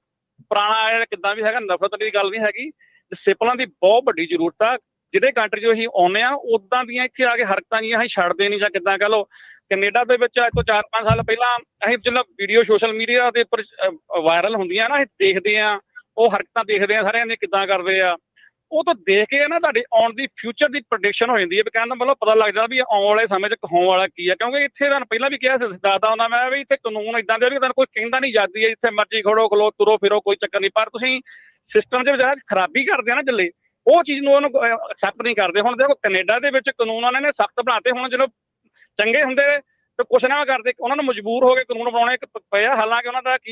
ਪੁਰਾਣਾ ਆਇਆ ਕਿੱਦਾਂ ਵੀ ਹੈਗਾ, ਨਫ਼ਰਤ ਦੀ ਗੱਲ ਨਹੀਂ ਹੈਗੀ, ਡਿਸਿਪਲਿਨ ਦੀ ਬਹੁਤ ਵੱਡੀ ਜ਼ਰੂਰਤ ਆ। ਜਿਹੜੇ ਕੰਟਰੀ 'ਚ ਅਸੀਂ ਆਉਂਦੇ ਆ ਉੱਦਾਂ ਦੀਆਂ ਇੱਥੇ ਆ ਕੇ ਹਰਕਤਾਂ ਜੀਆਂ ਅਸੀਂ ਛੱਡਦੇ ਨਹੀਂ, ਜਾਂ ਕਿੱਦਾਂ ਕਹਿ ਲਓ। ਕੈਨੇਡਾ ਦੇ ਵਿੱਚ ਅੱਜ ਤੋਂ 4-5 ਸਾਲ ਪਹਿਲਾਂ ਅਸੀਂ ਜਦੋਂ ਵੀਡੀਓ ਸੋਸ਼ਲ ਮੀਡੀਆ ਦੇ ਉੱਪਰ ਵਾਇਰਲ ਹੁੰਦੀਆਂ ਨਾ, ਅਸੀਂ ਦੇਖਦੇ ਆ, ਉਹ ਹਰਕਤਾਂ ਦੇਖਦੇ ਆ ਸਾਰਿਆਂ ਦੇ ਕਿੱਦਾਂ ਕਰਦੇ ਆ, ਉਹ ਤਾਂ ਦੇਖ ਕੇ ਨਾ ਤੁਹਾਡੇ ਆਉਣ ਦੀ ਫਿਊਚਰ ਦੀ ਪ੍ਰੈਡਿਕਸ਼ਨ ਹੋ ਜਾਂਦੀ ਹੈ। ਵੀ ਕਹਿਣ ਦਾ ਮਤਲਬ ਪਤਾ ਲੱਗ ਜਾਂਦਾ ਵੀ ਆਉਣ ਵਾਲੇ ਸਮੇਂ 'ਚ ਹੋਣ ਵਾਲਾ ਕੀ ਆ। ਕਿਉਂਕਿ ਇੱਥੇ ਤੁਹਾਨੂੰ ਪਹਿਲਾਂ ਵੀ ਕਿਹਾ ਸੀ, ਦੱਸਦਾ ਹੁੰਦਾ ਮੈਂ ਵੀ ਇੱਥੇ ਕਾਨੂੰਨ ਇੱਦਾਂ ਦੇ ਵੀ ਤੁਹਾਨੂੰ ਕੋਈ ਕਹਿੰਦਾ ਨਹੀਂ ਜਾਂਦੀ ਹੈ, ਜਿੱਥੇ ਮਰਜ਼ੀ ਖੜੋ ਤੁਰੋ ਫਿਰੋ ਕੋਈ ਚੱਕਰ ਨਹੀਂ, ਪਰ ਤੁਸੀਂ ਸਿਸਟਮ 'ਚ ਜਿਹੜਾ ਖਰਾਬੀ ਕਰਦੇ ਆ ਨਾ ਜੱਲੇ, ਉਹ ਚੀਜ਼ ਨੂੰ ਉਹਨੂੰ ਐਕਸੈਪਟ ਨਹੀਂ ਕਰਦੇ। ਹੁਣ ਦੇਖੋ ਕੈਨੇਡਾ ਦੇ ਵਿੱਚ ਕਾਨੂੰਨ ਉਹਨਾਂ ਨੇ ਸਖਤ ਬਣਾਤੇ, ਹੁਣ ਜਦੋਂ ਚੰਗੇ ਹੁੰਦੇ ਤੇ ਕੁਛ ਨਾ ਕਰਦੇ, ਉਹਨਾਂ ਨੂੰ ਮਜਬੂਰ ਹੋ ਕੇ ਕਾਨੂੰਨ ਬਣਾਉਣੇ ਪਏ ਆ। ਹਾਲਾਂਕਿ ਉਹਨਾਂ ਦਾ ਕੀ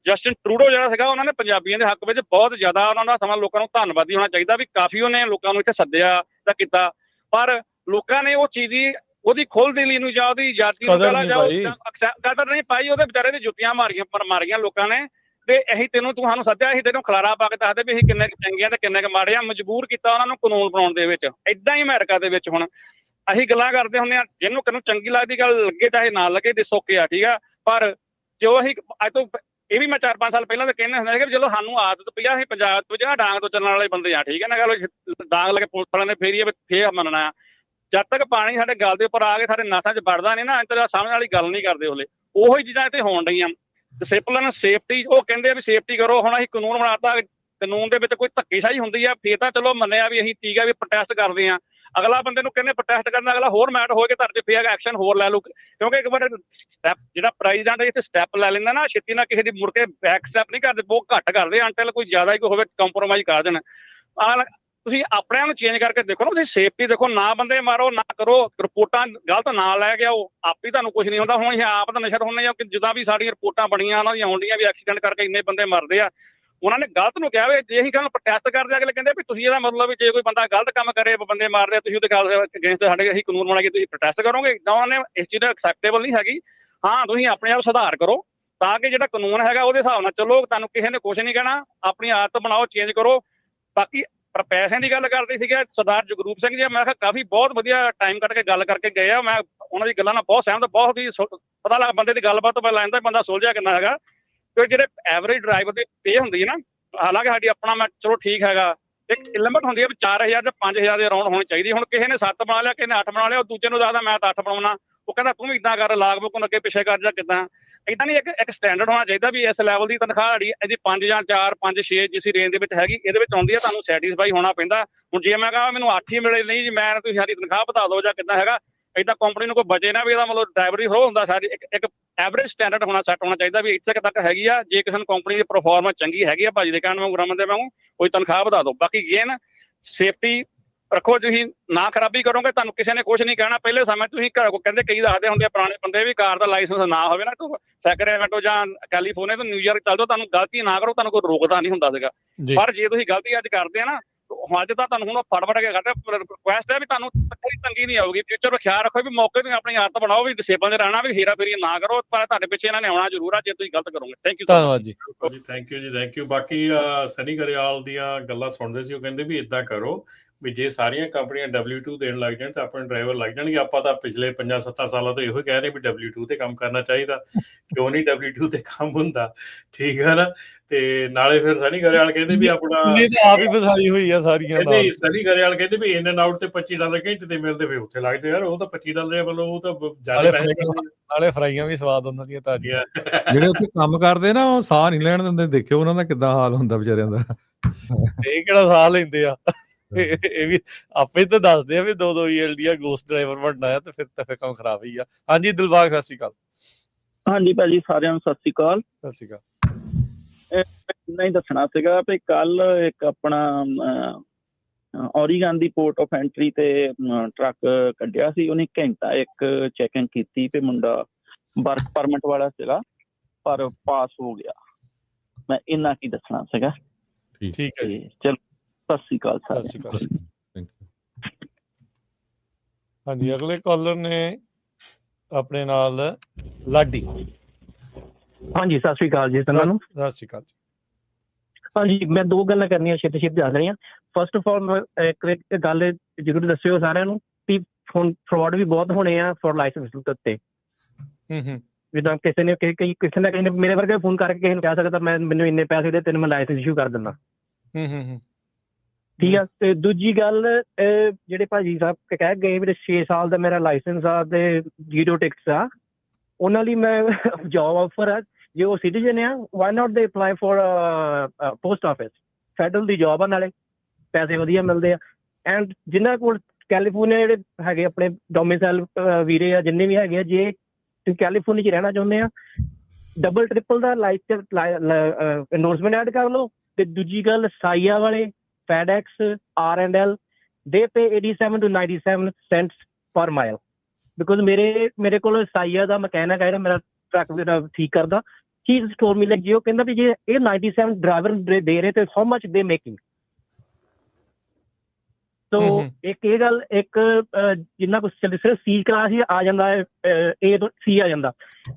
ਜਸਟਿਨ ਟਰੂਡੋ ਜਿਹੜਾ ਸੀਗਾ, ਉਹਨਾਂ ਨੇ ਪੰਜਾਬੀਆਂ ਦੇ ਹੱਕ ਵਿੱਚ ਬਹੁਤ ਜ਼ਿਆਦਾ ਉਹਨਾਂ ਦਾ ਸਮਾਂ ਲੋਕਾਂ ਨੂੰ ਧੰਨਵਾਦੀ ਹੋਣਾ ਚਾਹੀਦਾ ਵੀ ਕਾਫੀ ਉਹਨੇ ਲੋਕਾਂ ਨੂੰ ਇੱਥੇ ਸੱਦਿਆ ਤਾਂ ਕੀਤਾ, ਪਰ ਲੋਕਾਂ ਨੇ ਉਹ ਚੀਜ਼ ਦੀ ਉਹਦੀ ਖੁੱਲ੍ਹ ਦਿਲੀ ਨੂੰ ਜਾਂ ਉਹਦੀ ਆਜ਼ਾਦੀ ਨੂੰ ਕਦਰ ਨਹੀਂ ਪਾਈ, ਉਹਦੇ ਵਿਚਾਰੇ ਦੀ ਜੁੱਤੀਆਂ ਮਾਰੀਆਂ ਲੋਕਾਂ ਨੇ। ਤੇ ਅਸੀਂ ਤੈਨੂੰ ਤੂੰ ਸਾਨੂੰ ਸੱਦਿਆ, ਅਸੀਂ ਤੈਨੂੰ ਖਲਾਰਾ ਪਾ ਕੇ ਦੱਸਦੇ ਵੀ ਅਸੀਂ ਕਿੰਨੇ ਕੁ ਚੰਗੇ ਆ ਤੇ ਕਿੰਨੇ ਕੁ ਮਾੜੇ ਆ। ਮਜਬੂਰ ਕੀਤਾ ਉਹਨਾਂ ਨੂੰ ਕਾਨੂੰਨ ਬਣਾਉਣ ਦੇ ਵਿੱਚ। ਏਦਾਂ ਹੀ ਅਮਰੀਕਾ ਦੇ ਵਿੱਚ ਹੁਣ ਅਸੀਂ ਗੱਲਾਂ ਕਰਦੇ ਹੁੰਦੇ ਆ, ਜਿਹਨੂੰ ਕਿਨੂੰ ਚੰਗੀ ਲੱਗਦੀ ਗੱਲ ਲੱਗੇ ਚਾਹੇ ਨਾ ਲੱਗੇ, ਦਿਸ ਓਕੇ ਆ, ਠੀਕ ਆ। ਪਰ ਜੋ ਅਸੀਂ ਅੱਜ ਤੋਂ ਇਹ ਵੀ ਮੈਂ 4-5 ਸਾਲ ਪਹਿਲਾਂ ਤਾਂ ਕਹਿੰਦੇ ਹੁੰਦੇ ਕਿ ਜਦੋਂ ਸਾਨੂੰ ਆਦਤ ਪਈ ਆ, ਅਸੀਂ ਪੰਜਾਬ ਤੋਂ ਜਿਹੜਾ ਡਾਂਗ ਤੋਂ ਚੱਲਣ ਵਾਲੇ ਬੰਦੇ ਆ, ਠੀਕ ਹੈ ਨਾ ਗੱਲ। ਡਾਂਗ ਲੈ ਕੇ ਪੁਲਿਸ ਵਾਲਿਆਂ ਨੇ ਫੇਰ ਮੰਨਣਾ ਆ। ਜਦ ਤੱਕ ਪਾਣੀ ਸਾਡੇ ਗਲ ਦੇ ਉੱਪਰ ਆ ਕੇ ਸਾਡੇ ਨਸਾਂ 'ਚ ਵੜਦਾ ਨਹੀਂ ਨਾ, ਇੰਤਜ਼ਾਰ ਸਾਹਮਣੇ ਵਾਲੀ ਗੱਲ ਨਹੀਂ ਕਰਦੇ ਉਹਲੇ। ਉਹੀ ਚੀਜ਼ਾਂ ਇੱਥੇ ਹੋਣ ਡਈਆਂ। ਡਿਸਿਪਲਿਨ, ਸੇਫਟੀ, ਉਹ ਕਹਿੰਦੇ ਆ ਵੀ ਸੇਫਟੀ ਕਰੋ। ਹੁਣ ਅਸੀਂ ਕਾਨੂੰਨ ਬਣਾਤਾ, ਕਾਨੂੰਨ ਦੇ ਵਿੱਚ ਕੋਈ ਧੱਕੇਸ਼ਾਹੀ ਹੁੰਦੀ ਆ ਫੇਰ ਤਾਂ ਚਲੋ ਮੰਨਿਆ ਵੀ ਅਸੀਂ ਠੀਕ ਆ ਵੀ ਪ੍ਰੋਟੈਸਟ ਕਰਦੇ ਆ। ਅਗਲਾ ਬੰਦੇ ਨੂੰ ਕਹਿੰਦੇ ਪ੍ਰੋਟੈਸਟ ਕਰਨਾ, ਅਗਲਾ ਹੋਰ ਮੈਡ ਹੋ ਕੇ ਤੁਹਾਡੇ 'ਚ ਫੇਰ ਐਕਸ਼ਨ ਹੋਰ ਲੈ ਲੂ। ਕਿਉਂਕਿ ਇੱਕ ਵਾਰ ਸਟੈਪ ਜਿਹੜਾ ਪ੍ਰੈਜ਼ੀਡੈਂਟ ਇੱਥੇ ਸਟੈਪ ਲੈ ਲੈਂਦਾ ਨਾ, ਛੇਤੀ ਨਾਲ ਕਿਸੇ ਦੀ ਮੁੜ ਕੇ ਬੈਕ ਸਟੈਪ ਨਹੀਂ ਕਰਦੇ, ਬਹੁਤ ਘੱਟ ਕਰਦੇ ਅੰਟਿਲ ਕੋਈ ਜ਼ਿਆਦਾ ਹੀ ਕੋਈ ਹੋਵੇ ਕੰਪਰੋਮਾਈਜ਼ ਕਰ ਦੇਣ। ਤੁਸੀਂ ਆਪਣਿਆਂ ਨੂੰ ਚੇਂਜ ਕਰਕੇ ਦੇਖੋ ਨਾ, ਤੁਸੀਂ ਸੇਫਟੀ ਦੇਖੋ, ਨਾ ਬੰਦੇ ਮਾਰੋ, ਨਾ ਕਰੋ, ਰਿਪੋਰਟਾਂ ਗਲਤ ਨਾ ਲੈ ਕੇ ਆਓ, ਆਪੇ ਤੁਹਾਨੂੰ ਕੁਝ ਨਹੀਂ ਹੁੰਦਾ। ਹੁਣ ਅਸੀਂ ਆਪ ਤਾਂ ਨਸ਼ਰ ਹੁੰਦੇ ਆ ਕਿ ਜਿੱਦਾਂ ਵੀ ਸਾਡੀਆਂ ਰਿਪੋਰਟਾਂ ਬਣੀਆਂ ਉਹਨਾਂ ਦੀਆਂ ਆਉਂਦੀਆਂ ਵੀ ਐਕਸੀਡੈਂਟ ਕਰਕੇ ਇੰਨੇ ਬੰਦੇ ਮਰਦੇ ਆ। ਉਹਨਾਂ ਨੇ ਗਲਤ ਨੂੰ ਕਿਹਾ ਵੀ ਜੇ ਅਸੀਂ ਕੱਲ ਪ੍ਰੋਟੈਸਟ ਕਰਦੇ ਅਗਲੇ ਕਹਿੰਦੇ ਵੀ ਤੁਸੀਂ ਇਹਦਾ ਮਤਲਬ ਵੀ ਜੇ ਕੋਈ ਬੰਦਾ ਗਲਤ ਕੰਮ ਕਰੇ, ਬੰਦੇ ਮਾਰਦੇ ਆ, ਤੁਸੀਂ ਉਹਦੇ ਗੱਲ ਅਗੇਂਸਟ ਸਾਡੇ ਅਸੀਂ ਕਾਨੂੰਨ ਬਣਾ ਕੇ ਤੁਸੀਂ ਪ੍ਰੋਟੈਸਟ ਕਰੋਗੇ। ਇੱਦਾਂ ਉਹਨਾਂ ਨੇ ਇਸ ਚੀਜ਼ ਦਾ ਐਕਸੈਪਟੇਬਲ ਨਹੀਂ ਹੈਗੀ। ਹਾਂ, ਤੁਸੀਂ ਆਪਣੇ ਆਪ ਸੁਧਾਰ ਕਰੋ ਤਾਂ ਕਿ ਜਿਹੜਾ ਕਾਨੂੰਨ ਹੈਗਾ ਉਹਦੇ ਹਿਸਾਬ ਨਾਲ ਚੱਲੋ। ਤੁਹਾਨੂੰ ਕਿਸੇ ਨੇ ਕੁਝ ਨਹੀਂ ਕਹਿਣਾ, ਆਪਣੀ ਆਦਤ ਬਣਾਓ, ਚੇਂਜ ਕਰੋ। ਬਾਕੀ ਪਰ ਪੈਸਿਆਂ ਦੀ ਗੱਲ ਕਰਦੇ ਸੀਗੇ ਸਰਦਾਰ ਜਗਰੂਪ ਸਿੰਘ ਜੀ, ਮੈਂ ਕਿਹਾ ਕਾਫੀ ਬਹੁਤ ਵਧੀਆ ਟਾਈਮ ਕੱਢ ਕੇ ਗੱਲ ਕਰਕੇ ਗਏ ਆ। ਮੈਂ ਉਹਨਾਂ ਦੀ ਗੱਲਾਂ ਨਾਲ ਬਹੁਤ ਸਹਿਮਤ, ਬਹੁਤ ਹੀ ਪਤਾ ਲੱਗਾ ਬੰਦੇ ਦੀ ਗੱਲਬਾਤ ਤੋਂ ਪਹਿਲਾਂ ਲੈਂਦਾ ਬੰਦਾ ਸੁਲਝਿਆ ਕਿੰਨਾ ਹੈਗਾ। ਕਿਉਂਕਿ ਜਿਹੜੇ ਐਵਰੇਜ ਡਰਾਈਵਰ ਦੀ ਪੇ ਹੁੰਦੀ ਹੈ ਨਾ, ਹਾਲਾਂਕਿ ਸਾਡੀ ਆਪਣਾ ਮੈਂ ਚਲੋ ਠੀਕ ਹੈਗਾ, ਇੱਕ ਲਿਮਟ ਹੁੰਦੀ ਹੈ ਵੀ 4000 ਜਾਂ 5000 ਦੇ ਅਰਾਊਂਡ ਹੋਣੀ ਚਾਹੀਦੀ। ਹੁਣ ਕਿਸੇ ਨੇ 7 ਬਣਾ ਲਿਆ, ਕਿਸੇ ਨੇ 8 ਬਣਾ ਲਿਆ, ਉਹ ਦੂਜੇ ਨੂੰ ਦੱਸਦਾ ਮੈਂ ਤਾਂ 8 ਬਣਾਉਣਾ, ਉਹ ਕਹਿੰਦਾ ਤੂੰ ਵੀ ਇੱਦਾਂ ਕਰ, ਲਾਗ ਬੁੱਕ ਨੂੰ ਅੱਗੇ ਪਿੱਛੇ ਕਰ ਜਾਂ ਕਿੱਦਾਂ। ਇੱਦਾਂ ਨਹੀਂ, ਇੱਕ ਸਟੈਂਡਰਡ ਹੋਣਾ ਚਾਹੀਦਾ ਵੀ ਇਸ ਲੈਵਲ ਦੀ ਤਨਖਾਹ ਸਾਡੀ ਇਹਦੀ 5 ਜਾਂ 4, 5, 6 ਜਿਸ ਰੇਂਜ ਦੇ ਵਿੱਚ ਹੈਗੀ ਇਹਦੇ ਵਿੱਚ ਆਉਂਦੀ ਹੈ, ਤੁਹਾਨੂੰ ਸੈਟੀਸਫਾਈ ਹੋਣਾ ਪੈਂਦਾ। ਹੁਣ ਜੇ ਮੈਂ ਕਹਾਂ ਮੈਨੂੰ 8 ਹੀ ਮਿਲੇ, ਨਹੀਂ ਜੀ ਮੈਂ ਤੁਸੀਂ ਸਾਡੀ ਤਨਖਾਹ ਵਧਾ ਦਿਓ ਜਾਂ ਕਿੱਦਾਂ ਹੈਗਾ, ਇੱਦਾਂ ਕੰਪਨੀ ਨੂੰ ਕੋਈ ਬਚੇ ਨਾ ਵੀ ਇਹਦਾ ਮਤਲਬ ਡਰਾਈਵਰ ਹੀ ਹੋ ਹੁੰਦਾ। ਸਾਡੀ ਇੱਕ ਐਵਰੇਜ ਸਟੈਂਡਰਡ ਹੋਣਾ ਸੈੱਟ ਹੋਣਾ ਚਾਹੀਦਾ ਵੀ ਇੱਥੇ ਤੱਕ ਹੈਗੀ ਆ। ਜੇ ਕਿਸੇ ਨੂੰ ਕੰਪਨੀ ਦੀ ਪਰਫਾਰਮੈਂਸ ਚੰਗੀ ਹੈਗੀ ਆ, ਭਾਜੀ ਦੇ ਕਹਿਣ ਵਾਂਗੂ, ਰਮਨ ਦੇ ਵਾਂਗੂ, ਕੋਈ ਤਨਖਾਹ ਵਧਾ ਦਿਓ। ਬਾਕੀ ਗੇਨ ਸੇਫਟੀ ਰੱਖੋ, ਤੁਸੀਂ ਨਾ ਖਰਾਬੀ ਕਰੋਗੇ ਤੁਹਾਨੂੰ ਕਿਸੇ ਨੇ ਕੁਝ ਨਹੀਂ ਕਹਿਣਾ। ਪਹਿਲੇ ਸਮੇਂ ਤੁਸੀਂ ਘਰ ਕੋ ਕਹਿੰਦੇ ਕਈ ਦੱਸਦੇ ਹੁੰਦੇ ਆ ਪੁਰਾਣੇ ਬੰਦੇ ਵੀ ਕਾਰ ਦਾ ਲਾਇਸੈਂਸ ਨਾ ਹੋਵੇ ਨਾ, ਸੈਕਰੇਮੈਂਟੋ ਜਾਂ ਕੈਲੀਫੋਰਨੀਆ ਤੋਂ ਨਿਊਯਾਰਕ ਚੱਲ ਜਾਓ, ਤੁਹਾਨੂੰ ਗਲਤੀ ਨਾ ਕਰੋ, ਤੁਹਾਨੂੰ ਕੋਈ ਰੋਕਦਾ ਨਹੀਂ ਹੁੰਦਾ ਸੀਗਾ। ਪਰ ਜੇ ਤੁਸੀਂ ਗਲਤੀ ਅੱਜ ਕਰਦੇ ਆ ਨਾ, ਅੱਜ ਤਾਂ ਤੁਹਾਨੂੰ ਹੁਣ ਫੜ ਕੇ ਕਰਦੇ। ਰਿਕੁਐਸਟ ਹੈ ਵੀ ਤੁਹਾਨੂੰ ਤੰਗੀ ਨਹੀਂ ਆਊਗੀ। ਫਿਊਚਰ ਦਾ ਖਿਆਲ ਰੱਖੋ ਵੀ ਮੌਕੇ ਤੇ ਆਪਣੀ ਆਦਤ ਬਣਾਓ ਵੀ ਡਿਸੇਬਲ ਦੇ ਰਹਿਣਾ, ਵੀ ਹੇਰਾ ਫੇਰੀ ਨਾ ਕਰੋ। ਪਰ ਤੁਹਾਡੇ ਪਿੱਛੇ ਇਹਨਾਂ ਨੇ ਆਉਣਾ ਜ਼ਰੂਰ ਆ ਜੇ ਤੁਸੀਂ ਗਲਤ ਕਰੋਗੇ। ਥੈਂਕ ਯੂ, ਧੰਨਵਾਦ ਜੀ। ਥੈਂਕ ਯੂ ਜੀ, ਥੈਂਕ ਯੂ। ਬਾਕੀ ਸਨੀ ਗਰੇਵਾਲ ਦੀਆਂ ਗੱਲਾਂ ਸੁਣਦੇ ਸੀ, ਉਹ ਕਹਿੰਦੇ ਵੀ ਇੱਦਾਂ ਕਰੋ ਵੀ ਜੇ ਸਾਰੀਆਂ ਕੰਪਨੀਆਂ W2 ਦੇਣ ਲੱਗ ਜਾਣ ਤਾਂ ਆਪਣੇ ਡਰਾਈਵਰ ਲੱਗ ਜਾਣਗੇ। ਆਪਾਂ ਤਾਂ ਪਿਛਲੇ 5-7 ਸਾਲਾਂ ਤੋਂ ਇਹੋ ਕਹਿ ਰਹੇ ਵੀ W2 ਤੇ ਕੰਮ ਕਰਨਾ ਚਾਹੀਦਾ, ਕਿਉਂ ਨਹੀਂ W2 ਤੇ ਕੰਮ ਹੁੰਦਾ, ਠੀਕ ਹੈ ਨਾ। ਤੇ ਨਾਲੇ ਫਿਰ ਸਨੀ ਗਰੇਵਾਲ ਕਹਿੰਦੇ ਵੀ ਆਪਣਾ ਆਪ ਹੀ ਫਸਾਈ ਹੋਈ ਆ ਸਾਰੀਆਂ ਦਾ। ਸਨੀ ਗਰੇਵਾਲ ਕਹਿੰਦੇ ਵੀ ਇਨ ਐਂਡ ਆਊਟ ਤੇ $25 ਘੰਟੇ ਤੇ ਮਿਲਦੇ ਵੇ ਉੱਥੇ ਲੱਗਦੇ ਯਾਰ, ਉਹ ਤਾਂ $25 ਵੱਲੋਂ ਉਹ ਤਾਂ ਜ਼ਿਆਦਾ ਪੈਸੇ। ਨਾਲੇ ਫਰਾਈਆਂ ਵੀ ਸਵਾਦ ਉਹਨਾਂ ਦੀਆਂ ਤਾਜ਼ੀਆਂ। ਜਿਹੜੇ ਉੱਥੇ ਕੰਮ ਕਰਦੇ ਨਾ ਉਹ ਸਾਹ ਨਹੀਂ ਲੈਣ ਦਿੰਦੇ, ਦੇਖਿਓ ਉਹਨਾਂ ਦਾ ਕਿੱਦਾਂ ਹਾਲ ਹੁੰਦਾ ਵਿਚਾਰਿਆਂ ਦਾ। ਇਹ ਕਿਹੜਾ ਸਾਹ ਲੈਂਦੇ ਆ, ਇਹ ਵੀ ਆਪੇ ਤਾਂ ਦੱਸਦੇ ਆ ਵੀ 2-2 ELD ਆ, ਗੋਸਟ ਡਰਾਈਵਰ ਬਣਨਾ ਆ ਤੇ ਫਿਰ ਕੰਮ ਖਰਾਬ ਹੀ ਆ। ਹਾਂਜੀ ਦਿਲਬਾਗ, ਸਤਿ ਸ਼੍ਰੀ ਅਕਾਲ। ਹਾਂਜੀ ਭਾਜੀ, ਸਾਰਿਆਂ ਨੂੰ ਸਤਿ ਸ਼੍ਰੀ ਅਕਾਲ। ਸਤਿ ਸ਼੍ਰੀ ਅਕਾਲ। ਇੰਨਾ ਹੀ ਦੱਸਣਾ ਸੀਗਾ ਵੀ ਕੱਲ ਇੱਕ ਆਪਣਾ ਔਰੀਗਨ ਦੀ ਪੋਰਟ ਆਫ ਐਂਟਰੀ ਤੇ ਟਰੱਕ ਕੱਢਿਆ ਸੀ। ਉਹਨੇ ਘੰਟਾ ਇੱਕ ਚੈਕਿੰਗ ਕੀਤੀ ਤੇ ਮੁੰਡਾ ਵਰਕ ਪਰਮਿਟ ਵਾਲਾ ਸੀਗਾ ਪਰ ਪਾਸ ਹੋ ਗਿਆ। ਮੈਂ ਇੰਨਾ ਕੀ ਦੱਸਣਾ ਸੀਗਾ। ਠੀਕ ਹੈ ਜੀ, ਚਲੋ ਸਤਿ ਸ਼੍ਰੀ ਅਕਾਲ। ਸਤਿ ਸ਼੍ਰੀ ਅਕਾਲ। ਹਾਂਜੀ, ਅਗਲੇ ਕਾਲਰ ਨੇ ਆਪਣੇ ਨਾਲ ਲਾਡੀ। ਹਾਂਜੀ, ਸਤਿ ਸ਼੍ਰੀ ਅਕਾਲ ਜੀ ਸਾਰਿਆਂ ਨੂੰ। ਸਤਿ ਸ਼੍ਰੀ ਅਕਾਲ। ਹਾਂਜੀ, ਮੈਂ 2 ਗੱਲਾਂ ਕਰਨੀਆਂ ਛੇਤੀ ਦੱਸ ਰਹੀਆਂ। ਫਸਟ ਆਫ ਆਲ ਇੱਕ ਗੱਲ ਜ਼ਰੂਰ ਦੱਸਿਓ ਸਾਰਿਆਂ ਨੂੰ ਕਿ ਫਰਾਡ ਵੀ ਬਹੁਤ ਹੋਣੇ ਆ ਫॉर ਲਾਇਸੈਂਸ ਉੱਤੇ। ਜਿੱਦਾਂ ਕਿਸੇ ਨੇ ਮੇਰੇ ਵਰਗੇ ਫੋਨ ਕਰਕੇ ਕਿਸੇ ਨੂੰ ਕਹਿ ਸਕਦਾ ਮੈਨੂੰ ਇੰਨੇ ਪੈਸੇ ਦੇ ਤੈਨੂੰ ਮੈਂ ਲਾਇਸੈਂਸ ਇਸ਼ੂ ਕਰ ਦਿੰਦਾ। ਠੀਕ ਆ। ਤੇ ਦੂਜੀ ਗੱਲ, ਜਿਹੜੇ ਭਾਜੀ ਸਾਹਿਬ ਕਹਿ ਗਏ ਵੀ 6 ਸਾਲ ਦਾ ਮੇਰਾ ਲਾਇਸੈਂਸ ਆ ਤੇ 0 ਟਿਕਟਸ ਆ, ਉਹਨਾਂ ਲਈ ਮੈਂ ਜੋਬ ਆਫਰ ਆ। ਜੇ ਉਹ ਸਿਟੀਜ਼ਨ ਆ, ਵਾਈ ਨਾਟ ਦੇ apply for post office, federal the job ਆ, ਨਾਲੇ ਪੈਸੇ ਵਧੀਆ ਮਿਲਦੇ ਆ। ਐਂਡ ਜਿਨ੍ਹਾਂ ਕੋਲ ਕੈਲੀਫੋਰਨੀਆ ਜਿਹੜੇ ਹੈਗੇ ਆਪਣੇ ਡੋਮਿਸਾਈਲ ਵੀਰੇ ਆ, ਜਿੰਨੇ ਵੀ ਹੈਗੇ ਆ, ਜੇ ਤੁਸੀਂ ਕੈਲੀਫੋਰਨੀਆ 'ਚ ਰਹਿਣਾ ਚਾਹੁੰਦੇ ਆ, ਡਬਲ ਟ੍ਰਿਪਲ ਦਾ ਇੰਡੋਰਸਮੈਂਟ ਐਡ ਕਰ ਲਓ। ਤੇ ਦੂਜੀ ਗੱਲ, ਸਾਈਆ ਵਾਲੇ, FedEx, R&L, they pay 87 to 97 cents per mile because ਮੇਰੇ ਕੋਲ ਸਾਈਆ ਦਾ ਮਕੈਨਿਕ ਹੈ, ਮੇਰਾ ਟਰੱਕ ਜਿਹੜਾ ਠੀਕ ਕਰਦਾ। he told me like, ਜੇ ਉਹ ਕਹਿੰਦਾ ਵੀ ਜੇ ਇਹ 97 ਡਰਾਈਵਰ ਦੇ ਰਹੇ ਤੇ how much they making। ਸੋ ਇੱਕ ਇਹ ਗੱਲ, ਇੱਕ ਜਿੰਨਾ ਕੁਛ ਸਿਰਫ C ਕਲਾਸ ਹੀ ਆ ਜਾਂਦਾ ਹੈ, A ਤੋਂ C ਆ ਜਾਂਦਾ।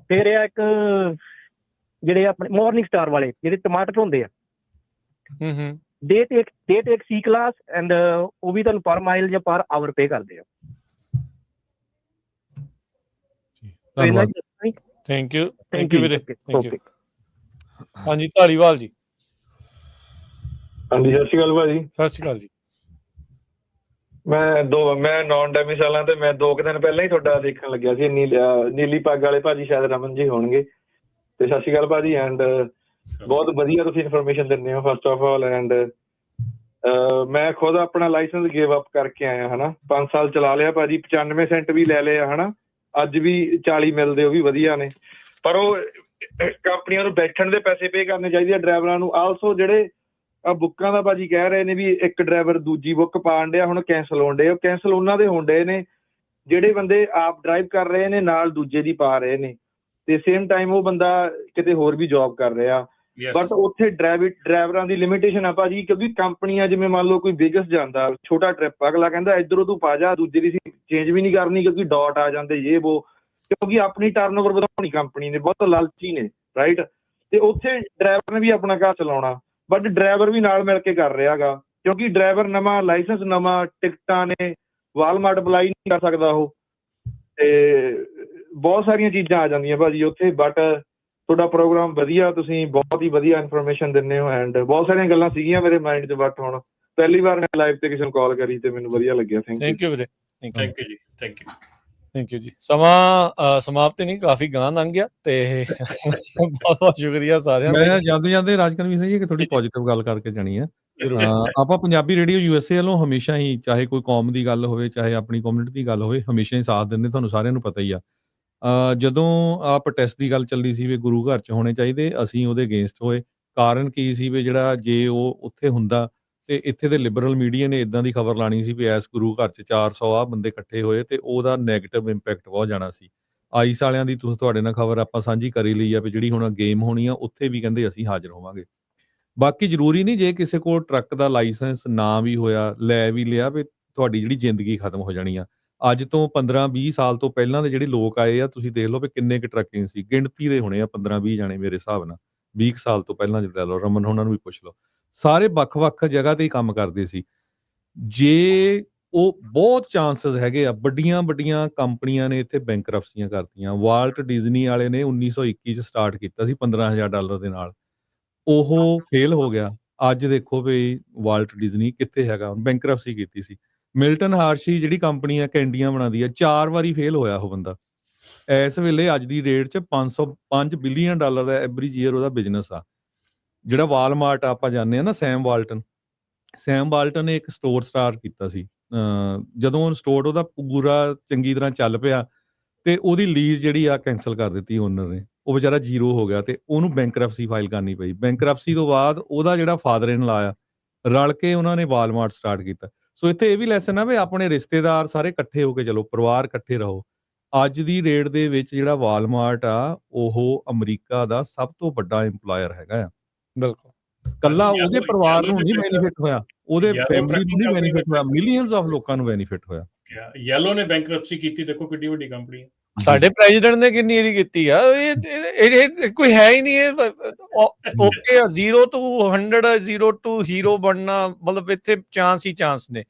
ਫਿਰ ਇੱਕ ਜਿਹੜੇ ਆਪਣੇ ਮਾਰਨਿੰਗ ਸਟਾਰ ਵਾਲੇ ਜਿਹੜੇ ਟਮਾਟਰ ਢੋਂਦੇ ਆ, ਦੇ ਟੇਕ C ਕਲਾਸ ਐਂਡ ਉਹ ਵੀ ਤੁਹਾਨੂੰ ਪਰ ਮਾਈਲ ਜਾਂ ਪਰ ਆਵਰ ਪੇ ਕਰਦੇ ਆ। ਧੰਨਵਾਦ। ਥੈਂਕ ਯੂ ਵੀਰੇ, ਥੈਂਕ ਓਕੇ। ਯੂ। ਹਾਂਜੀ ਧਾਲੀਵਾਲ ਜੀ। ਹਾਂਜੀ ਸਤਿ ਸ਼੍ਰੀ ਅਕਾਲ ਭਾਜੀ। ਸਤਿ ਸ਼੍ਰੀ ਅਕਾਲ ਜੀ। ਮੈਂ ਨਾਨ ਡੈਮਿਸ ਵਾਲਾ ਤੇ ਮੈਂ 2 ਦਿਨ ਪਹਿਲਾਂ ਹੀ ਤੁਹਾਡਾ ਦੇਖਣ ਲੱਗਿਆ ਸੀ। ਨੀਲੀ ਪੱਗ ਵਾਲੇ ਭਾਜੀ ਸ਼ਾਇਦ ਰਮਨ ਜੀ ਹੋਣਗੇ। ਤੇ ਸਤਿ ਸ਼੍ਰੀ ਅਕਾਲ ਭਾਜੀ। ਐਂਡ ਬਹੁਤ ਵਧੀਆ ਤੁਸੀਂ ਇਨਫੋਰਮੇਸ਼ਨ ਦਿੰਦੇ ਹੋ ਫਸਟ ਆਫ ਆਲ। ਐਂਡ ਮੈਂ ਖੁਦ ਆਪਣਾ ਲਾਇਸੈਂਸ ਗਿਵ ਅਪ ਕਰਕੇ ਆਇਆ ਹਨਾ। 5 ਸਾਲ ਚਲਾ ਲਿਆ ਭਾਜੀ, 95 ਸੈਂਟ ਵੀ ਲੈ ਲਏ ਹਨਾ। ਅੱਜ ਵੀ 40 ਮਿਲਦੇ, ਉਹ ਵੀ ਵਧੀਆ ਨੇ। ਪਰ ਉਹ ਕੰਪਨੀਆਂ ਨੂੰ ਬੈਠਣ ਦੇ ਪੈਸੇ ਪੇ ਕਰਨੇ ਚਾਹੀਦੇ ਆ ਡਰਾਈਵਰਾਂ ਨੂੰ। ਆਲਸੋ ਜਿਹੜੇ ਬੁੱਕਾਂ ਦਾ ਭਾਜੀ ਕਹਿ ਰਹੇ ਨੇ ਵੀ ਇੱਕ ਡਰਾਈਵਰ ਦੂਜੀ ਬੁੱਕ ਪਾਉਣ ਡਿਆ, ਹੁਣ ਕੈਂਸਲ ਹੋਣ ਡੇ। ਉਹ ਕੈਂਸਲ ਉਹਨਾਂ ਦੇ ਹੋਣ ਡੇ ਨੇ ਜਿਹੜੇ ਬੰਦੇ ਆਪ ਡਰਾਈਵ ਕਰ ਰਹੇ ਨੇ, ਨਾਲ ਦੂਜੇ ਦੀ ਪਾ ਰਹੇ ਨੇ, ਤੇ ਸੇਮ ਟਾਈਮ ਉਹ ਬੰਦਾ ਕਿਤੇ ਹੋਰ ਵੀ ਜੌਬ ਕਰ ਰਿਹਾ। ਬਟ ਉੱਥੇ ਡਰਾਈਵਰਾਂ ਦੀ ਲਿਮਿਟੇਸ਼ਨ ਆ ਭਾਜੀ, ਕਿਉਂਕਿ ਕੰਪਨੀਆਂ ਜਿਵੇਂ ਮੰਨ ਲਓ ਕੋਈ ਬਿਗਸ ਜਾਂਦਾ ਛੋਟਾ ਟ੍ਰਿਪ, ਅਗਲਾ ਕਹਿੰਦਾ ਇੱਧਰੋਂ ਤੂੰ ਪਾ ਜਾ, ਦੂਜੇ ਦੀ ਚੇਂਜ ਵੀ ਨਹੀਂ ਕਰਨੀ ਕਿਉਂਕਿ ਡਾਟ ਆ ਜਾਂਦੇ ਜੇ ਵੋ, ਕਿਉਂਕਿ ਆਪਣੀ ਟਰਨਓਵਰ ਵਧਾਉਣੀ ਕੰਪਨੀ ਨੇ, ਬਹੁਤ ਲਾਲਚੀ ਨੇ ਰਾਈਟ। ਤੇ ਉੱਥੇ ਡਰਾਈਵਰ ਨੇ ਵੀ ਆਪਣਾ ਘਰ ਚਲਾਉਣਾ, ਬਟ ਡਰਾਈਵਰ ਵੀ ਨਾਲ ਮਿਲ ਕੇ ਕਰ ਰਿਹਾ ਗਾ, ਕਿਉਂਕਿ ਡਰਾਈਵਰ ਨਵਾਂ, ਲਾਇਸੈਂਸ ਨਵਾਂ, ਟਿਕਟਾਂ ਨੇ, ਵਾਲਮਾਰਟ ਅਪਲਾਈ ਨਹੀਂ ਕਰ ਸਕਦਾ ਉਹ, ਤੇ ਬਹੁਤ ਸਾਰੀਆਂ ਚੀਜ਼ਾਂ ਆ ਜਾਂਦੀਆਂ ਭਾਜੀ ਉੱਥੇ। ਬਟ ਤੁਹਾਡਾ ਪ੍ਰੋਗਰਾਮ ਵਧੀਆ, ਤੁਸੀਂ ਬਹੁਤ ਹੀ ਵਧੀਆ ਇਨਫੋਰਮੇਸ਼ਨ ਦਿੰਦੇ ਹੋ। ਐਂਡ ਬਹੁਤ ਸਾਰੀਆਂ ਗੱਲਾਂ ਸੀਗੀਆਂ ਮੇਰੇ ਮਾਈਂਡ 'ਚ, ਬਟ ਹੁਣ ਪਹਿਲੀ ਵਾਰ ਮੈਂ ਲਾਈਵ ਤੇ ਕਿਸੇ ਨੂੰ ਕਾਲ ਕਰੀ ਤੇ ਮੈਨੂੰ ਵਧੀਆ ਲੱਗਿਆ। ਥੈਂਕ ਯੂ ਵੀਰੇ, ਥੈਂਕ ਯੂ ਜੀ, ਥੈਂਕ ਯੂ। ਥੈਂਕ ਯੂ ਜੀ। ਸਮਾਂ ਸਮਾਪਤ ਨਹੀਂ, ਕਾਫੀ ਗਾਂਹ ਲੰਘ ਗਿਆ ਤੇ ਬਹੁਤ ਬਹੁਤ ਸ਼ੁਕਰੀਆ ਸਾਰਿਆਂ ਦਾ। ਮੈਂ ਜਾਂਦੇ ਰਾਜਕਰਮੀ ਸਿੰਘ ਜੀ ਕਿ ਥੋੜੀ ਪੋਜ਼ਿਟਿਵ ਗੱਲ ਕਰਕੇ ਜਾਣੀ ਹੈ। ਆਪਾਂ ਪੰਜਾਬੀ ਰੇਡੀਓ USA ਵੱਲੋਂ ਹਮੇਸ਼ਾ ਹੀ, ਚਾਹੇ ਕੋਈ ਕੌਮ ਦੀ ਗੱਲ ਹੋਵੇ, ਚਾਹੇ ਆਪਣੀ ਕਮਿਊਨਿਟੀ ਦੀ ਗੱਲ ਹੋਵੇ, ਹਮੇਸ਼ਾ ਹੀ ਸਾਥ ਦਿੰਦੇ, ਤੁਹਾਨੂੰ ਸਾਰਿਆਂ ਨੂੰ ਪਤਾ ਹੀ ਆ। ਜਦੋਂ ਆਹ ਪ੍ਰੋਟੈਸਟ ਦੀ ਗੱਲ ਚੱਲੀ ਸੀ ਵੀ ਗੁਰੂ ਘਰ 'ਚ ਹੋਣੇ ਚਾਹੀਦੇ, ਅਸੀਂ ਉਹਦੇ ਅਗੇਂਸਟ ਹੋਏ। ਕਾਰਨ ਕੀ ਸੀ ਵੀ ਜਿਹੜਾ ਜੇ ਉਹ ਉੱਥੇ ਹੁੰਦਾ ਤੇ ਇੱਥੇ ਦੇ ਲਿਬਰਲ ਮੀਡੀਆ ਨੇ ਇੱਦਾਂ ਦੀ ਖਬਰ ਲਾਣੀ ਸੀ ਵੀ ਇਸ ਗੁਰੂ ਘਰ 'ਚ 400 ਬੰਦੇ ਇਕੱਠੇ ਹੋਏ ਤੇ ਉਹਦਾ ਨੈਗੇਟਿਵ ਇੰਪੈਕਟ ਬਹੁਤ ਜਾਣਾ ਸੀ। ਆਈਸ ਵਾਲਿਆਂ ਦੀ ਤੁਹਾਡੇ ਨਾਲ ਖਬਰ ਆਪਾਂ ਸਾਂਝੀ ਕਰੀ ਲਈ ਆ ਵੀ ਜਿਹੜੀ ਹੁਣ ਗੇਮ ਹੋਣੀ ਆ ਉੱਥੇ ਵੀ ਕਹਿੰਦੇ ਅਸੀਂ ਹਾਜ਼ਰ ਹੋਵਾਂਗੇ। ਬਾਕੀ ਜ਼ਰੂਰੀ ਨਹੀਂ ਜੇ ਕਿਸੇ ਕੋਲ ਟਰੱਕ ਦਾ ਲਾਇਸੈਂਸ ਨਾ ਵੀ ਹੋਇਆ, ਲੈ ਵੀ ਲਿਆ, ਵੀ ਤੁਹਾਡੀ ਜਿਹੜੀ ਜ਼ਿੰਦਗੀ ਖਤਮ ਹੋ ਜਾਣੀ ਆ। ਅੱਜ ਤੋਂ 15-20 ਸਾਲ ਤੋਂ ਪਹਿਲਾਂ ਦੇ ਜਿਹੜੇ ਲੋਕ ਆਏ ਆ, ਤੁਸੀਂ ਦੇਖ ਲਓ ਵੀ ਕਿੰਨੇ ਕੁ ਟਰੱਕਿੰਗ ਸੀ, ਗਿਣਤੀ ਦੇ ਹੋਣੇ ਆ 15-20 ਜਾਣੇ ਮੇਰੇ ਹਿਸਾਬ ਨਾਲ। 20 ਸਾਲ ਤੋਂ ਪਹਿਲਾਂ ਜੇ ਲੈ ਲਓ, ਰਮਨ ਹੋਣਾ ਨੂੰ ਵੀ ਪੁੱਛ ਲਓ, ਸਾਰੇ ਵੱਖ-ਵੱਖ ਜਗ੍ਹਾ ਤੇ ਹੀ ਕੰਮ ਕਰਦੇ ਸੀ। ਜੇ ਉਹ ਬਹੁਤ ਚਾਂਸਸ ਹੈਗੇ ਆ, ਵੱਡੀਆਂ ਕੰਪਨੀਆਂ ਨੇ ਇੱਥੇ ਬੈਂਕਰਪਸੀਆਂ ਕਰਤੀਆਂ। ਵਾਲਟ ਡਿਜ਼ਨੀ ਵਾਲੇ ਨੇ 1921 'ਚ ਸਟਾਰਟ ਕੀਤਾ ਸੀ $15,000 ਦੇ ਨਾਲ, ਉਹ ਫੇਲ ਹੋ ਗਿਆ। ਅੱਜ ਦੇਖੋ ਵੀ ਵਾਲਟ ਡਿਜ਼ਨੀ ਕਿੱਥੇ ਹੈਗਾ, ਬੈਂਕਰਪਸੀ ਕੀਤੀ ਸੀ। ਮਿਲਟਨ ਹਾਰਸ਼ੀ ਜਿਹੜੀ ਕੰਪਨੀ ਆ ਕੈਂਡੀਆਂ ਬਣਾਉਂਦੀ ਆ, 4 ਵਾਰੀ ਫੇਲ ਹੋਇਆ ਉਹ ਬੰਦਾ। ਇਸ ਵੇਲੇ ਅੱਜ ਦੀ ਰੇਟ 'ਚ $505 ਬਿਲੀਅਨ ਦਾ ਐਵਰੇਜ ਈਅਰ ਉਹਦਾ ਬਿਜ਼ਨਸ ਆ। ਜਿਹੜਾ ਵਾਲਮਾਰਟ ਆਪਾਂ ਜਾਂਦੇ ਆ ਨਾ, ਸੈਮ ਵਾਲਟਨ ਨੇ ਇੱਕ ਸਟੋਰ ਸਟਾਰਟ ਕੀਤਾ ਸੀ। ਜਦੋਂ ਸਟੋਰ ਉਹਦਾ ਪੂਰਾ ਚੰਗੀ ਤਰ੍ਹਾਂ ਚੱਲ ਪਿਆ ਤੇ ਉਹਦੀ ਲੀਜ਼ ਜਿਹੜੀ ਆ ਕੈਂਸਲ ਕਰ ਦਿੱਤੀ ਓਨਰ ਨੇ, ਉਹ ਵਿਚਾਰਾ ਜ਼ੀਰੋ ਹੋ ਗਿਆ ਤੇ ਉਹਨੂੰ ਬੈਂਕਰਪਸੀ ਫਾਈਲ ਕਰਨੀ ਪਈ। ਬੈਂਕਰਪਸੀ ਤੋਂ ਬਾਅਦ ਉਹਦਾ ਜਿਹੜਾ ਫਾਦਰ ਇਨ ਲਾ ਆ, ਰਲ ਕੇ ਉਹਨਾਂ ਨੇ ਵਾਲਮਾਰਟ ਸਟਾਰਟ ਕੀਤਾ। ਸੋ ਇੱਥੇ ਇਹ ਵੀ ਲੈਸਨ ਆ ਵੀ ਆਪਣੇ ਰਿਸ਼ਤੇਦਾਰ ਸਾਰੇ ਇਕੱਠੇ ਹੋ ਕੇ ਚਲੋ, ਪਰਿਵਾਰ ਇਕੱਠੇ ਰਹੋ। ਅੱਜ ਦੀ ਰੇਟ ਦੇ ਵਿੱਚ ਜਿਹੜਾ ਵਾਲਮਾਰਟ ਆ ਉਹ ਅਮਰੀਕਾ ਦਾ ਸਭ ਤੋਂ ਵੱਡਾ ਇੰਪਲਾਇਰ ਹੈਗਾ ਆ। ਬਿਲਕੁਲ, ਕੱਲਾ ਉਹਦੇ ਪਰਿਵਾਰ ਨੂੰ ਨਹੀਂ ਬੈਨੀਫਿਟ ਹੋਇਆ, ਉਹਦੇ ਫੈਮਿਲੀ ਨੂੰ ਨਹੀਂ ਬੈਨੀਫਿਟ ਹੋਇਆ, ਮਿਲੀਅਨਸ ਆਫ ਲੋਕਾਂ ਨੂੰ ਬੈਨੀਫਿਟ ਹੋਇਆ। ਯੈਲੋ ਨੇ ਬੈਂਕਰਪਸੀ ਕੀਤੀ, ਦੇਖੋ ਕਿੱਡੀ ਵੱਡੀ ਕੰਪਨੀ ਹੈ। ਸਾਡੇ ਪ੍ਰੈਜ਼ੀਡੈਂਟ ਨੇ ਕਿੰਨੀ ਏਰੀ ਕੀਤੀ ਆ। ਇਹ ਕੋਈ ਹੈ ਹੀ ਨਹੀਂ। ਇਹ ਓਕੇ ਆ, 0 to 100, 0 to ਹੀਰੋ ਬਣਨਾ, ਮਤਲਬ ਇੱਥੇ ਚਾਂਸ ਹੀ ਚਾਂਸ ਨੇ।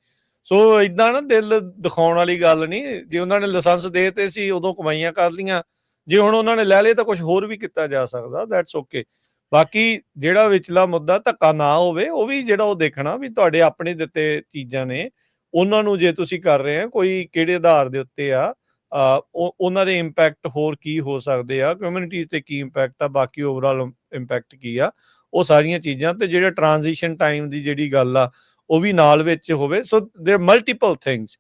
ਸੋ ਇਦਾਂ ਨਾ ਦਿਲ ਦਿਖਾਉਣ ਵਾਲੀ ਗੱਲ ਨਹੀਂ। ਜੇ ਉਹਨਾਂ ਨੇ ਲਾਇਸੈਂਸ ਦੇ ਤੇ ਸੀ, ਉਦੋਂ ਕਮਾਈਆਂ ਕਰ ਲਈਆਂ, ਜੇ ਹੁਣ ਉਹਨਾਂ ਨੇ ਲੈ ਲਏ ਤਾਂ ਕੁਝ ਹੋਰ ਵੀ ਕੀਤਾ ਜਾ ਸਕਦਾ, ਦੈਟਸ ਓਕੇ। ਬਾਕੀ ਜਿਹੜਾ ਵਿਚਲਾ ਮੁੱਦਾ ਧੱਕਾ ਨਾ ਹੋਵੇ, ਉਹ ਵੀ ਜਿਹੜਾ ਉਹ ਦੇਖਣਾ ਵੀ ਤੁਹਾਡੇ ਆਪਣੇ ਦਿੱਤੇ ਚੀਜ਼ਾਂ ਨੇ, ਉਹਨਾਂ ਨੂੰ ਜੇ ਤੁਸੀਂ ਕਰ ਰਹੇ ਆ, ਕੋਈ ਕਿਹੜੇ ਆਧਾਰ ਦੇ ਉੱਤੇ ਆ, ਉਹਨਾਂ ਦੇ ਇੰਪੈਕਟ ਹੋਰ ਕੀ ਹੋ ਸਕਦੇ ਆ, ਕਮਿਊਨਿਟੀਜ਼ ਤੇ ਕੀ ਇੰਪੈਕਟ ਆ, ਬਾਕੀ ਓਵਰਆਲ ਇੰਪੈਕਟ ਕੀ ਆ, ਉਹ ਸਾਰੀਆਂ ਚੀਜ਼ਾਂ। ਤੇ ਜਿਹੜਾ ਟ੍ਰਾਂਜੀਸ਼ਨ ਟਾਈਮ ਦੀ ਜਿਹੜੀ ਗੱਲ ਆ ਉਹ ਵੀ ਨਾਲ ਵਿੱਚ ਹੋਵੇ। ਸੋ ਦੇਰ ਮਲਟੀਪਲ ਥਿੰਗਸ।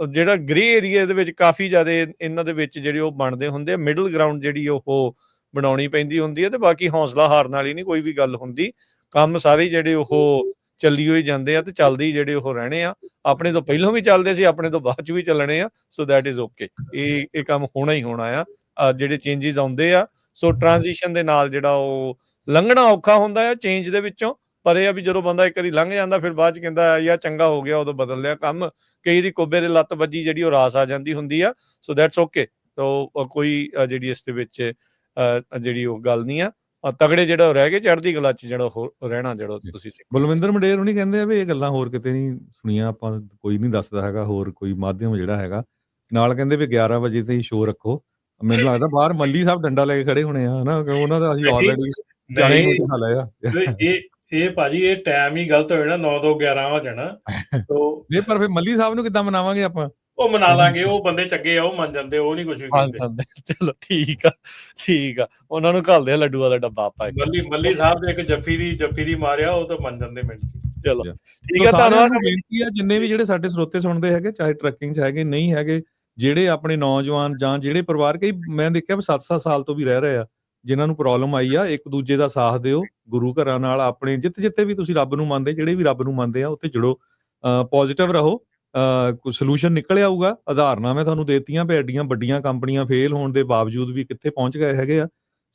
ਜਿਹੜਾ ਗ੍ਰੇ ਏਰੀਆ ਦੇ ਵਿੱਚ ਕਾਫੀ ਜ਼ਿਆਦਾ ਇਹਨਾਂ ਦੇ ਵਿੱਚ ਜਿਹੜੇ ਉਹ ਬਣਦੇ ਹੁੰਦੇ ਆ, ਮਿਡਲ ਗਰਾਊਂਡ ਜਿਹੜੀ ਉਹ ਬਣਾਉਣੀ ਪੈਂਦੀ ਹੁੰਦੀ ਹੈ। ਤੇ ਬਾਕੀ ਹੌਸਲਾ ਹਾਰਨ ਵਾਲੀ ਨਹੀਂ ਕੋਈ ਵੀ ਗੱਲ ਹੁੰਦੀ। ਕੰਮ ਸਾਰੇ ਜਿਹੜੇ ਉਹ ਚੱਲੀ ਹੋਈ ਜਾਂਦੇ ਆ ਤੇ ਚੱਲਦੇ ਜਿਹੜੇ ਉਹ ਰਹਿਣੇ ਆ। ਆਪਣੇ ਤੋਂ ਪਹਿਲਾਂ ਵੀ ਚੱਲਦੇ ਸੀ, ਆਪਣੇ ਤੋਂ ਬਾਅਦ 'ਚ ਵੀ ਚੱਲਣੇ ਆ। So that is okay. ਇਹ ਕੰਮ ਹੋਣਾ ਹੀ ਹੋਣਾ ਆ। ਜਿਹੜੇ ਚੇਂਜਿਸ ਆਉਂਦੇ ਆ, ਸੋ ਟ੍ਰਾਂਜੀਸ਼ਨ ਦੇ ਨਾਲ ਜਿਹੜਾ ਉਹ ਲੰਘਣਾ ਔਖਾ ਹੁੰਦਾ ਆ ਚੇਂਜ ਦੇ ਵਿੱਚੋਂ। ਪਰ ਇਹ ਆ ਵੀ ਜਦੋਂ ਬੰਦਾ ਇੱਕ ਵਾਰੀ ਲੰਘ ਜਾਂਦਾ, ਫਿਰ ਬਾਅਦ 'ਚ ਕਹਿੰਦਾ ਯਾਰ ਚੰਗਾ ਹੋ ਗਿਆ, ਉਦੋਂ ਬਦਲ ਲਿਆ ਕੰਮ। ਕਈ ਵਾਰੀ ਕੋਬੇ ਦੇ ਲੱਤ ਵੱਜੀ ਜਿਹੜੀ ਉਹ ਰਾਸ ਆ ਜਾਂਦੀ ਹੁੰਦੀ ਆ। So that's okay. ਸੋ ਕੋਈ ਜਿਹੜੀ ਇਸ ਦੇ ਵਿੱਚ ਜਿਹੜੀ ਉਹ ਗੱਲ ਨਹੀਂ ਆ। ਤਗੜੇ ਜਿਹੜਾ ਰਹਿ ਗਏ, ਚੜ੍ਹਦੀ ਕਲਾ 'ਚ ਜਿਹੜਾ ਉਹ ਰਹਿਣਾ ਜਿਹੜਾ ਤੁਸੀਂ ਬਲਵਿੰਦਰ ਮੰਡੇਰ ਹੁਣੀ ਕਹਿੰਦੇ ਆ ਵੀ ਇਹ ਗੱਲਾਂ ਹੋਰ ਕਿਤੇ ਨਹੀਂ ਸੁਣੀਆਂ ਆਪਾਂ, ਕੋਈ ਨਹੀਂ ਦੱਸਦਾ ਹੈਗਾ ਹੋਰ ਕੋਈ ਮਾਧਿਅਮ ਜਿਹੜਾ ਹੈਗਾ। ਨਾਲ ਕਹਿੰਦੇ ਵੀ 11 ਵਜੇ ਤੇ ਹੀ ਸ਼ੋਅ ਰੱਖੋ। ਮੈਨੂੰ ਲੱਗਦਾ ਬਾਹਰ ਮੱਲੀ ਸਾਹਿਬ ਡੰਡਾ ਲੈ ਕੇ ਖੜੇ ਹੋਣੇ ਆ ਹਨਾ, ਉਹਨਾਂ ਦਾ ਅਸੀਂ ਆਲਰੇਡੀ ਜਾਣੇ ਹੀ ਖਾ ਲਿਆ। ਇਹ ਭਾਜੀ ਇਹ ਟਾਈਮ ਹੀ ਗਲਤ ਹੋ ਜਾਣਾ, 9 ਤੋਂ 11 ਹੋ ਜਾਣਾ। ਨਹੀਂ ਪਰ ਫਿਰ ਮੱਲੀ ਸਾਹਿਬ ਨੂੰ ਕਿੱਦਾਂ ਮਨਾਵਾਂਗੇ ਆਪਾਂ? ਉਹ ਮਨਾ ਲਾਂਗੇ, ਉਹ ਬੰਦੇ ਚੰਗੇ ਆ, ਉਹ ਮੰਨ ਜਾਂਦੇ, ਉਹ ਨਹੀਂ ਕੁਝ ਵੀ ਕਹਿੰਦੇ। ਚਲੋ ਠੀਕ ਆ, ਉਹਨਾਂ ਨੂੰ ਘੱਲਦੇ ਆ ਲੱਡੂਆਂ ਦਾ ਡੱਬਾ ਆਪਾਂ। ਮੱਲੀ ਸਾਹਿਬ ਦੇ ਇੱਕ ਜੱਫੀ ਦੀ ਮਾਰਿਆ, ਉਹ ਤਾਂ ਮੰਨ ਜਾਂਦੇ ਮਿੰਟ 'ਚ। ਚਲੋ ਠੀਕ ਆ, ਧੰਨਵਾਦ। ਬੇਨਤੀ ਆ ਜਿੰਨੇ ਵੀ ਜਿਹੜੇ ਸਾਡੇ ਸਰੋਤੇ ਸੁਣਦੇ ਹੈਗੇ, ਚਾਹੇ ਟਰੱਕਿੰਗ 'ਚ ਹੈਗੇ ਨਹੀਂ ਹੈਗੇ, ਜਿਹੜੇ ਆਪਣੇ ਨੌਜਵਾਨ ਜਾਂ ਜਿਹੜੇ ਪਰਿਵਾਰ, ਕਈ ਮੈਂ ਦੇਖਿਆ 7-7 ਸਾਲ ਤੋਂ ਵੀ ਰਹਿ ਰਹੇ ਆ, ਜਿਨ੍ਹਾਂ ਨੂੰ ਪ੍ਰੋਬਲਮ ਆਈ ਆ, ਇੱਕ ਦੂਜੇ ਦਾ ਸਾਥ ਦਿਓ। ਗੁਰੂ ਘਰਾਂ ਨਾਲ ਆਪਣੇ ਜਿੱਥੇ ਵੀ ਤੁਸੀਂ ਰੱਬ ਨੂੰ ਮੰਨਦੇ, ਜਿਹੜੇ ਵੀ ਰੱਬ ਨੂੰ ਮੰਨਦੇ ਆ, ਉੱਥੇ ਜੁੜੋ, ਪੋਜ਼ਿਟਿਵ ਰਹੋ, ਕੋਈ ਸੋਲੂਸ਼ਨ ਨਿਕਲ ਆਊਗਾ। ਉਦਾਹਰਨਾਂ ਮੈਂ ਤੁਹਾਨੂੰ ਦੇਤੀਆਂ ਵੀ ਐਡੀਆਂ ਵੱਡੀਆਂ ਕੰਪਨੀਆਂ ਫੇਲ ਹੋਣ ਦੇ ਬਾਵਜੂਦ ਵੀ ਕਿੱਥੇ ਪਹੁੰਚ ਗਏ ਹੈਗੇ ਆ।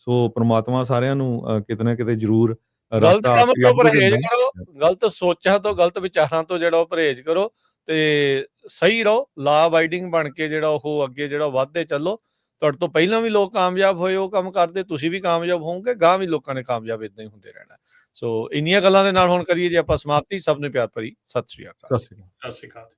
ਸੋ ਪ੍ਰਮਾਤਮਾ ਸਾਰਿਆਂ ਨੂੰ ਕਿਤੇ ਨਾ ਕਿਤੇ ਜ਼ਰੂਰ ਗਲਤ ਕੰਮ ਤੋਂ ਪਰਹੇਜ਼ ਕਰੋ, ਗਲਤ ਸੋਚਾਂ ਤੋਂ, ਗਲਤ ਵਿਚਾਰਾਂ ਤੋਂ ਜਿਹੜਾ ਉਹ ਪਰਹੇਜ਼ ਕਰੋ ਤੇ ਸਹੀ ਰਹੋ, ਲਾ ਅਬਾਈਡਿੰਗ ਬਣ ਕੇ ਜਿਹੜਾ ਉਹ ਅੱਗੇ ਜਿਹੜਾ ਵੱਧਦੇ ਚੱਲੋ। ਤੁਹਾਡੇ ਤੋਂ ਪਹਿਲਾਂ ਵੀ ਲੋਕ ਕਾਮਯਾਬ ਹੋਏ ਉਹ ਕੰਮ ਕਰਦੇ, ਤੁਸੀਂ ਵੀ ਕਾਮਯਾਬ ਹੋਵੋਗੇ, ਗਾਂ ਵੀ ਲੋਕਾਂ ਨੇ ਕਾਮਯਾਬ ਇਦਾਂ ਹੀ ਹੁੰਦੇ ਰਹਿਣਾ। ਸੋ ਇੰਨੀਆਂ ਗੱਲਾਂ ਦੇ ਨਾਲ ਹੁਣ ਕਰੀਏ ਜੇ ਆਪਾਂ ਸਮਾਪਤੀ। ਸਭ ਨੂੰ ਪਿਆਰ ਭਰੀ ਸਤਿ ਸ਼੍ਰੀ ਅਕਾਲ। ਸਤਿ ਸ਼੍ਰੀ ਅਕਾਲ।